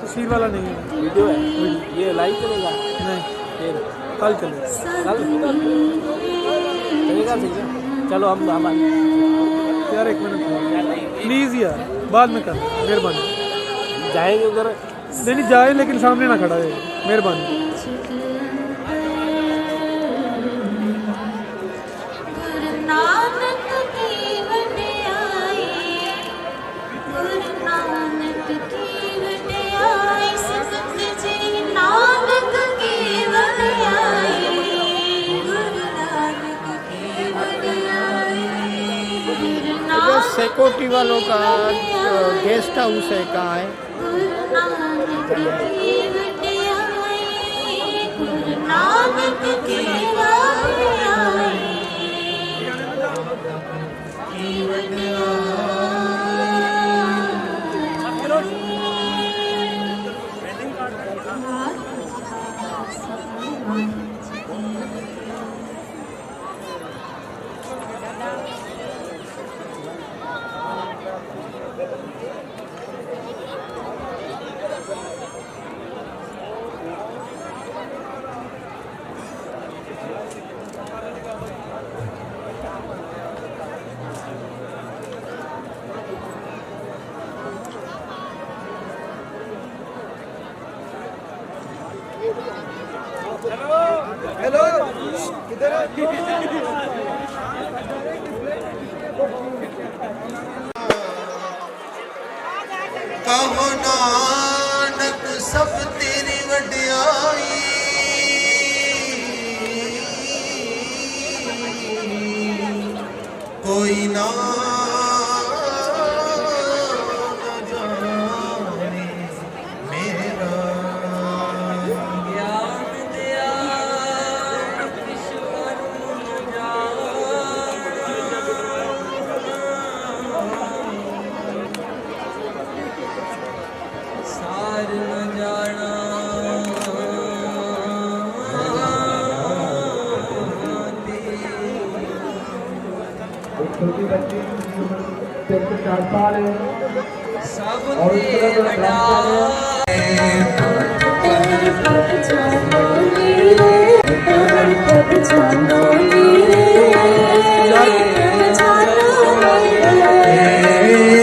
तस्वीर वाला नहीं है, वीडियो है, ये लाइव चलेगा नहीं, फिर कल चलेगा। कल चलेगा सही है। चलो हम यार एक मिनट प्लीज़ यार, बाद में कर, मेहरबानी। जाएंगे उधर, नहीं जाए लेकिन सामने ना खड़ा है, मेहरबानी। सिक्योरिटी वालों का गेस्ट हाउस है, कहाँ है? कहो ना सब तेरी वड्याई कोई ना जाने मेरा ज्ञान दिया ईश्वर सार न जाना एक छोटी बच्ची जिसकी उम्र 4 साल है सब और उसका जो रास्ता है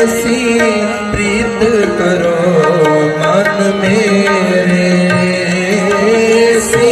ऐसी प्रीत करो मन मेरे ऐसी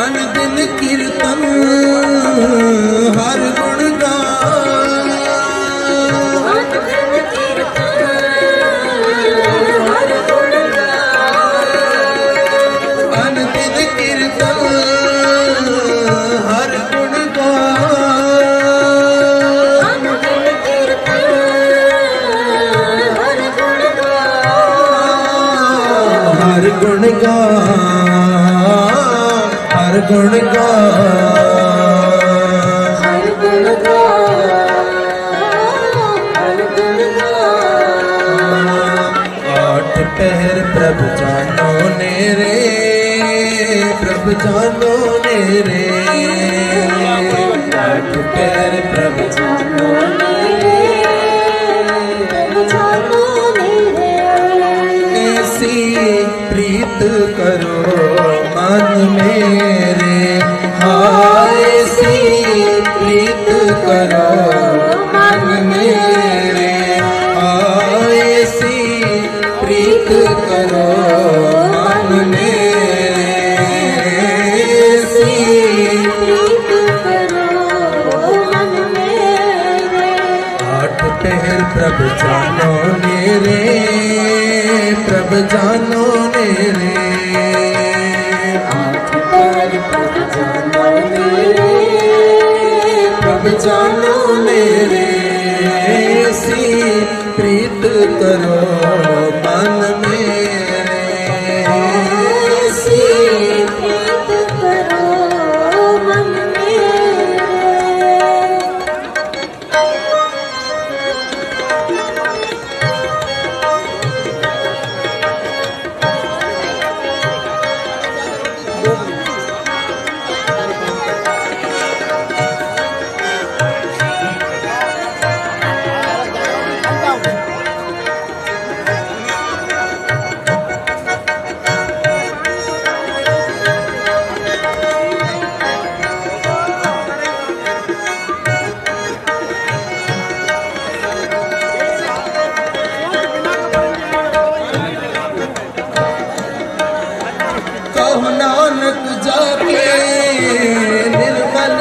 अनदिन कीर्तन हर गुण गान अनदिन कीर्तन हर गुण गान हर गुण गान हर गुण आठ पहर प्रभु जानो ने रे प्रभु जानो ने रे आठ पहर प्रभु जानो ऐसी प्रीत करो मन मेरे हाय ऐसी प्रीत करो मन मेरे हाय ऐसी प्रीत करो मन मेरे ऐसी आठ पहर प्रभु जानो मेरे प्रभु जानो मेरे प्रभु जानो मेरे ऐसी प्रीत करो मन मेरे ऐसी कहो नानक जाके निर्मल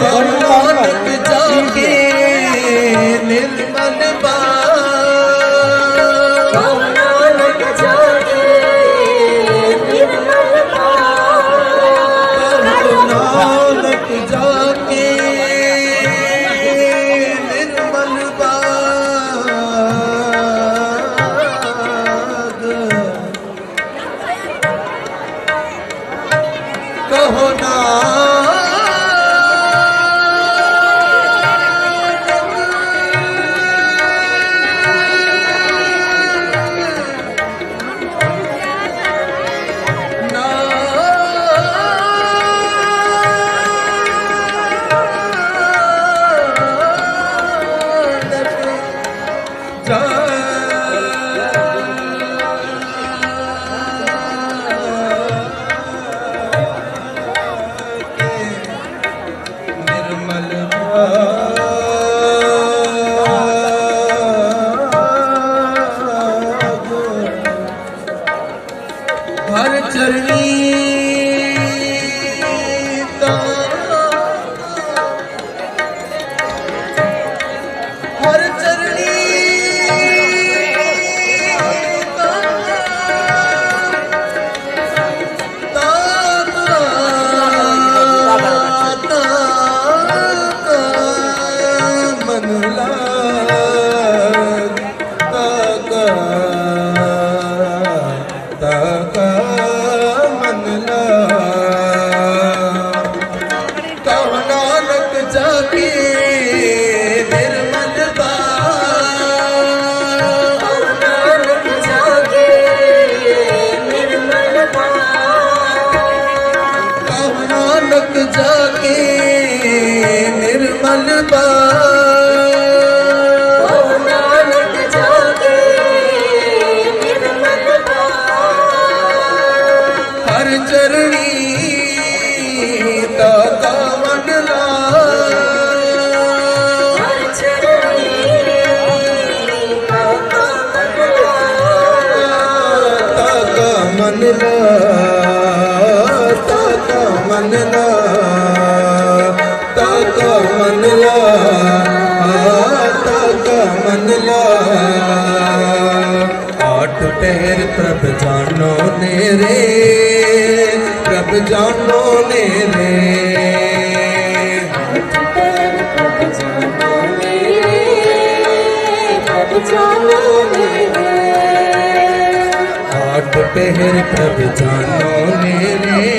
कहो नानक जाके निर्मल नानक जाके निर्मल बाग कहो नानक ਹਰ ਚਰਣੀ ਤਾਂ ਹਰ ਚਰਣੀ ਹਰ ਚਰਣੀ ਤਾ ਮੰਡਲਾ ਹਰ ਚਰਣੀ ਤਾ ਮੰਡਲਾ ਤਾ ਮੰਡਲਾ ਤਾ ਮੰਡਲਾ ਮੰਨਲਾ ਆਠ ਟਹਿਰ ਪ੍ਰਭ ਜਾਨੋ ਨੇਰੇ ਪ੍ਰਭ ਜਾਨੋ ਨੇਰੇ ਆਠ ਪਹਿਰ ਪ੍ਰਭ ਜਾਨੋ ਨੇਰੇ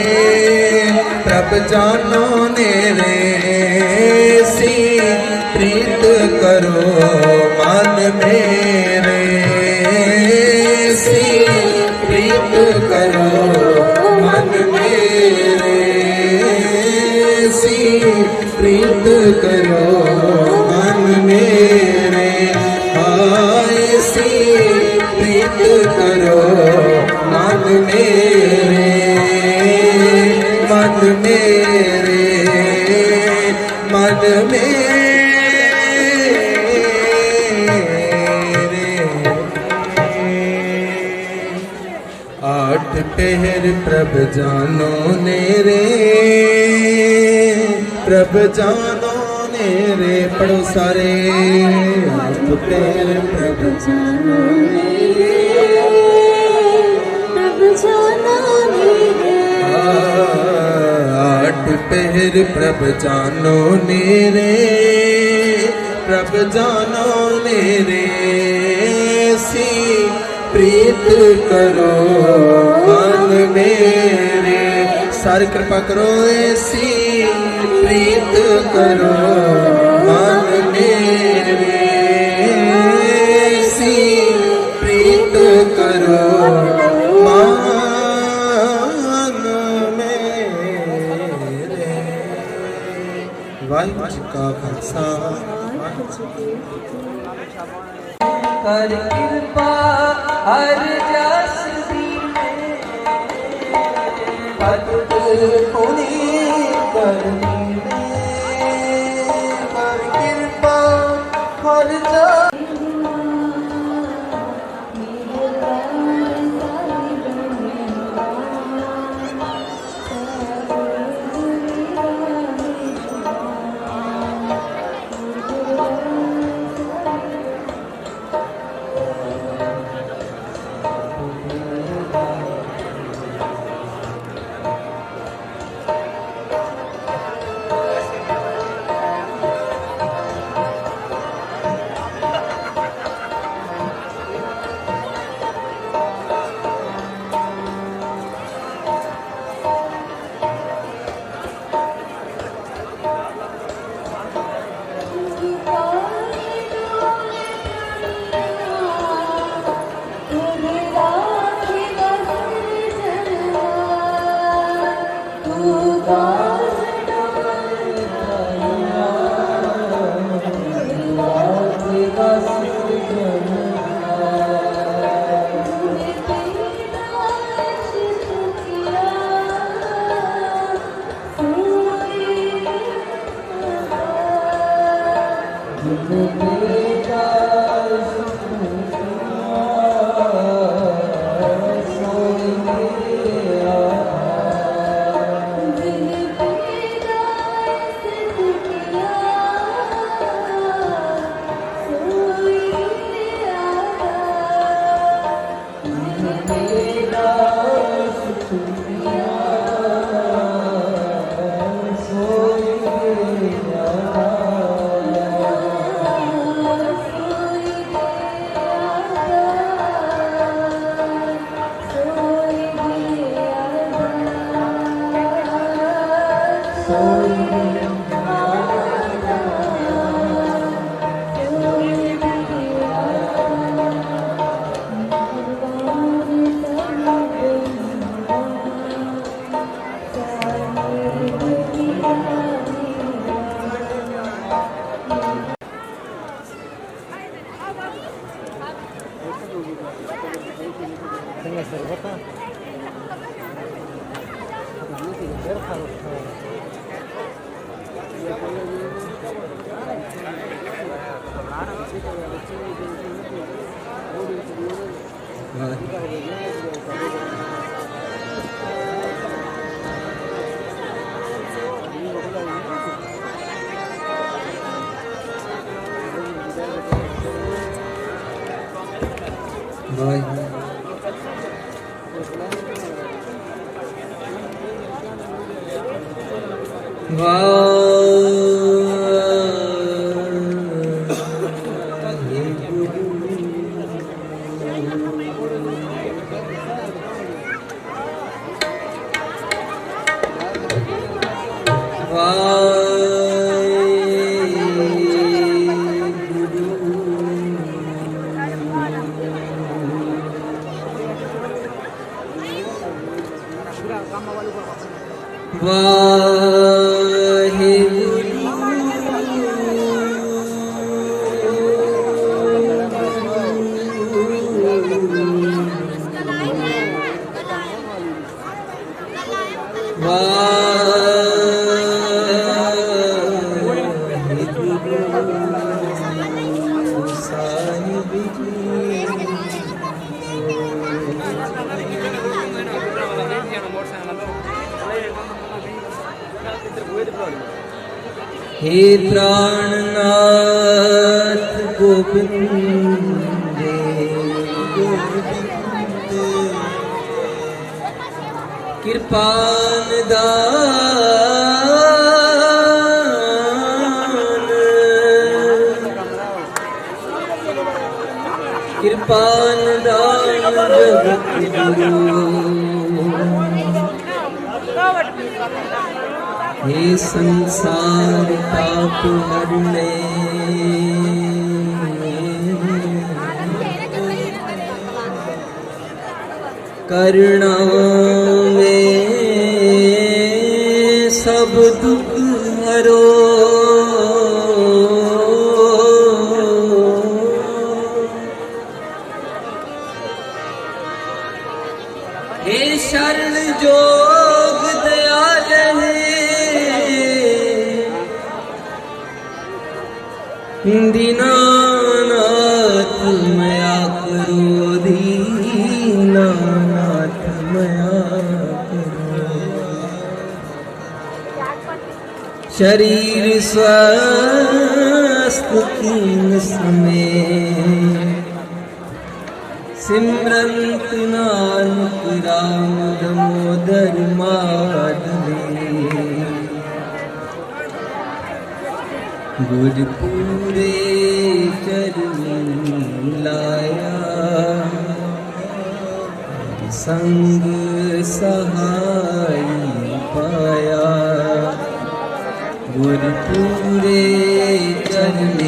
ਪ੍ਰਭ ਜਾਨੋ ਨੇਰੇ ਸੀ ਪ੍ਰੀਤ ਕਰੋ ਮਨ ਮੇਰੇ ਸੀ ਪ੍ਰੀਤ ਕਰੋ ਮਨ ਮੇਰੇ ਸੀ ਪ੍ਰੀਤ ਕਰੋ ਮਨ ਮੇਰੇ ਆਏ ਸੀ ਪ੍ਰੀਤ ਕਰੋ ਮਨ ਮੇਰੇ ਮਨ ਮੇਰੇ ਮਨ ਮੇਰੇ आठ पहर प्रभ जानो नेरे प्रभ जानो नेरे पढ़ो सारे आठ पहर प्रभ जानो नेरे प्रभ जानो नेरे आठ पहर प्रभ जानो नेरे प्रभ जानो नेरे सी प्रीत करो मन मेरे सारी कृपा करो ऐसी प्रीत करो मन मेरे ऐसी प्रीत करो मन मेरे वाहिगुरू जी का खालसा कर कृपा हर जस दीने भगत पुनी करनी कर कृपा हर जस हे प्राणनाथ गोविंद कृपान दान कृपान दान जगत गुरु हे संसार ताप हरने करुणा में सब दुख हरो हे शरण जोग दयाल दीनानाथ मया करो दीनानाथ मया करो शरीर स्वस्थ कीन समय सिमरंत नानक राम दामोदर माधवी गुरपुरे चरण लाया संग सहाय पाया गुरपुरे चरण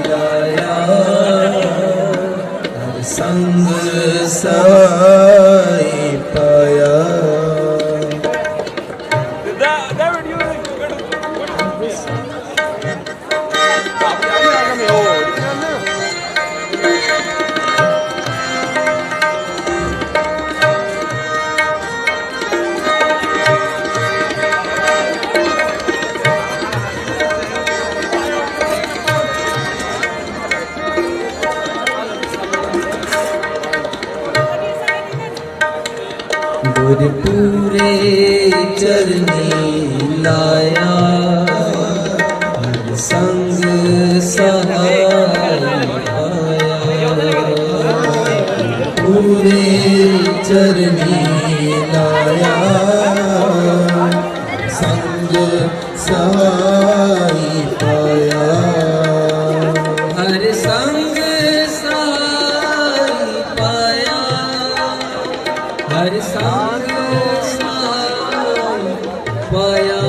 लाया संग सहाय पाया गुरपुरे चरनी लाया हर संग सहाय पाया गुरपुरे चरनी लाया संग सहाय पाया हर संग सहाय पाया हर संग सहाय पाया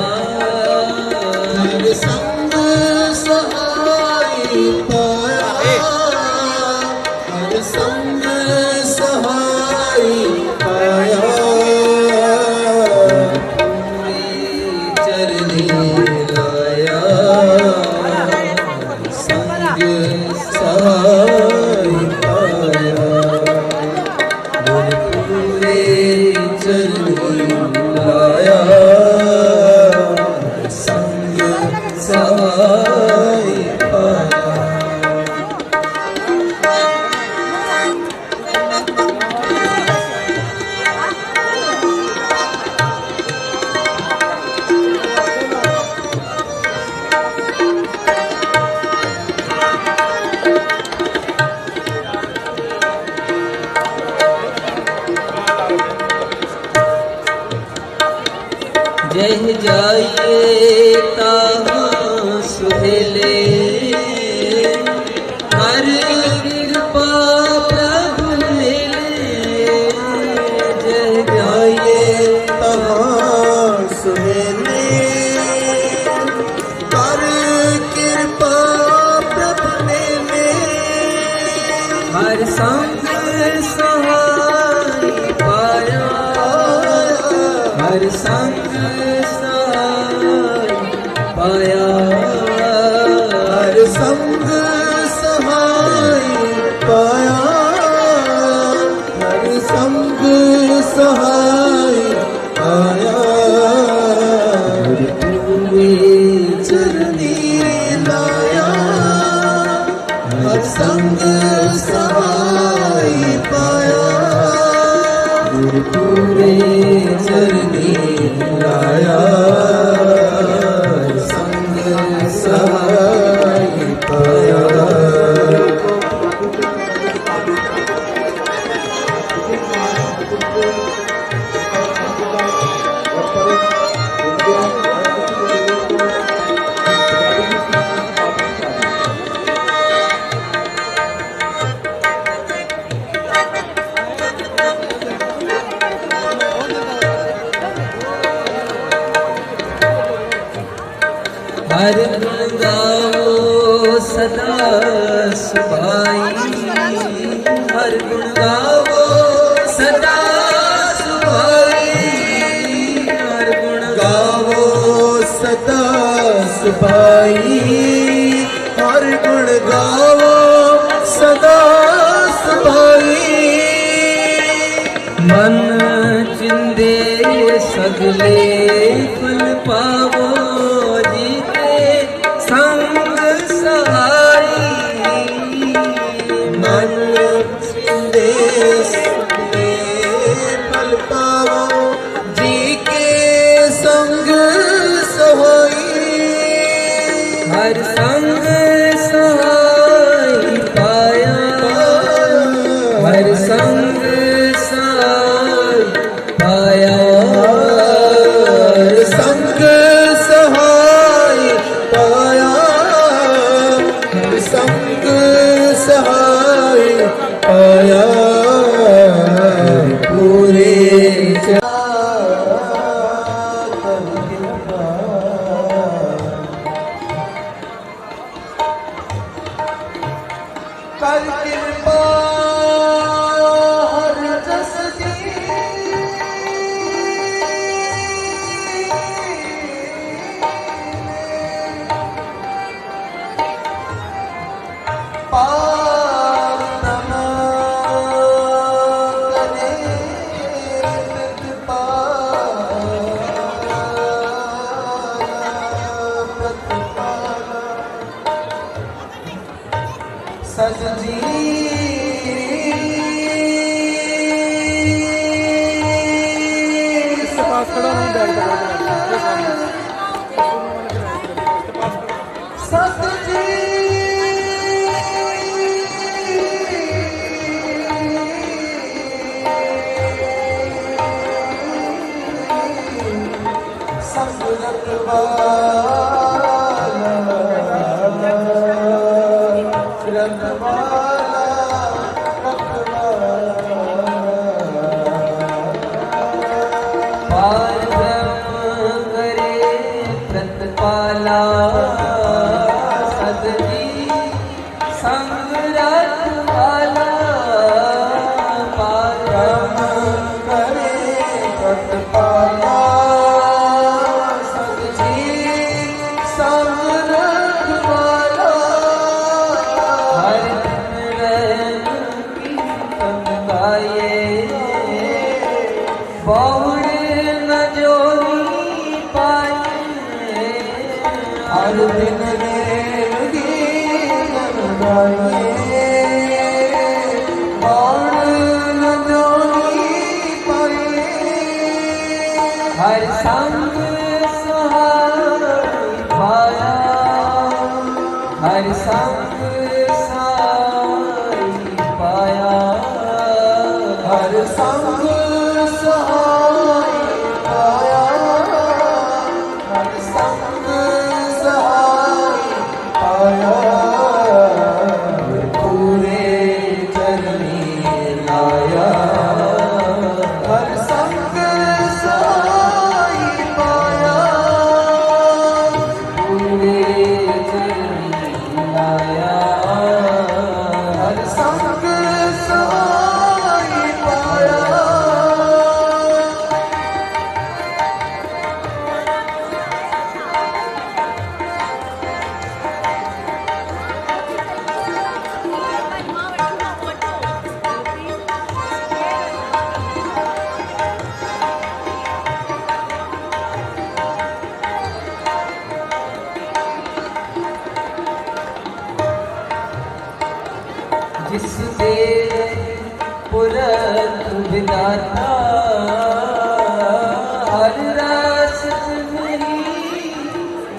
जह जाइए ताहाँ सुहेले हर कृपा प्रभु मिले जह जाइए तहाँ सुहेले कर कृपा प्रभु मिले हर संग सहाय पाया हर संग सहाय पाया हर संग सहाय पाया हर संग सहाय पाया पूरे चरनी लाया हर संग सहाय पाया पूरे चरनी लाया संग सहाय पाया हर गुण गाओ सदा सुभाई हर गुण गाओ सदा सुभाई हर गुण गावो सदा सुभाई हर गुण गावो सदा सुभाई मन चिंदे सगले फल पावो जी के संग सहाई मन चिंदे सगले फल पावो जी के संग सहाई हर संग सहाय पाया हर संग सहाय पाया हर संग सहाय पाया हर संग सहाय पाया पूरे कर कृपा हर जस दी इसके पास खड़ा हूँ बैग इसके सामने इसके पास खड़ा पार ब्रह्म करे प्रतिपाला सदजी संग रखवाला पार ब्रह्म करे प्रतिपाला सदजी संग रखवाला हर दिन रहम कीर्तन गाये बहुड़ न जोनी पाए हर दिन गीत गाए बाण न जोनी पाए हर संग सहाय पाया हर संग सहाय पाया हर संग सहाय पाया जाता हर रास्त मेरी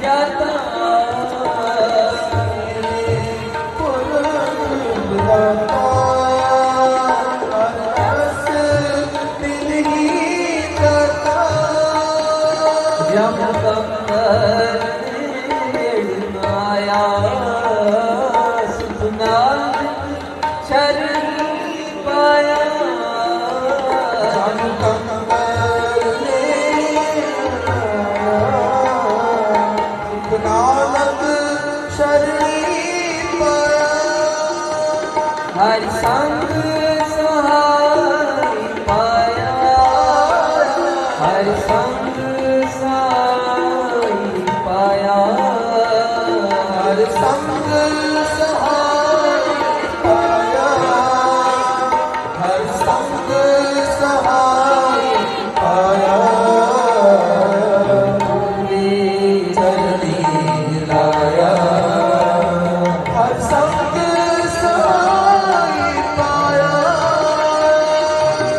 जाता जब तक माया सुना शरण पाया नानक शरणी पाया हर संग सहाय पाया हर संग सहाय पाया हर संग सहाय पाया हर संग सहाय पाया चरणी लाया हर संग सहाय पाया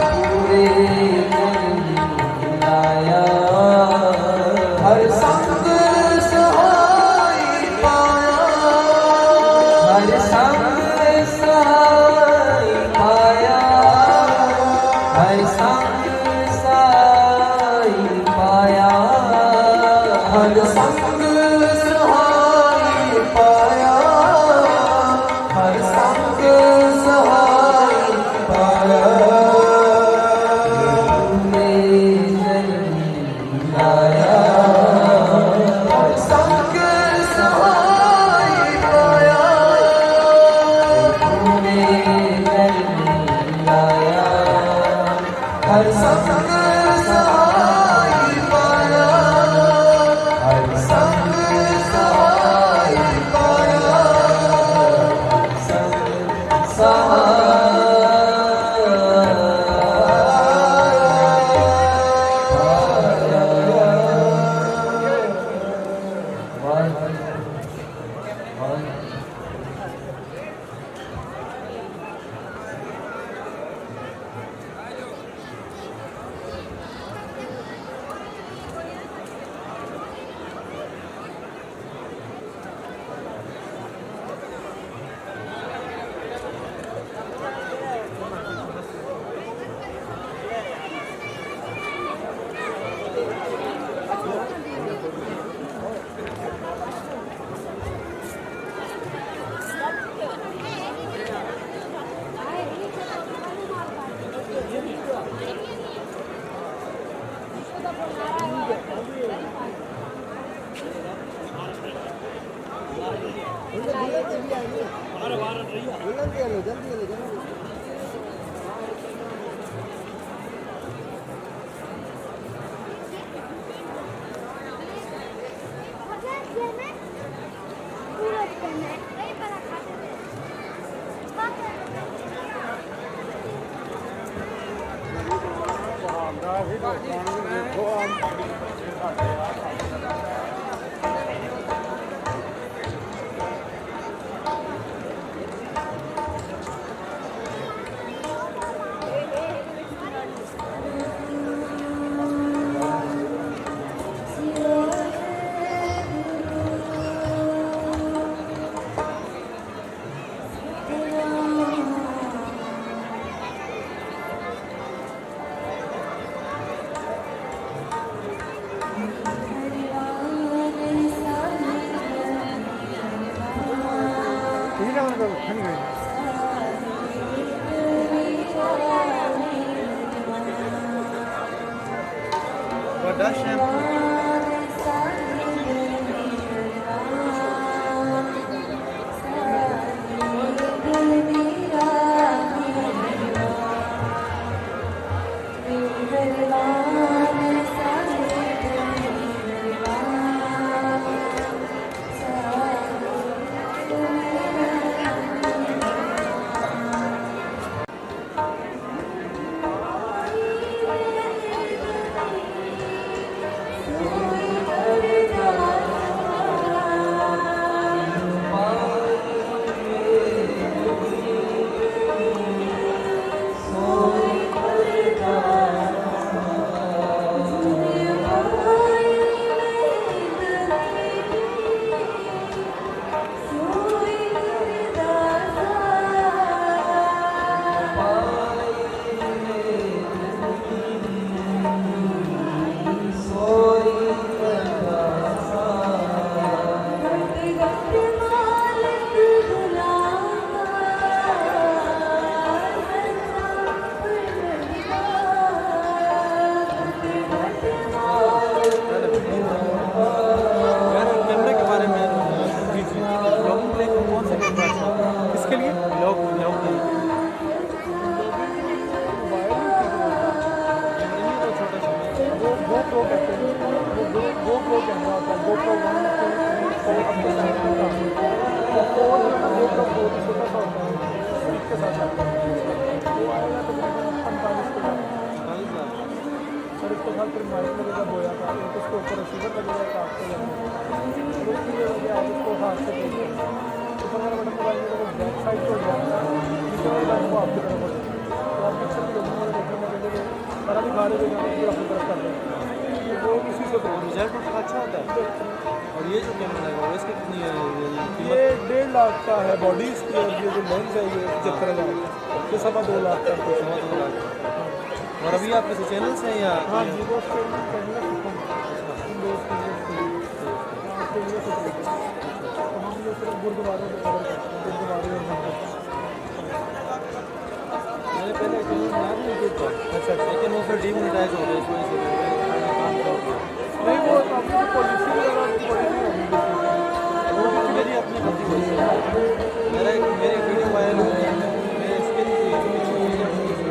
पूरे लाया हर संग सहाय पाया हर संग सहाय पाया हर संग सहाय पाया हर संग सहाय पाया हर संग सहाय पाया लाया हर संग सहाय पाया लाया हर संग सहाय पाया हर संग सहाय पाया ਵੱਡਾ ਸ਼ੈਂਪੂ GoPro कहते हैं, वो GoPro कैमरा होता है, GoPro 1, 2, 3, 4 अब तो 7 तक आता है। तो वो जो है ना GoPro 4 छोटा सा होता है, स्टिक के साथ आता है, वो आएगा तो तकरीबन 45 के बाद। और इसके साथ फिर माइक लगेगा बोया का, एक उसके ऊपर रिसीवर लगेगा एक आपको लगेगा, और उसकी वजह आप उसको हाथ से टेक करें। ऊपर वाला बटन दबाएंगे तो वो बैक साइड को जाएगा, नीचे वाला बटन को आपकी तरफ होगा। तो आप देख सकते हो देखने में लगे सारा भी खा रहे थे फिर अपनी तरफ कर रहे हैं, वो इसी से करेंगे। रिजल्ट उसका अच्छा होता है। और ये जो कैमरा लगा हुआ है इसकी कितनी है ये 1.5 लाख का है बॉडी इसकी, और ये जो लेंस है ये 75,000 ये 2.25 लाख का है। 2.25 लाख। और अभी आपके से चैनल्स हैं या हाँ जी, वो चैनल तो हम लोग सिर्फ गुरुद्वारे को कवर करते हैं, गुरुद्वारे और मंदिर। मैंने पहले चैनल बनाया था यूट्यूब पर। अच्छा, लेकिन वो फिर डीमोनेटाइज हो गया, इस वजह से मैंने काम छोड़ दिया। नहीं वो अपनी पॉलिसी वगैरह पॉलिसी होगी, वो भी मेरी अपनी गलती हुई है। मेरी वीडियो वायरल हुई है, मेरे स्किन की वीडियो मेरी वायरल हुई है,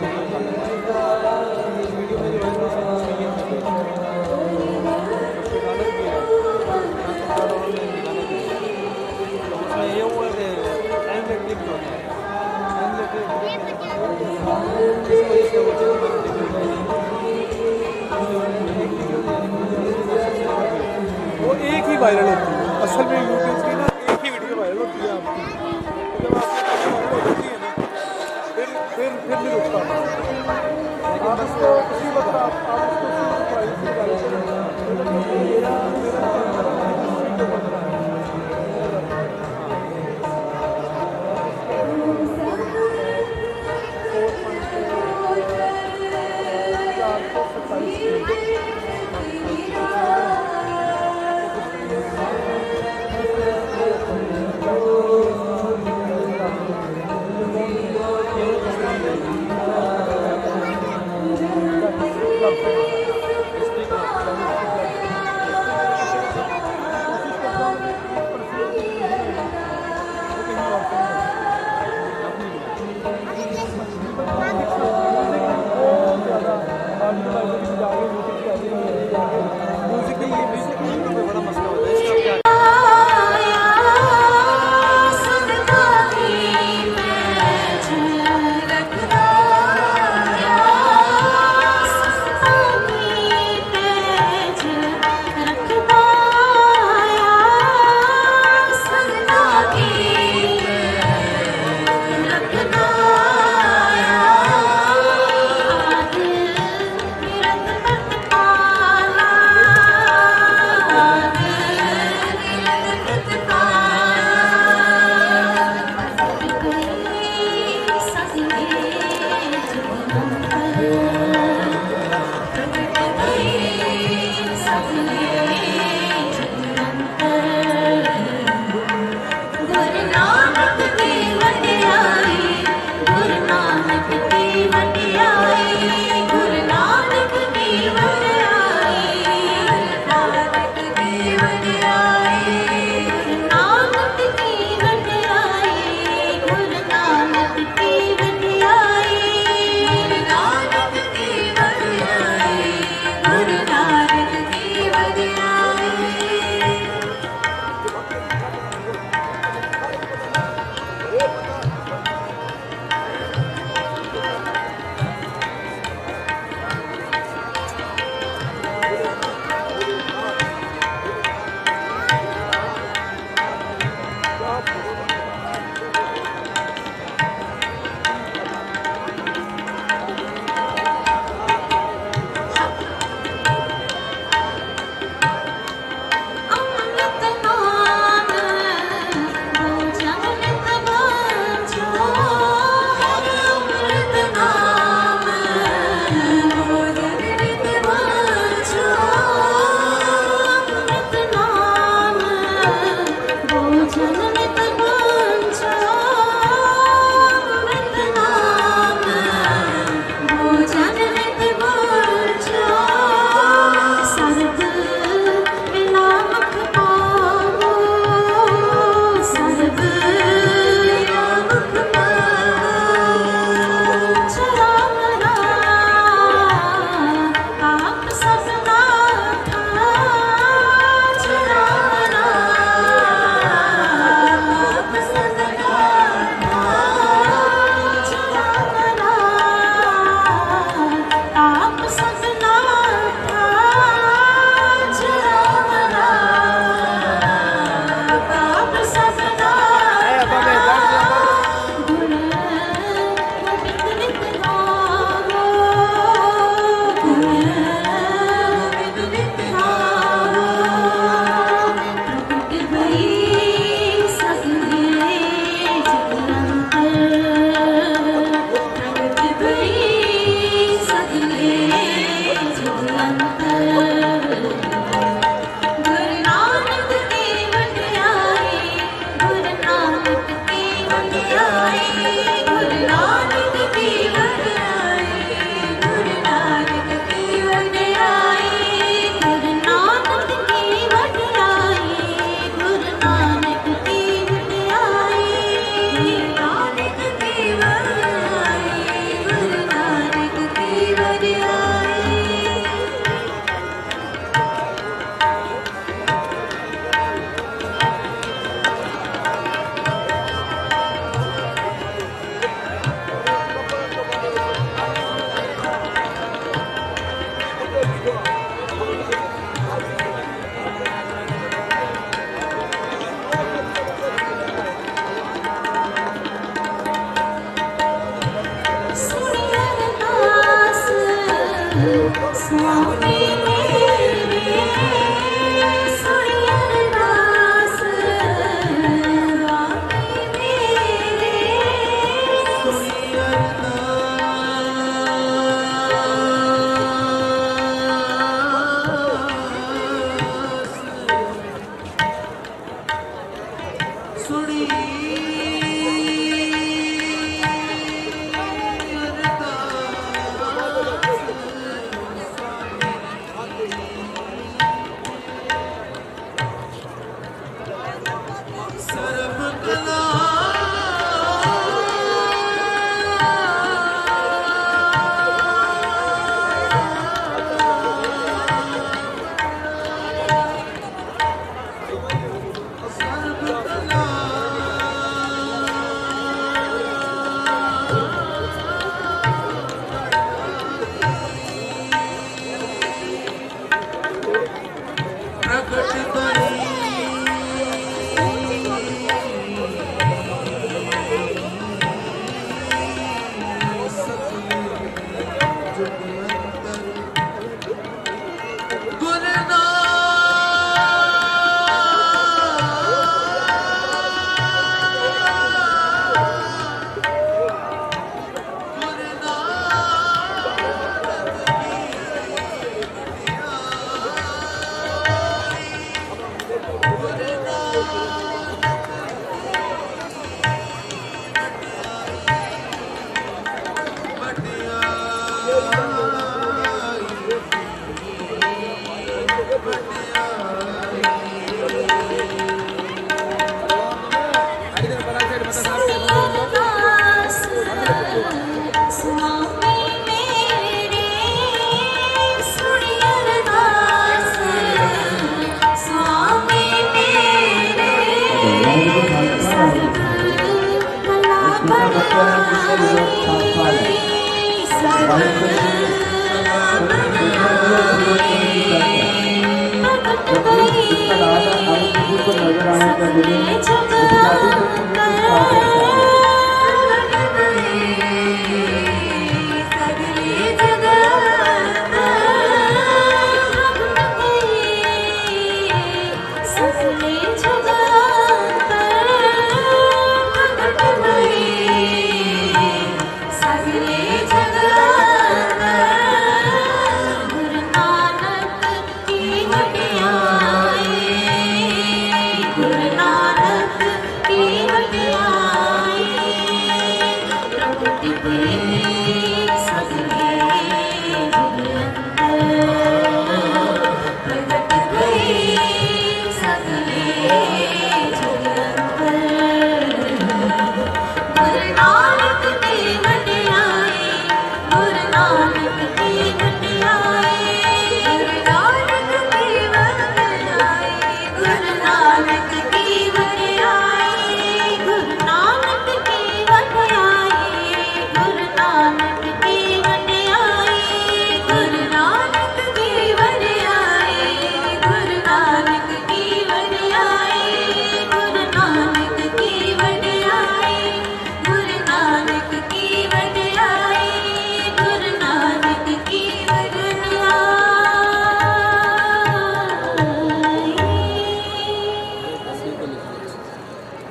डॉलर भी है, उसमें ये हुआ कि टाइम लेट क्लिक होता है, टाइम लेट इस वजह से वो चैनल मैंने वो एक ही वायरल होती है। असल में यूट्यूब की ना एक ही वीडियो वायरल होती है आपकी, जब आपकी वीडियो वायरल हो जाती है ना फिर नहीं रुकता। आप इसको उसी वक्त आप इसको प्राइस में वायरल करें।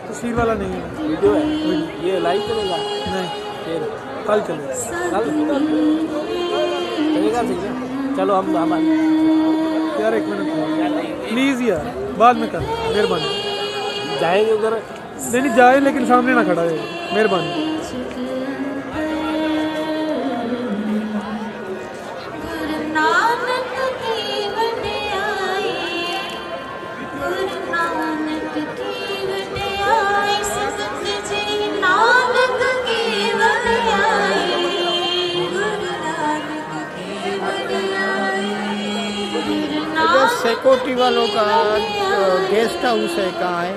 तस्वीर वाला नहीं है, वीडियो है, ये लाइव चलेगा नहीं फिर कल चलेगा। कल चलेगा ठीक है। चलो हम यार एक मिनट प्लीज़ यार, बाद में कर, मेहरबानी। जाएंगे उधर। नहीं जाए, लेकिन सामने ना खड़ा है, मेहरबानी। इधर सिक्योरिटी वालों का गेस्ट हाउस है, कहाँ है?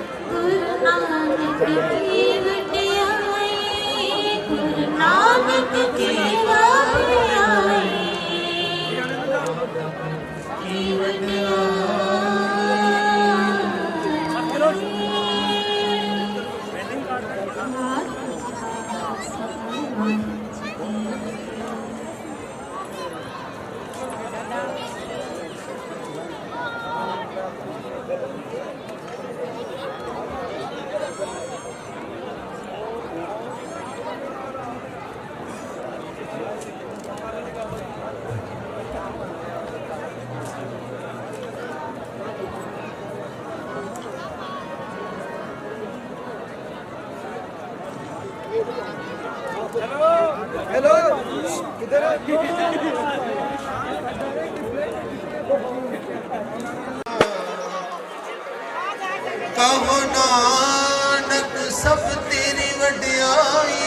कहो नानक सब तेरी वड्याई,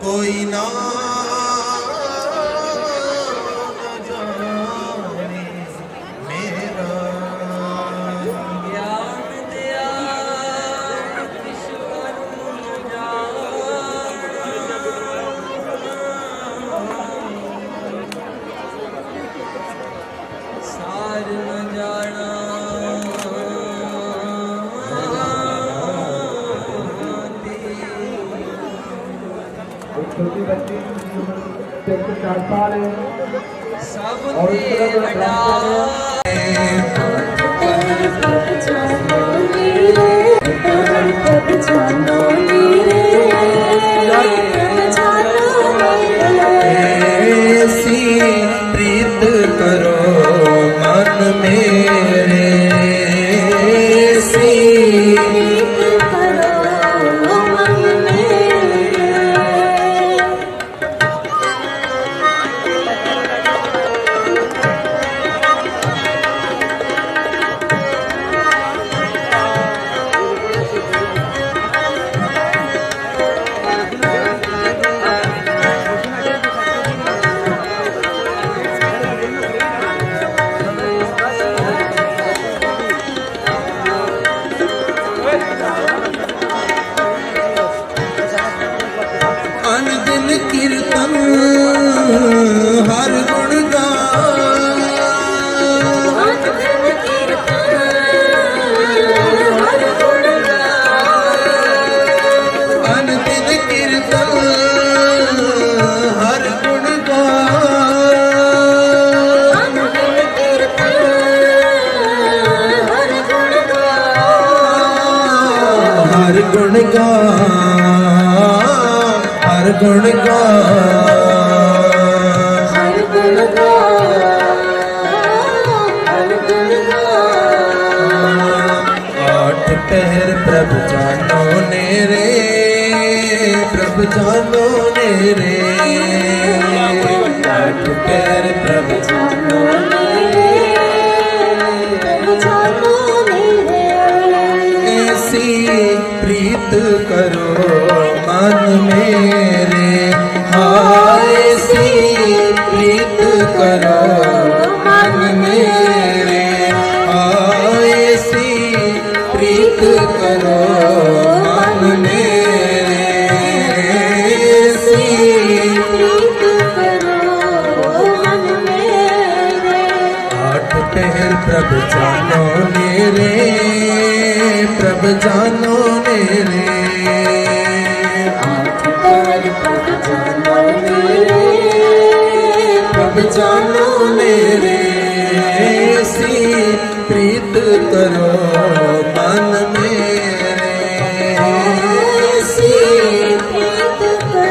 कोई ना जाने मेरा। ज्ञान दिया ईश्वर सार न जाना। एक छोटी बच्ची जिसकी उम्र 3 से 4 साल है सब और उस तरफ बड़ा ऐसी प्रीत करो मन मेरे, ऐसी अनदिन कीर्तन हर गुण गान, अनदिन कीर्तन हर गुण गान, हर गुण गान, हर गुण आठ पहर प्रभु जानो ने रे, प्रभु जानो ने रे, आठ पहर प्रभु जानो ऐसी प्रीत करो मन मेरे, हाँ ऐसी प्रीत करो मन मेरे, हाँ ऐसी प्रीत करो मन मेरे, ऐसी आठ पहर प्रभु जानो मेरे, प्रभु जानो मेरे, प्रभु जानो मेरे, ऐसी प्रीत करो मन मेरे, ऐसी प्रीत करो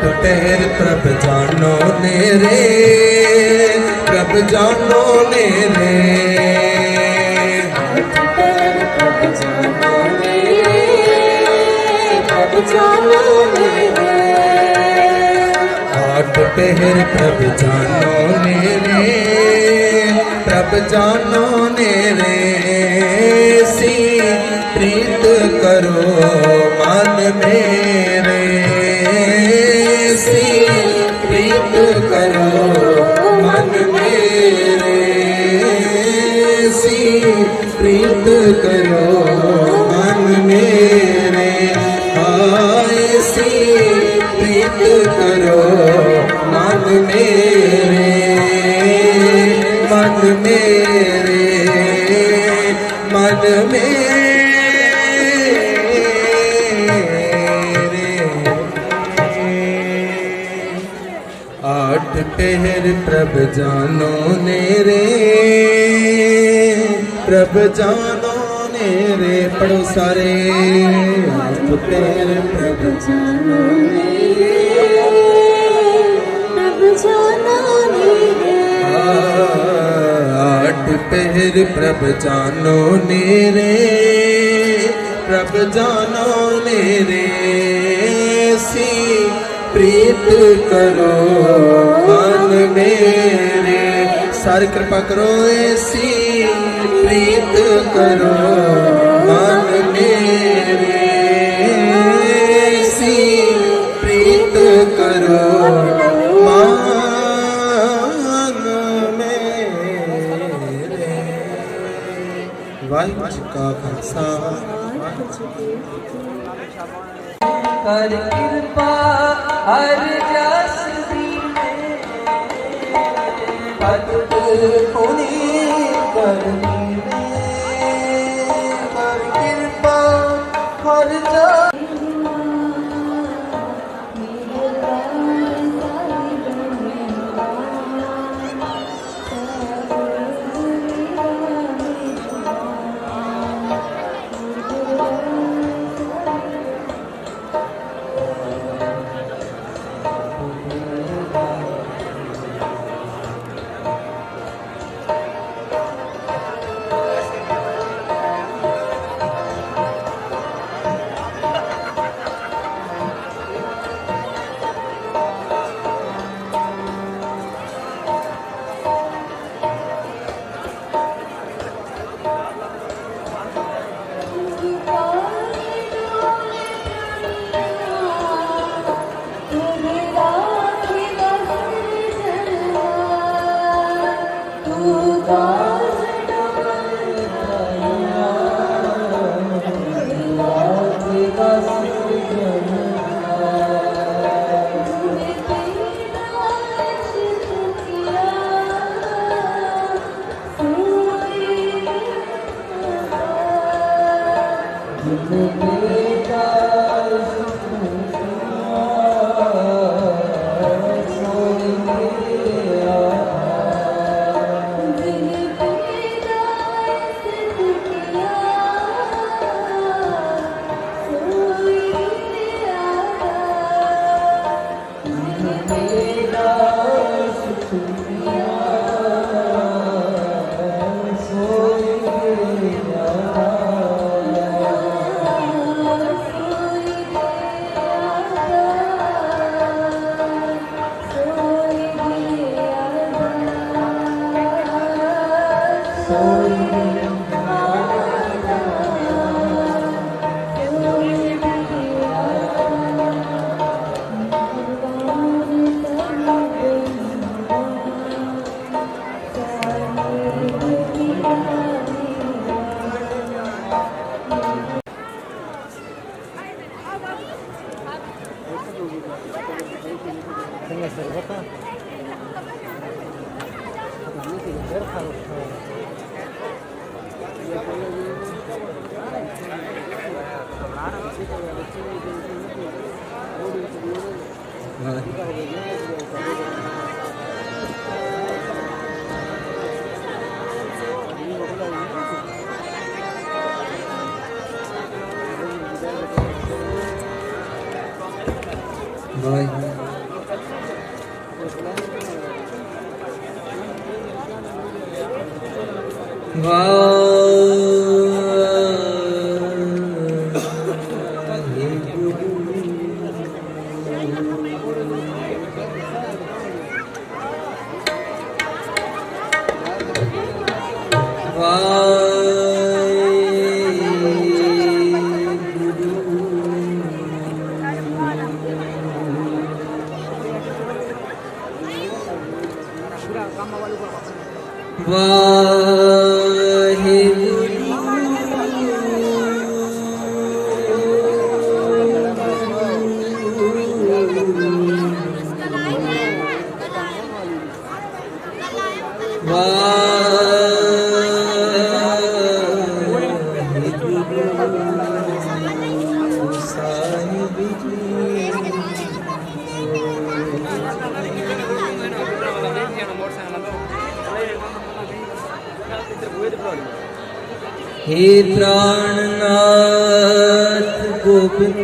ठहर प्रभ जानो नेरे, प्रभ जानो नेरे, आठ पहर प्रभ जानो नेरे, प्रभ जानो नेरे, सी प्रीत करो मन मेरे, सी प्रीत करो मन मेरे, सी प्रीत करो मन मेरे, आए सी प्रीत करो मन मेरे, मन मेरे, मन मेरे। आठ पहर प्रभ जानो नेरे, प्रभ जानो नेरे, पढ़ो सारे। आठ पहर प्रभ जानो नेरे, प्रभ जानो नेरे, आठ पहर प्रभ जानो नेरे, प्रभ जानो नेरे, सी प्रीत करो मन मेरे, सारी कृपा करो, ऐसी प्रीत करो मन मेरे, ऐसी प्रीत करो मन मेरे। वाहिगुरू जी का खालसा, कर कृपा हर जस दीने, पद पुनि करनी कर कृपा हर जस। वाहिगुरू हे प्राणनाथ गोविंद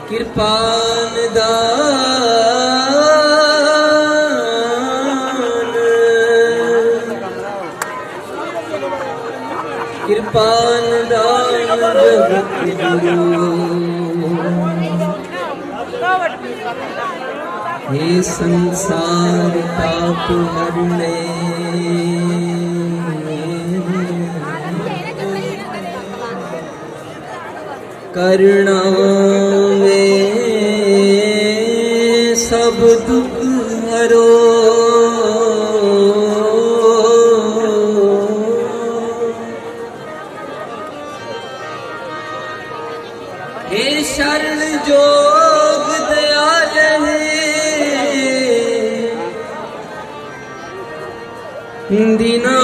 कृपान दान कृपान दान जगत गुरु हे संसार ताप हरने करुणा में सब दुख हरो हे शरण जोग दयाल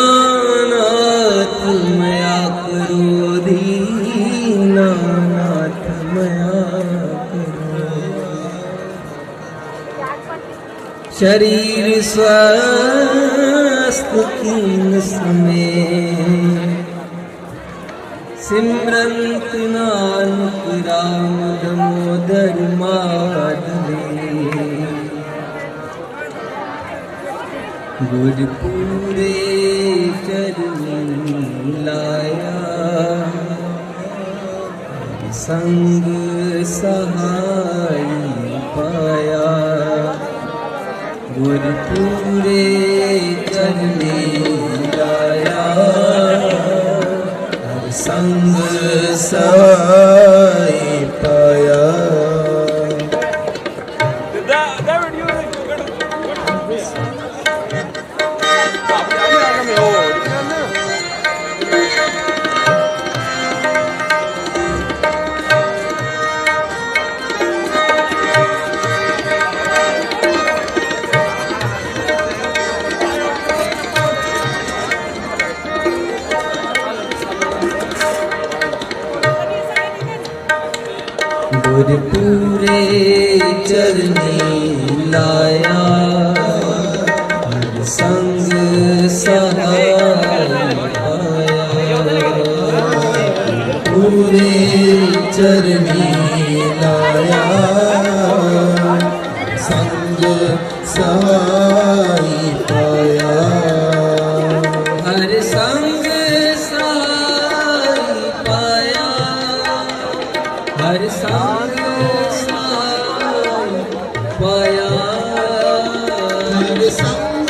दीनानाथ मया करो दीनानाथ मया करो शरीर स्वस्थ कीन समय सिमरंत नानक राम दामोदर माधवे गुरपुरे चरण लाया संग सहाय पाया गुरपुरे चरण लाया संग सहाय पाया गुरपुरे चरनी लाया हर संग सहाय पाया पूरे चरनी लाया संग सहाय पाया हर संग सहाय पाया हर संग पाया हर संग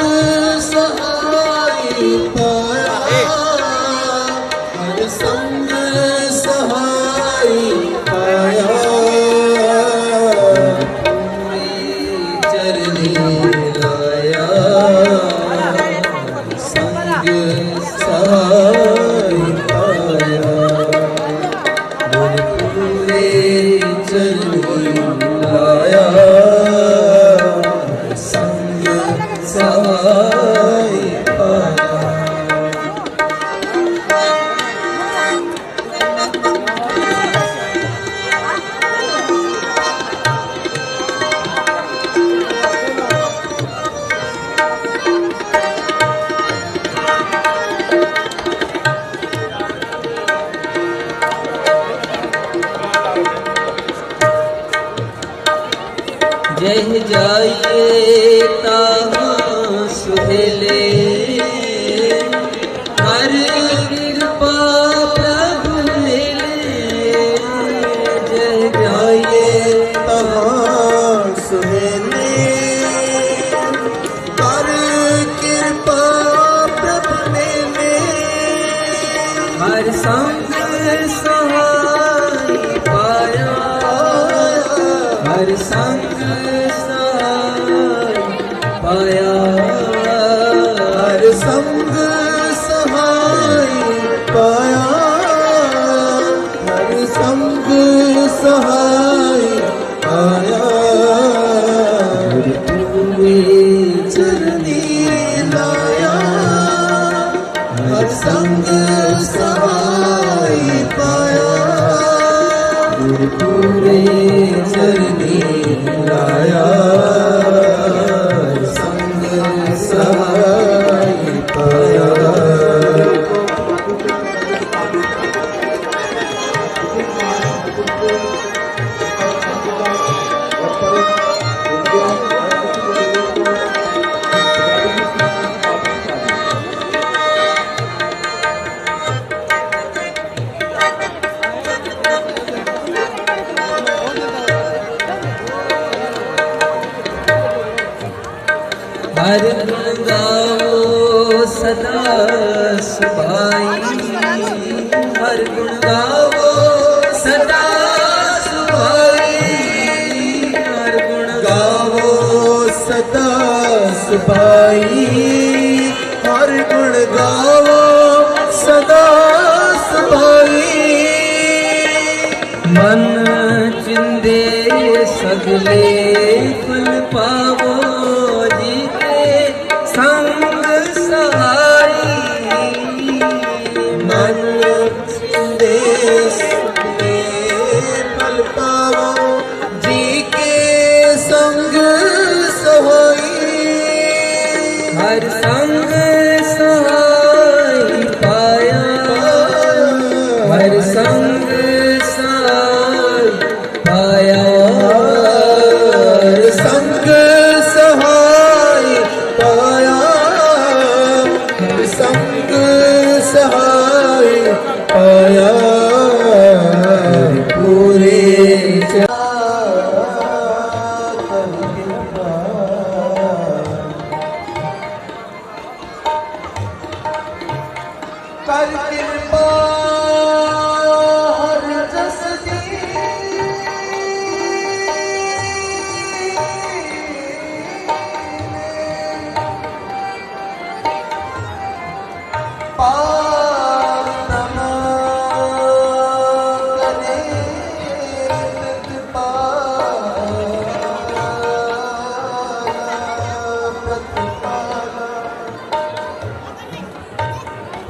सहाय पाया हर संग सहाय पाया चरनी लाया संग सहाय पाया गुरपुरे चरनी लाया संग सहाय पाया जह जाइए ताहाँ सुहेले हर कृपा प्रभु मिले जह जाइए ताहाँ सुहेले हर कृपा प्रभु मिले हर संग सहाय पाया हर संग पाया हर संग सहाय पाया हर संग सहाय पाया पूरे चरनी लाया हर संग सहाय पाया पूरे चरनी लाया हर गुण गाओ सदा सुभाई हर गुण गाओ सदा सुभाई हर गुण गाओ सदा सुभाई हर गुण गाओ सदा सुभाई मन चिंदे सगले फल पावो संग सहाई मन देश फल पावो जी के संग सहाई हर संग सहाय पाया हर संग सहाय पाया हर संग सहाय पाया हर संग सहाय पाया पूरे कर कृपा हर जस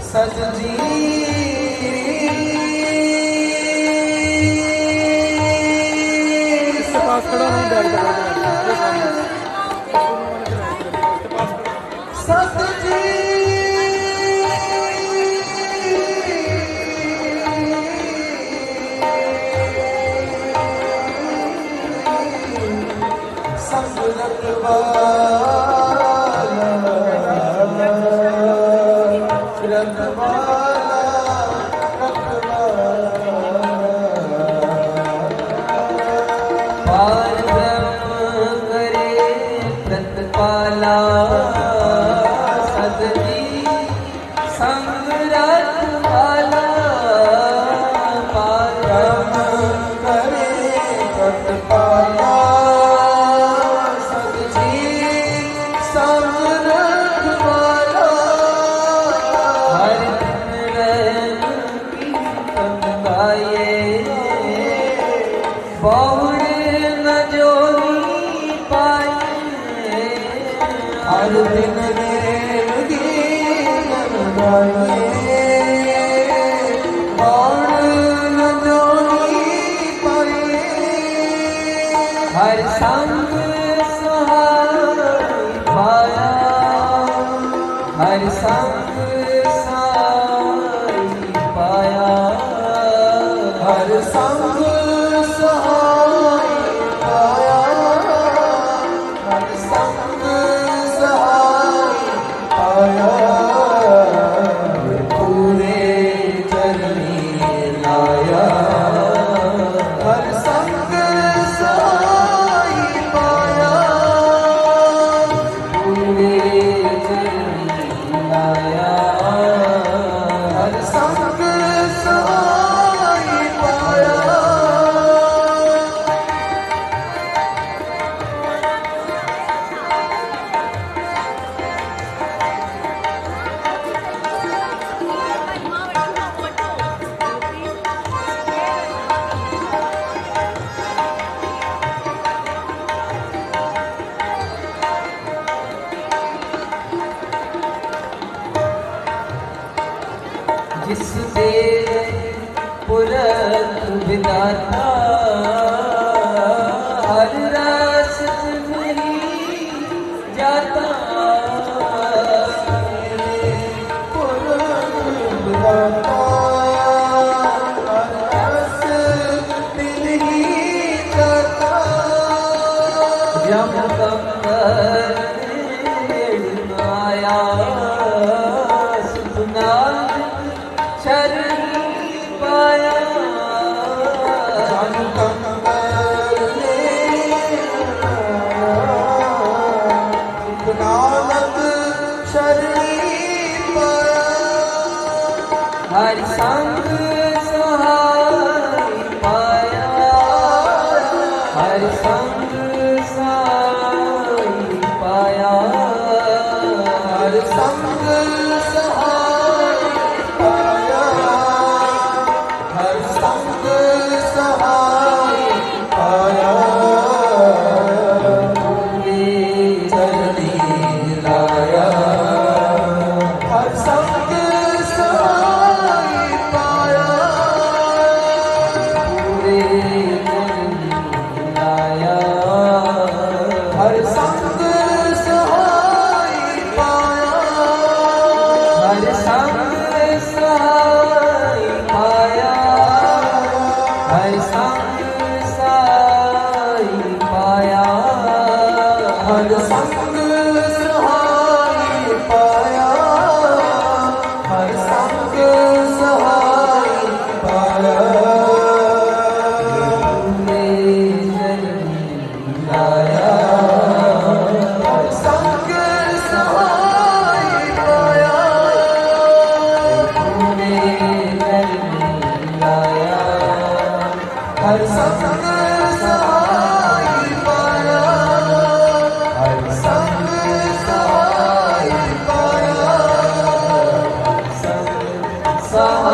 सजजी इसके पास खड़ा हूँ बैठ सजजी हर दिन हर संग सहाय पाया हर संग सहाय पाया हर संग सहाय पाया ਲਾਇਆ ਹਰ ਸੰਗ ਸਹਾਈ ਪਾਇਆ ਪੂਰੇ ਚਰਨੀ ਲਾਇਆ ਹਰ ਸੰਗ ਸਹਾਈ ਪਾਇਆ जिस दे पुरख विदाता हर रासत नहीं जाता पुरख विदाता हर रासत नहीं जाता जब तक आया सुना शरण पाया जन नानक शरणी पाया हर संग सहाय पाया हर संग सहाय पाया हर संग सहाय पाया हर संग सहाय पाया पूरे चरनी लाया हर संग सहाय पाया पूरे चरनी लाया हर संग सहाय पाया हर संग सहाय पाया हर संग सहाय पाया हर संग सहाय पाया हर संग सहाय पाया पूरे चरनी लाया हर संग सहाय पाया पूरे चरनी लाया हर संग सहाय पाया हर संग सहाय पाया संग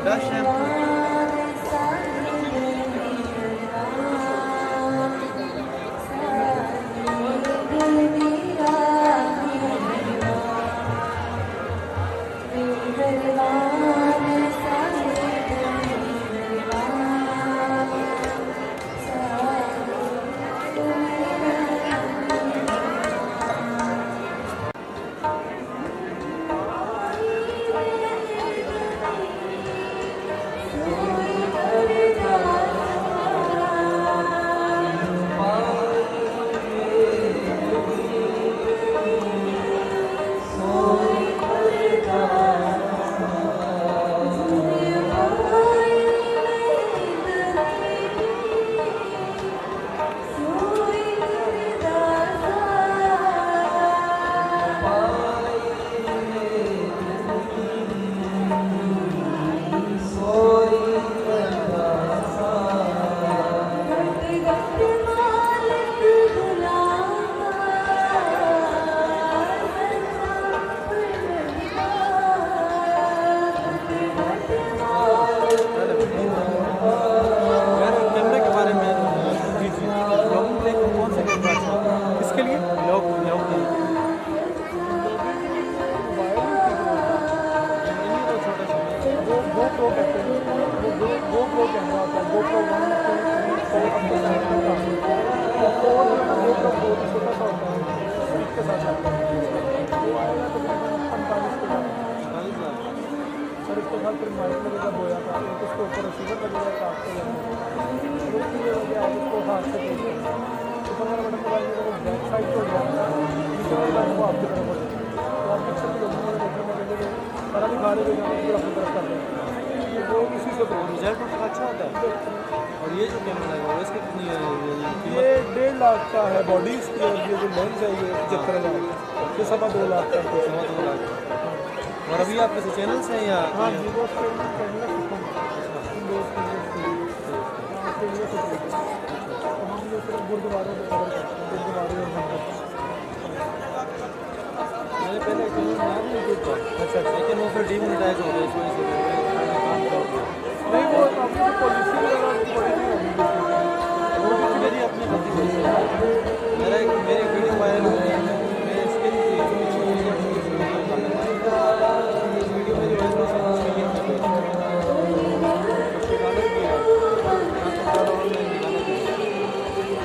बड़ा शैम्पू कैमरे के बारे में जी जी ब्लॉगिंग के लिए कौन सा कैमरा अच्छा है? इसके लिए ब्लॉग ब्लॉग नहीं तो छोटा सा वो प्रो कहते हैं वो प्रो कैमरा होता है वो प्रो 1 2 3 4 4 छोटा सा होता है इसके साथ आता है वो आएगा तो 45 के बाद सर इसके साथ फिर माइक लगेगा बोया का एक उसके ऊपर रिसीवर लगेगा काट के लगेगा वो चीज़ें लगे आप उसको हाथ से देख ऊपर वाला बटन दबा दीजिएगा वो बैक साइड को जाएगा नीचे वाला बटन को आपकी तरफ हो जाएगा तो आप पीछे भी लोगों को देखने में देंगे सारा दिखा रहे जाना फिर अपनी तरफ कर देंगे वो इसी से प्रोग्राम रिजल्ट उसका अच्छा होता है और ये जो कैमरा है वो इसकी कितनी ये कीमत 1.5 लाख का है बॉडी इसकी और ये जो लेंस है ये 75,000 ये 2.5 लाख का है सवा 2 लाख और अभी आप किसी चैनल से हैं या हाँ जी वो चैनल हम ये सिर्फ गुरुद्वारों को कवर करते हैं गुरुद्वारे और मंदिर मैंने पहले एक चैनल बनाया था यूट्यूब पर अच्छा लेकिन वो फिर डीमोनेटाइज हो गया इस वजह से मैंने काम छोड़ दिया नहीं वो अपनी पॉलिसी वगैरह बड़ी नहीं होगी वो भी मेरी अपनी गलती से मेरी वीडियो वायरल हो गई मेरी स्किन की वीडियो मेरी वायरल हो गई उसके गाने भी है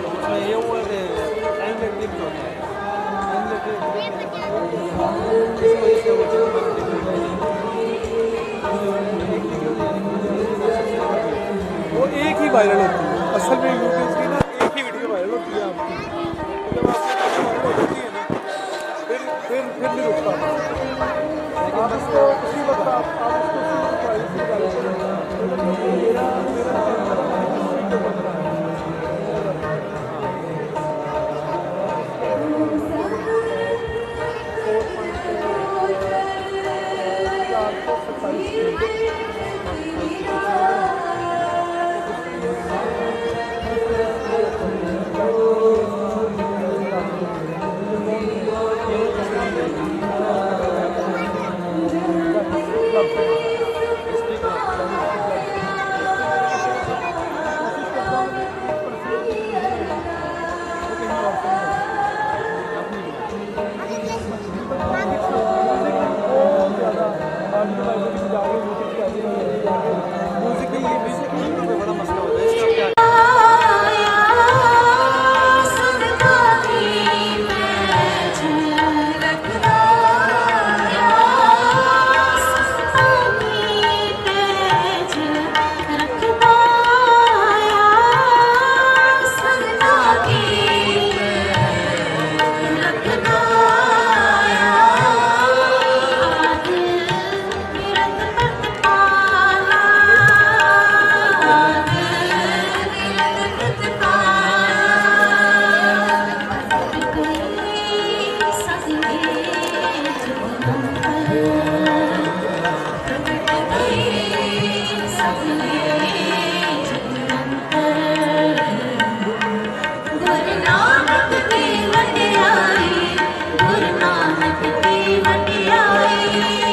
उसमें ये हुआ कि एंड क्लिक होता है एंड क्लिक इस वजह से वो चैनल पर वो एक ही वायरल होती है असल में यूट्यूब की ना एक ही वीडियो वायरल होती है आपकी जब आपकी वीडियो वायरल हो जाती है ना फिर नहीं रुकता आप इसको उसी वक्त आप इसको उसी वक्त वायरल करें मेरा वीडियो बन रहा है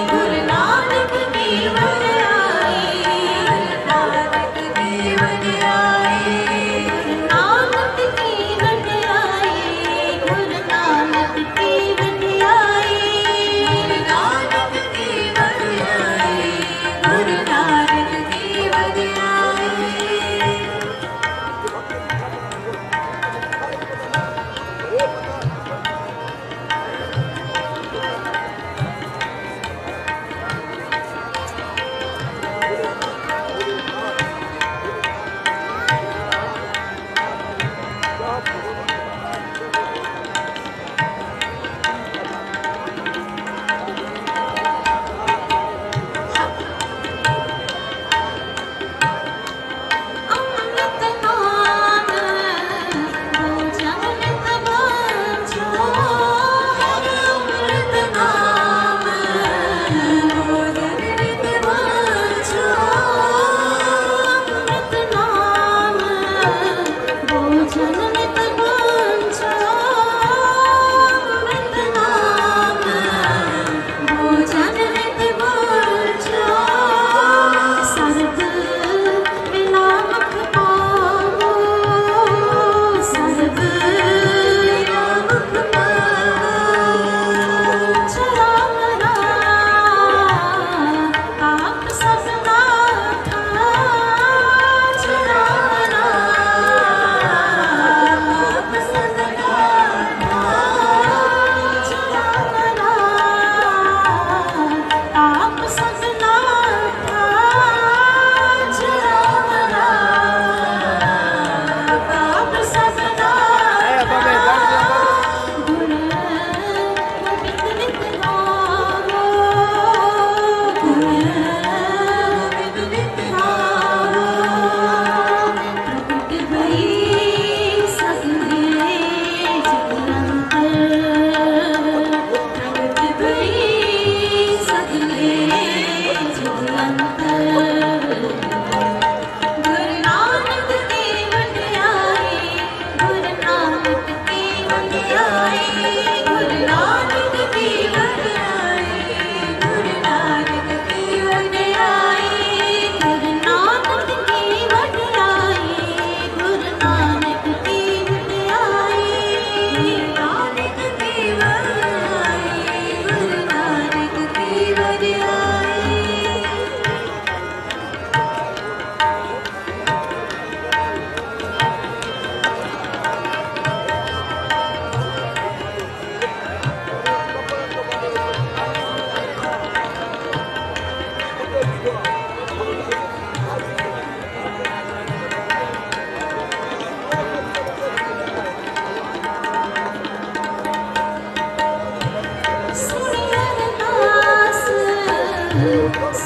गुरु नानक की वंदनाई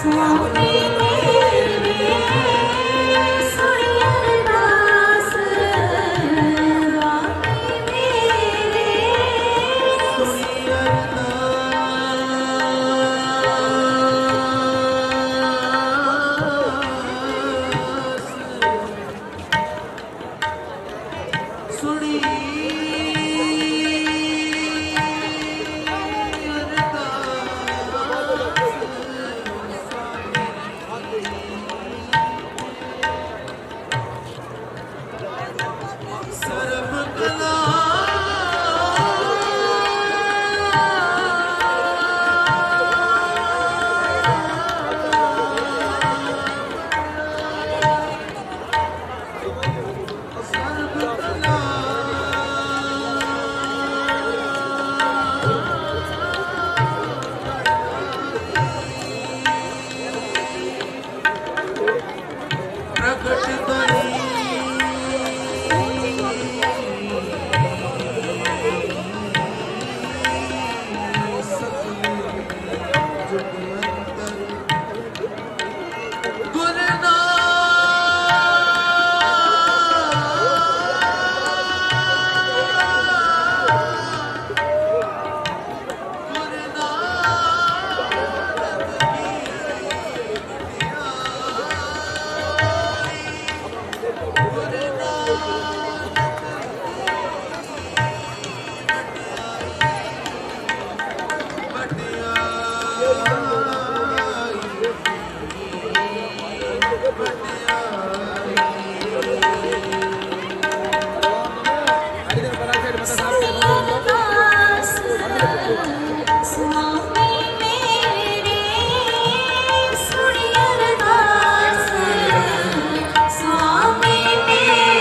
स्वामी मेरे सुनी अरदास स्वामी मेरे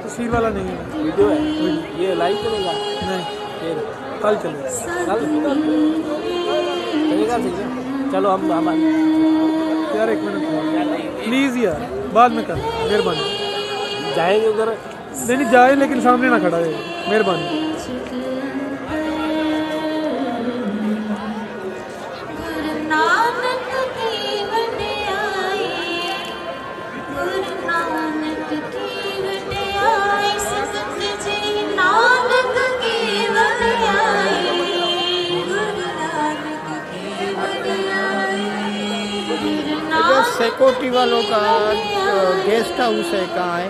तस्वीर वाला नहीं है, वीडियो है ये लाइव चलेगा नहीं फिर कल चलेगा। कल चलेगा ठीक है चलो हम यार एक मिनट प्लीज़ यार, बाद में कर, मेहरबानी। जाएंगे उधर नहीं जाए लेकिन सामने ना खड़ा है, मेहरबानी। जो सिक्योरिटी वालों का गेस्ट हाउस है कहाँ है?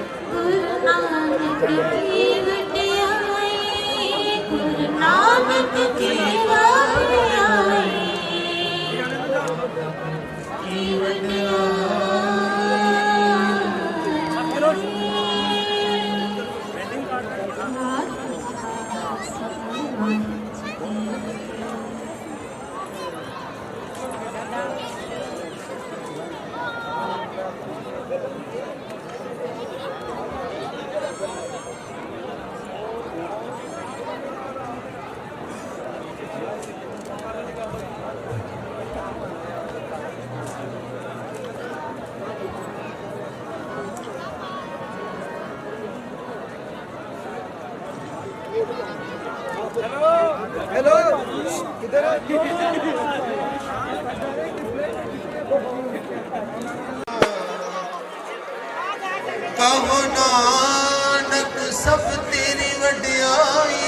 ਕਹੋ ਨਾਨਕ ਸਭ ਤੇਰੀ ਵਡਿਆਈ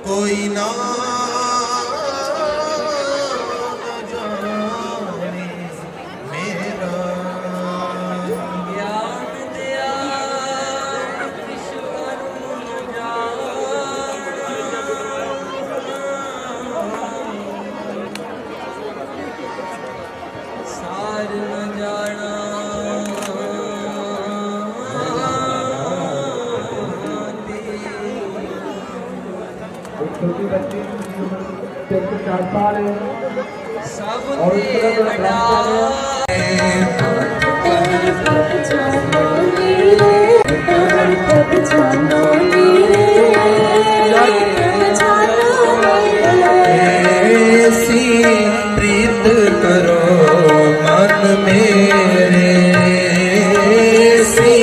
ਕੋਈ ਨਾ ਜਾਣੇ ਮੇਰਾ ਗਿਆਨ ਦਿਆ ਈਸ਼ਵਰ ਨੂੰ ਸਾਰ ਨ ਜਾਣਾ एक छोटी बच्ची जिसकी उम्र 3 से 4 साल है ਸਭ और उस ਤੇ तरह ਵੱਡਾ ऐसी प्रीत करो मन मेरे ऐसी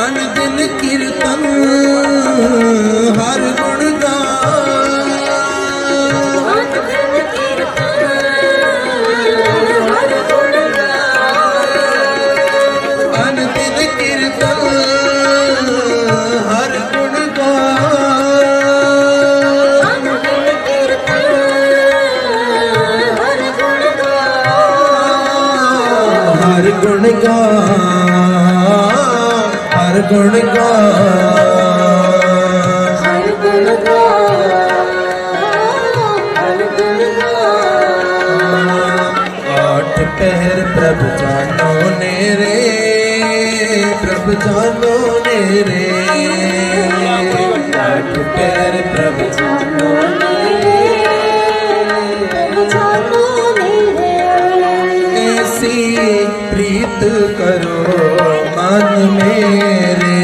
अनदिन कीर्तन हर गुण अनदिन कीर्तन हर गुण हर गुण गा हर गुण गा आठ पहर प्रभु जानो ने रे प्रभु जानो ने रे आठ पहर प्रभु ऐसी प्रीत करो मन मेरे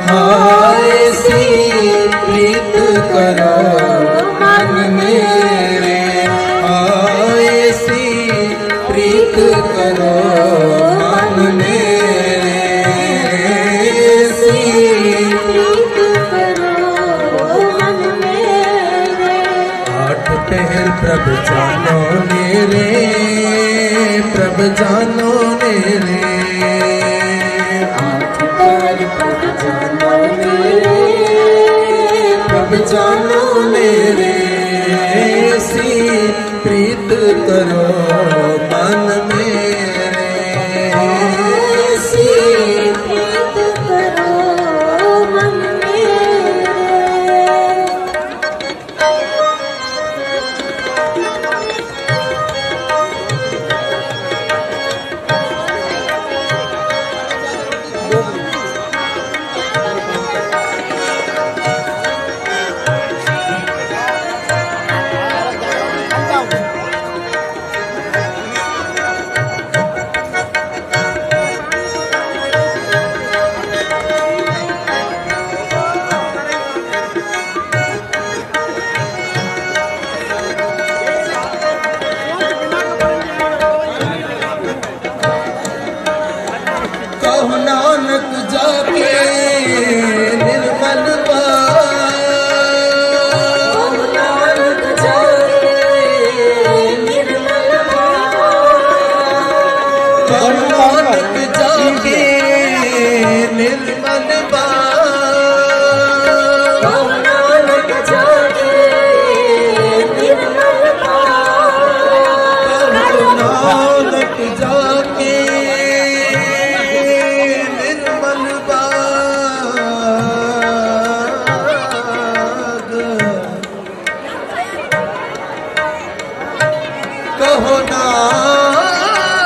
हाँ ऐसी प्रीत करो मन मेरे हाँ ऐसी प्रीत करो मन मेरे ऐसी आठ पहर प्रभु जानो मेरे प्रभु जानो मेरे प्रभु जानो मेरे ऐसी प्रीत करो मन मेरे ऐसी कहो नानक जाके निर्मल कहो नानक जाके निर्मल नानक जाके निर्मल बाग कहो नानक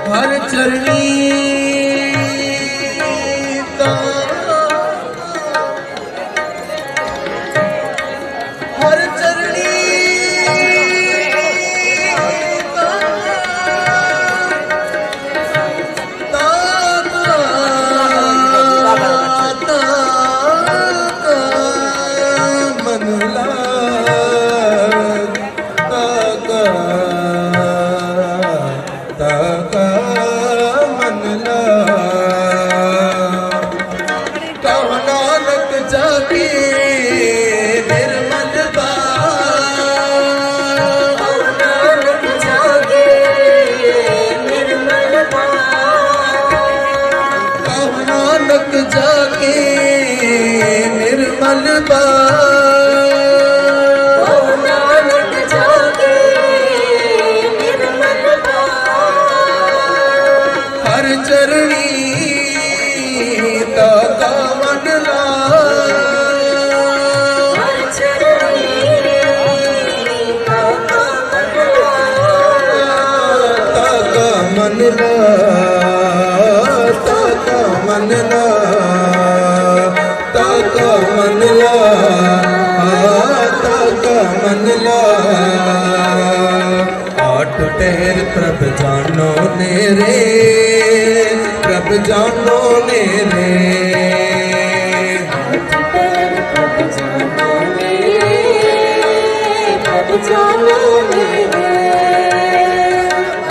हर चरणी का हर चरणी का मन नानक जाके निर्मल नानक जागे निर्मल नानक जाके निर्मल नानक जागे निर्मल हर चरणी दाता मन हर चरणी दाता मन ताका मन ताका मन ताका मन आठ टहर प्रभ जानो नेरे प्रभ जानो नेरे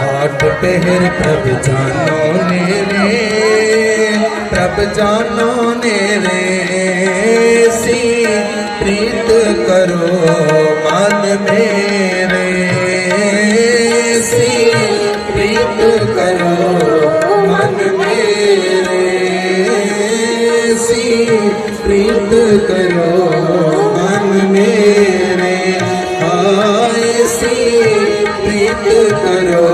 आठ पहर प्रभ जानो नेरे प्रभ जानो नेरे सी प्रीत करो मन मेरे सी प्रीत करो मन मेरे सी प्रीत करो मन मेरे आए सी प्रीत करो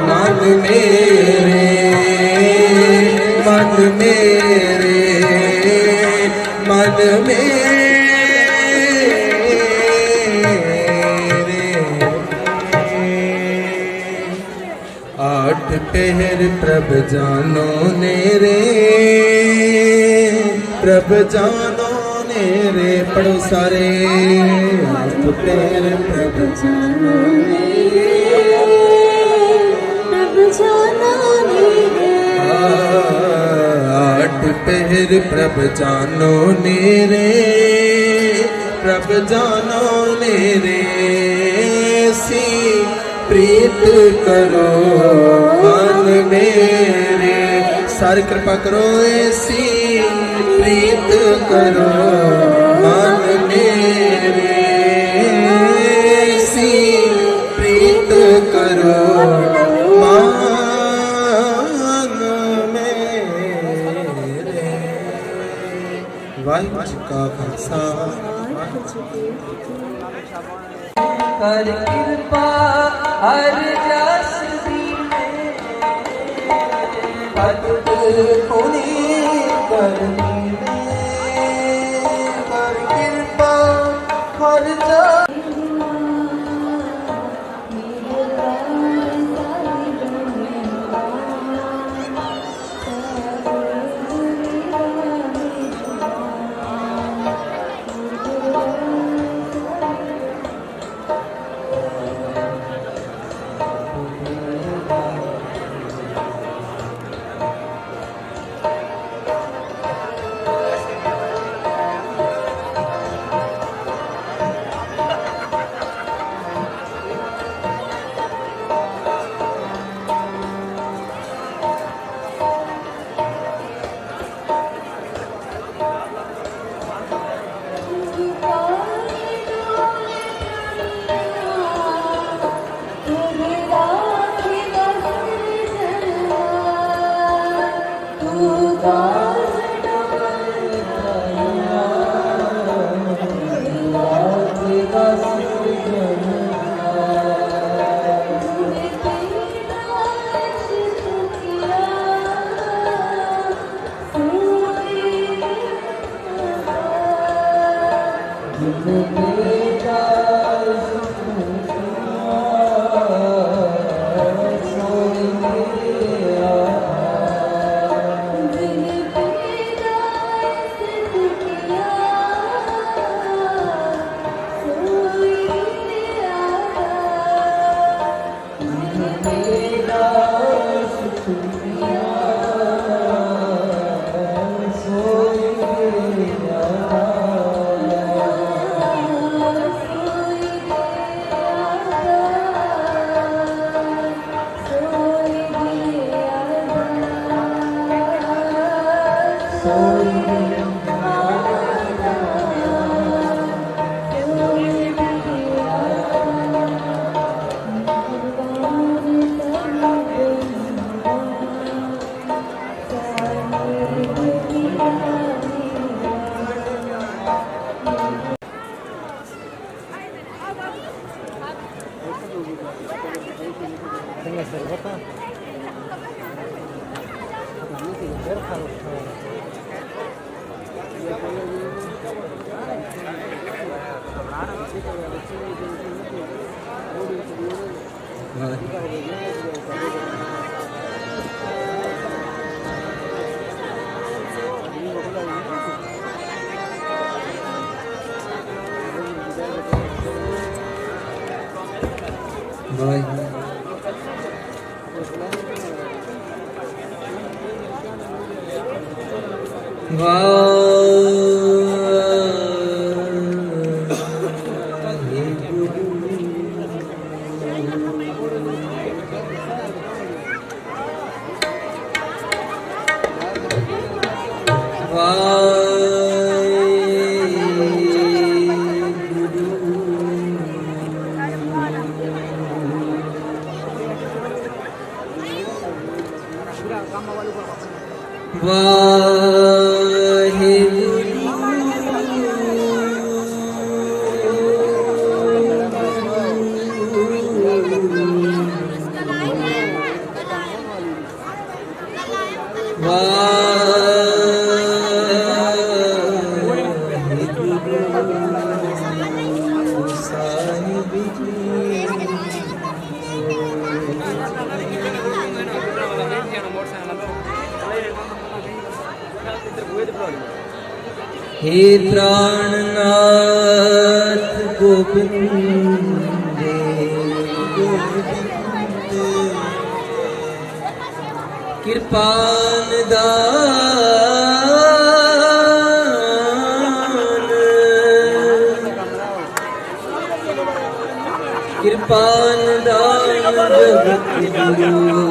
मन मेरे मन मेरे मन मेरे आठ पहर प्रभ जानो नेरे प्रभ जानो नेरे पढ़ो सारे आठ पहर प्रभ जानो आठ पहर प्रभ जानो नेरे प्रभ जानो नेरे सी प्रीत करो मन मेरे सारी कृपा करो ऐसी प्रीत करो मन मेरे ऐसी प्रीत करो मन मेरे वाहिगुरू जी का खालसा कर कृपा हर जस पद पुनी करनी कर कृपा हर जा Bye. हे प्राणनाथ गोविंद कृपान दान कृपान दान जगत गुरु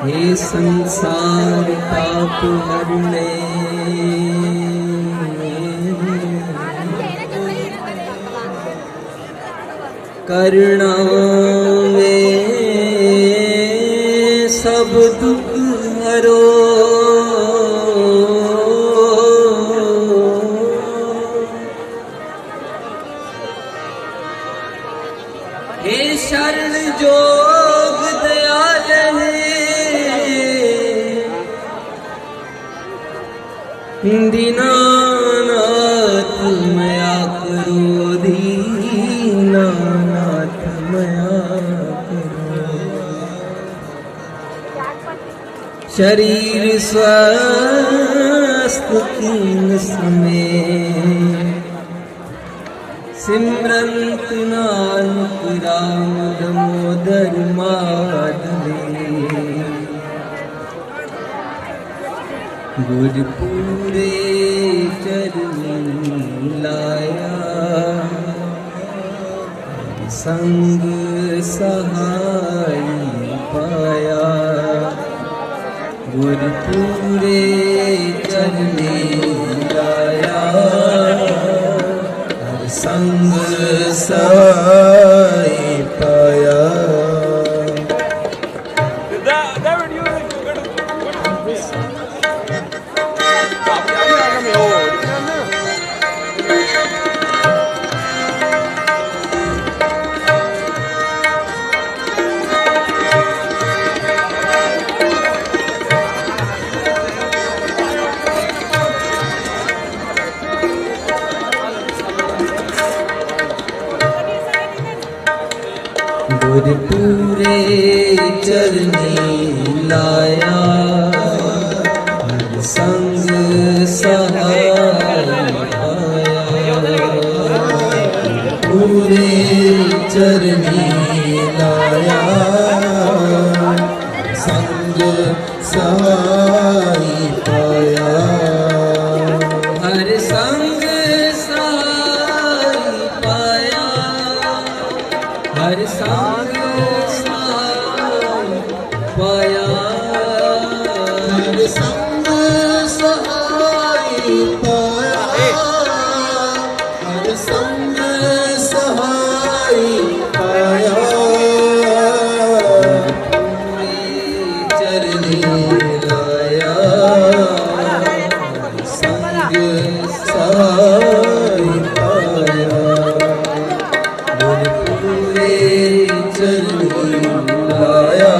हे संसार ताप हरने करुणा में सब दुख हरो हे शरण जोग दयाल दीनानाथ मया करो दीनानाथ मया करो शरीर स्वस्थ कीन समय सिमरंत नानक राम दामोदर माधवी गुरपुरे चरण लाया संग सहाय पाया गुरपुरे चरण लाया संग सहाय पाया गुर पूरे चरनी लाया हर संग सहाय पाया पूरे चरनी लाया संग सहाय पाया हर संग सहाय पाया हर संग सहाय पाया हर संग सहाय पाया हर संग सहाय पाया पूरे चरनी लाया संग सहाय पाया गुर पूरे चरनी लाया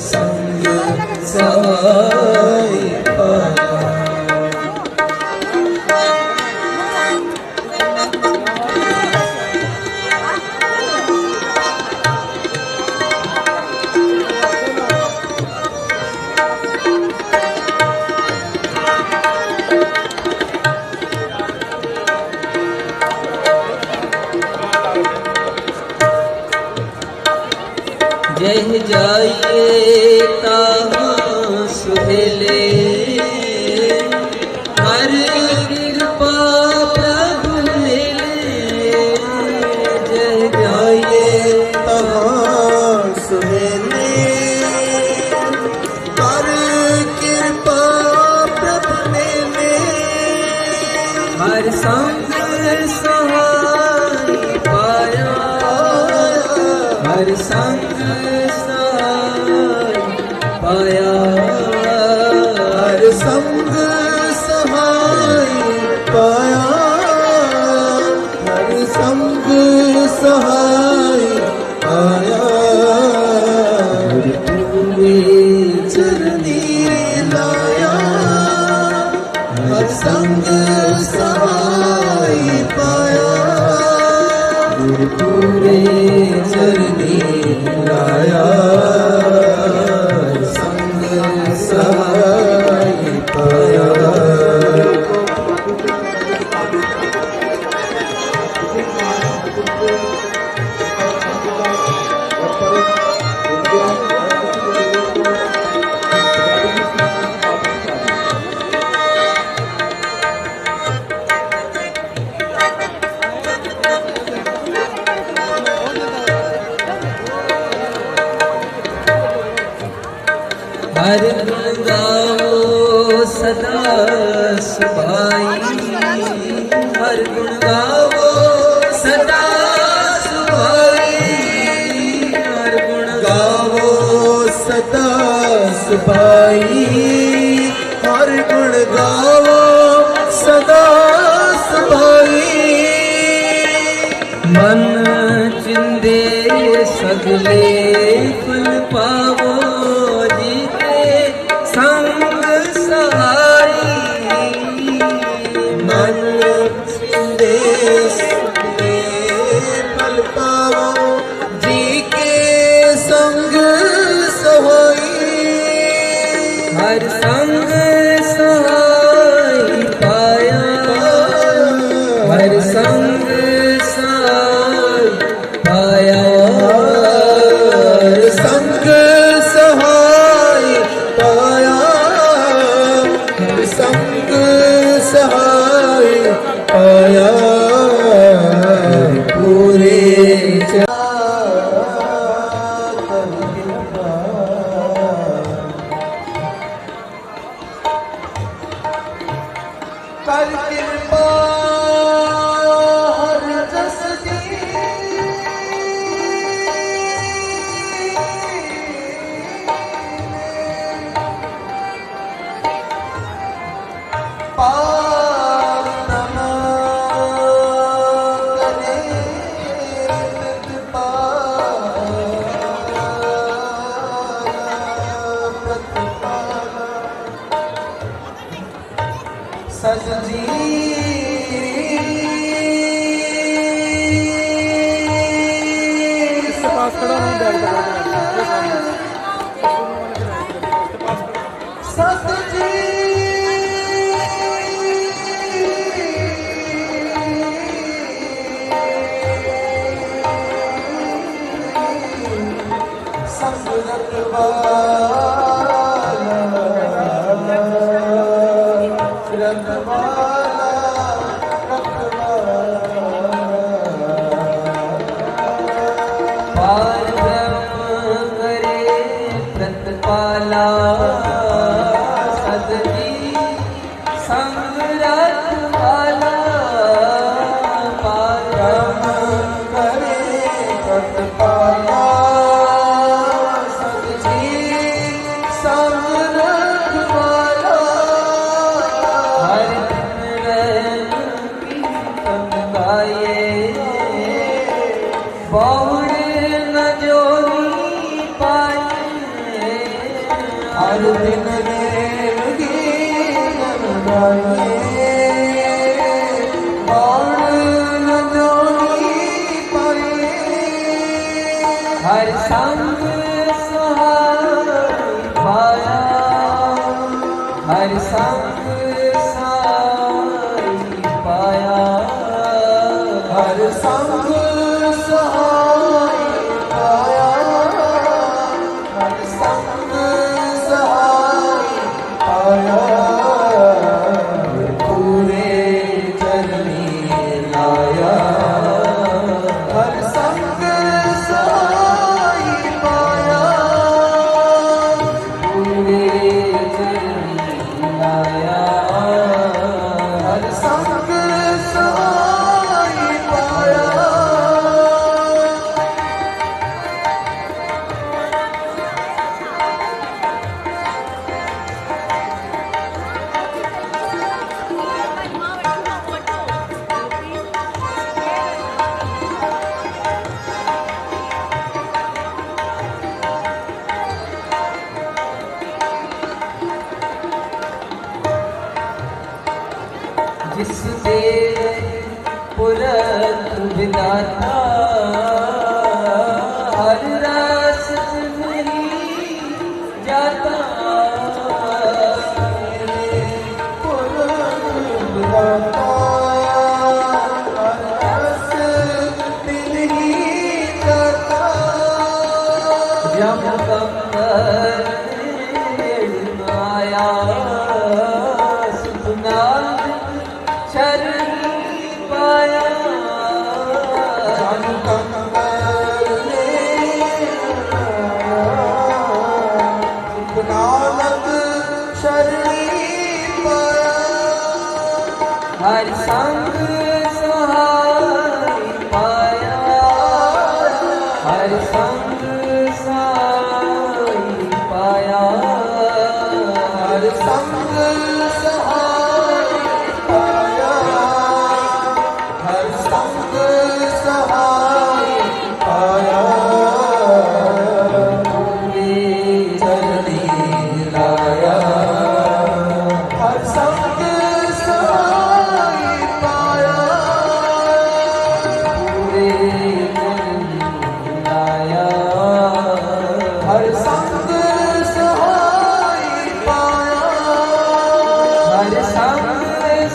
संग सहाय पाया जह जाइए ताहाँ सुहेले हर कृपा प्रभु मिले जह जाइए ताहाँ सुहेले हर कृपा प्रभु मिले हर संग सहाय पाया हर संग सहाय पाया हर संग सहाय पाया हर संग सहाय पाया गुर पूरे चरनी लाया हर संग सहाय पाया गुर पूरे चरनी लाया संग सहाय पाया हर गुण गाओ सदा सुभाई हर गुण गाओ सदा सुभाई हर गुण गाओ सदा सुभाई हर गुण गाओ सदा सुभाई मन चिंदे सगले फल पावो संग सहाई मन देश फल पावो जी के संग सहाई हर संग सहाय पाया हर संग सहाय पाया हर संग सहाय पाया हर संग सहाय पाया पूरे कर कृपा हर जस सजजी खड़ा नहीं बैठ कर ये सामने सुनने वाले के बैठ कर उसके पास खड़ा सत जी संगत हर दिन रेम गीत गाइए बाण न जोड़ी पाइए हर संग सहाय पाया हर संग सहाय पाया हर संग सहाय पाया हर संग सहाय पाया पूरे चरनी लाया हर संग सहाय पाया पूरे चरनी लाया हर संग सहाय पाया जिस देव पुरख विदाता हर रस नहीं जाता पुरख विदाता हर रस नहीं जाता जब कंबर आया सुना शरण पाया जन कंबर नानक शरणी पाया हर संग सहाय पाया हर संग सहाय पाया हर संग सहाय पाया हर संग सहाय पाया पूरे चरनी लाया हर संग सहाय पाया पूरे चरनी लाया हर संग सहाय पाया हर संग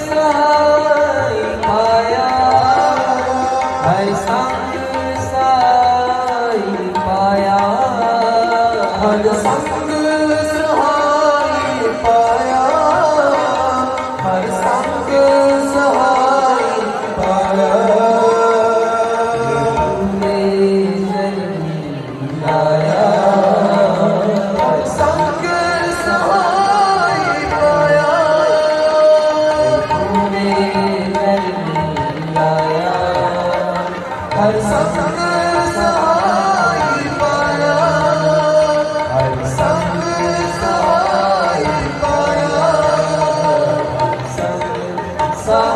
सहाय पाया हर संग सहाय पाया हर संग सहाय पाया हर संग सहाय पाया पूरे चरनी लाया हर संग सहाय पाया पूरे चरनी लाया हर संग सहाय पाया हर संग सहाय पाया संग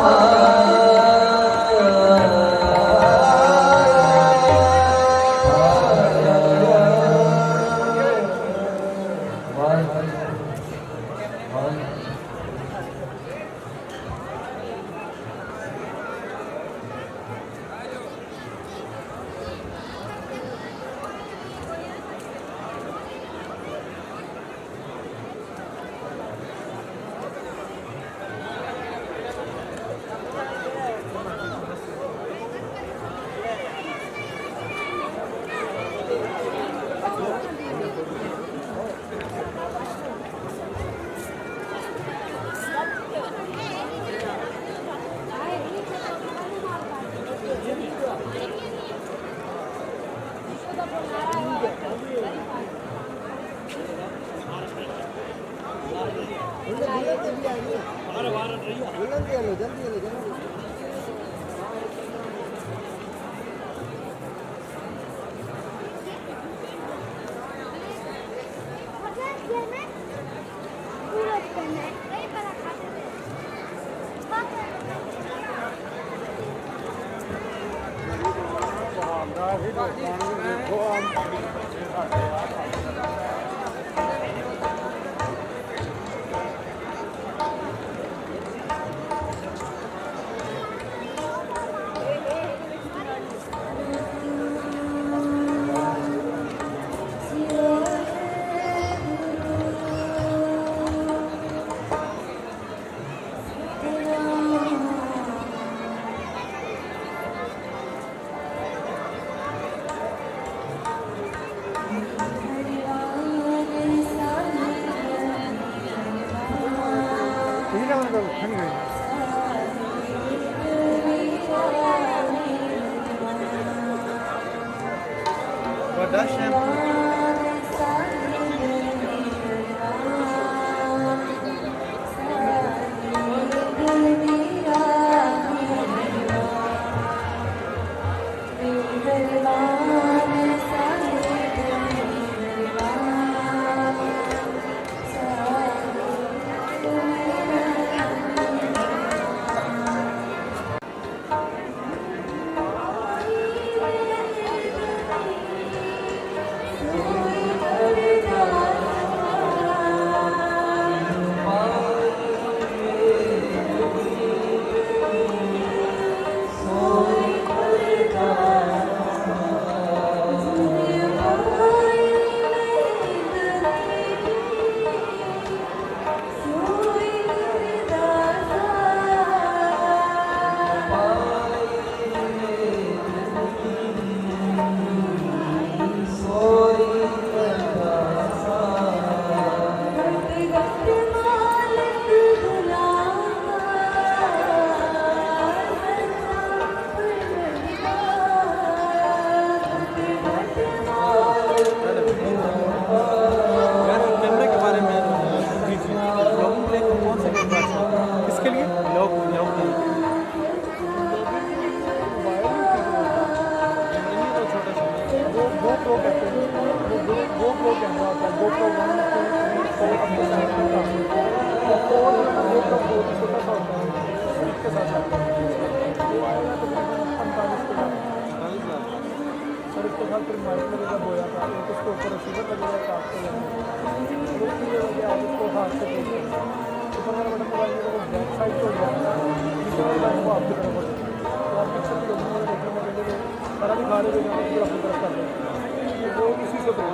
बड़ा शैम्पू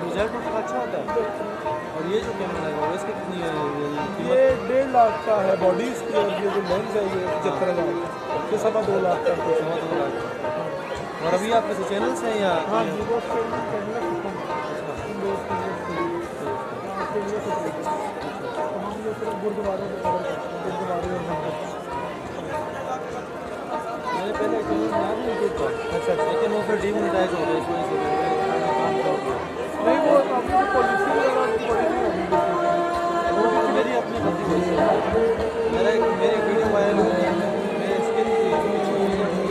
रिजल्ट उसका अच्छा होता है। और ये जो कैमरा है इसकी कितनी है ये 1.5 लाख का है बॉडी इसकी, और ये जो लेंस है ये 75,000 ये 2.25 लाख का है। 2.25 लाख। और अभी आप किसी चैनल से हैं या? हाँ जी, वो गुरुद्वारे में कवर करते हैं, गुरुद्वारे और मंदिर। मैंने पहले चैनल बनाया नहीं देखा। अच्छा, लेकिन वो फिर डीमोनेटाइज हो गया इस वजह से नहीं, वो अपनी पॉलिसी वगैरह पड़ी नहीं होगी। मेरी अपनी गलती हुई है। मेरी वीडियो वायरल हुई है, मेरे स्किन की वीडियो मेरी वायरल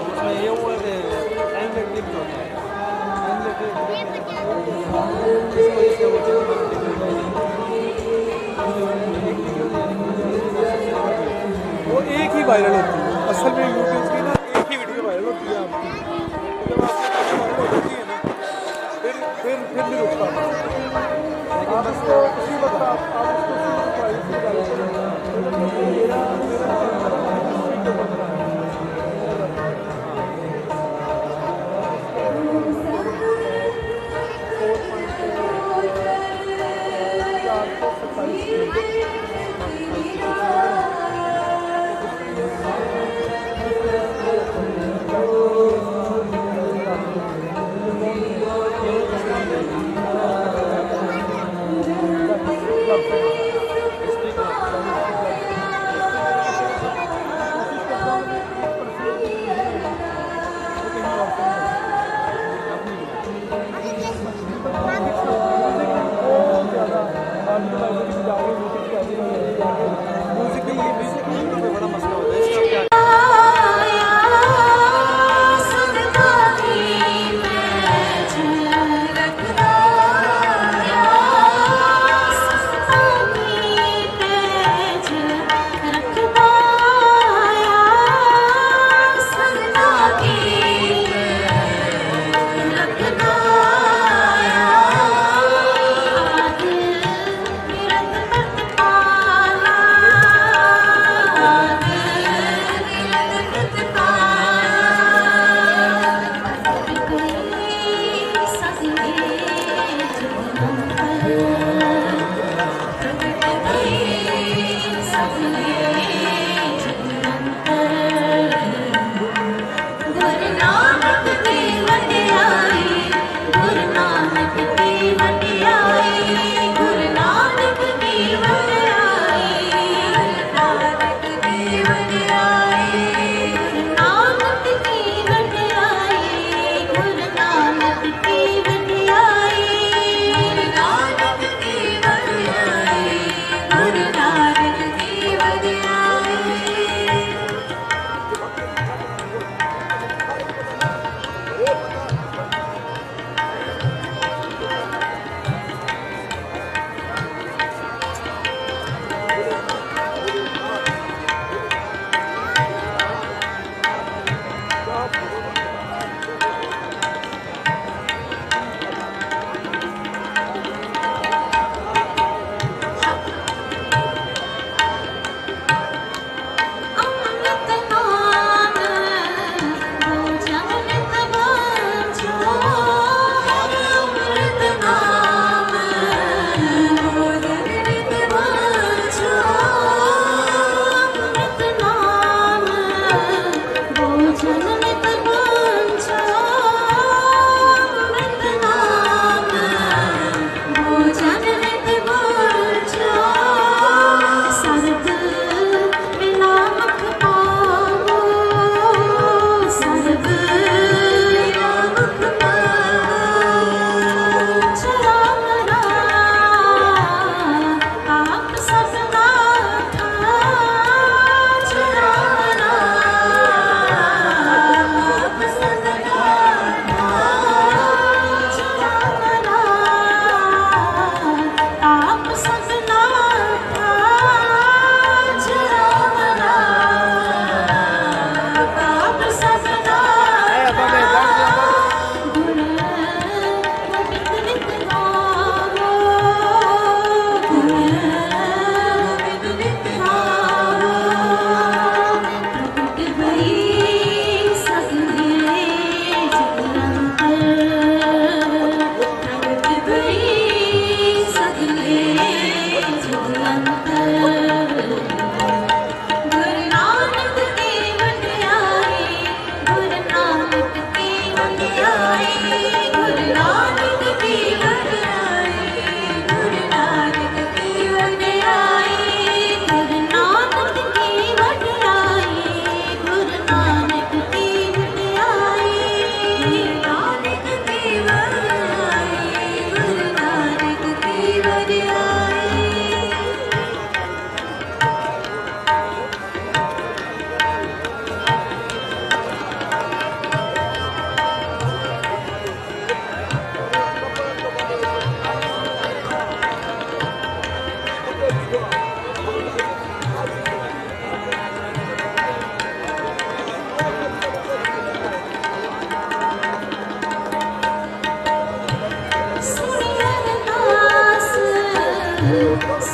उसमें ये हुआ कि टाइम पे क्लिक होता है, टाइम पे इसको वो वो एक ही वायरल होती है असल में यूट्यूब की ना, एक ही वीडियो वायरल होती है आपकी। जब आपकी वायरल हो जाती है ना फिर नहीं रुकता। आप उसको उसी वक्त आप उसको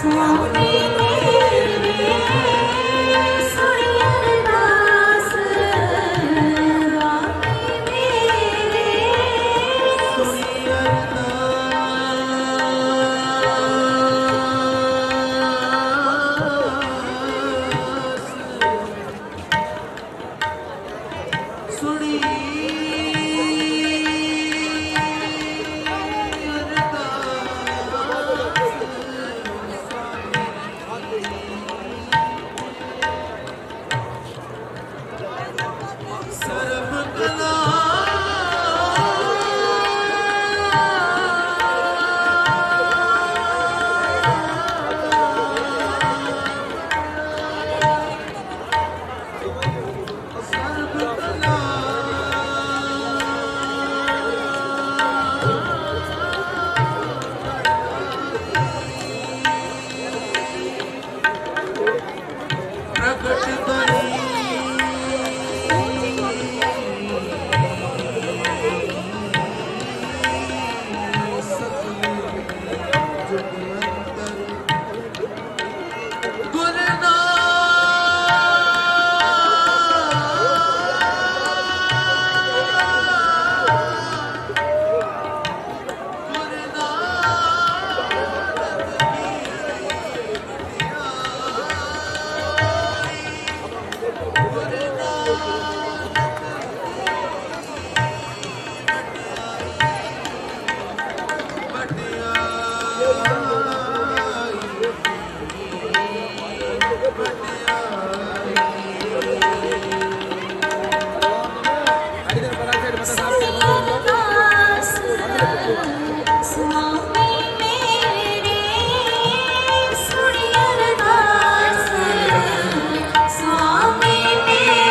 स्वामी मेरे सुनी अरदास स्वामी मेरे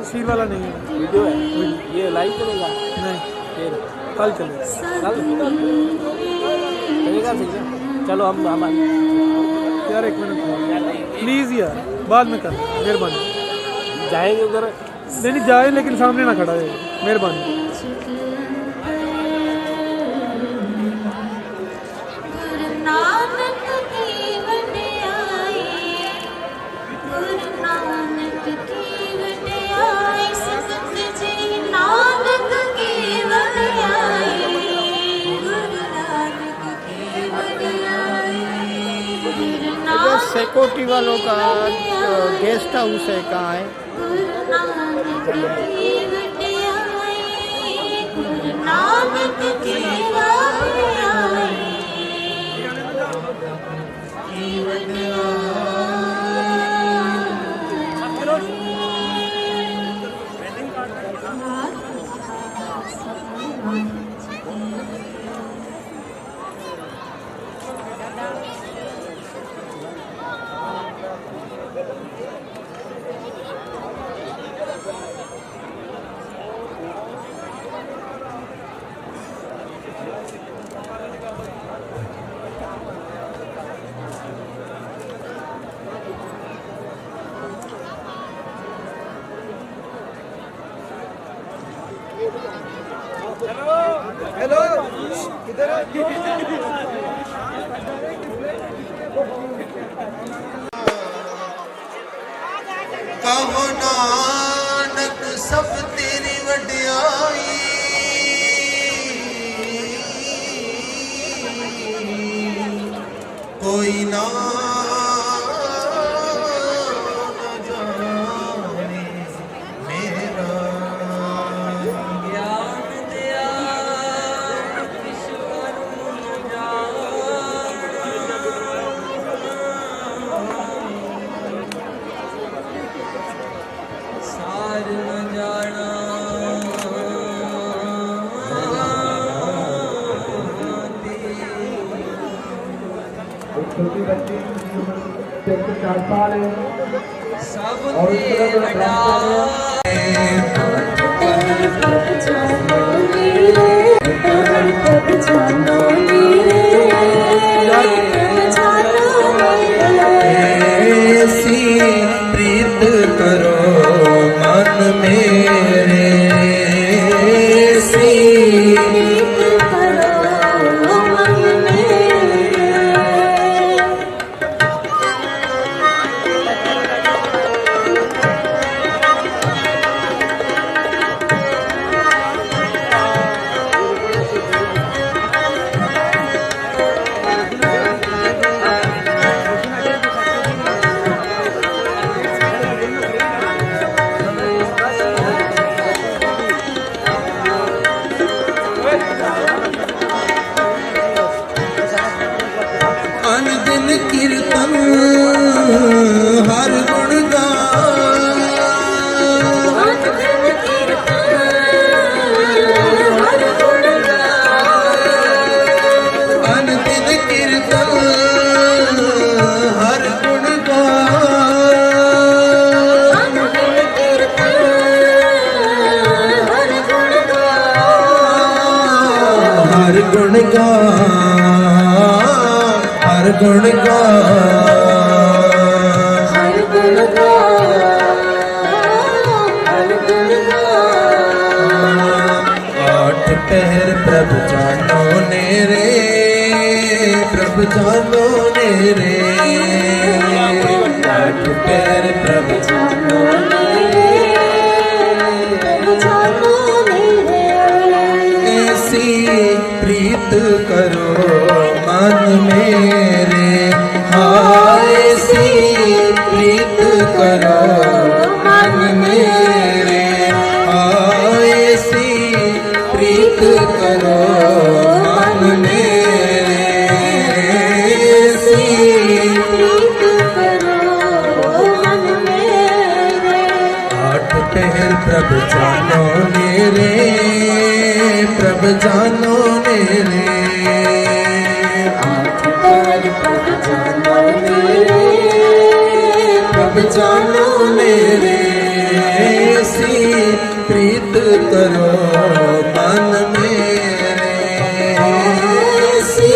तस्वीर वाला नहीं है, वीडियो है ये लाइव चलेगा नहीं फिर कल चलेगा। कल चलेगा सही है। चलो हम यार एक मिनट प्लीज़ यार, बाद में कर, मेहरबानी। जाएंगे उधर, नहीं नहीं जाए, लेकिन सामने ना खड़ा है, मेहरबानी। जो सिक्योरिटी वालों का गेस्ट हाउस है कहाँ है? ਕਹੋ ਨਾਨਕ ਸਭ ਤੇਰੀ ਵਡਿਆਈ ਕੋਈ ਨਾ ਜਾਣੇ ਮੇਰਾ ਗਿਆਨ ਦਿਆ ਈਸ਼ਵਰ ਨੂੰ ਸਾਰ ਨ ਜਾਣਾ एक छोटी बच्ची जिसकी उम्र 3 से 4 साल है ਸਭ और उस ਦੇ तरफ ਵਡਾ ऐसी प्रीत करो मन मेरे ऐसी अनदिन कीर्तन हर गुण अनदिन कीर्तन हर गुण हर गुण गा हर गुण गा आठ पहर प्रभु जानो ने रे प्रभु जानो ने रे आठ पहर प्रभु जानो ऐसी प्रीत करो मन मेरे हाय ऐसी प्रीत करो मन मेरे हाय ऐसी प्रीत करो मन मेरे ऐसी आठ पहर प्रभु जानो मेरे प्रभु जानो मेरे प्रभु जानो मेरे ऐसी प्रीत करो मन मेरे ऐसी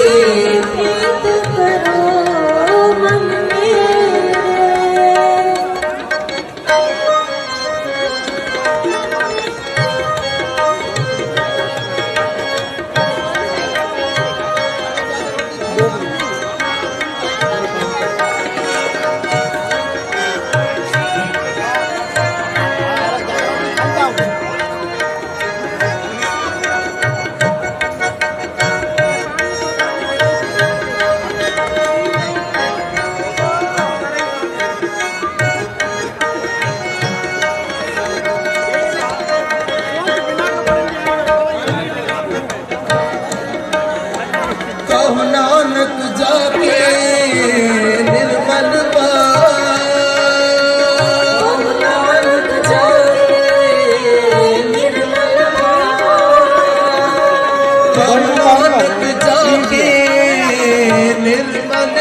कहो नानक जाके निर्मल कहो नानक जाके निर्मल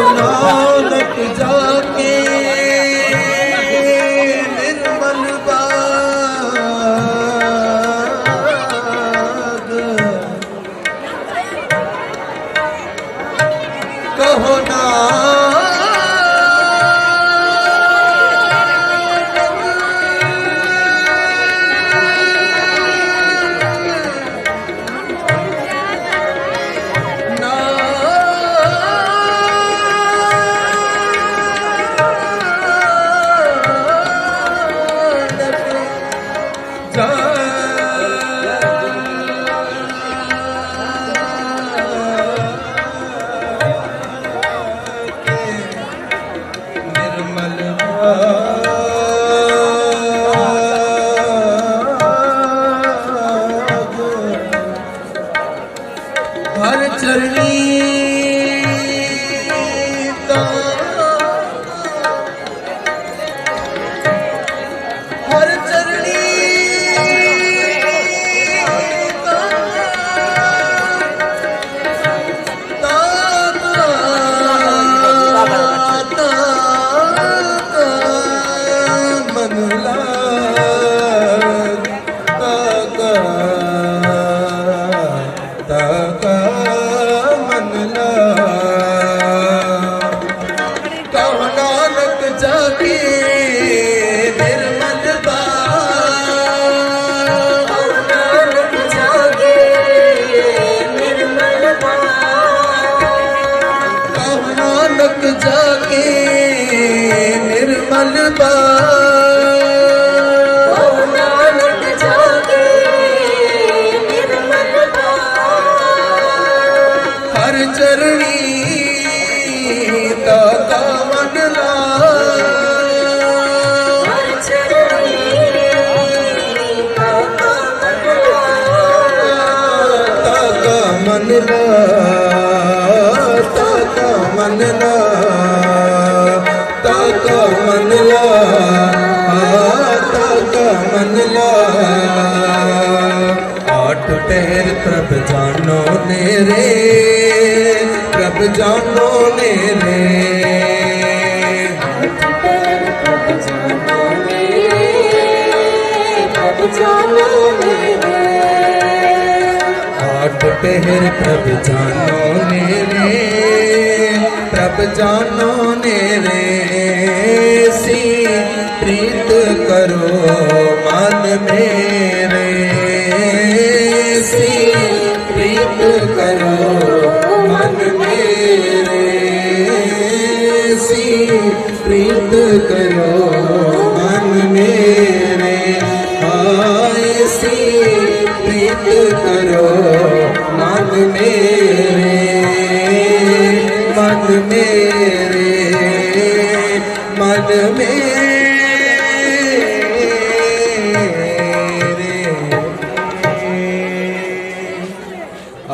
नानक जाके निर्मल बाग कहो नानक मलबा नानक जागे निर्मल हर चरणी दाता मनला हर चरणी दाता ताका मनला ताका मनला ताका मनला ताका मनला आठ पहर प्रभ जानो नेरे प्रभ जानो नेरे आठ पहर प्रभ जानो नेरे प्रभ जानो नेरे सी प्रीत करो मन मेरे सी प्रीत करो मन मेरे सी प्रीत करो मन मेरे आए सी प्रीत करो मन मेरे मन मेरे मन मेरे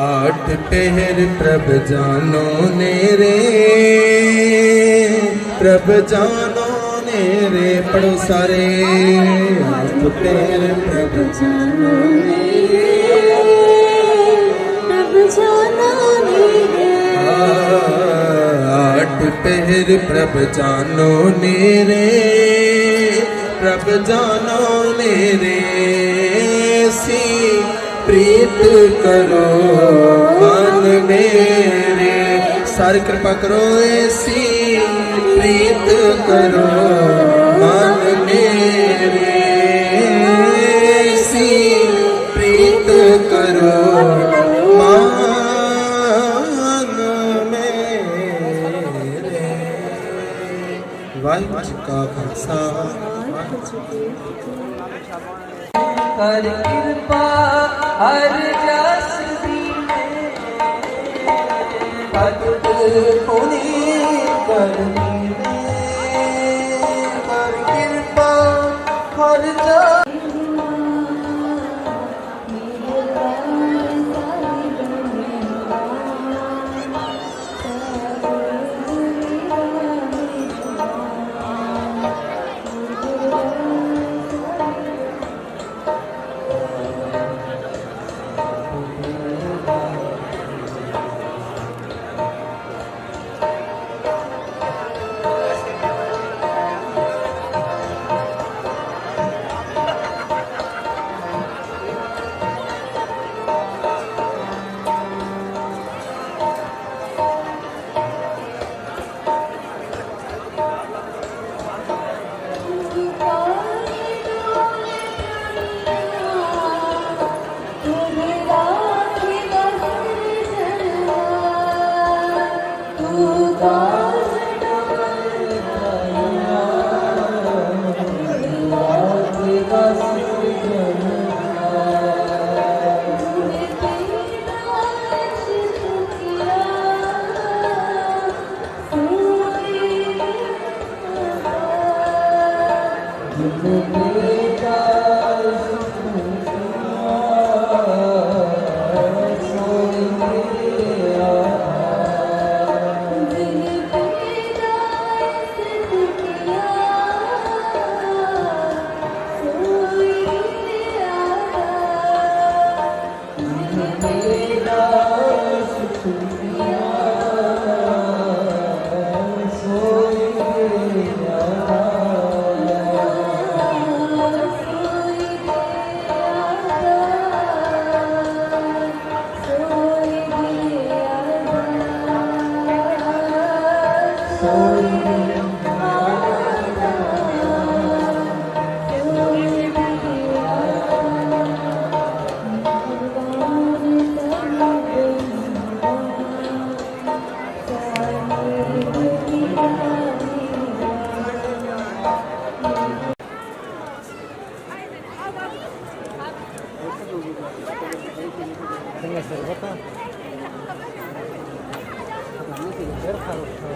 आठ पहर प्रभ जानो नेरे प्रभ जानो नेरे पढ़ो सारे आठ पहर प्रभ जानो मेरे आठ पहर प्रभ जानो नेरे प्रभ जानो नेरे सी प्रीत करो मन मेरे सारी कृपा करो ऐसी प्रीत करो मन मेरे ऐसी प्रीत करो मन मेरे वाहिगुरू जी का खालसा कर कृपा हर जस भगत पुनि करनी कर कृपा हर जस फिर खा उठा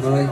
बाय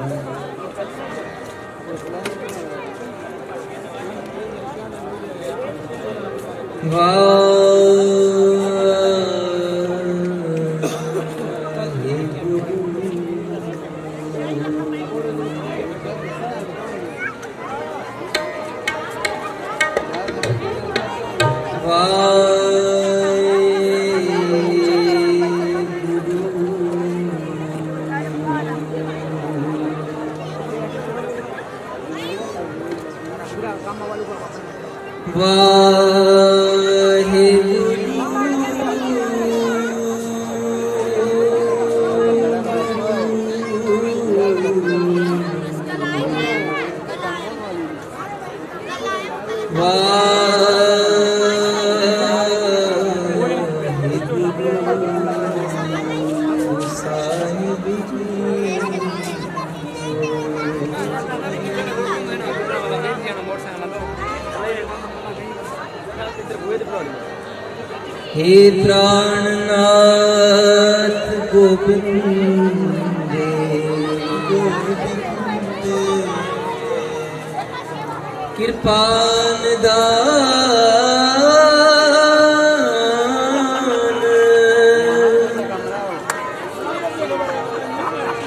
हे प्राणनाथ गोविंद कृपान दान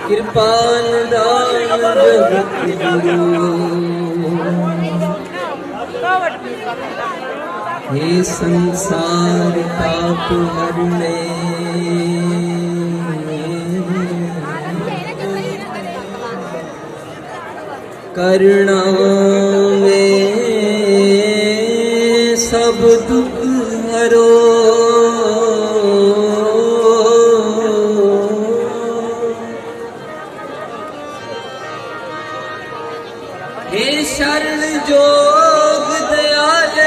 कृपान दान जगत गुरु हे संसार ताप हरने करुणा में सब दुख हरो हे शरण जोग दयाल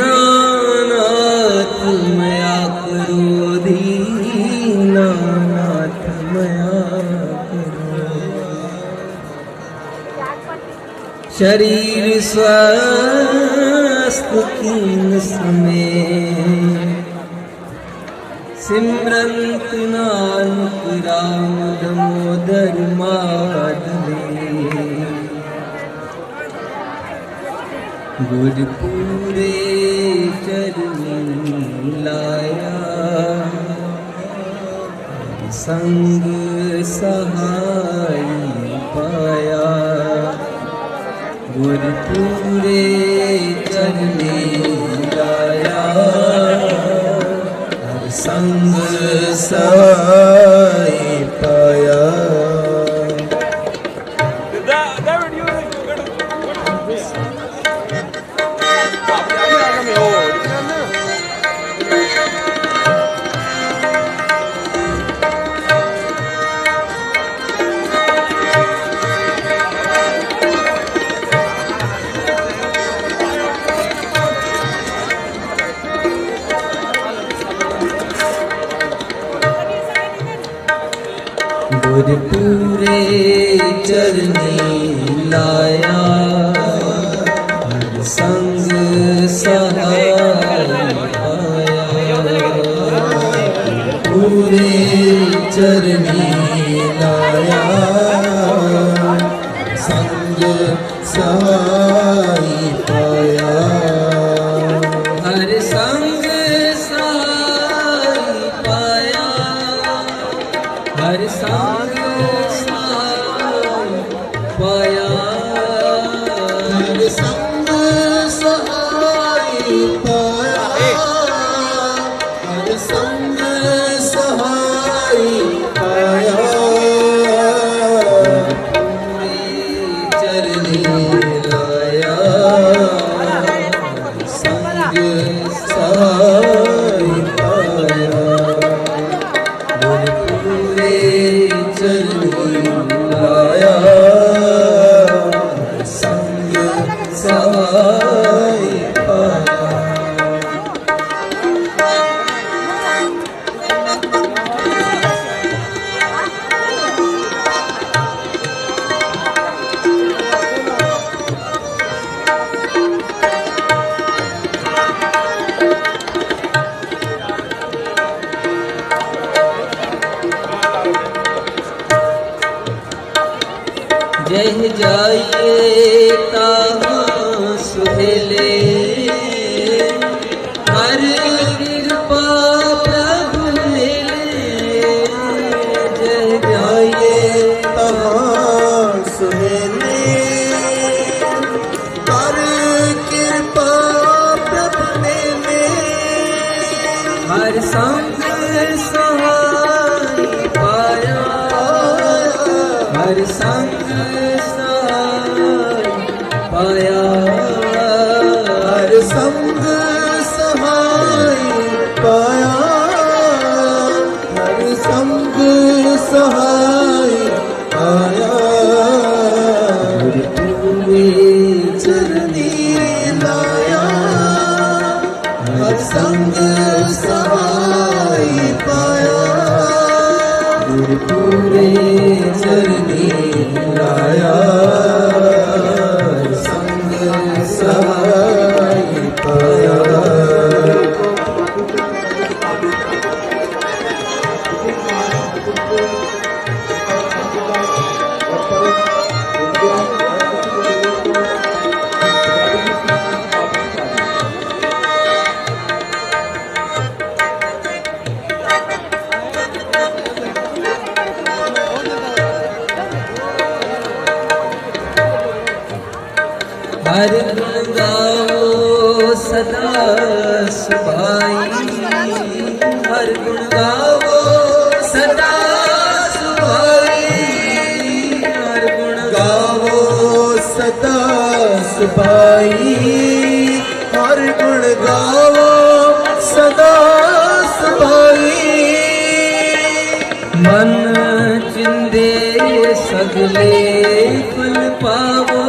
दीनानाथ मया करो दीनानाथ मया करो शरीर स्वस्थ कीन समय सिमरंत नानक राम दामोदर माधवे गुरपुरे चरण लाया संग सहाय पाया गुरपुरे चरण लाया संग सहाय पाया गुरपुरे चरनी लाया हर संग सहाय पाया पूरे चरनी लाया संग सहाय पाया हर संग सहाय पाया हर संग पाया हर संग सहाय पाया हर संग सहाय पाया पूरे चरनी लाया संग सहाय पाया पूरे चरनी लाया जह जाइए ताहाँ सुहेले हर कृपा प्रभु मिले जह जाइए तहाँ सुहेले कर कृपा प्रभु मिले हर संग सहाय पाया हर संग सहाय पाया हर संग सहाय पाया हर संग सहाय पाया पूरे चरनी लाया हर संग सहाय पाया पूरे चरनी लाया संग सहाय पाया हर गुण गाओ सदा सुभाई हर गुण गाओ सदा सुभाई हर गुण गावो सदा सुभाई हर गुण गावो सदा सुभाई मन चिंदे सगले फल पावो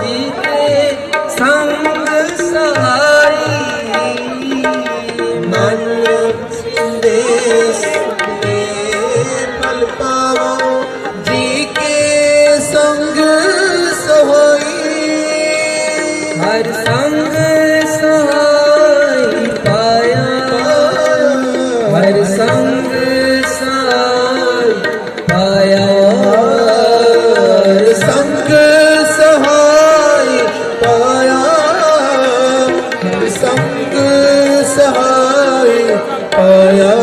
जी के संग सहाई मन देश फल पावो जी के संग सहाई हर संग सहाय पाया हर संग सहाय पाया हर संग सहाय पाया हर संग सहाय पाया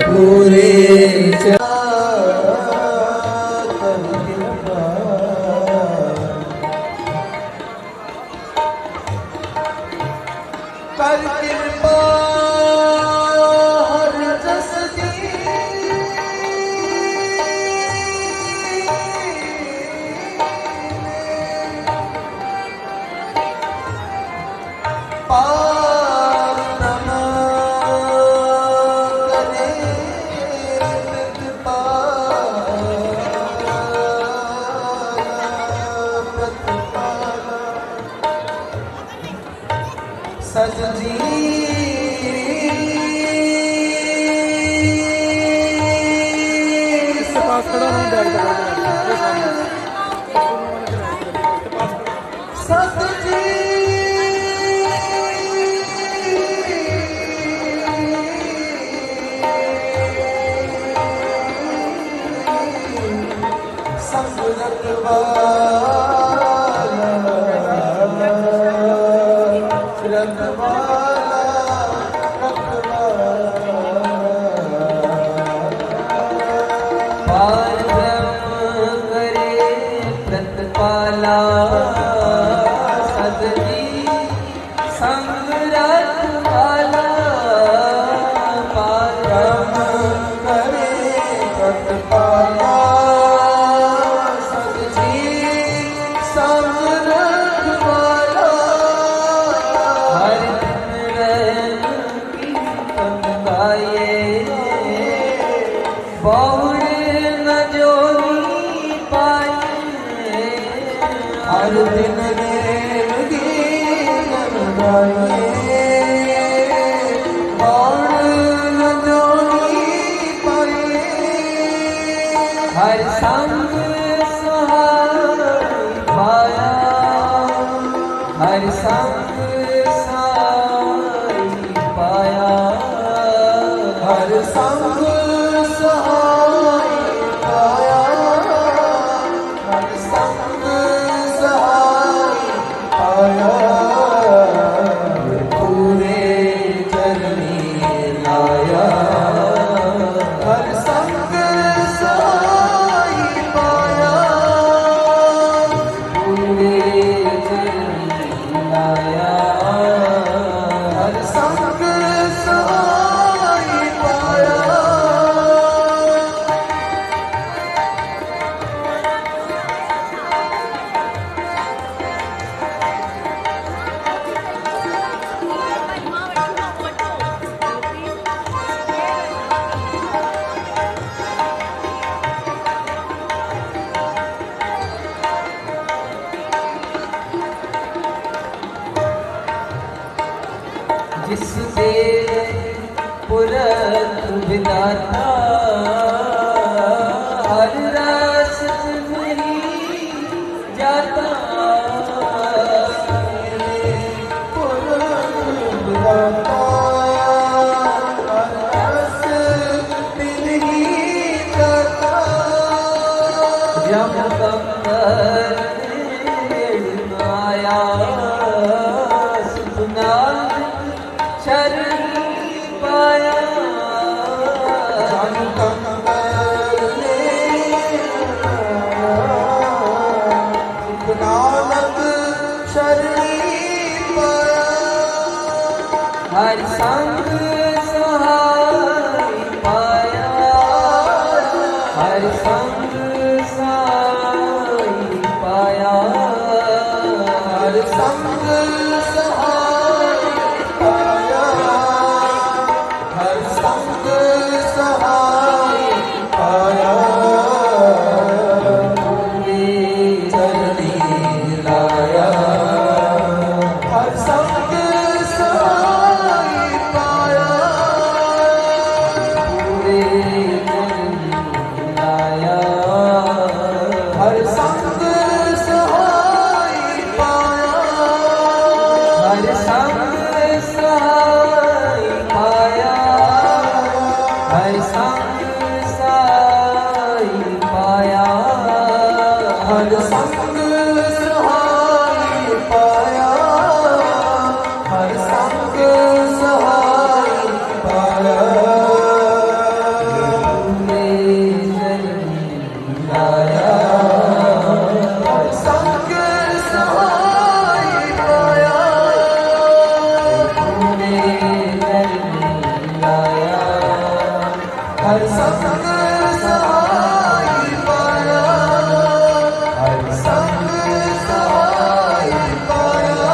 पूरे कर कृपा हर जस पार नमा करे सजदी इसके पास खड़ा नहीं बैठ कर सजदी संगत वाला रखवाला पार ब्रह्म करे प्रतिपाला सदजी संग रखवाला पार ब्रह्म करे प्रतिपाला सदजी संग रखवाला हर दिन रैन कीर्तन गाये बहुड़ न जोगी पाए हर दिन देव गीत गाए और न जोगी पाए हर संग सहाय पाया हर संग सहाय पाया हर संग सहाय पाया देव पुरख विधाता हर रस नहीं जाता जब कंकर माया सुना शरण पाया हर संग सहाय पाया हर संग सहाय पाया हर संग सहाय पाया हर संग सहाय पाया चरणी लाया हर संग सहाय पाया पूरे चरणी लाया हर संग सहाय पाया हर संग सहाय पाया हर संग सहाय पाया हर संग सहाय पाया हर संग सहाय पाया पूरे चरणी लाया हर संग सहाय पाया पूरे चरणी लाया हर संग सहाय पाया हर संग सहाय पाया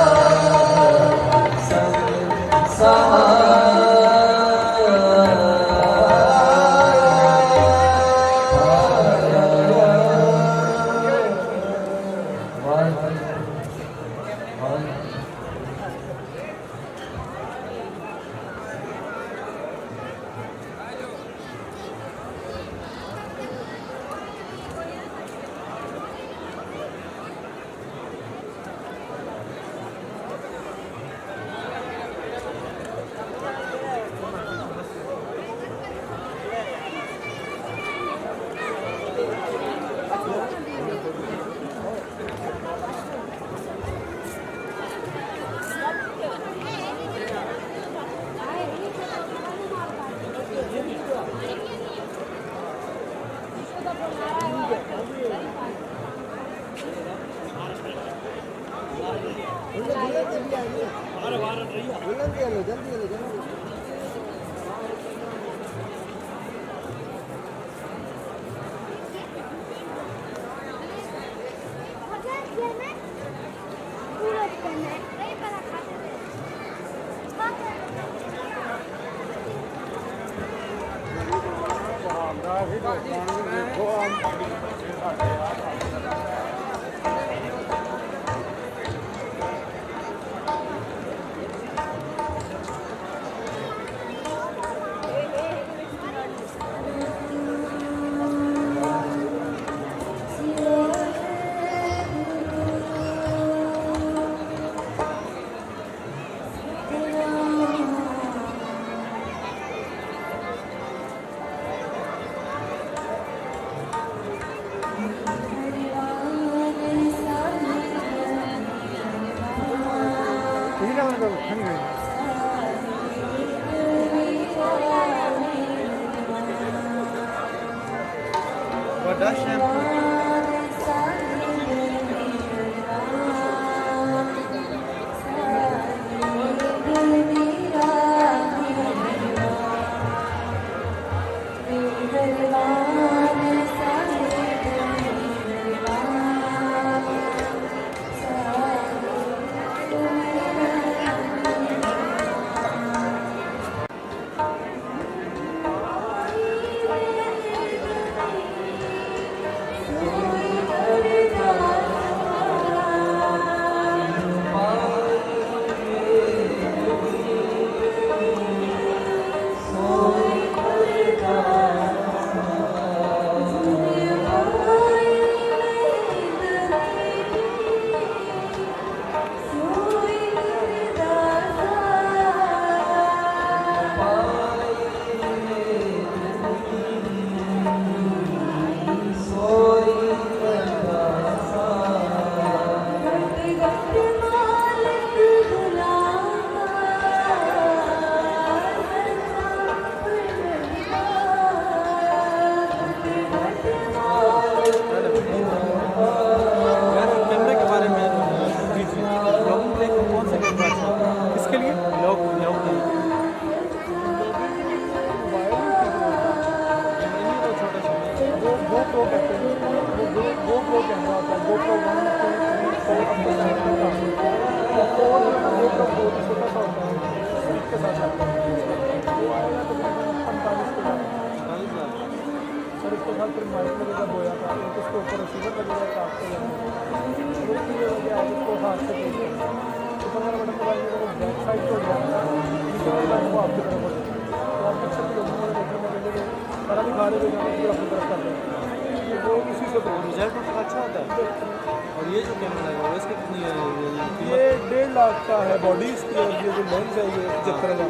संग वो कैमरा होता है GoPro 1 2 3 4 अब तक है और GoPro 4 छोटा सा होता है इसके साथ आता है वो आएगा तो 45 के बाद सर इसके साथ फिर माइक लगेगा बोया का एक उसके ऊपर रिसीवर लगेगा काट के लगेगा और एक चीज़ वजह है इसको हाथ से पेश करना ऊपर वाला बटन दबाइएगा वो बैक साइड को जाना है नीचे वाला बटन को आपकी तरफ होगा तो आप पिक्चर के लोगों को देखने में मिलेंगे सारा दिखा रहे जाना फिर अपनी तरफ कर देंगे ये वो इसी से रिजल्ट उसका अच्छा होता है। और ये जो कैमरा है वो इसकी कितनी है ये 1.5 लाख का है बॉडी इसकी और ये जो लेंस है ये 75,000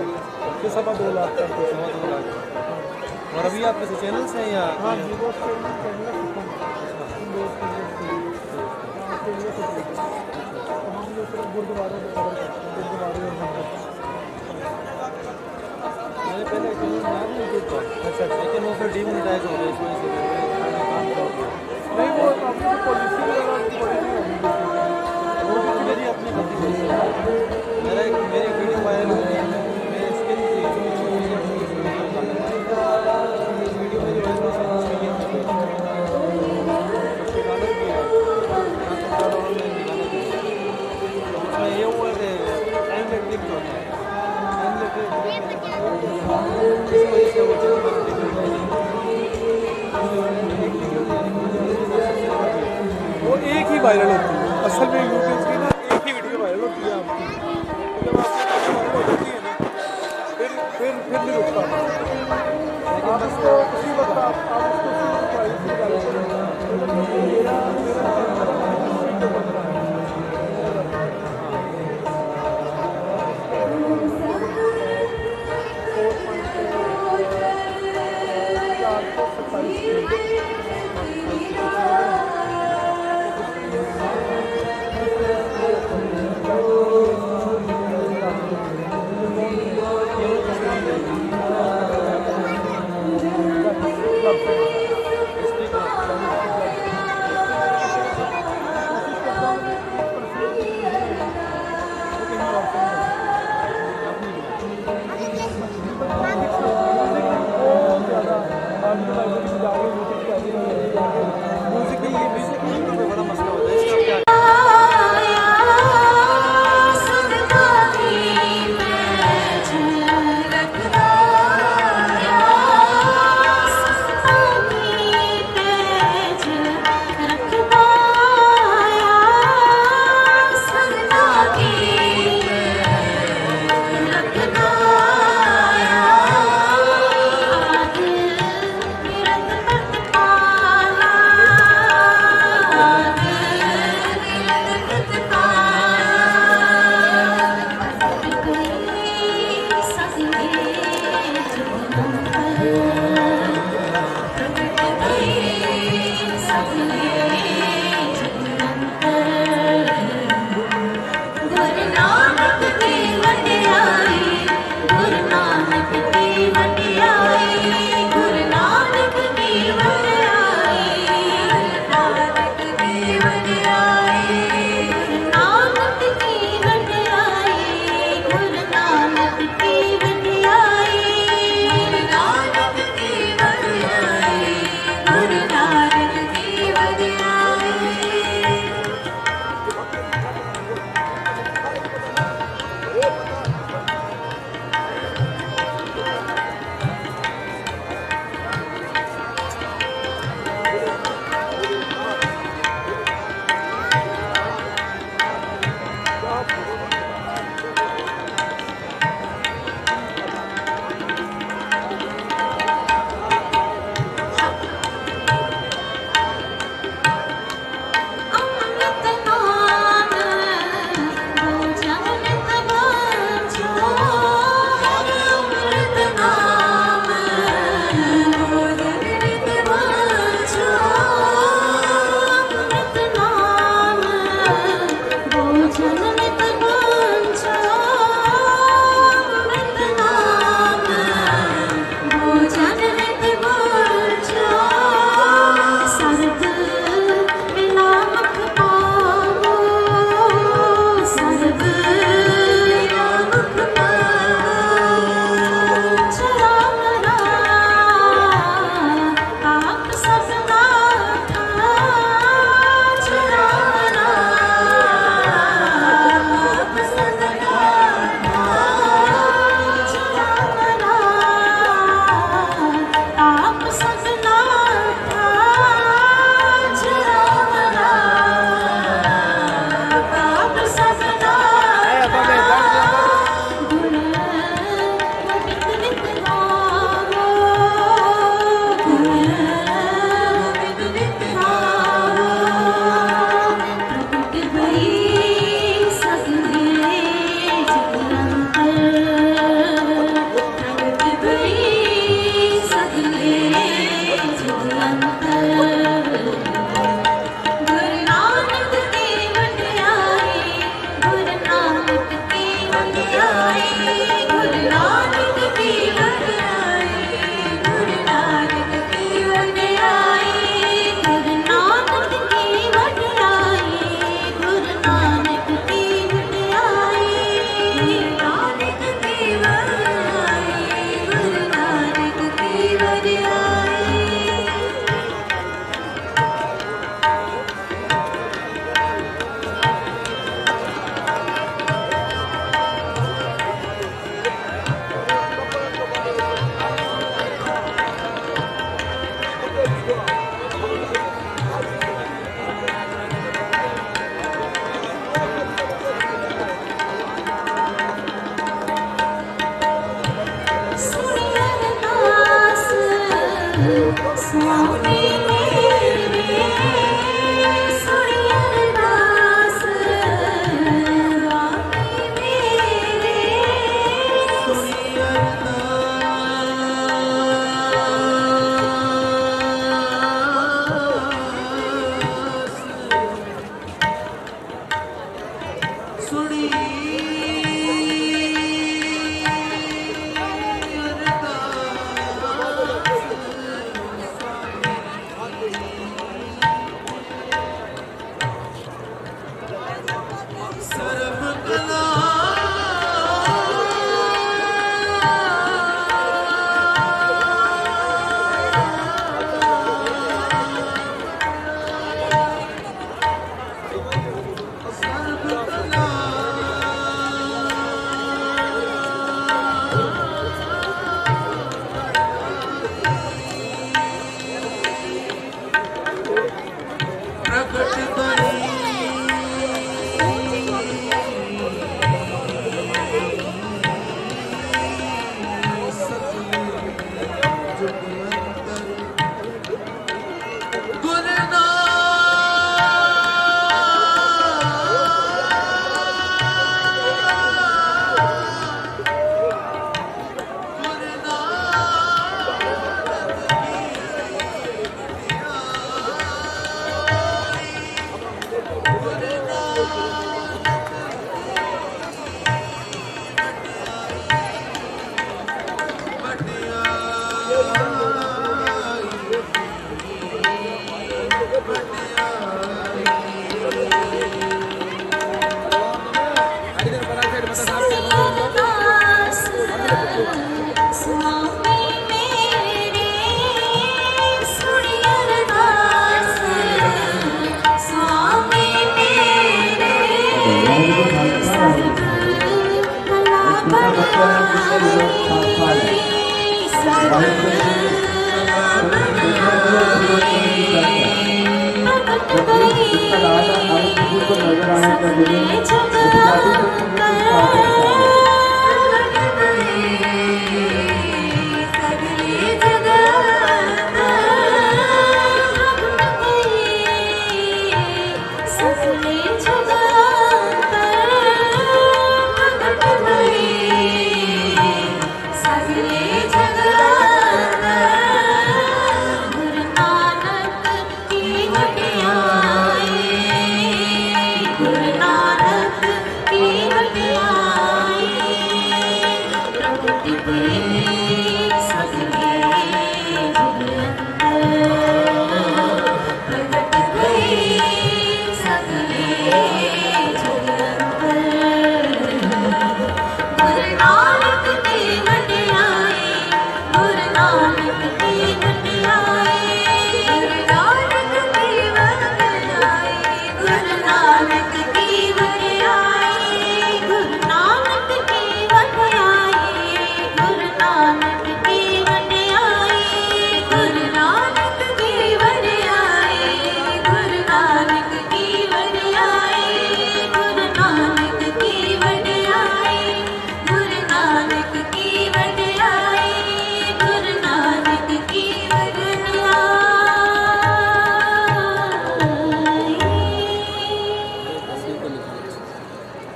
ये 2.5 लाख का है। 2 लाख। और अभी आप किसी चैनल से हैं या हाँ जी वो चैनल गुरुद्वारे में कवर करते हैं गुरुद्वारे और मंदिर मैंने पहले एक चैनल बनाया था यूट्यूब पर। अच्छा लेकिन वो फिर डीमोनेटाइज हो गया इस वजह से मैंने काम छोड़ दिया। नहीं वो आपकी पॉलिसी वगैरह पॉलिसी होगी वो भी मेरी अपनी गलती हुई है। मेरी वीडियो वायरल हो गई मेरी स्किन थी वीडियो मेरी वायरल हो गई उसकी गलत भी है उसमें ये हुआ कि टाइम में क्लिक होता है टाइम में इस वजह से वो चैनल वो एक ही वायरल होती है असल में यूट्यूब की ना एक ही वीडियो वायरल होती है आपकी जब आपकी वायरल हो जाती है ना फिर नहीं रुकता आप उसको उसी वक्त आप उसको प्राइवेसी वायरल करेंगे मेरा वीडियो बन रहा है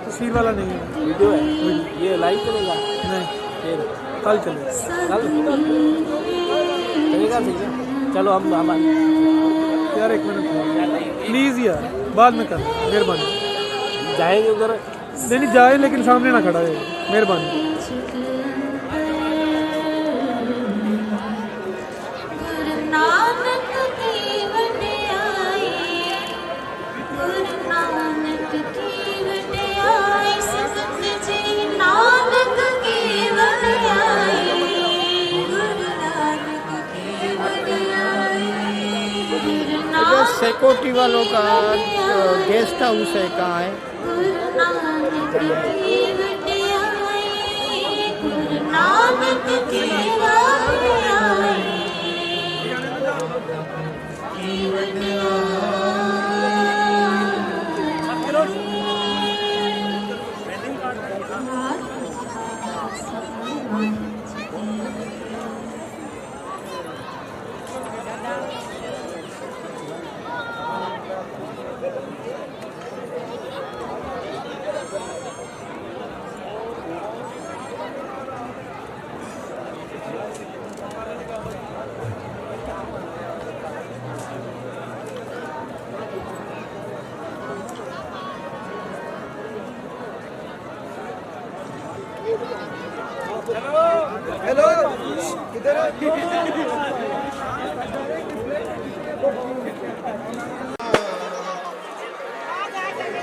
तस्वीर वाला नहीं है, वीडियो है, ये लाइव चलेगा नहीं, फिर कल चलेगा। कल चलेगा, ठीक है। चलो हम यार एक मिनट प्लीज़ यार, बाद में कर, मेहरबानी। जाएंगे उधर, नहीं जाए लेकिन सामने ना खड़ा है, मेहरबानी। जो सिक्योरिटी वालों का गेस्ट हाउस है कहाँ है?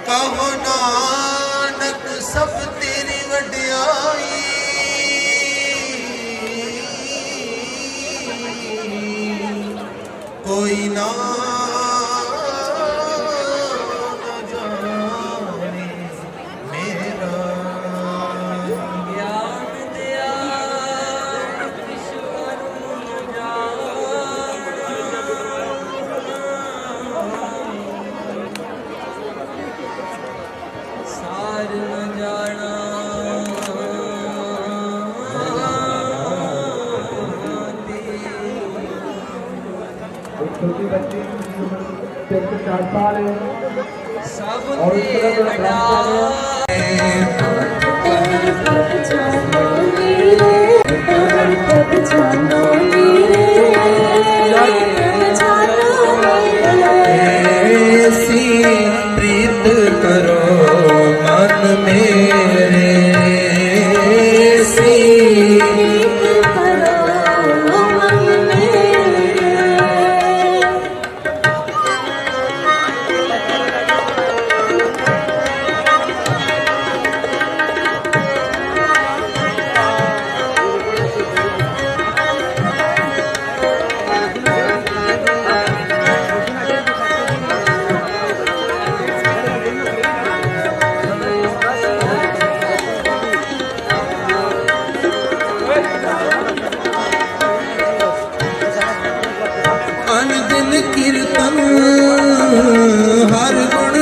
कहो नानक सब तेरी वड्याई, कोई ना जाने मेरा। छोटी बच्ची जिसकी उम्र 3 से 4 साल है सब और इस तरह का डांस कर रहे हैं। ऐसी प्रीत करो मन मेरे, ऐसी अनदिन कीर्तन हर गुण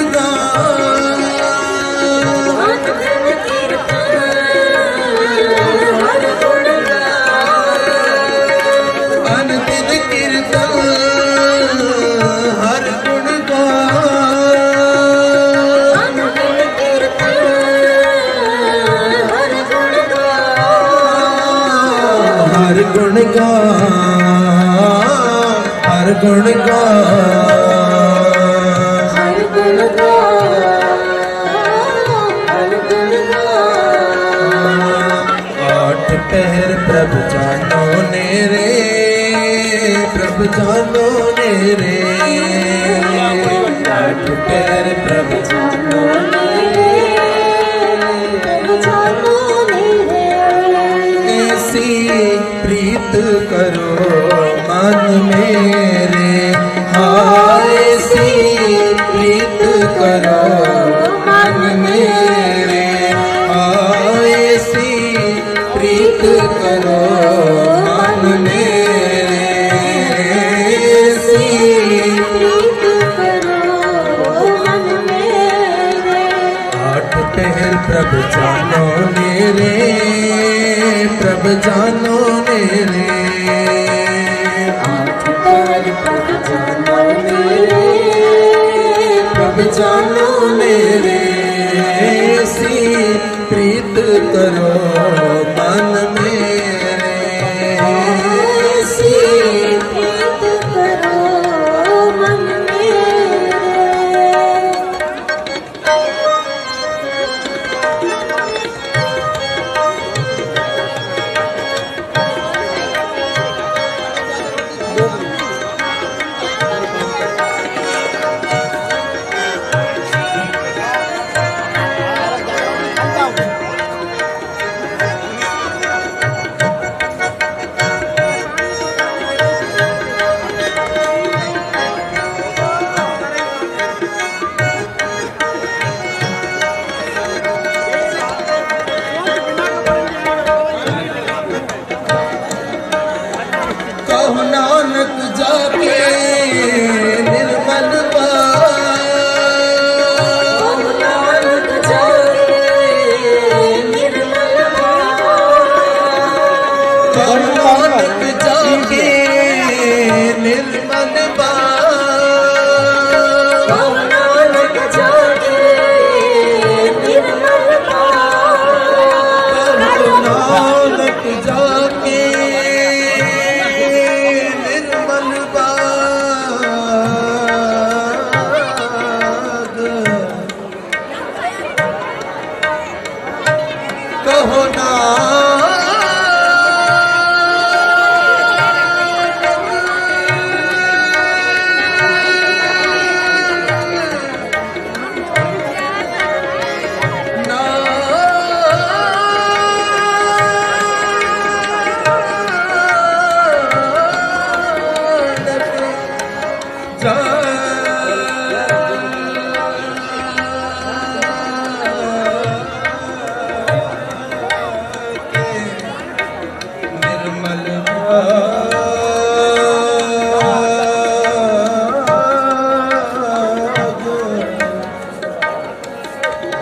अनदिन कीर्तन हर गुण हर गुण गा हर गुण गा आठ पहर प्रभु जानो ने रे, प्रभु जानो ने रे, आठ पहर प्रभु जानो ऐसी प्रीत करो मन मेरे, हाँ ऐसी प्रीत करो मन मेरे, हाँ ऐसी प्रीत करो मन मेरे, ऐसी आठ पहर प्रभु जानो ने रे, प्रभु जानो ने रे, प्रभु जानो मेरे, ऐसी प्रीत करो मन मेरे, ऐसी कहो नानक जाके निर्मल कहो नानक जाके निर्मल नानक जाके निर्मल बाग कहो ना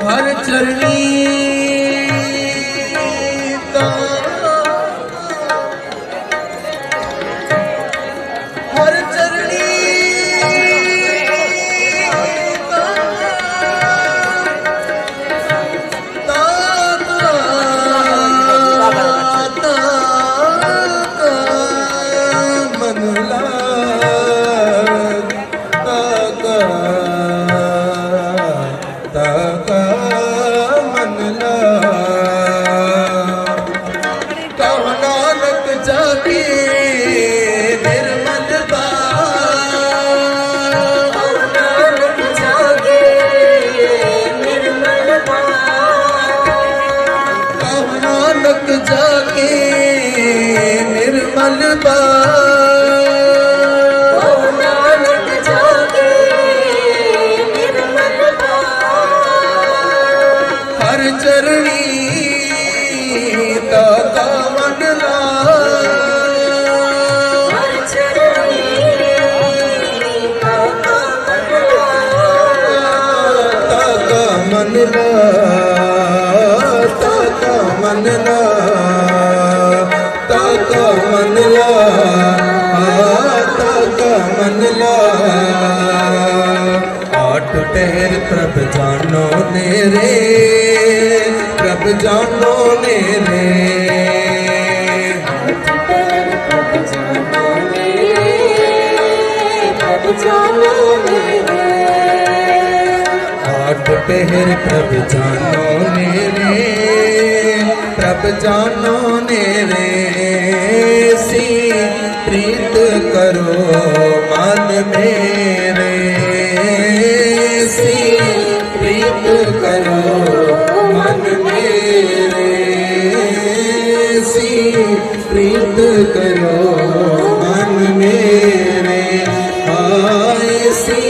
हर चरणी हर चरणी मन ला ताका मन ला ताका मन ला ताका मन ला आठ पहर प्रभ जानो नेरे प्रभ जानो नेरे आठ पहर प्रभ जानो नेरे प्रभ जानो नेरे सी प्रीत करो मन मेरे सी प्रीत करो मन मेरे सी प्रीत करो मन मेरे आए सी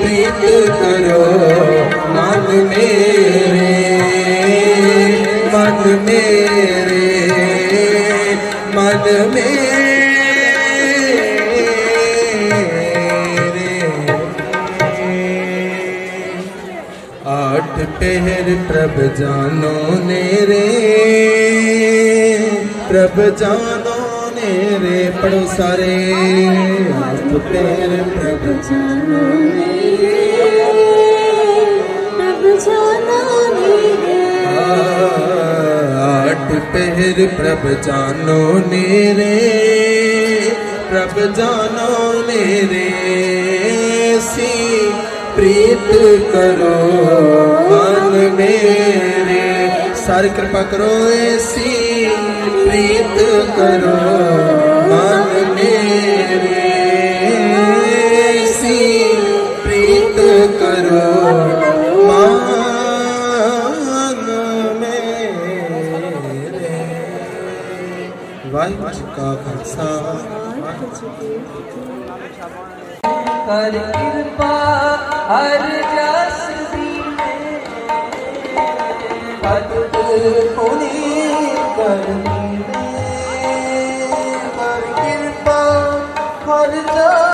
प्रीत करो मन मेरे मन मेरे मन मेरे आठ पहर प्रभ जानो नेरे प्रभ जानो नेरे पढ़ो सारे आठ पहर प्रभ जानो आठ पहर प्रभ जानो नेरे प्रभ जानो नेरे सी प्रीत करो मन मेरे सारी कृपा करो ऐसी प्रीत करो मन मेरे ऐसी प्रीत करो मन मेरे वाहिगुरू का खालसा कर कृपा हर जस दीने भगत पुनि करनी कर कृपा हर जस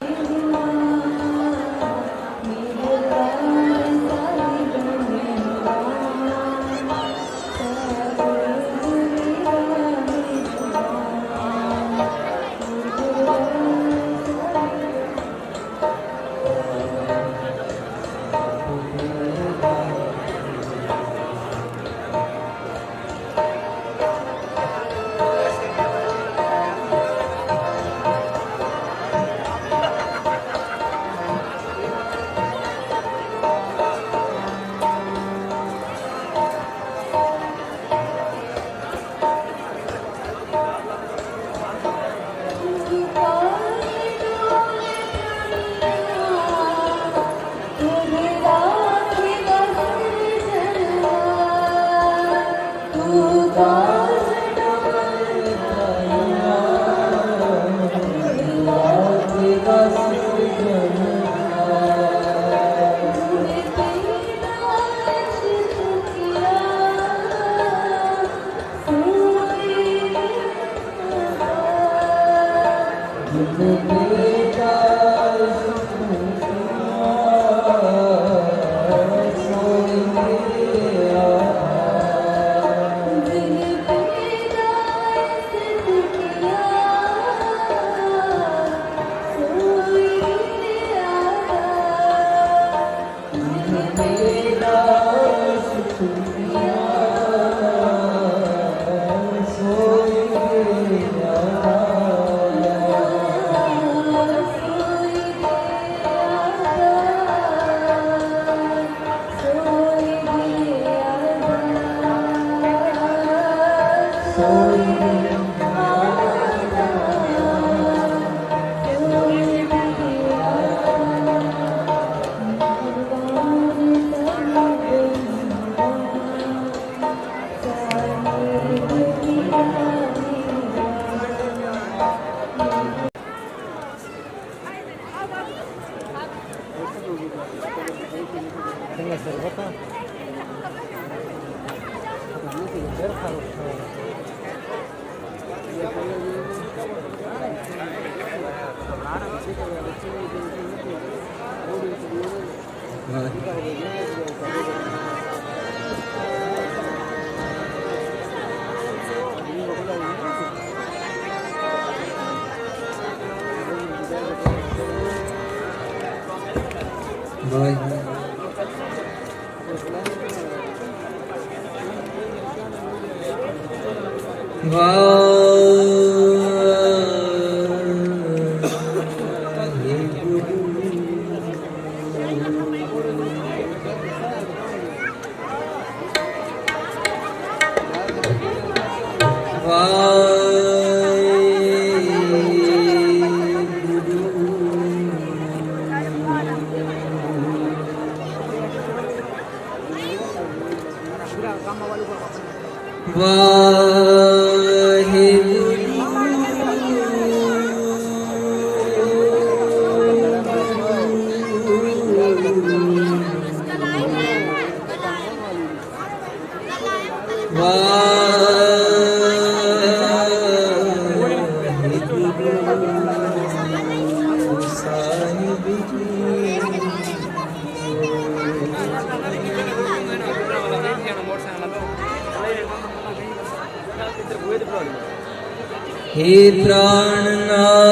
हे प्राणनाथ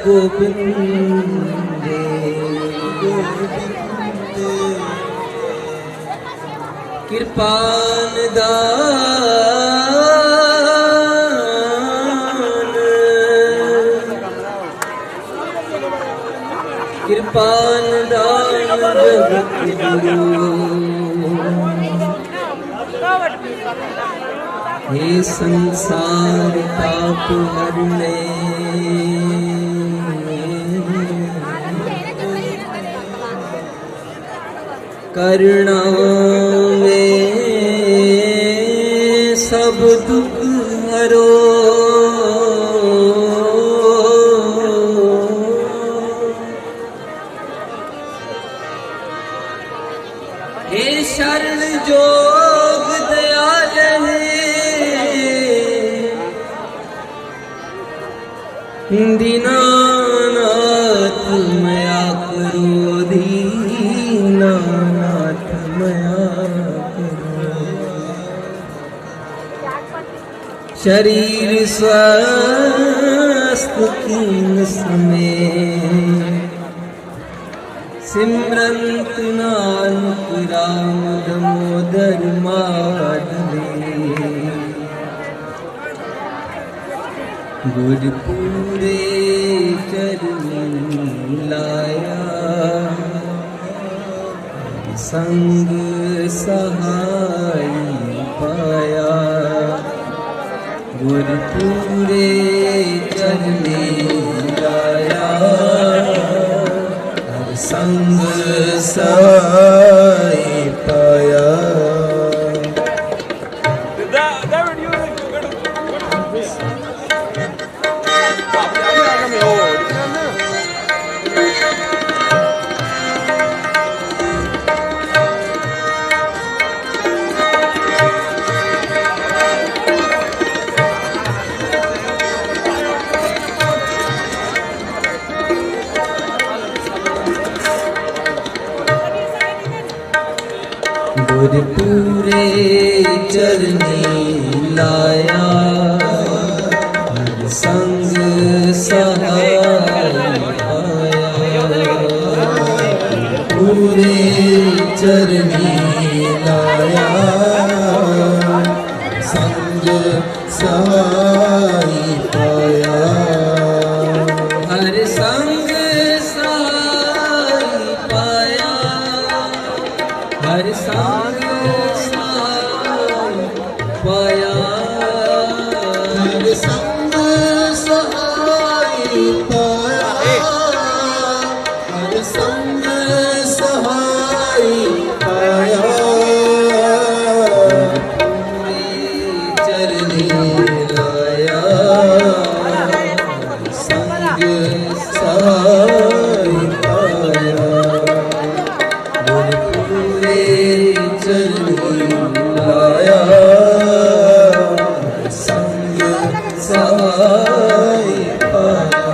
गोविंद कृपान दान कृपान दान जगत गुरु हे संसार पाप हरने करुणा में सब दुख हरो हे शरण जोग दयाल दीनानाथ मया करो दीनानाथ मया करो शरीर स्वस्थ कीन समय सिमरंत नानक राम दामोदर माधवी गुरपुरे चरण लाया संग सहाय पाया गुरपुरे चरण लाया संग सहाय पाया गुरपुरे चरनी लाया संग सहाय पाया पूरे चरनी लाया संग सहाय पाया हर संग सहाय पाया हर संग पाया हर संग सहाय पाया हर संग सहाय पाया पूरे चरनी लाया संग सहाय पाया गुरपुरे चरनी लाया संग सहाय पाया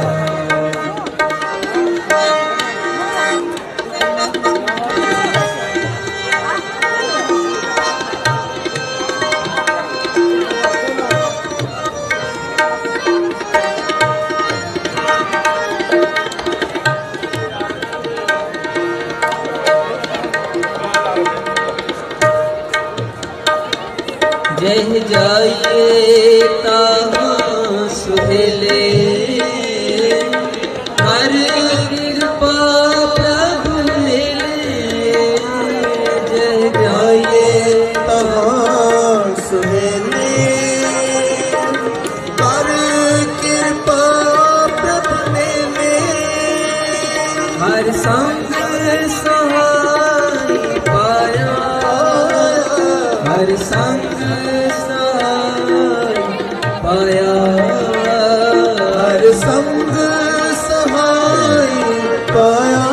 रह जाइए ताहाँ सुहेले हर कृपा प्रभु मिले जह जाइए तहाँ सुहेले हर कृपा प्रभु मिले हर संग सहाय पाया हर संग सहाय पाया हर संग सहाय पाया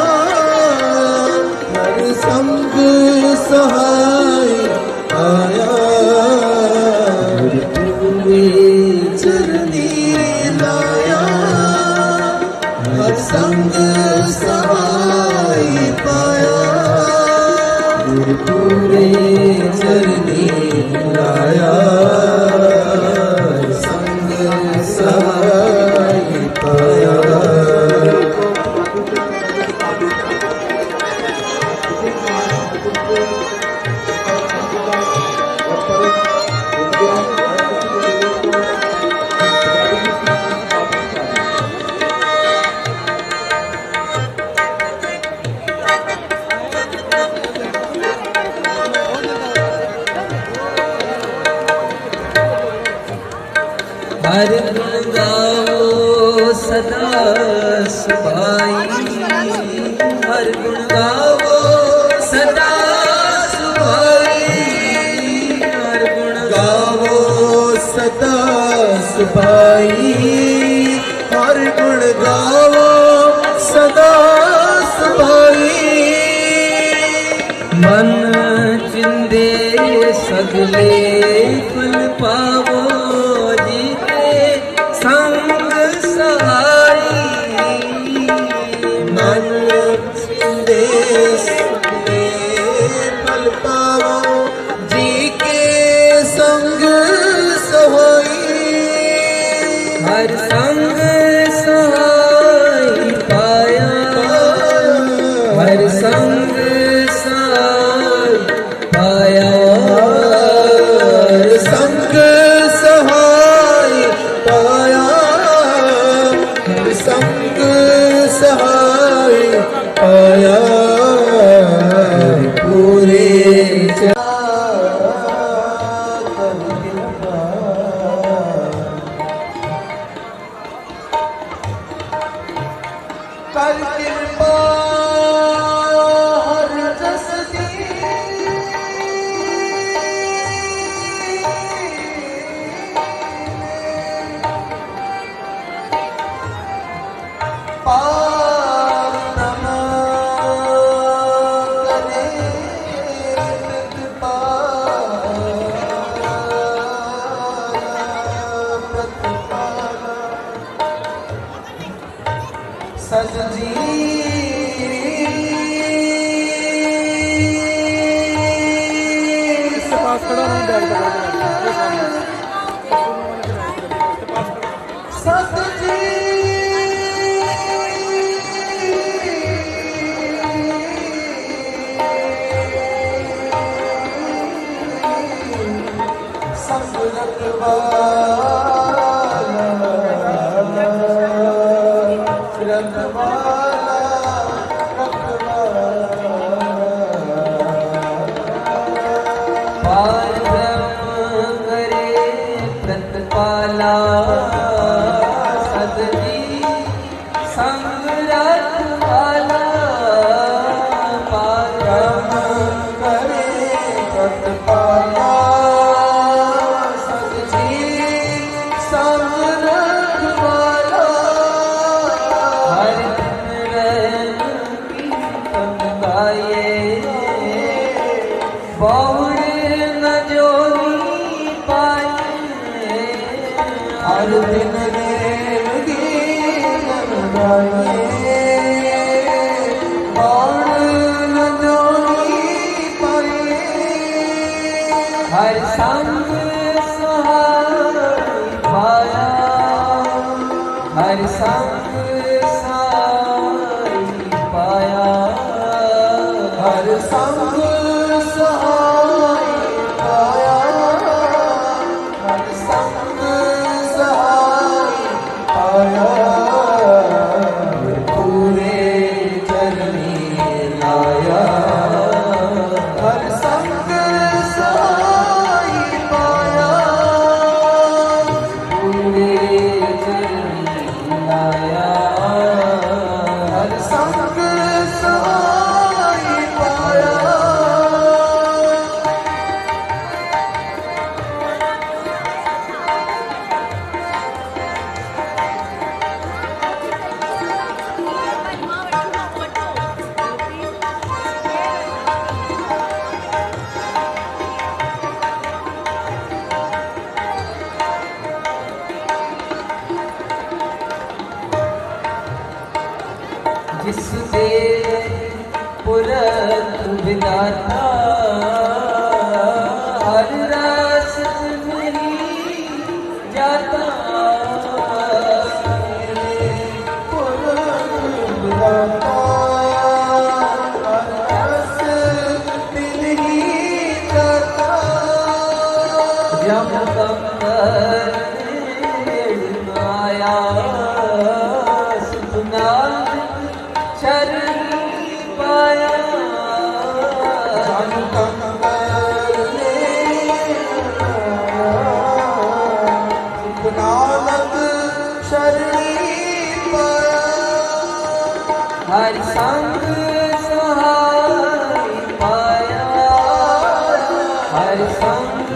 हर संग सहाय पाया पूरे चरनी लाया हर संग सहाय पाया पूरे चरनी लाया संग सहाय पाया हर गुण गाओ सदा सुभाई हर गुण गाओ सदा सुभाई हर गुण गावो सदा सुभाई हर गुण गावो सदा सुभाई मन चिंदे सगले फल पावो जी के संग सहाई मन देश फल पावो जी के संग सहाई हर संग सहाय पाया हर संग सहाय पाया हर संग सहाय पाया हर संग सहाय पाया पूरे कर कृपा हर जस पार नमा करे प्रतिपाला सजजी इसके पास खड़ा नहीं बैठ इसके पास खड़ा सजजी संगत पार ब्रह्म करे प्रतिपाला सदजी संग रखवाला पार ब्रह्म करे प्रतिपाला सदजी संग रखवाला हर दिन कीर्तन गाये बहुड़ न जोगी पाए हर दिन देव गीत गाए और न जोगी पाए हर संग सहाय पाया हर संग सहाय पाया हर संग सहाय पाया हर रस मेरी जाता आया सुना शरण पाया नानक शरणी पाया हर संग सहाय पाया हर संग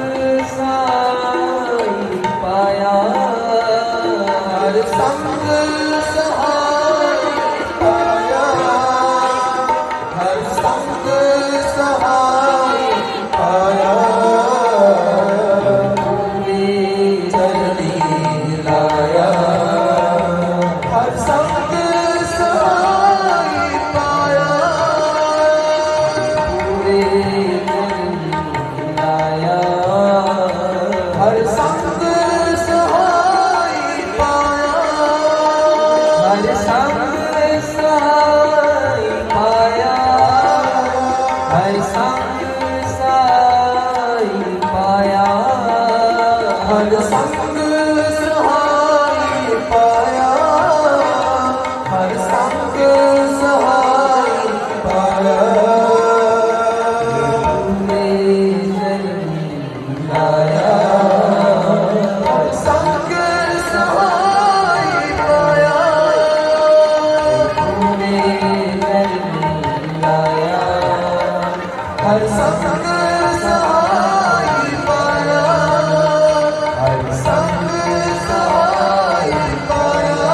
सहाय पाया हर संग सहाय पाया हर संग सहाय पाया चरणी लाया हर संग सहाय पाया लाया हर संग सहाय पाया हर संग सहाय पाया हर संग सहाय पाया हर संग सहाय पाया हर संग सहाय पाया लाया हर संग सहाय पाया लाया हर संग सहाय पाया हर संग सहाय पाया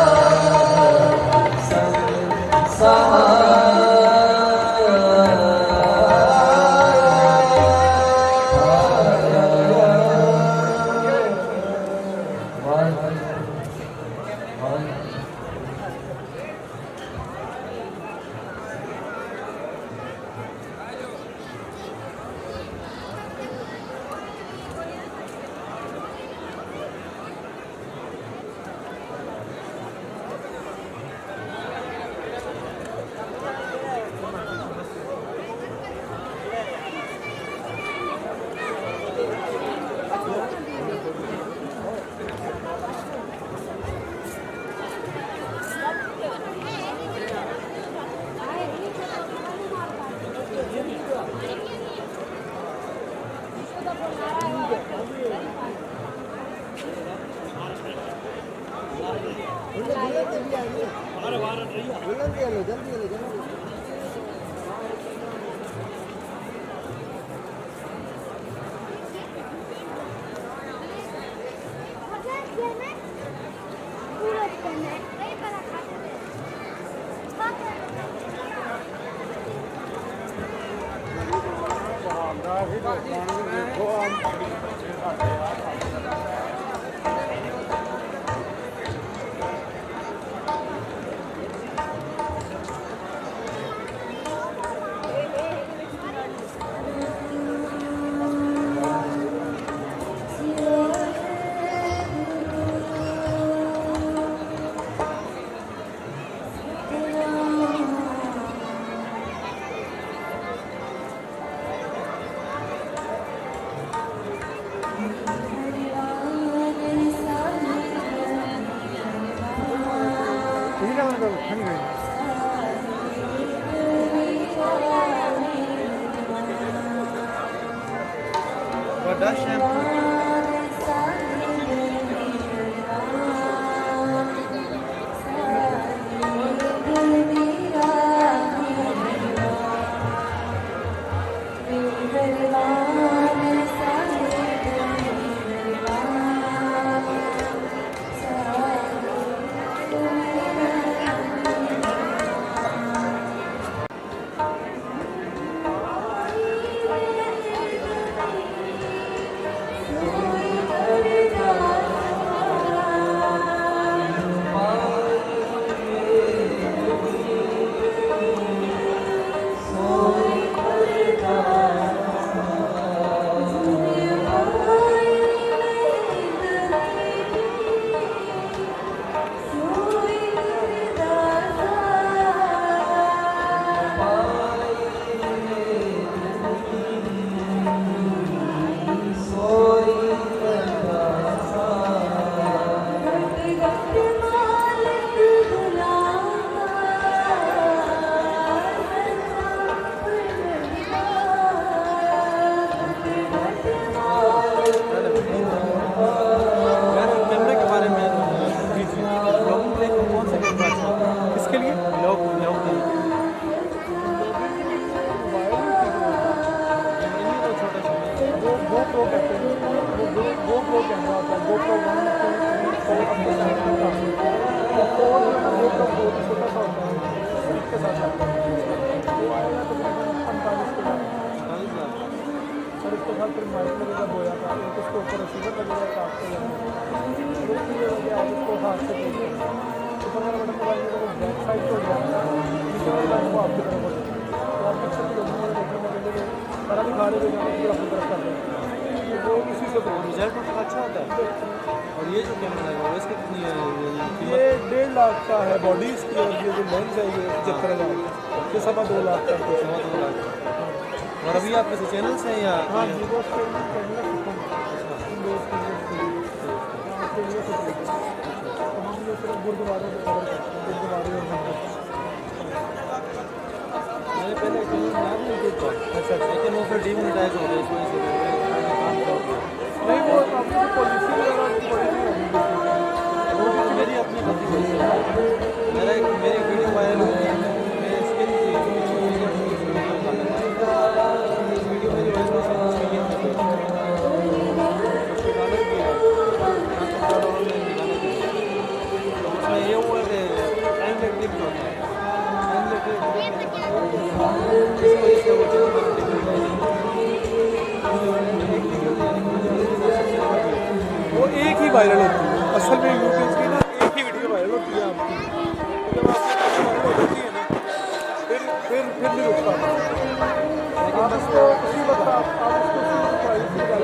सोई फोन जो है ना एकदम बहुत छोटा सा होता है, इसके साथ आता है, वो आएगा तकरीबन 45 के बाद। और इसके साथ फिर माइक लगेगा बोया का, एक उसके ऊपर रिसीवर लगेगा काट के लगेगा, और एक चीज़ हो गया इसको हाथ से पेश करना, ऊपर वाला बटन दबाएंगे तो बैक साइड को हो जाएगा, नीचे वाला बटन को आपकी तरफ होगा, तो आप पिक्चर की लोगों को देखने में मिलेंगे सारा दिखा रहे हो फिर अपनी तरफ कर रहे हैं, तो वो इसी से रिजल्ट उसका अच्छा होता है। और ये जो कैमरा है वो इसकी कितनी है ये 1.5 लाख का है बॉडी इसकी, और ये जो लेंस है ये 75,000 ये 2.25 लाख का है। और अभी आप किसी चैनल से हैं या हाँ जी वो चैनल गुरुद्वारे में कवर करते हैं, गुरुद्वारे और मंदिर। मैंने पहले एक चैनल बनाया था यूट्यूब पर, अच्छा लेकिन वो फिर डीमोनेटाइज हो गया, इस वजह से नहीं वो अपनी पॉलिसी वगैरह उनकी बड़ी नहीं होगी, मेरी अपनी गलती हुई है। मेरी वीडियो वायरल हुई है, मैं स्किन की वीडियो मेरी वायरल हुई है, उसमें ये उसकी गाना भी है, उसमें ये हुआ कि टाइम का क्लिप होता है, टाइम का क्लिप इस वजह से वो चैनल वो एक ही वायरल होती है असल में यूट्यूब की ना, एक ही वीडियो वायरल होती है आपकी, जब आपकी वायरल हो जाती है ना फिर नहीं रुकता आप उसको उसी वक्त आप उसको प्राइस में डाल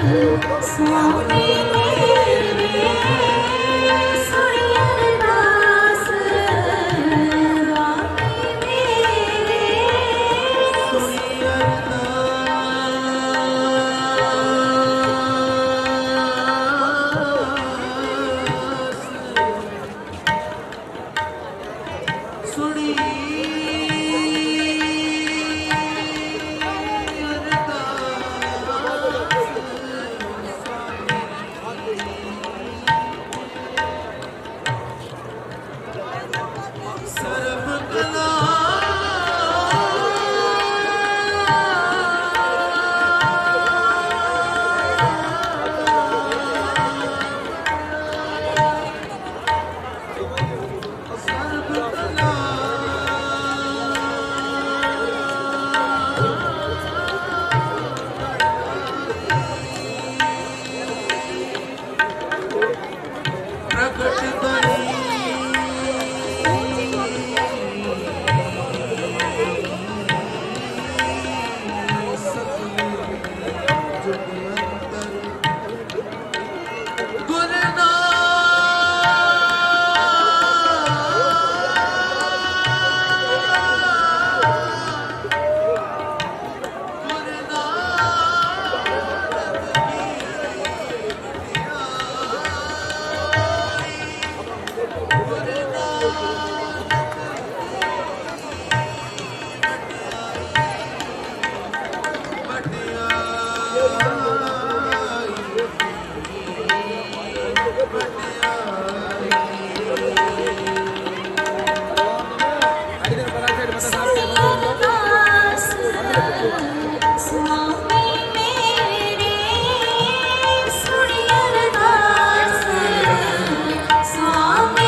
स्वामी मेरे सुनी अरदास स्वामी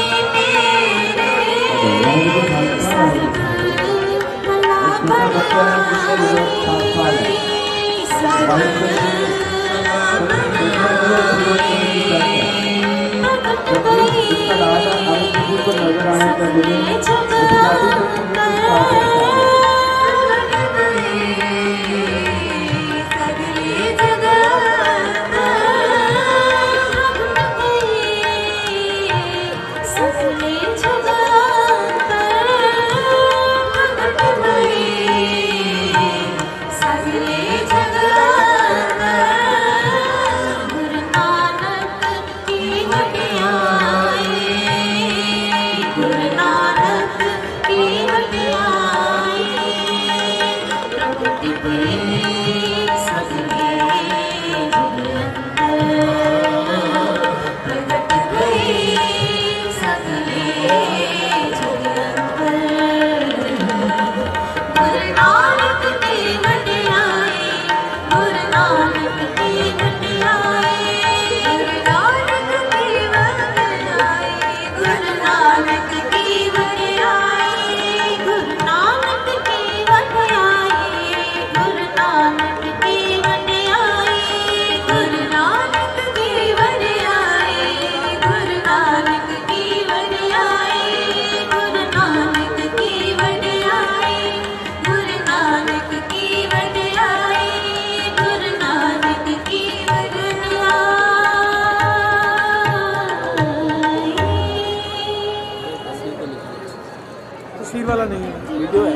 तस्वीर वाला नहीं है, वीडियो है,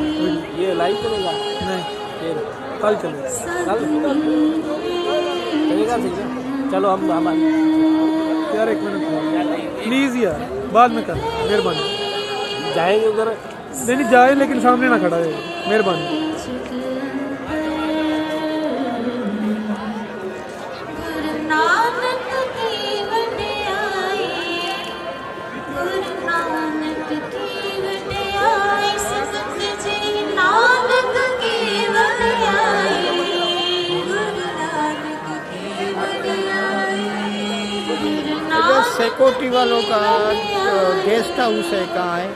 ये लाइव चलेगा नहीं, फिर कल चलेगा। कल चलेगा सही है। चलो हम यार एक मिनट प्लीज़ यार, बाद में कर, मेहरबानी। जाएंगे उधर, नहीं जाए लेकिन सामने ना खड़ा है, मेहरबानी। सिक्योरिटी वालों का गेस्ट हाउस है, कहाँ है?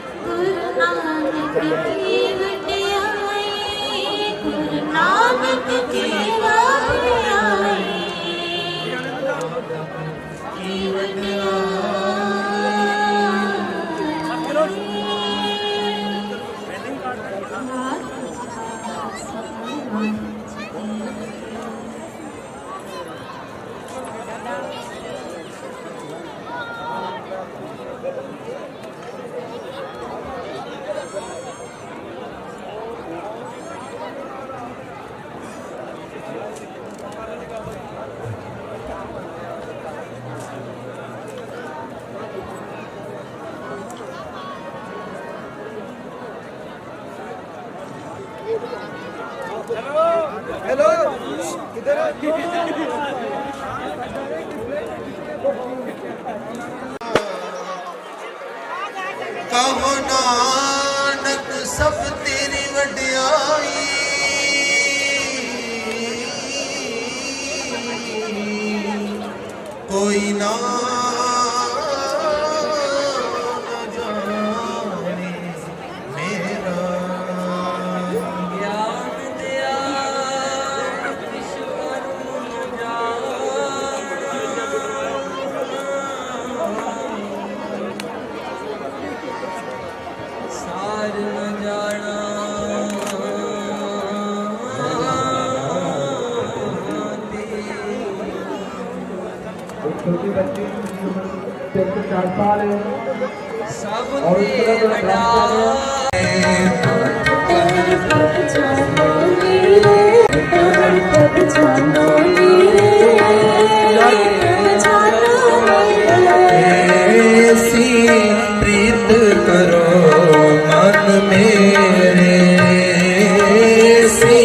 ਕਹੋ ਨਾਨਕ ਸਭ ਤੇਰੀ ਵਡਿਆਈ ਕੋਈ ਨਾ ਜਾਣੇ ਮੇਰਾ ਗਿਆਨ ਦਿਆ ਈਸ਼ਵਰ ਨੂੰ ਸਾਰ ਨ ਜਾਣਾ एक छोटी बच्ची जिसकी उम्र 3 से 4 साल है ਸਭ और उस ਤੇ तरह ਵੱਡਾ ऐसी प्रीत करो मन मेरे ऐसी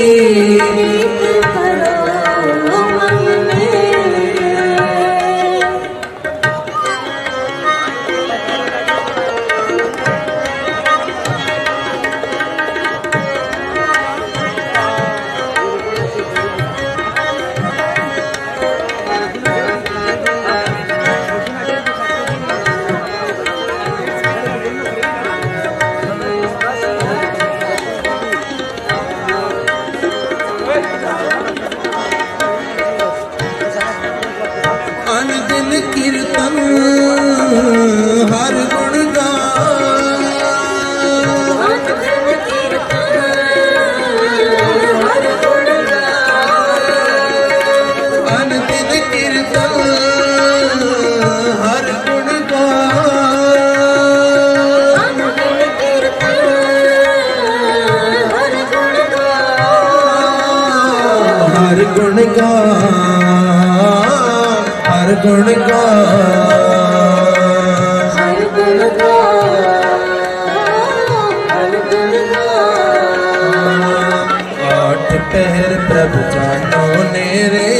अनदिन कीर्तन हर गुण अनदिन कीर्तन हर गुण हर गुण गा हर गुण गा आठ पहर प्रभु जानो ने रे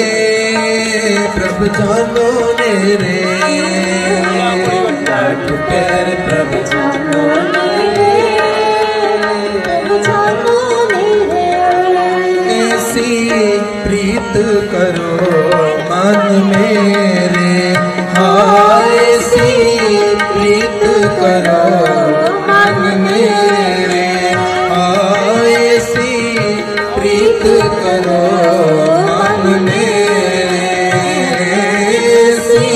प्रभु जानो ने रे आठ पहर प्रभु जानो ऐसी प्रीत करो मन मेरे हाय ऐसी प्रीत करो मन मेरे हाय ऐसी प्रीत करो मन मेरे ऐसी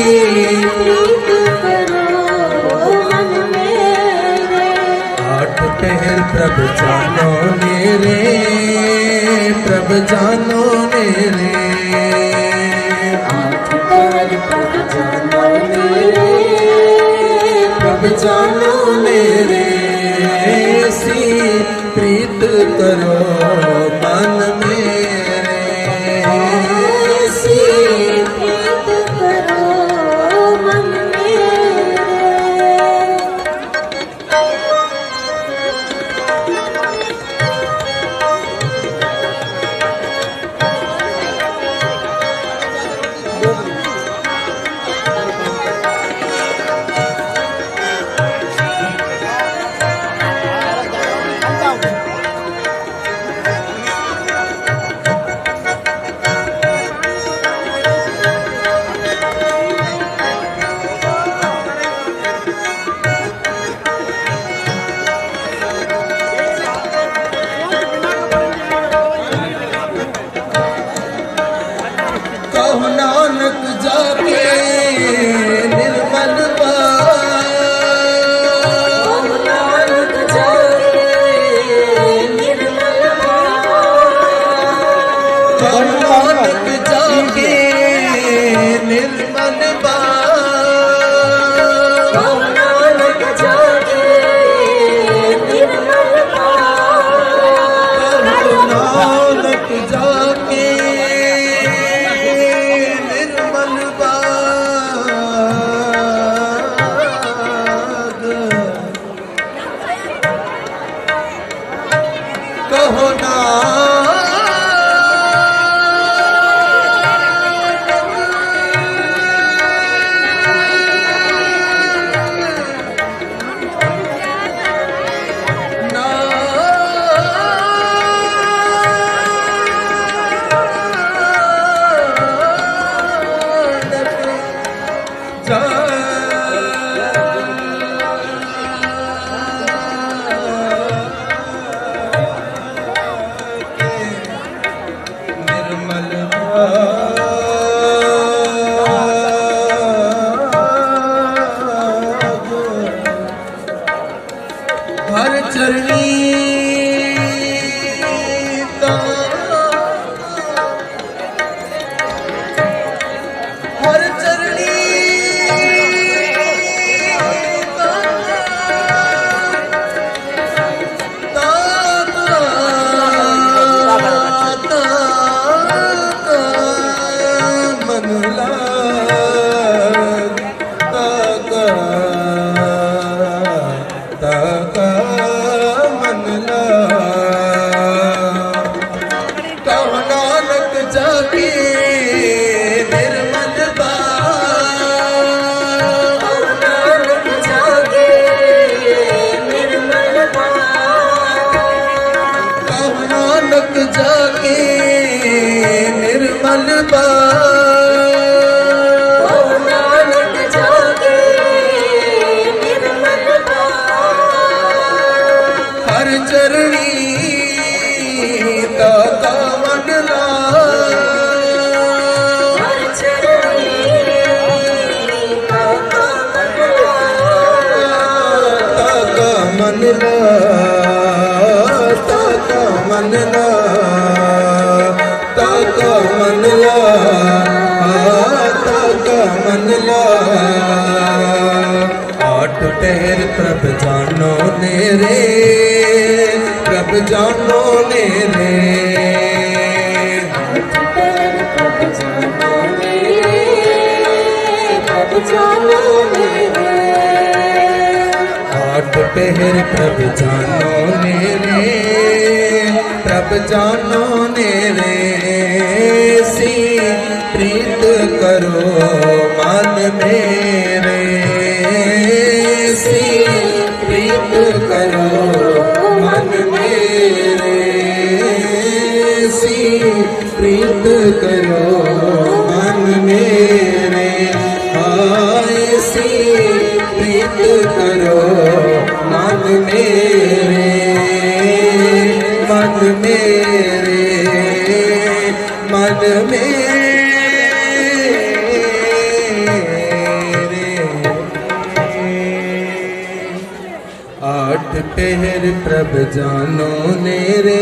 आठ पहर प्रभु जानो मेरे प्रभु जानो मेरे प्रभु जानो मेरे ऐसी प्रीत करो मन मेरे ऐसी कहो नानक जाके निर्मल कहो नानक जाके निर्मल नानक जाके निर्मल बाग कहो नानक ਹਰ ਚਰਣੀ ਹਰ ਚਰਣੀ ਤਾ ਮੰਡਲਾ ਹਰ ਚਰਣੀ ਤਾ ਮੰਡਲਾ ਤਾ ਮੰਡਲਾ आठ टहर प्रभ जानो नेरे प्रभ जानो नेरे आठ टहर प्रभ जानो नेरे प्रभ जानो नेरे सी प्रीत करो मन मेरे सी प्रीत करो मन मेरे सी प्रीत करो मन मेरे आए सी प्रीत करो मन मेरे मन मेरे मन मेरे आठ पहर प्रभ जानो नेरे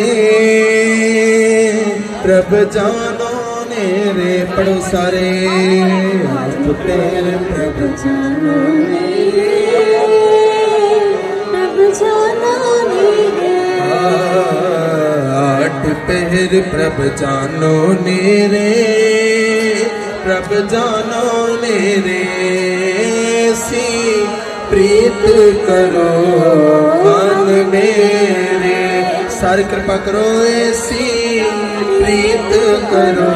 प्रभ जानो नेरे पढ़ो सारे आठ पहर प्रभ जानो नेरे प्रभ जानो नेरे आठ पहर प्रभ जानो नेरे प्रभ जानो नेरे सी प्रीत करो मन मेरे सारी कृपा करो ऐसी प्रीत करो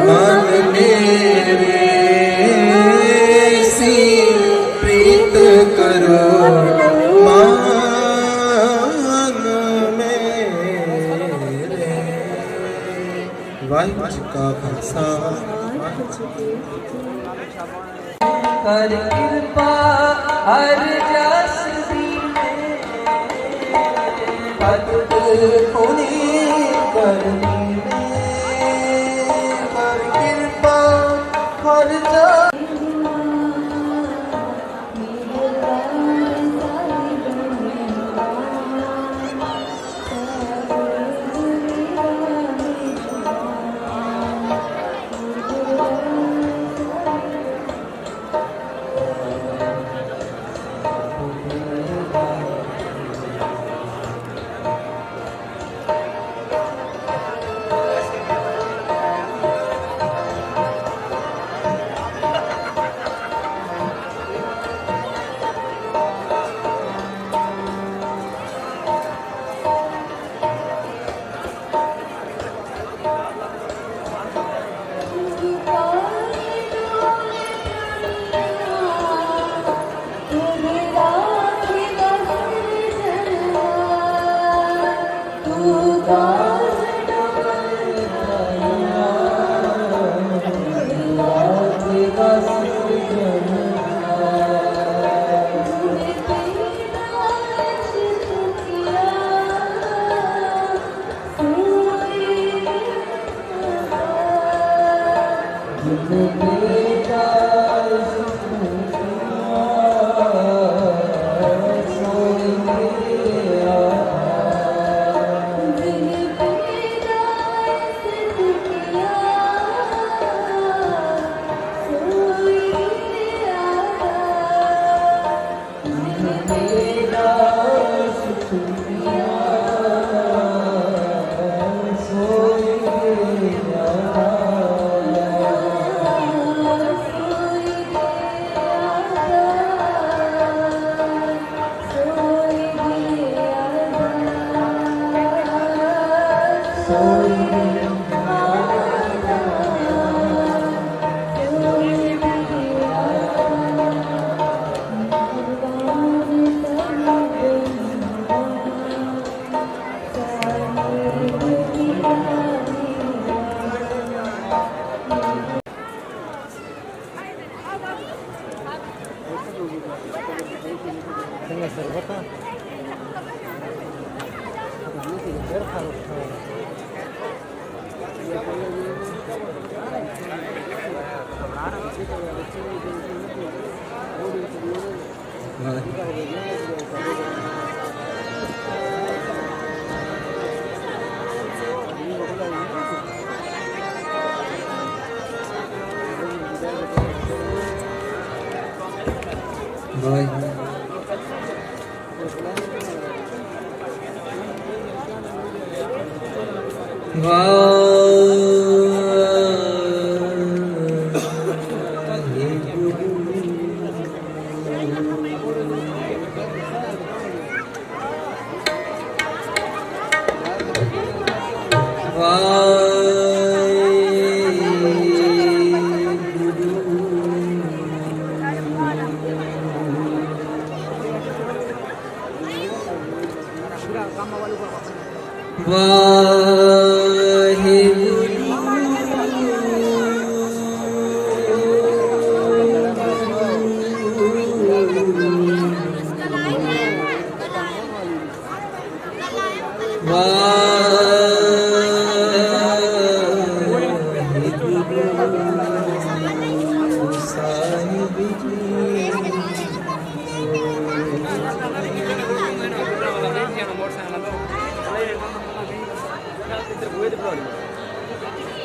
मन मेरे ऐसी प्रीत करो मन मेरे वाहिगुरू जी का खालसा कर कृपा हर जस भक्त पुनि करनी कर कृपा हर जस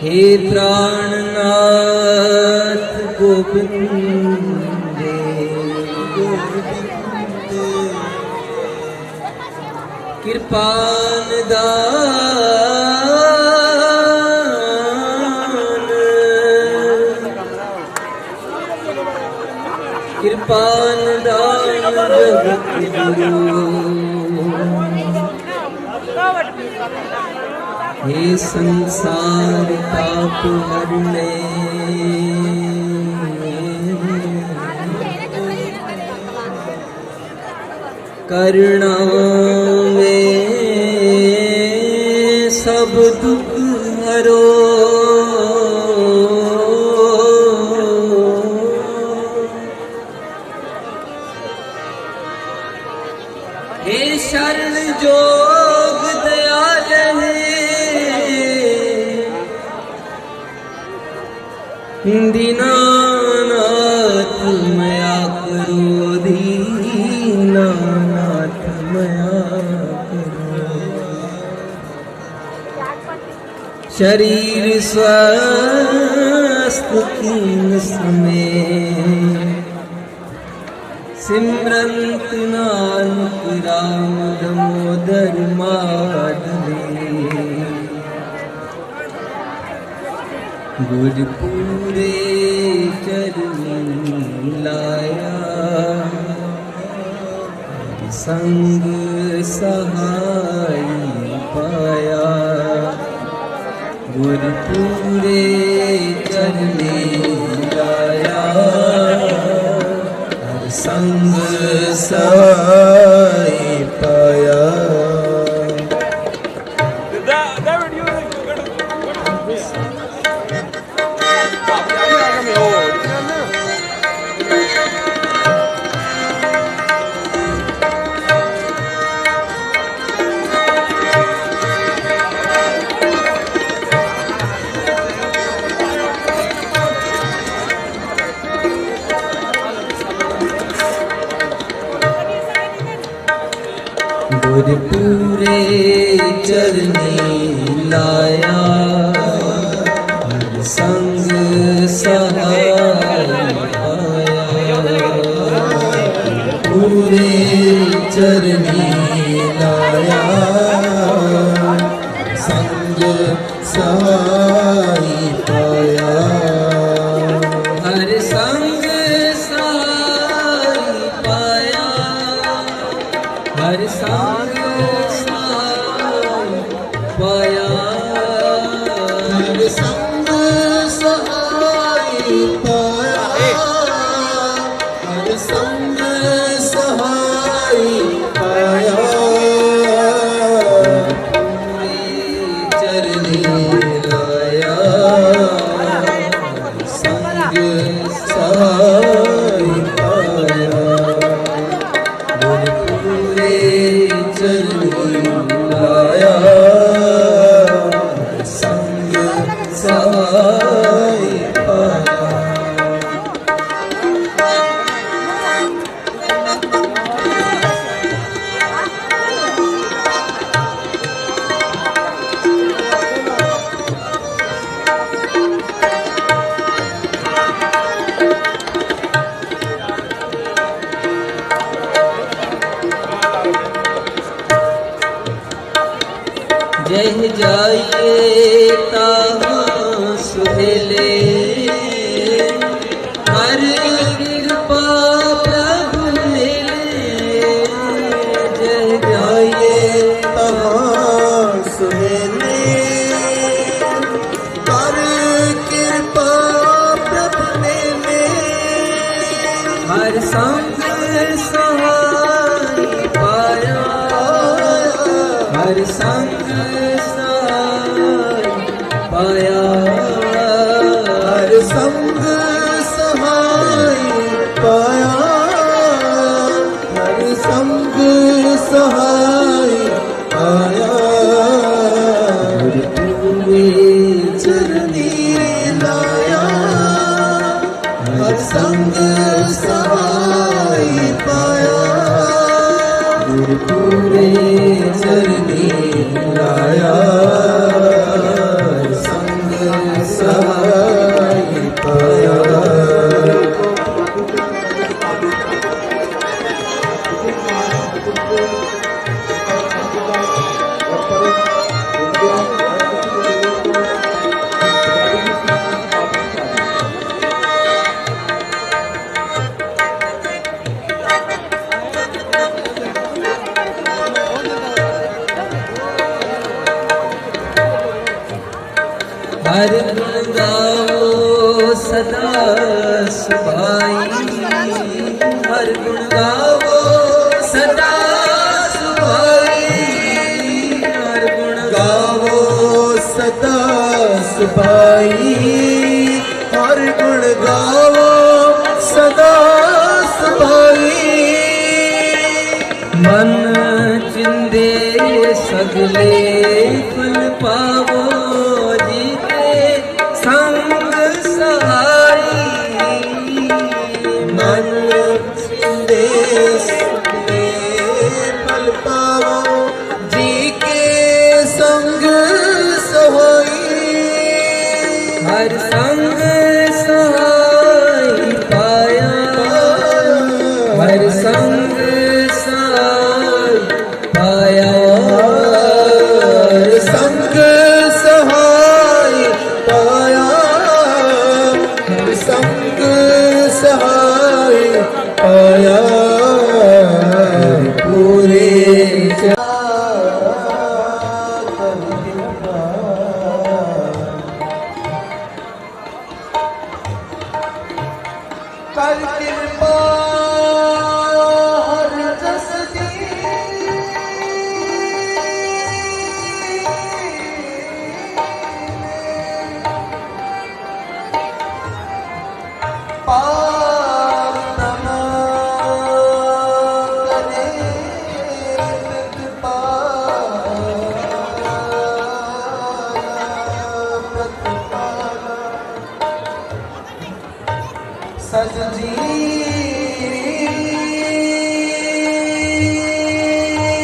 हे प्राणनाथ गोविंद कृपान दान कृपान दान जगत गुरु हे संसार ताप हरने करुणा में सब दुख हरो हे शरण जोग दयाल दीनानाथ मया करो दीनानाथ मया करो शरीर स्वस्थ कीन में सिमरंत नानक राम दामोदर माधवी गुरपुरे चरण लाया संग सहाय पाया गुरपुरे चरण लाया संग सहाय पाया गुरपुरे चरनी लाया संग सहाय पाया पूरे चरनी लाया संग सहाय पाया हर संग सहाय पाया हर संग पाया हर संग सहाय पाया हर संग सहाय ਸਹਾਈ ਪਾਇਆ ਗੁਰ ਪੂਰੇ ਚਰਨੀ ਲਾਇਆ ਸੰਗ ਸਹਾਈ ਪਾਇਆ जह जाइए ताहाँ सुहेले हर कृपा प्रभु मिले जह जाइए तहाँ सुहेले कर कृपा प्रभु मिले हर संग सहाय पाया हर संग सहाय पाया हर संग सहाय पाया हर संग सहाय पाया गुर पूरे चरनी लाया हर संग सहाय पाया गुर पूरे चरनी लाया संग सहाय पाया हर गुण गाओ सदा सुभाई हर गुण गाओ सदा सुभाई हर गुण गावो सदा सुभाई हर गुण गावो सदा सुभाई मन चिंदे सगले फल पावो जी के संग सहाई मन देश में पल पावो जी के संग सहाई हर संग सहाय पाया हर संग सहाय पाया हर संग सहाय पाया हर संग सहाय पाया पूरे कर कृपा हर जस दी पार नमा करे प्रतिपाला सज जी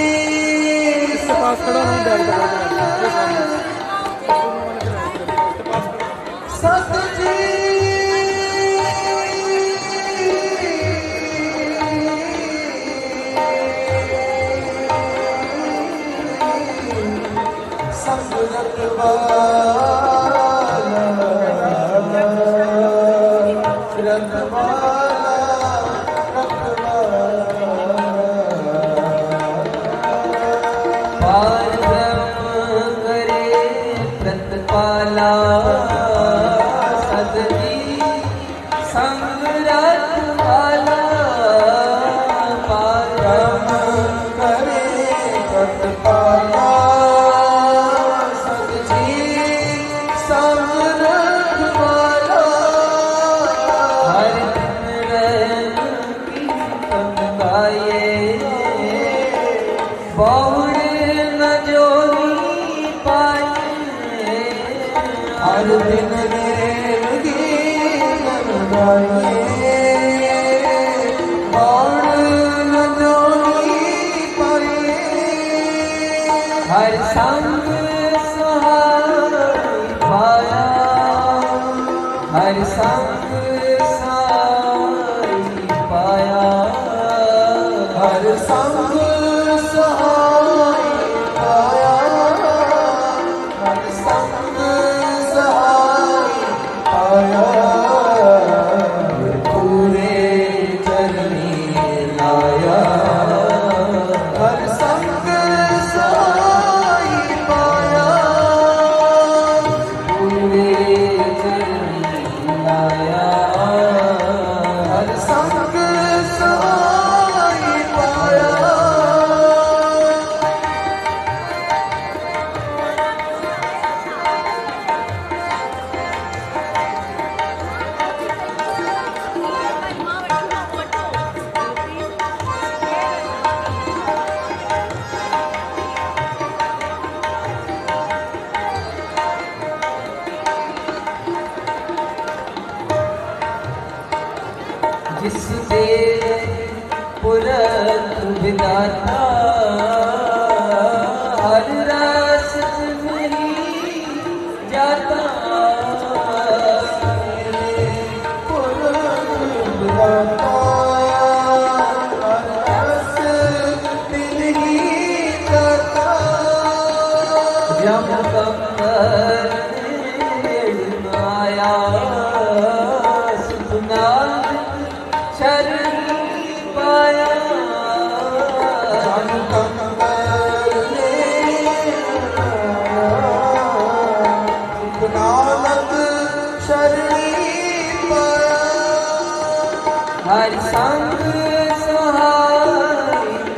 इसके पास खड़ा हूँ डर के पास सत जी संग रखवाला रखवाला पार ब्रह्म करे प्रतिपाला सदजी संग रखवाला पार ब्रह्म करे प्रतिपाला सतजी संग रखवाला बहुड़े न जोगी पाए हर दिन देव गीत गाइए और न जोगी पाए हर संग सहाय पाया हर संग सहाय पाया हर संग सहाय पाया हर संग सहाय पाया पूरे चरनी लाया हर संग सहाय पाया पूरे चरनी लाया हर संग सहाय पाया जिस देव पुरख विदाता हर रस नहीं जाता जब कंकर माया सुना शरण पाया नानक शरणी पाया हर संग सहाय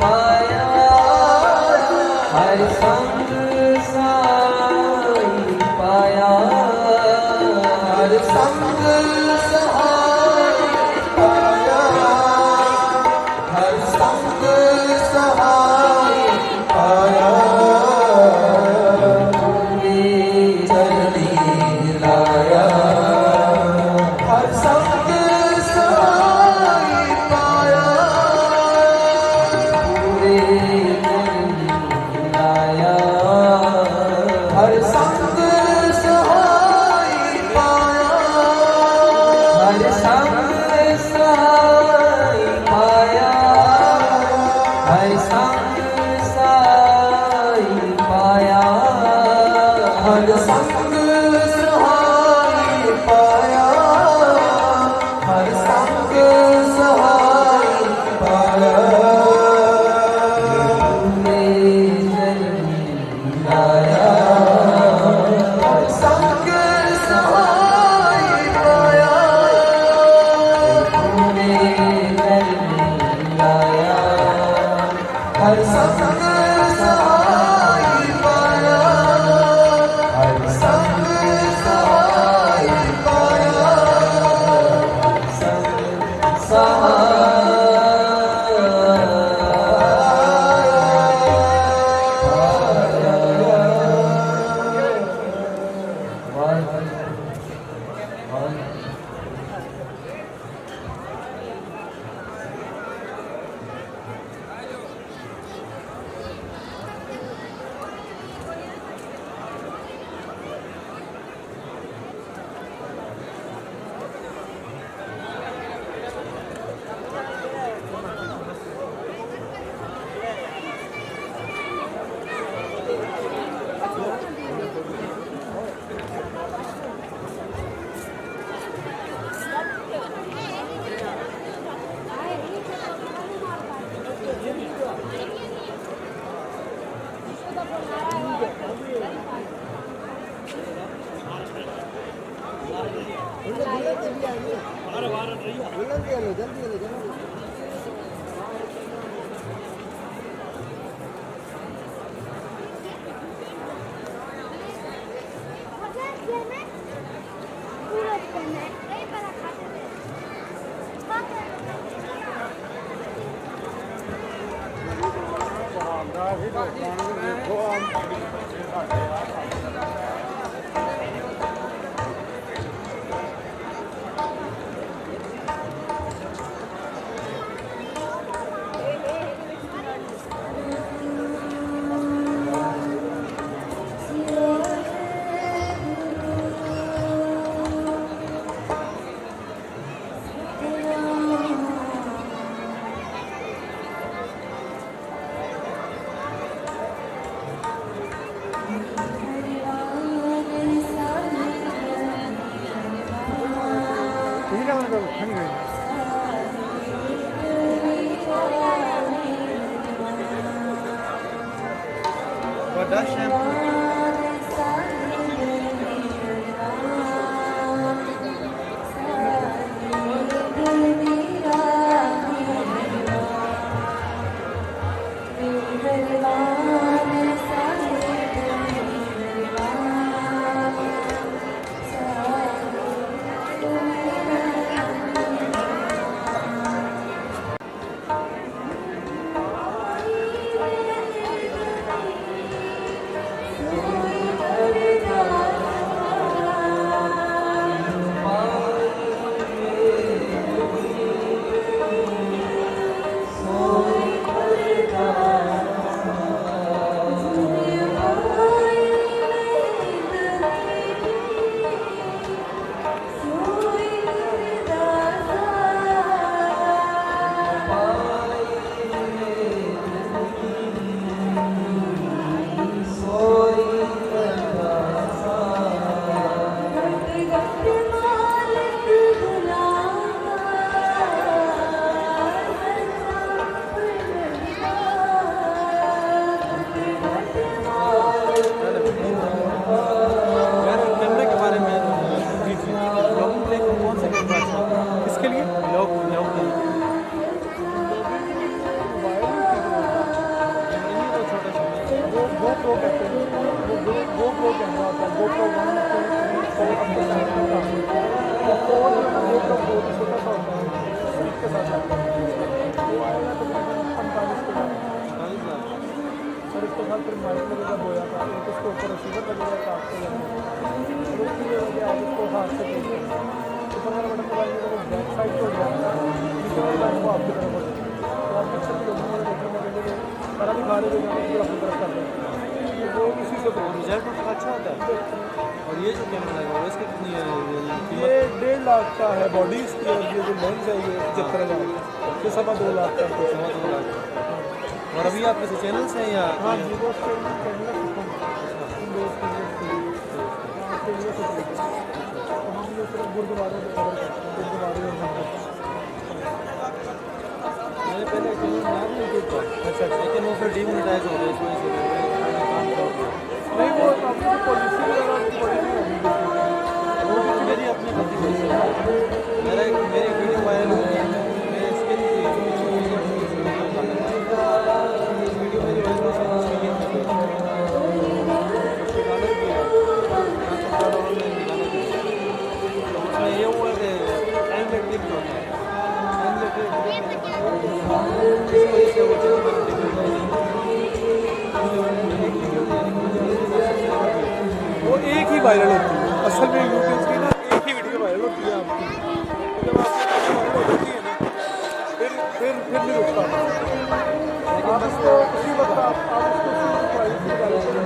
पाया हर संग सहाय पाया हर संग सहाय पाया हर संग सहाय पाया चरणी लाया हर संग सहाय पाया पूरे चरनी लाया हर संग सहाय पाया हर संग सहाय पाया हर संग सहाय पाया हर संग सहाय पाया हर संग सहाय पाया पूरे चरनी लाया हर संग सहाय पाया पूरे चरनी लाया हर संग सहाय पाया हर संग सहाय पाया भागदा है लोगों ने देखो आम साढ़े ठीक है मतलब ठंड गई बड़ा शैम्पू कैमरे के बारे में ब्लॉगिंग के लिए कौन सा कैमरा अच्छा है? इसके लिए वो GoPro कहते हैं GoPro कैमरा होता है GoPro 1 2 3 4 अपने साइड में होता है और 4 जो है ना GoPro 4 छोटा सा होता है इसके साथ आता है वो आएगा तो तकरीबन 45 के और इसके साथ फिर माइक लगेगा बोया का एक उसके ऊपर रिसीवर लगेगा काट के लगेगा और उसकी वजह आप इसको हाथ से देखते हैं ऊपर वाला बटन दबाएंगे तो बैक साइड को जाएगा नीचे वाली लाइन को आपकी तरफ बढ़ेगा तो आप देख सकते लोगों को देखने में लगे सारा दिखा रहे हैं पूरा अपनी तरफ कर रहे हैं वो इसी से रिजल्ट उसका अच्छा होता है। और ये जो कैमरा लगा हुआ है इसकी कितनी है ये कीमत? 1.5 लाख का है बॉडी इसकी और ये जो लेंस है ये 75,000 ये 2.25 लाख का है। 2 लाख। और अभी आप किसी चैनल से हैं या हाँ जी वो चैनल है गुरुद्वारे में कवर करते हैं गुरुद्वारे और मंदिर मैंने पहले चैनल बनाया था यूट्यूब पर। अच्छा लेकिन वो फिर डीमोनेटाइज हो गया इस वजह से मैंने काम छोड़ दिया। नहीं वो अपनी पॉलिसी वगैरह उनकी बड़ी नहीं होगी वो मेरी अपनी गलती हुई है। मेरी वीडियो वायरल हो गई मेरे स्किन की वीडियो मेरी वायरल हो उसमें ये हुआ कि टाइम लेट क्लिक होता है टाइम लेट इस वजह से वो चीज़ वो एक ही वायरल होती है असल में यूट्यूब की ना एक ही वीडियो वायरल होती है आपकी जब आपकी वायरल हो जाती है ना फिर नहीं रुकता आप उसको उसी वक्त आप उसको प्राइस में डाल सकते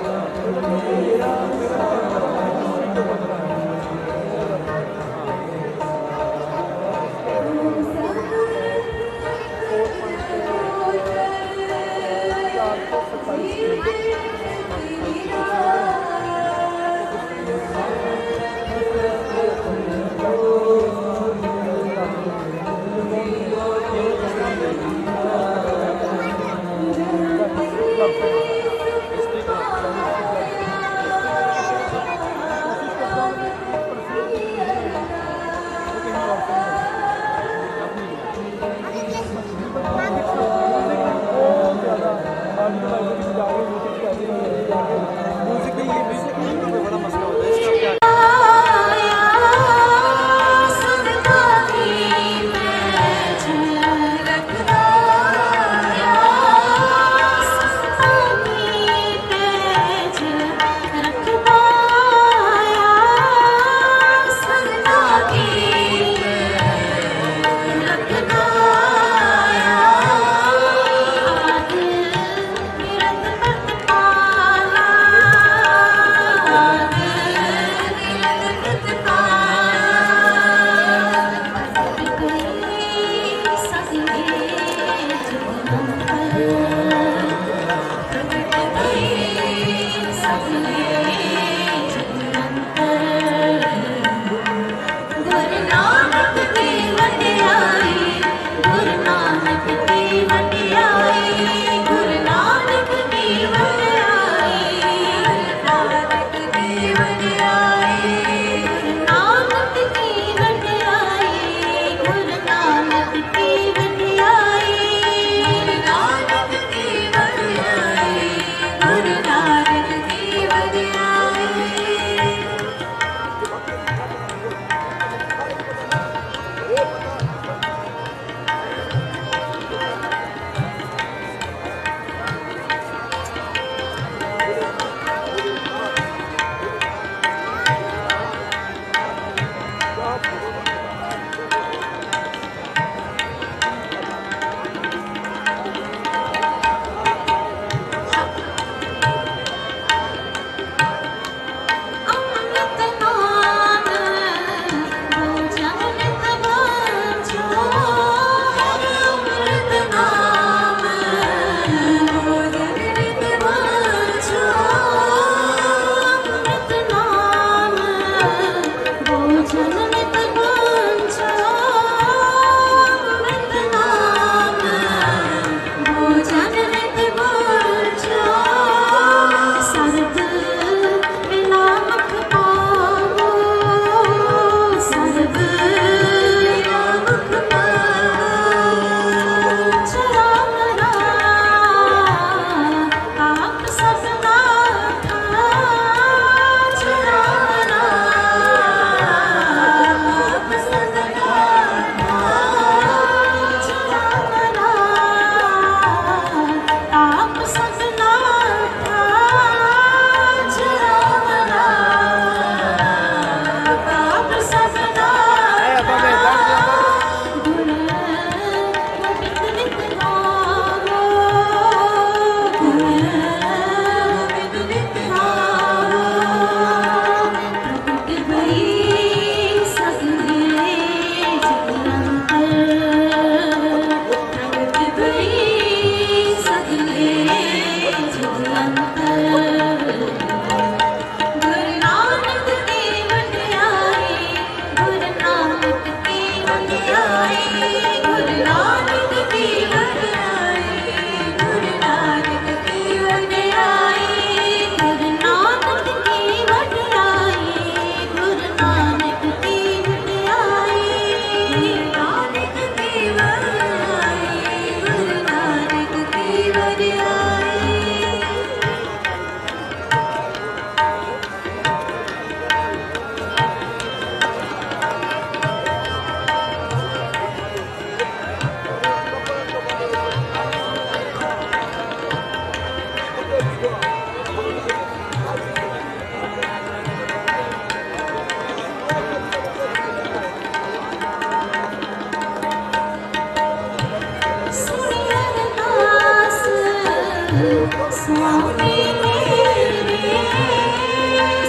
स्वामी मेरे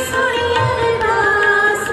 सुनी अरदास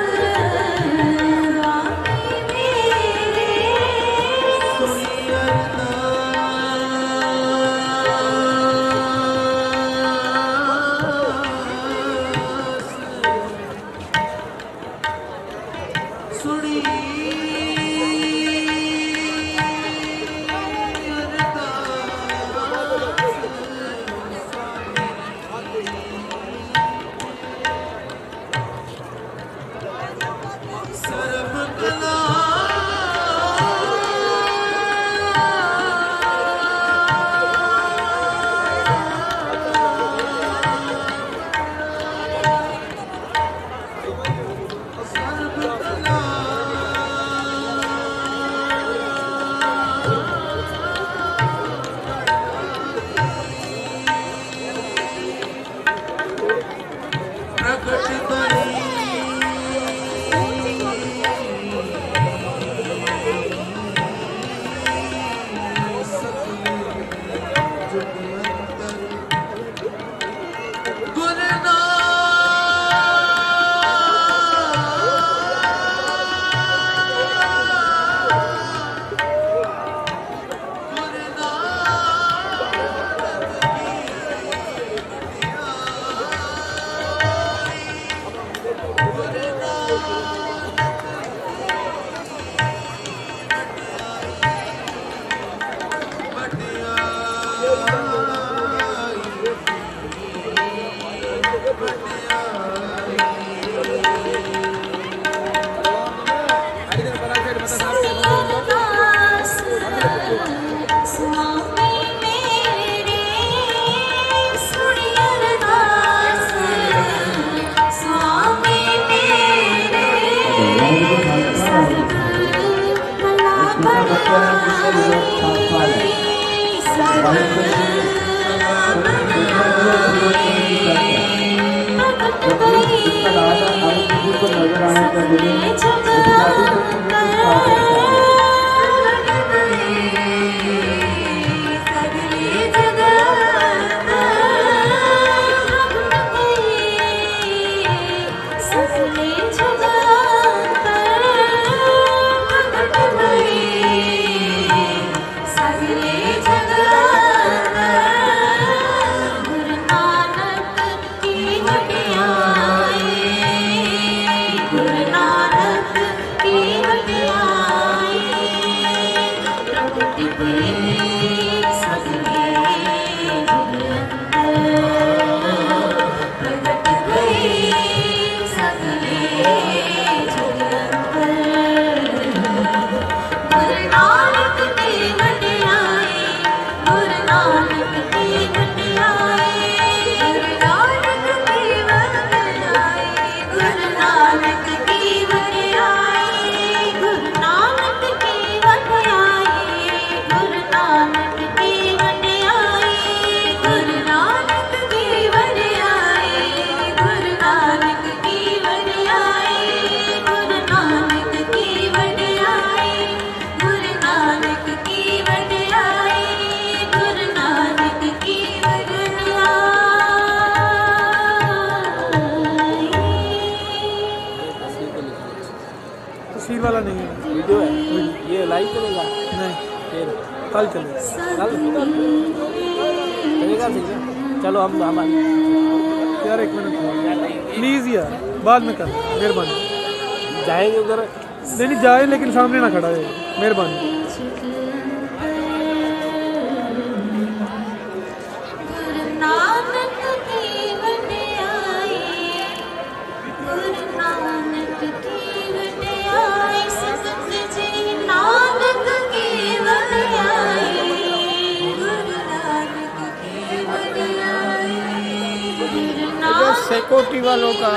स्वामी मेरे तस्वीर वाला नहीं है, वीडियो है ये लाइव चलेगा नहीं फिर कल चलेगा। कल चलेगा ठीक है चलो हम यार एक मिनट प्लीज़ यार, बाद में कर मेहरबानी। जाएंगे उधर नहीं जाए लेकिन सामने ना खड़ा है, मेहरबानी। सिक्योरिटी वालों का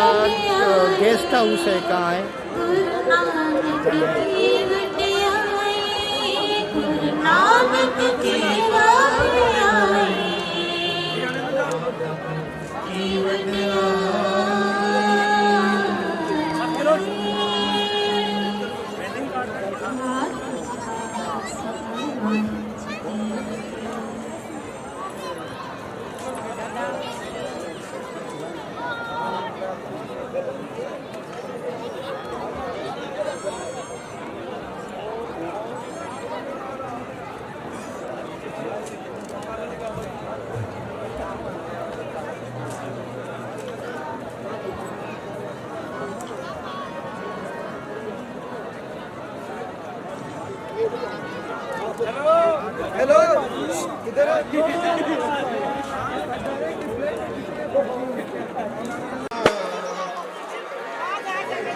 गेस्ट हाउस है, कहाँ है?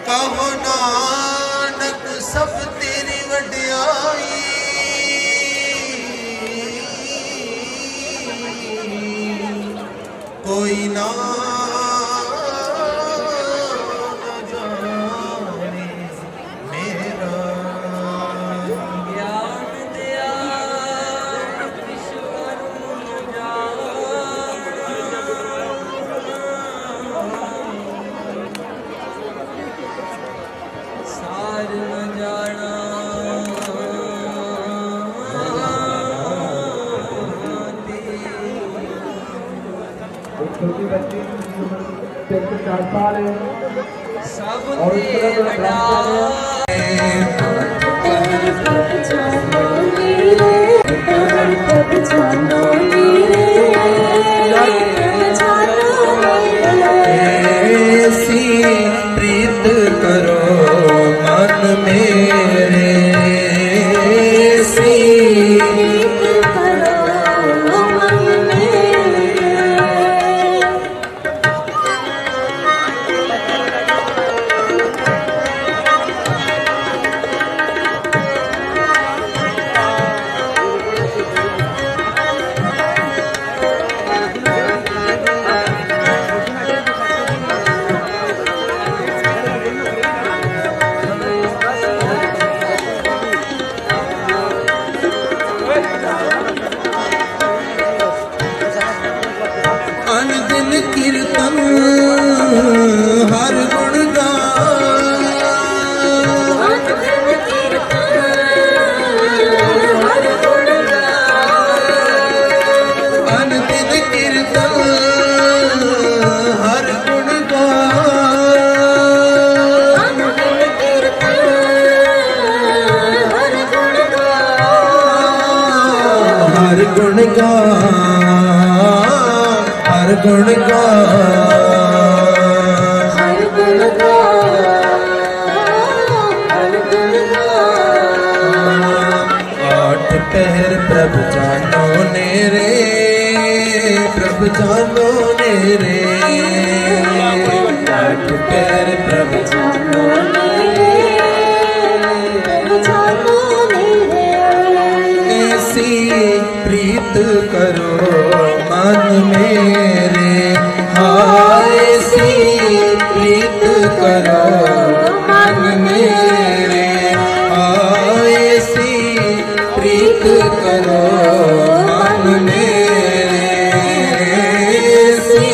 ਕਹੋ ਨਾਨਕ ਸਭ ਤੇਰੀ ਵਡਿਆਈ ਕੋਈ ਨਾ ਜਾਣੇ ਮੇਰਾ ਗਿਆਨ ਦਿਆ ਈਸ਼ਵਰ ਨੂੰ ਸਾਰ ਨ ਜਾਣਾ एक छोटी बच्ची जिसकी उम्र 3 से 4 साल है ਸਭ और उस ਦੇ तरह ਵਡਾ ऐसी प्रीत करो मन मेरे ऐसी अनदिन कीर्तन हर गुण अनदिन कीर्तन हर गुण हर गुण हर गुण आठ पहर प्रभ जानो ने रे प्रभ जानो ने रे आठ पहर प्रभ जानो ऐसी प्रीत करो मन मेरे हाय ऐसी प्रीत करो मन मेरे हाय ऐसी प्रीत करो मन मेरे ऐसी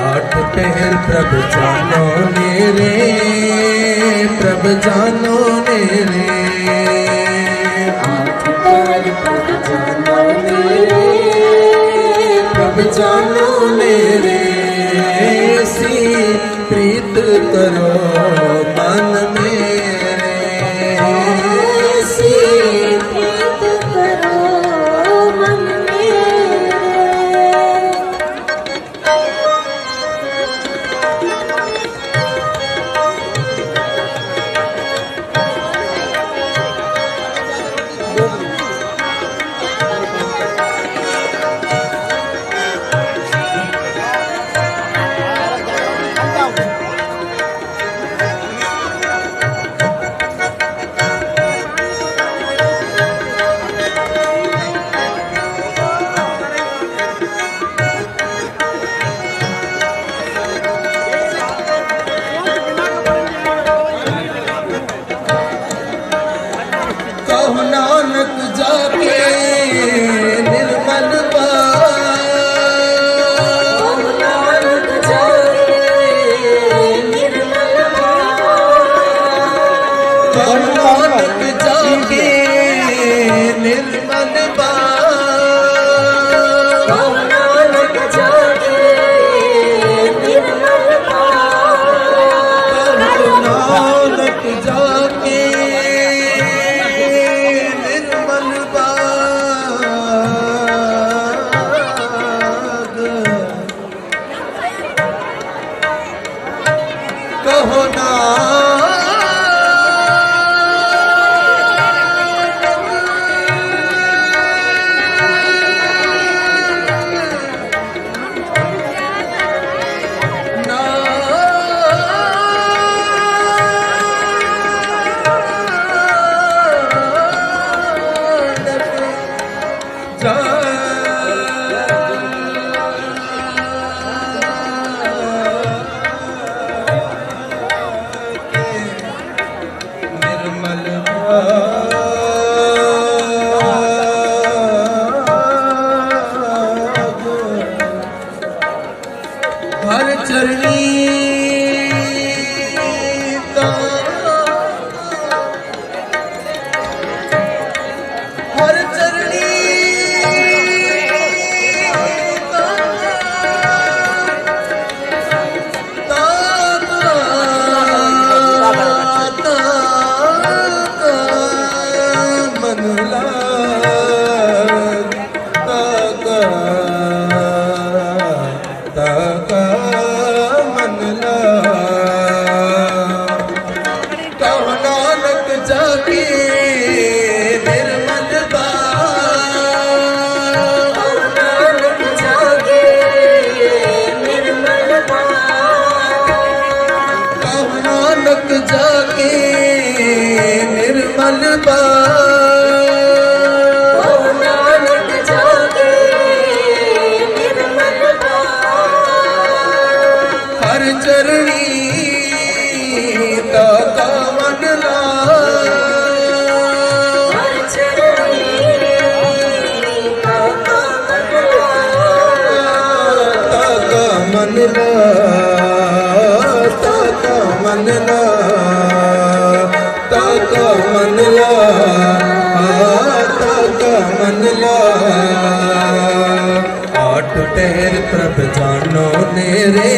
आठ पहर प्रभ जानो मेरे प्रभ जानो मेरे प्रभ जानो मेरे ऐसी प्रीत करो मन मेरे ऐसी निर्मल हर चरणी हर चरणी मन कहो नानक जाके निर्मल नानक जागे निर्मल कहो नानक जाके निर्मल नानक जागे निर्मल हर चरणी ताका मन हर चरणी ताका मन ताका मन ताका मन ताका मन आठ टहर प्रभ जानो नेरे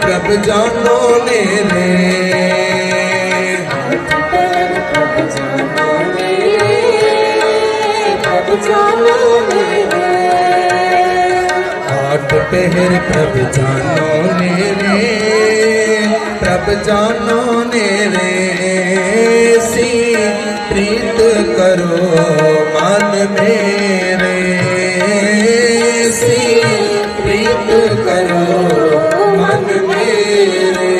प्रभ जानो नेरे आठ पहर प्रभ जानो नेरे प्रभ जानो नेरे सी प्रीत करो मन मेरे सी प्रीत करो मन मेरे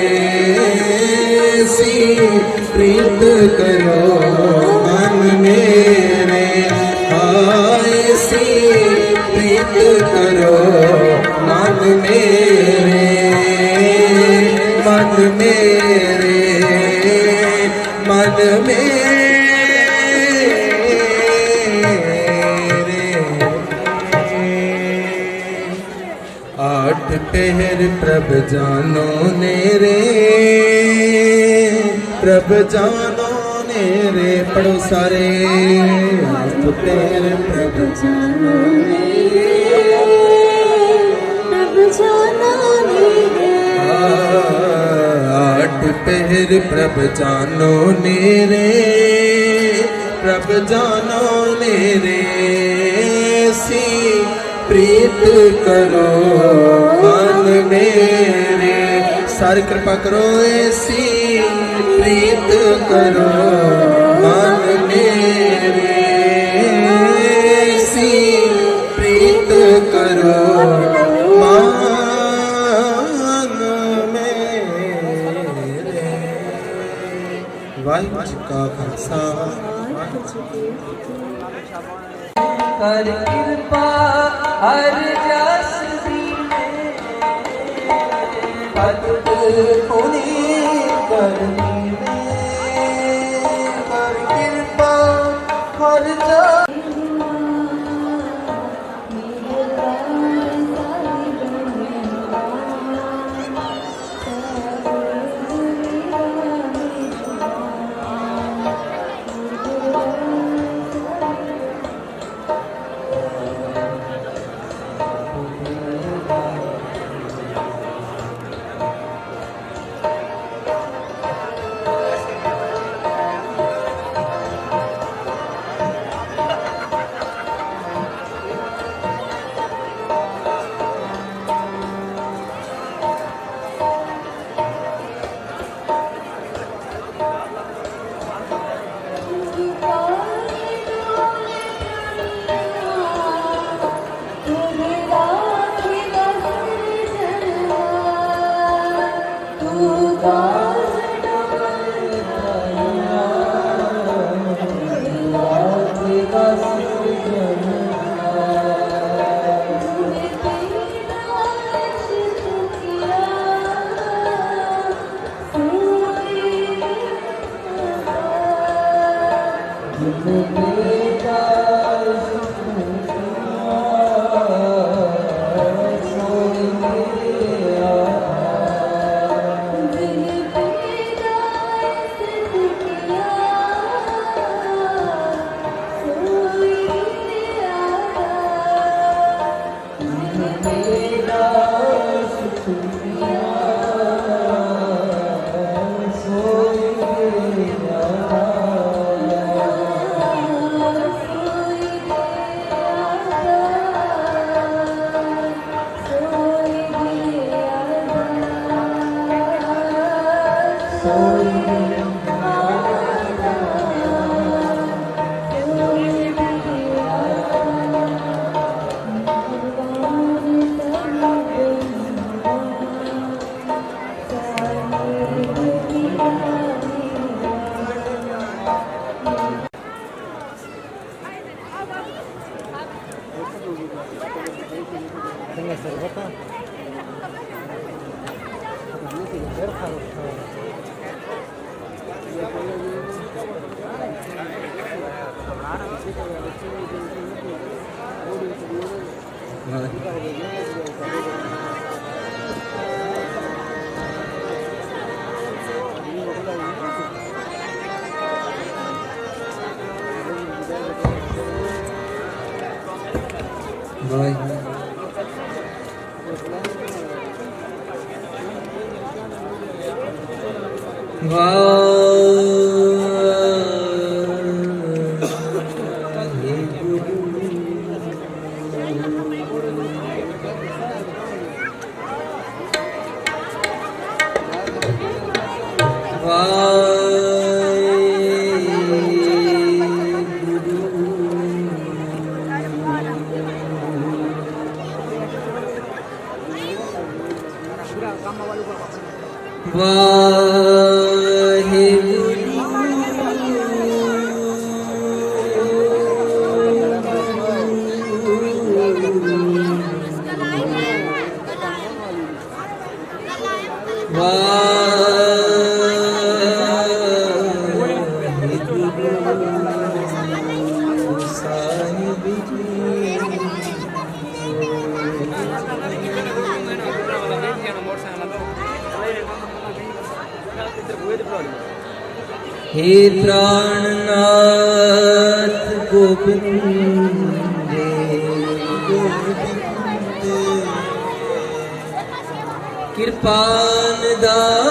सी प्रीत करो मन मेरे आए सी प्रीत करो मन मेरे मन मेरे मन मेरे आठ पहर प्रभ जानो नेरे प्रभ जानो नेरे पढ़ो सारे आठ पहर प्रभ जानो आठ पहर प्रभ जानो नेरे प्रभ जानो नेरे सी प्रीत करो मन मेरे सारी कृपा करो ऐसी प्रीत करो मन मेरे ऐसी प्रीत करो मन मेरे वाहिगुरू जी का खालसा कर कृपा हर जस दीने पद पुनी करनी कर कृपा हर जस हे प्राणनाथ गोविंद कृपान दान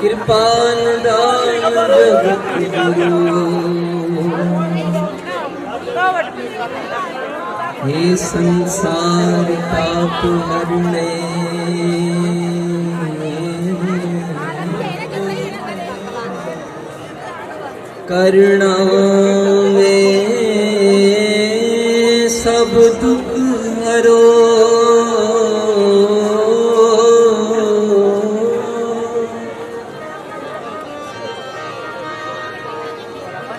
कृपान दान जगत गुरु हे संसार ताप हरने करुणा में सब दुख हरो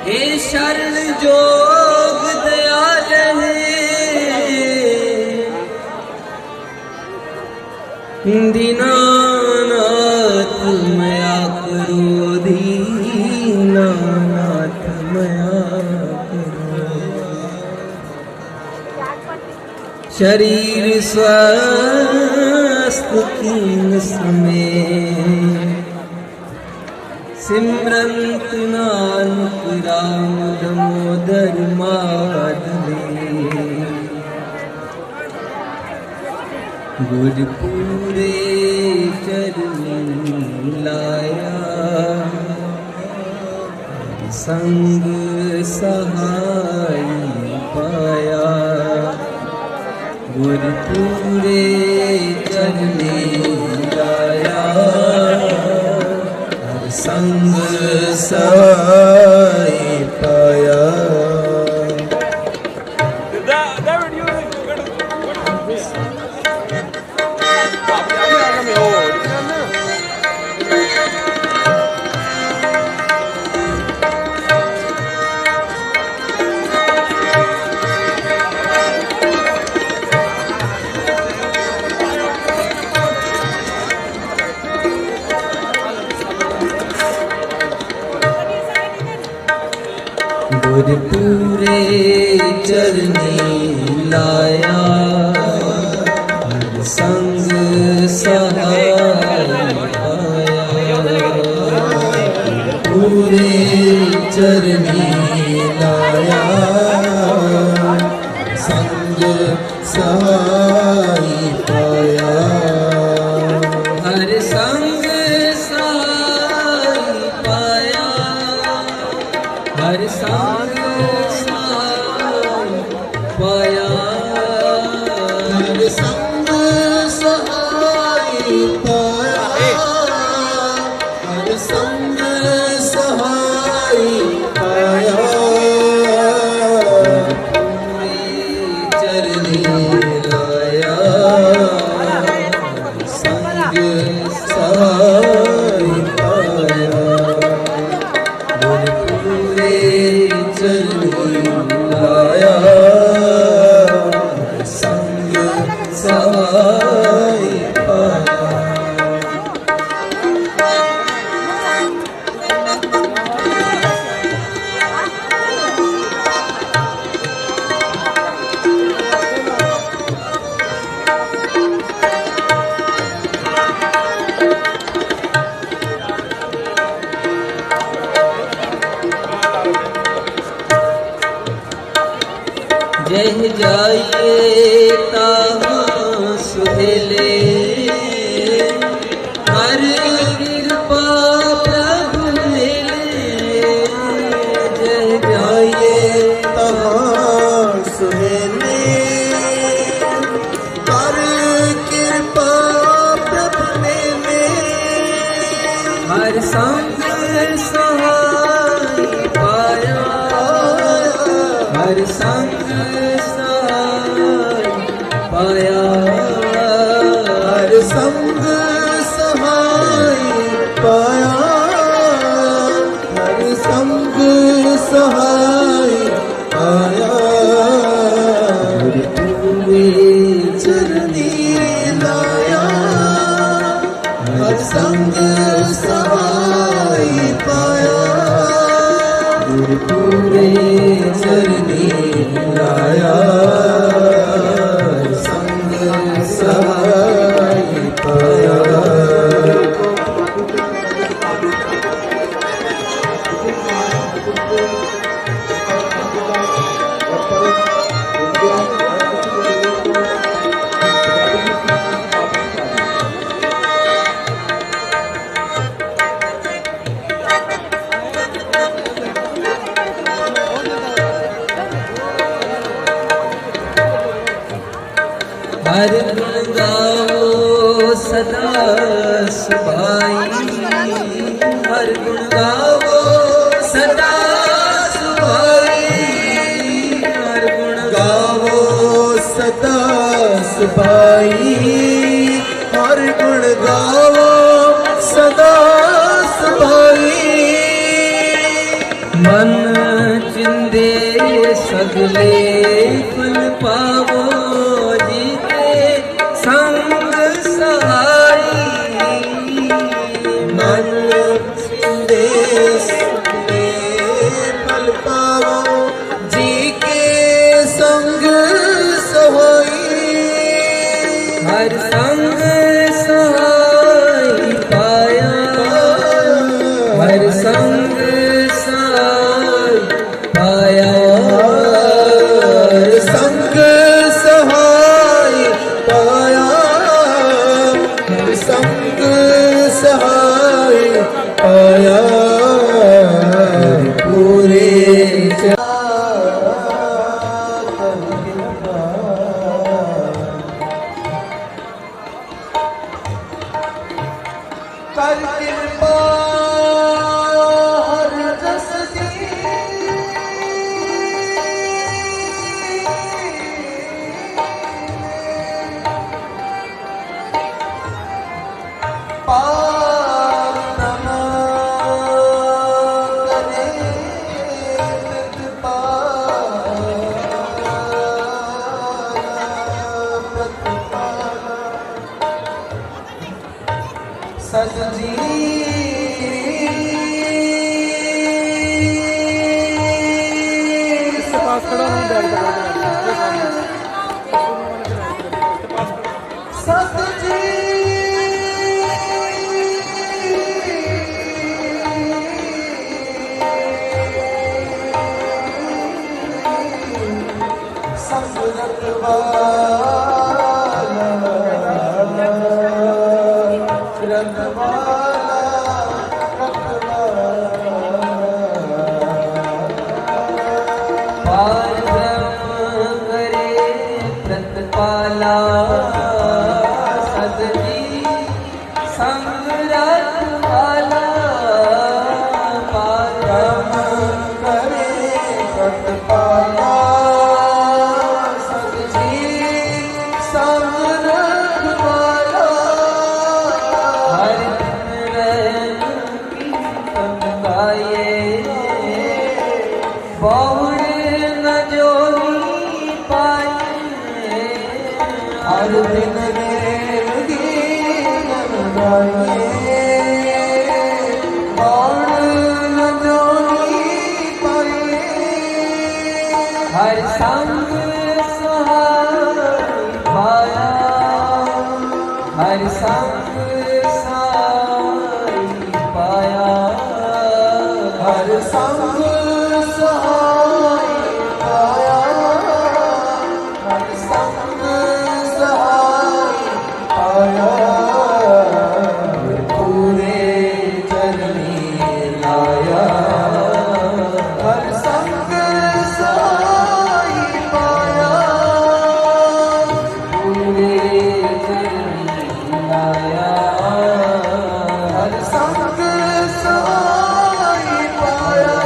हे शरण जोग दयाल दीनानाथ मया करो दीनानाथ मया करो शरीर स्वस्थ कीन समय सिमरंत नानक राम दामोदर माधवी गुरपुरे चरण लाया संग सहाय पाया गुरपुरे चरण लाया संग सहाय पाया गुर पूरे चरनी लाया हर संग सहाय पाया पूरे चरनी लाया संग सहाय पाया हर संग सहाय पाया हर संग सहाय पाया हर संग सहाय पाया हर संग सहाय पाया चरनी लाया संग सहाय पाया गुर पूरे चरनी लाया संग सहाय पाया जह जाइए ताहाँ सुहेले हर कृपा प्रभु मिले जह जाइए ताहाँ सुहेले हर कृपा प्रभु मिले हर संग सहाय पाया हर संग सहाय पाया हर संग सहाय पाया हर संग सहाय पाया गुर पूरे चरनी लाया हर संग सहाय पाया गुर पूरे चरनी लाया संग सहाय पाया हर गुण गाओ सदा सुभाई हर गुण गाओ सदा सुभाई हर गुण गाओ सदा सुभाई हर गुण गाओ सदा सुभाई मन चिंदे सगले फल पावो जी के संग सहाई मन चिंदे सगले फल पावो जी के संग सहाई हर संग सहाय पाया हर संग सहाय पाया हर संग सहाय पाया हर संग सहाय पाया पूरे कर कृपा हर जस दी पार नमा करे सजदी बैठ कर प्रतिपाला सदजी संग रखवाला पारम करे प्रतिपाला सदजी संग रखवाला हर दिन रहन कीर्तन गाये बहुड़ न जोगी पाए हर दिन गीत गाए बहुड़ न जोगी पाए हर संग सहाय पाया हर संग सहाय पाया हर संग सहाय पाया हर संग सहाय पाया पूरे चरनी लाया हर संग सहाय पाया पूरे चरनी लाया हर संग सहाय पाया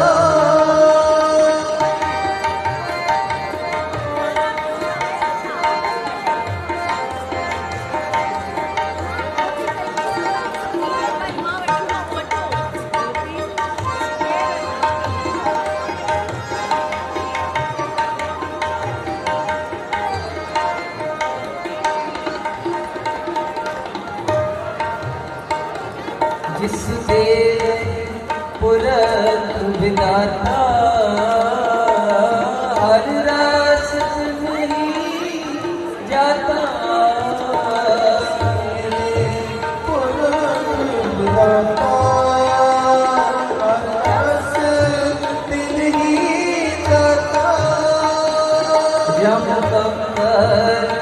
जिस देव पुरख विदाता हर रस नहीं जाता पुरख विदाता हर रस नहीं जाता यम कंकर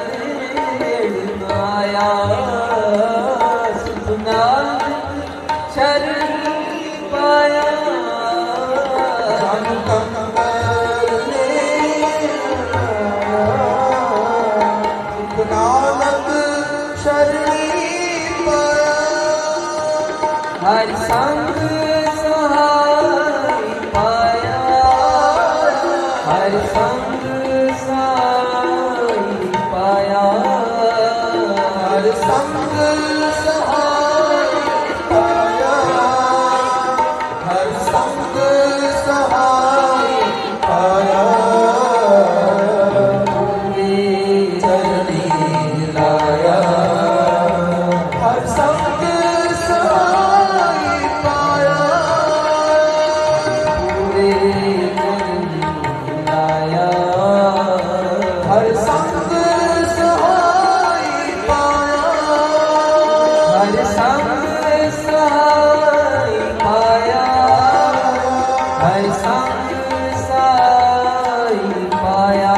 आया सुना शरण पाया जन कंकर नानक शरणी पाया हर संग सहाय पाया हर संग सहाय पाया हर संग सहाय पाया हर संग सहाय पाया पूरे चरनी लाया हर संग सहाय पाया पूरे चरनी लाया हर संग सहाय पाया हर संग सहाय पाया हर संग सहाय पाया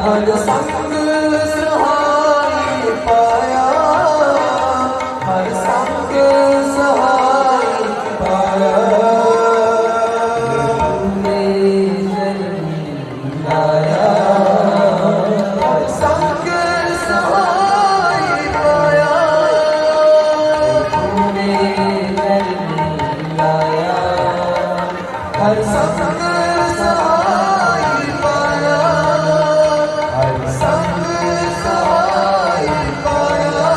हर संग सहाय पाया हर संग सहाय पाया पूरे चरनी लाया हर संग सहाय पाया पूरे चरनी लाया हर संग सहाय पाया हर संग सहाय पाया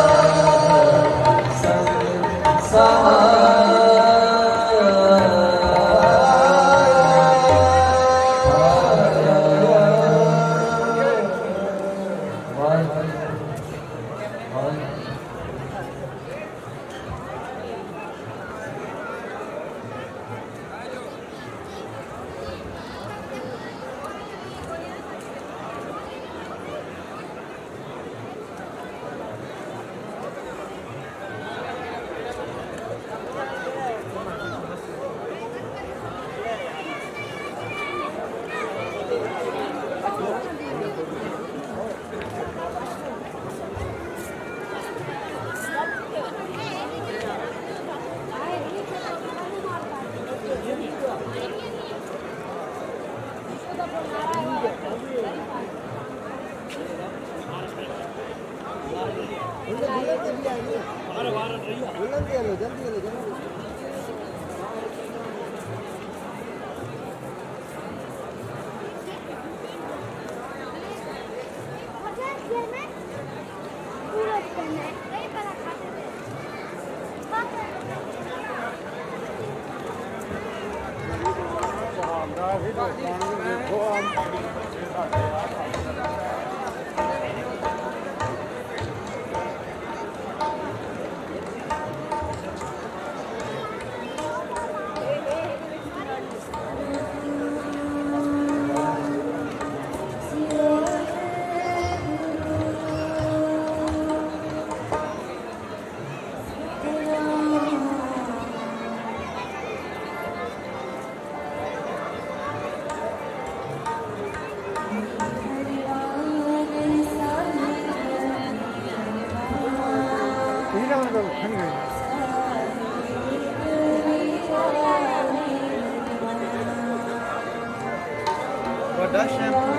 संग सहाय बड़ा शैम्पू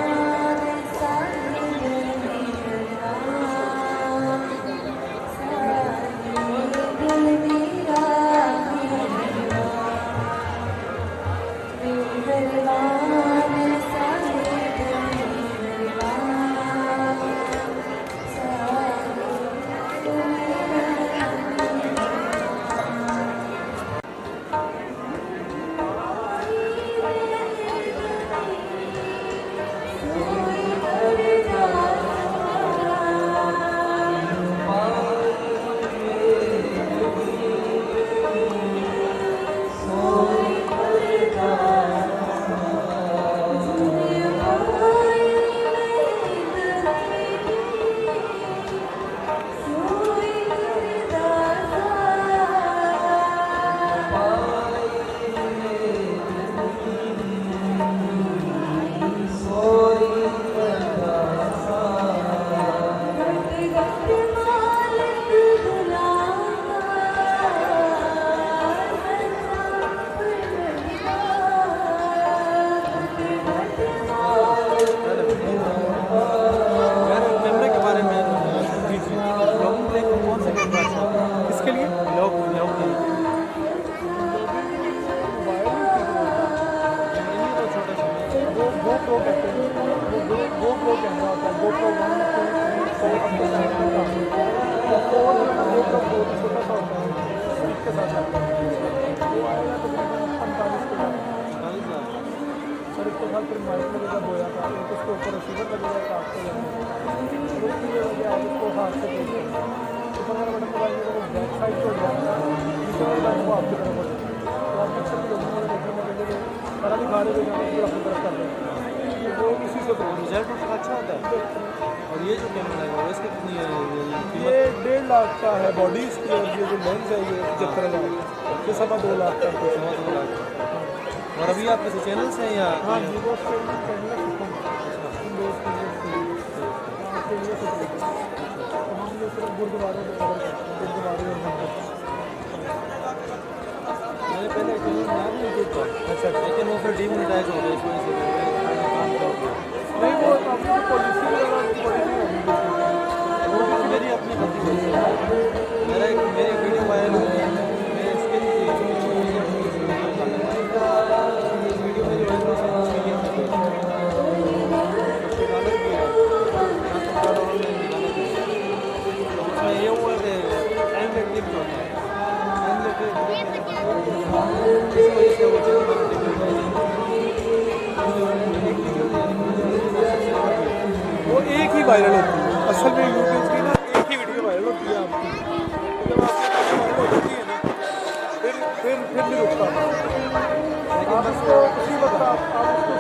रिजल्ट उसका अच्छा होता है। और ये जो कैमरा है इसकी कितनी है ये 1.5 लाख का है बॉडी स्क्रीन, ये जो लेंस है ये 75,000 ये 2.25 लाख का है। 2.25 लाख। और अभी आपके चैनल्स हैं या हाँ जी वो गुरुद्वारे मैंने पहले चैनल बनाया था यूट्यूब पर, अच्छा, लेकिन वो फिर डीमोनेटाइज हो गया, इसमें से नहीं वो अपनी पॉलिसी मेरी अपनी गलती नहीं है। मेरी वीडियो वायरल हुई है, मेरे स्किन की वीडियो मेरी उसमें ये हुआ कि टाइम लेट होता है, इस वजह से वो वो एक ही वायरल होती है असल में यूट्यूब की ना, एक ही वीडियो वायरल होती है आपकी, जब आपकी वायरल हो जाती है ना फिर नहीं रुकता। आप उसको उसी वक्त आप उसको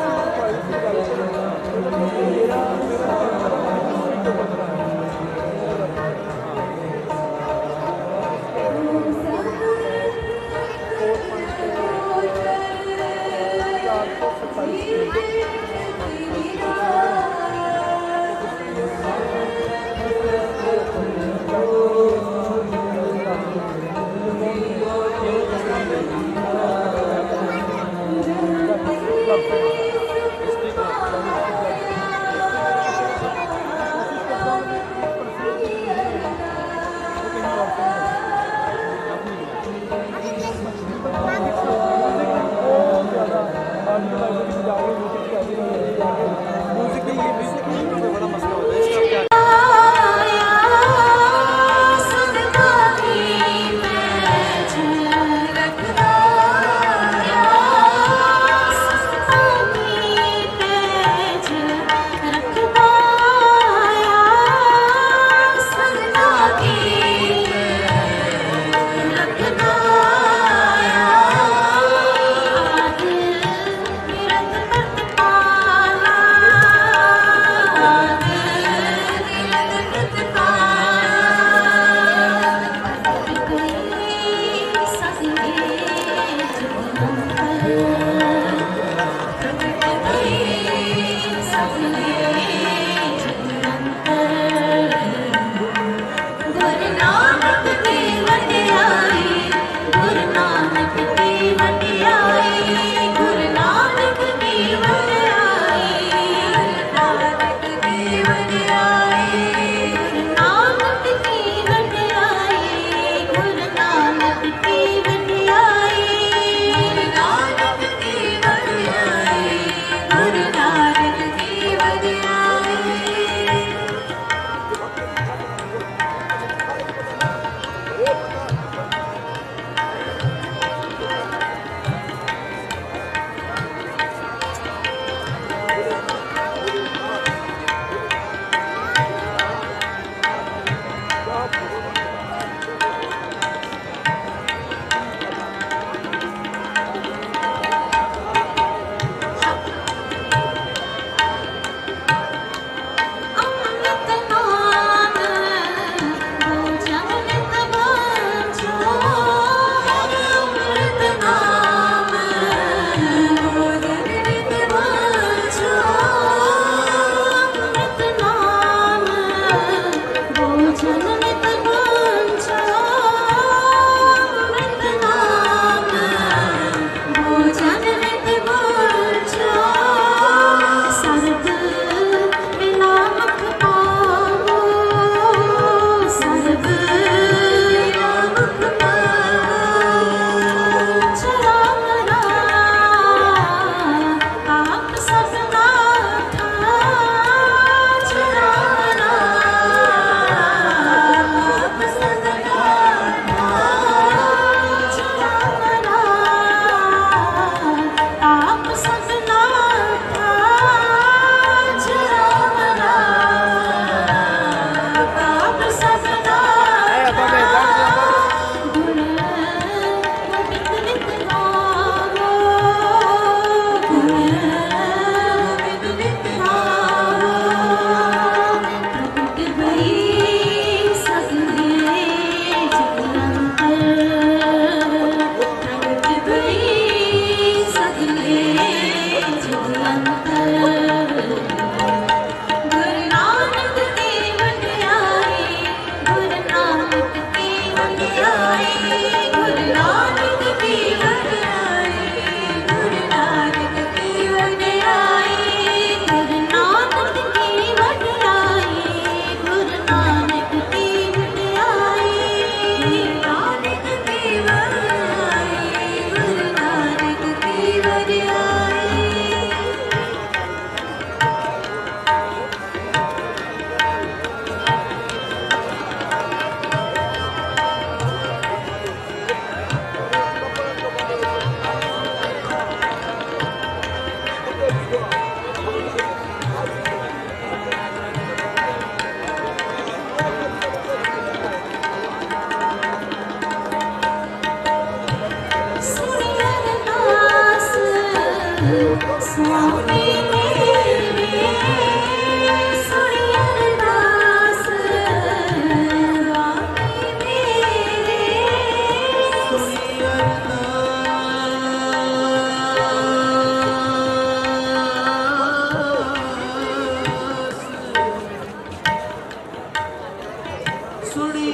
ਸੁਣੀ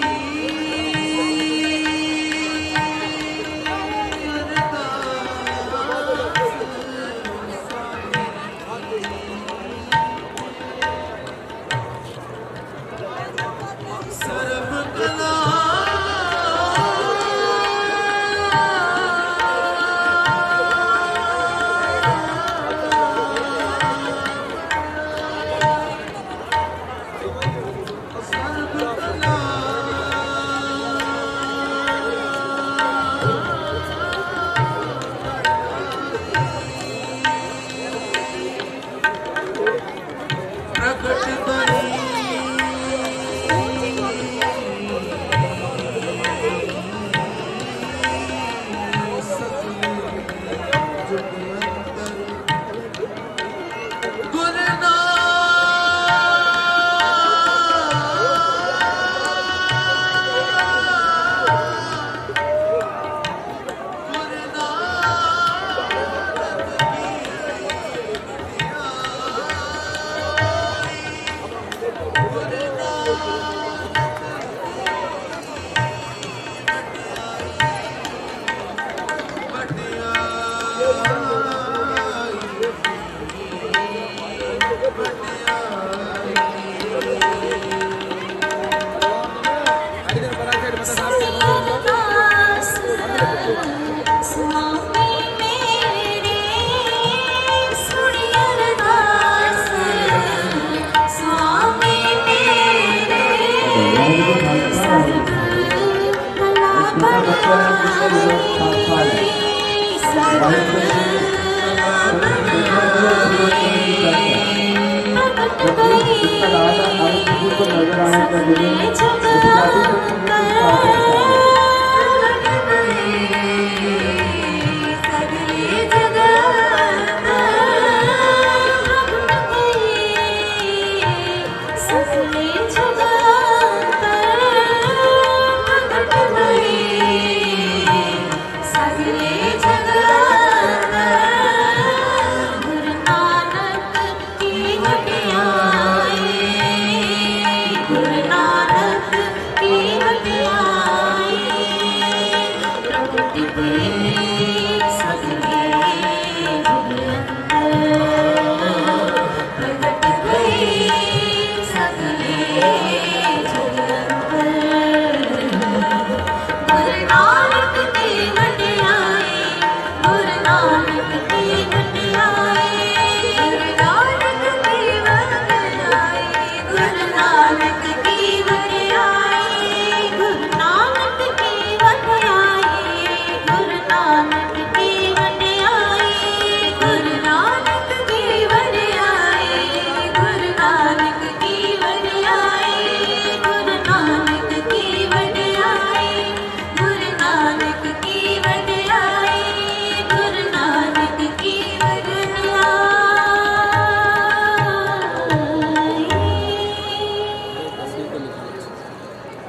ਸਰਬ ਕਲਾ ਪ੍ਰਗਟ ਕਰੀ स्वामी मेरे सुनी अरदास स्वामी मेरे सर्व कला बढ़ाई सर्व कला बढ़ाई प्रगट गई सगले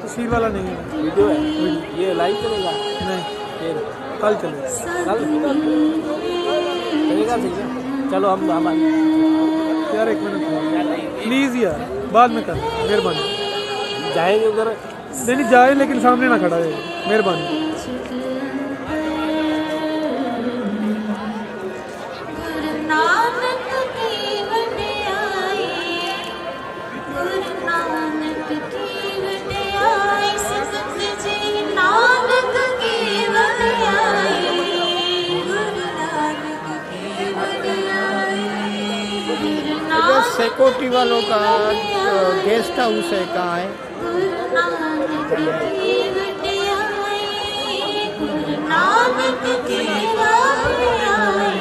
तस्वीर वाला नहीं है, वीडियो है, ये लाइव चलेगा नहीं फिर कल चलेगा। कल चलेगा ठीक है। चलो हम यार एक मिनट प्लीज़ यार, बाद में कर, मेहरबानी। जाएंगे उधर, नहीं जाए लेकिन सामने ना खड़ा है, मेहरबानी। सिक्योरिटी वालों का गेस्ट हाउस है, कहाँ है? नानक की वाणी आई,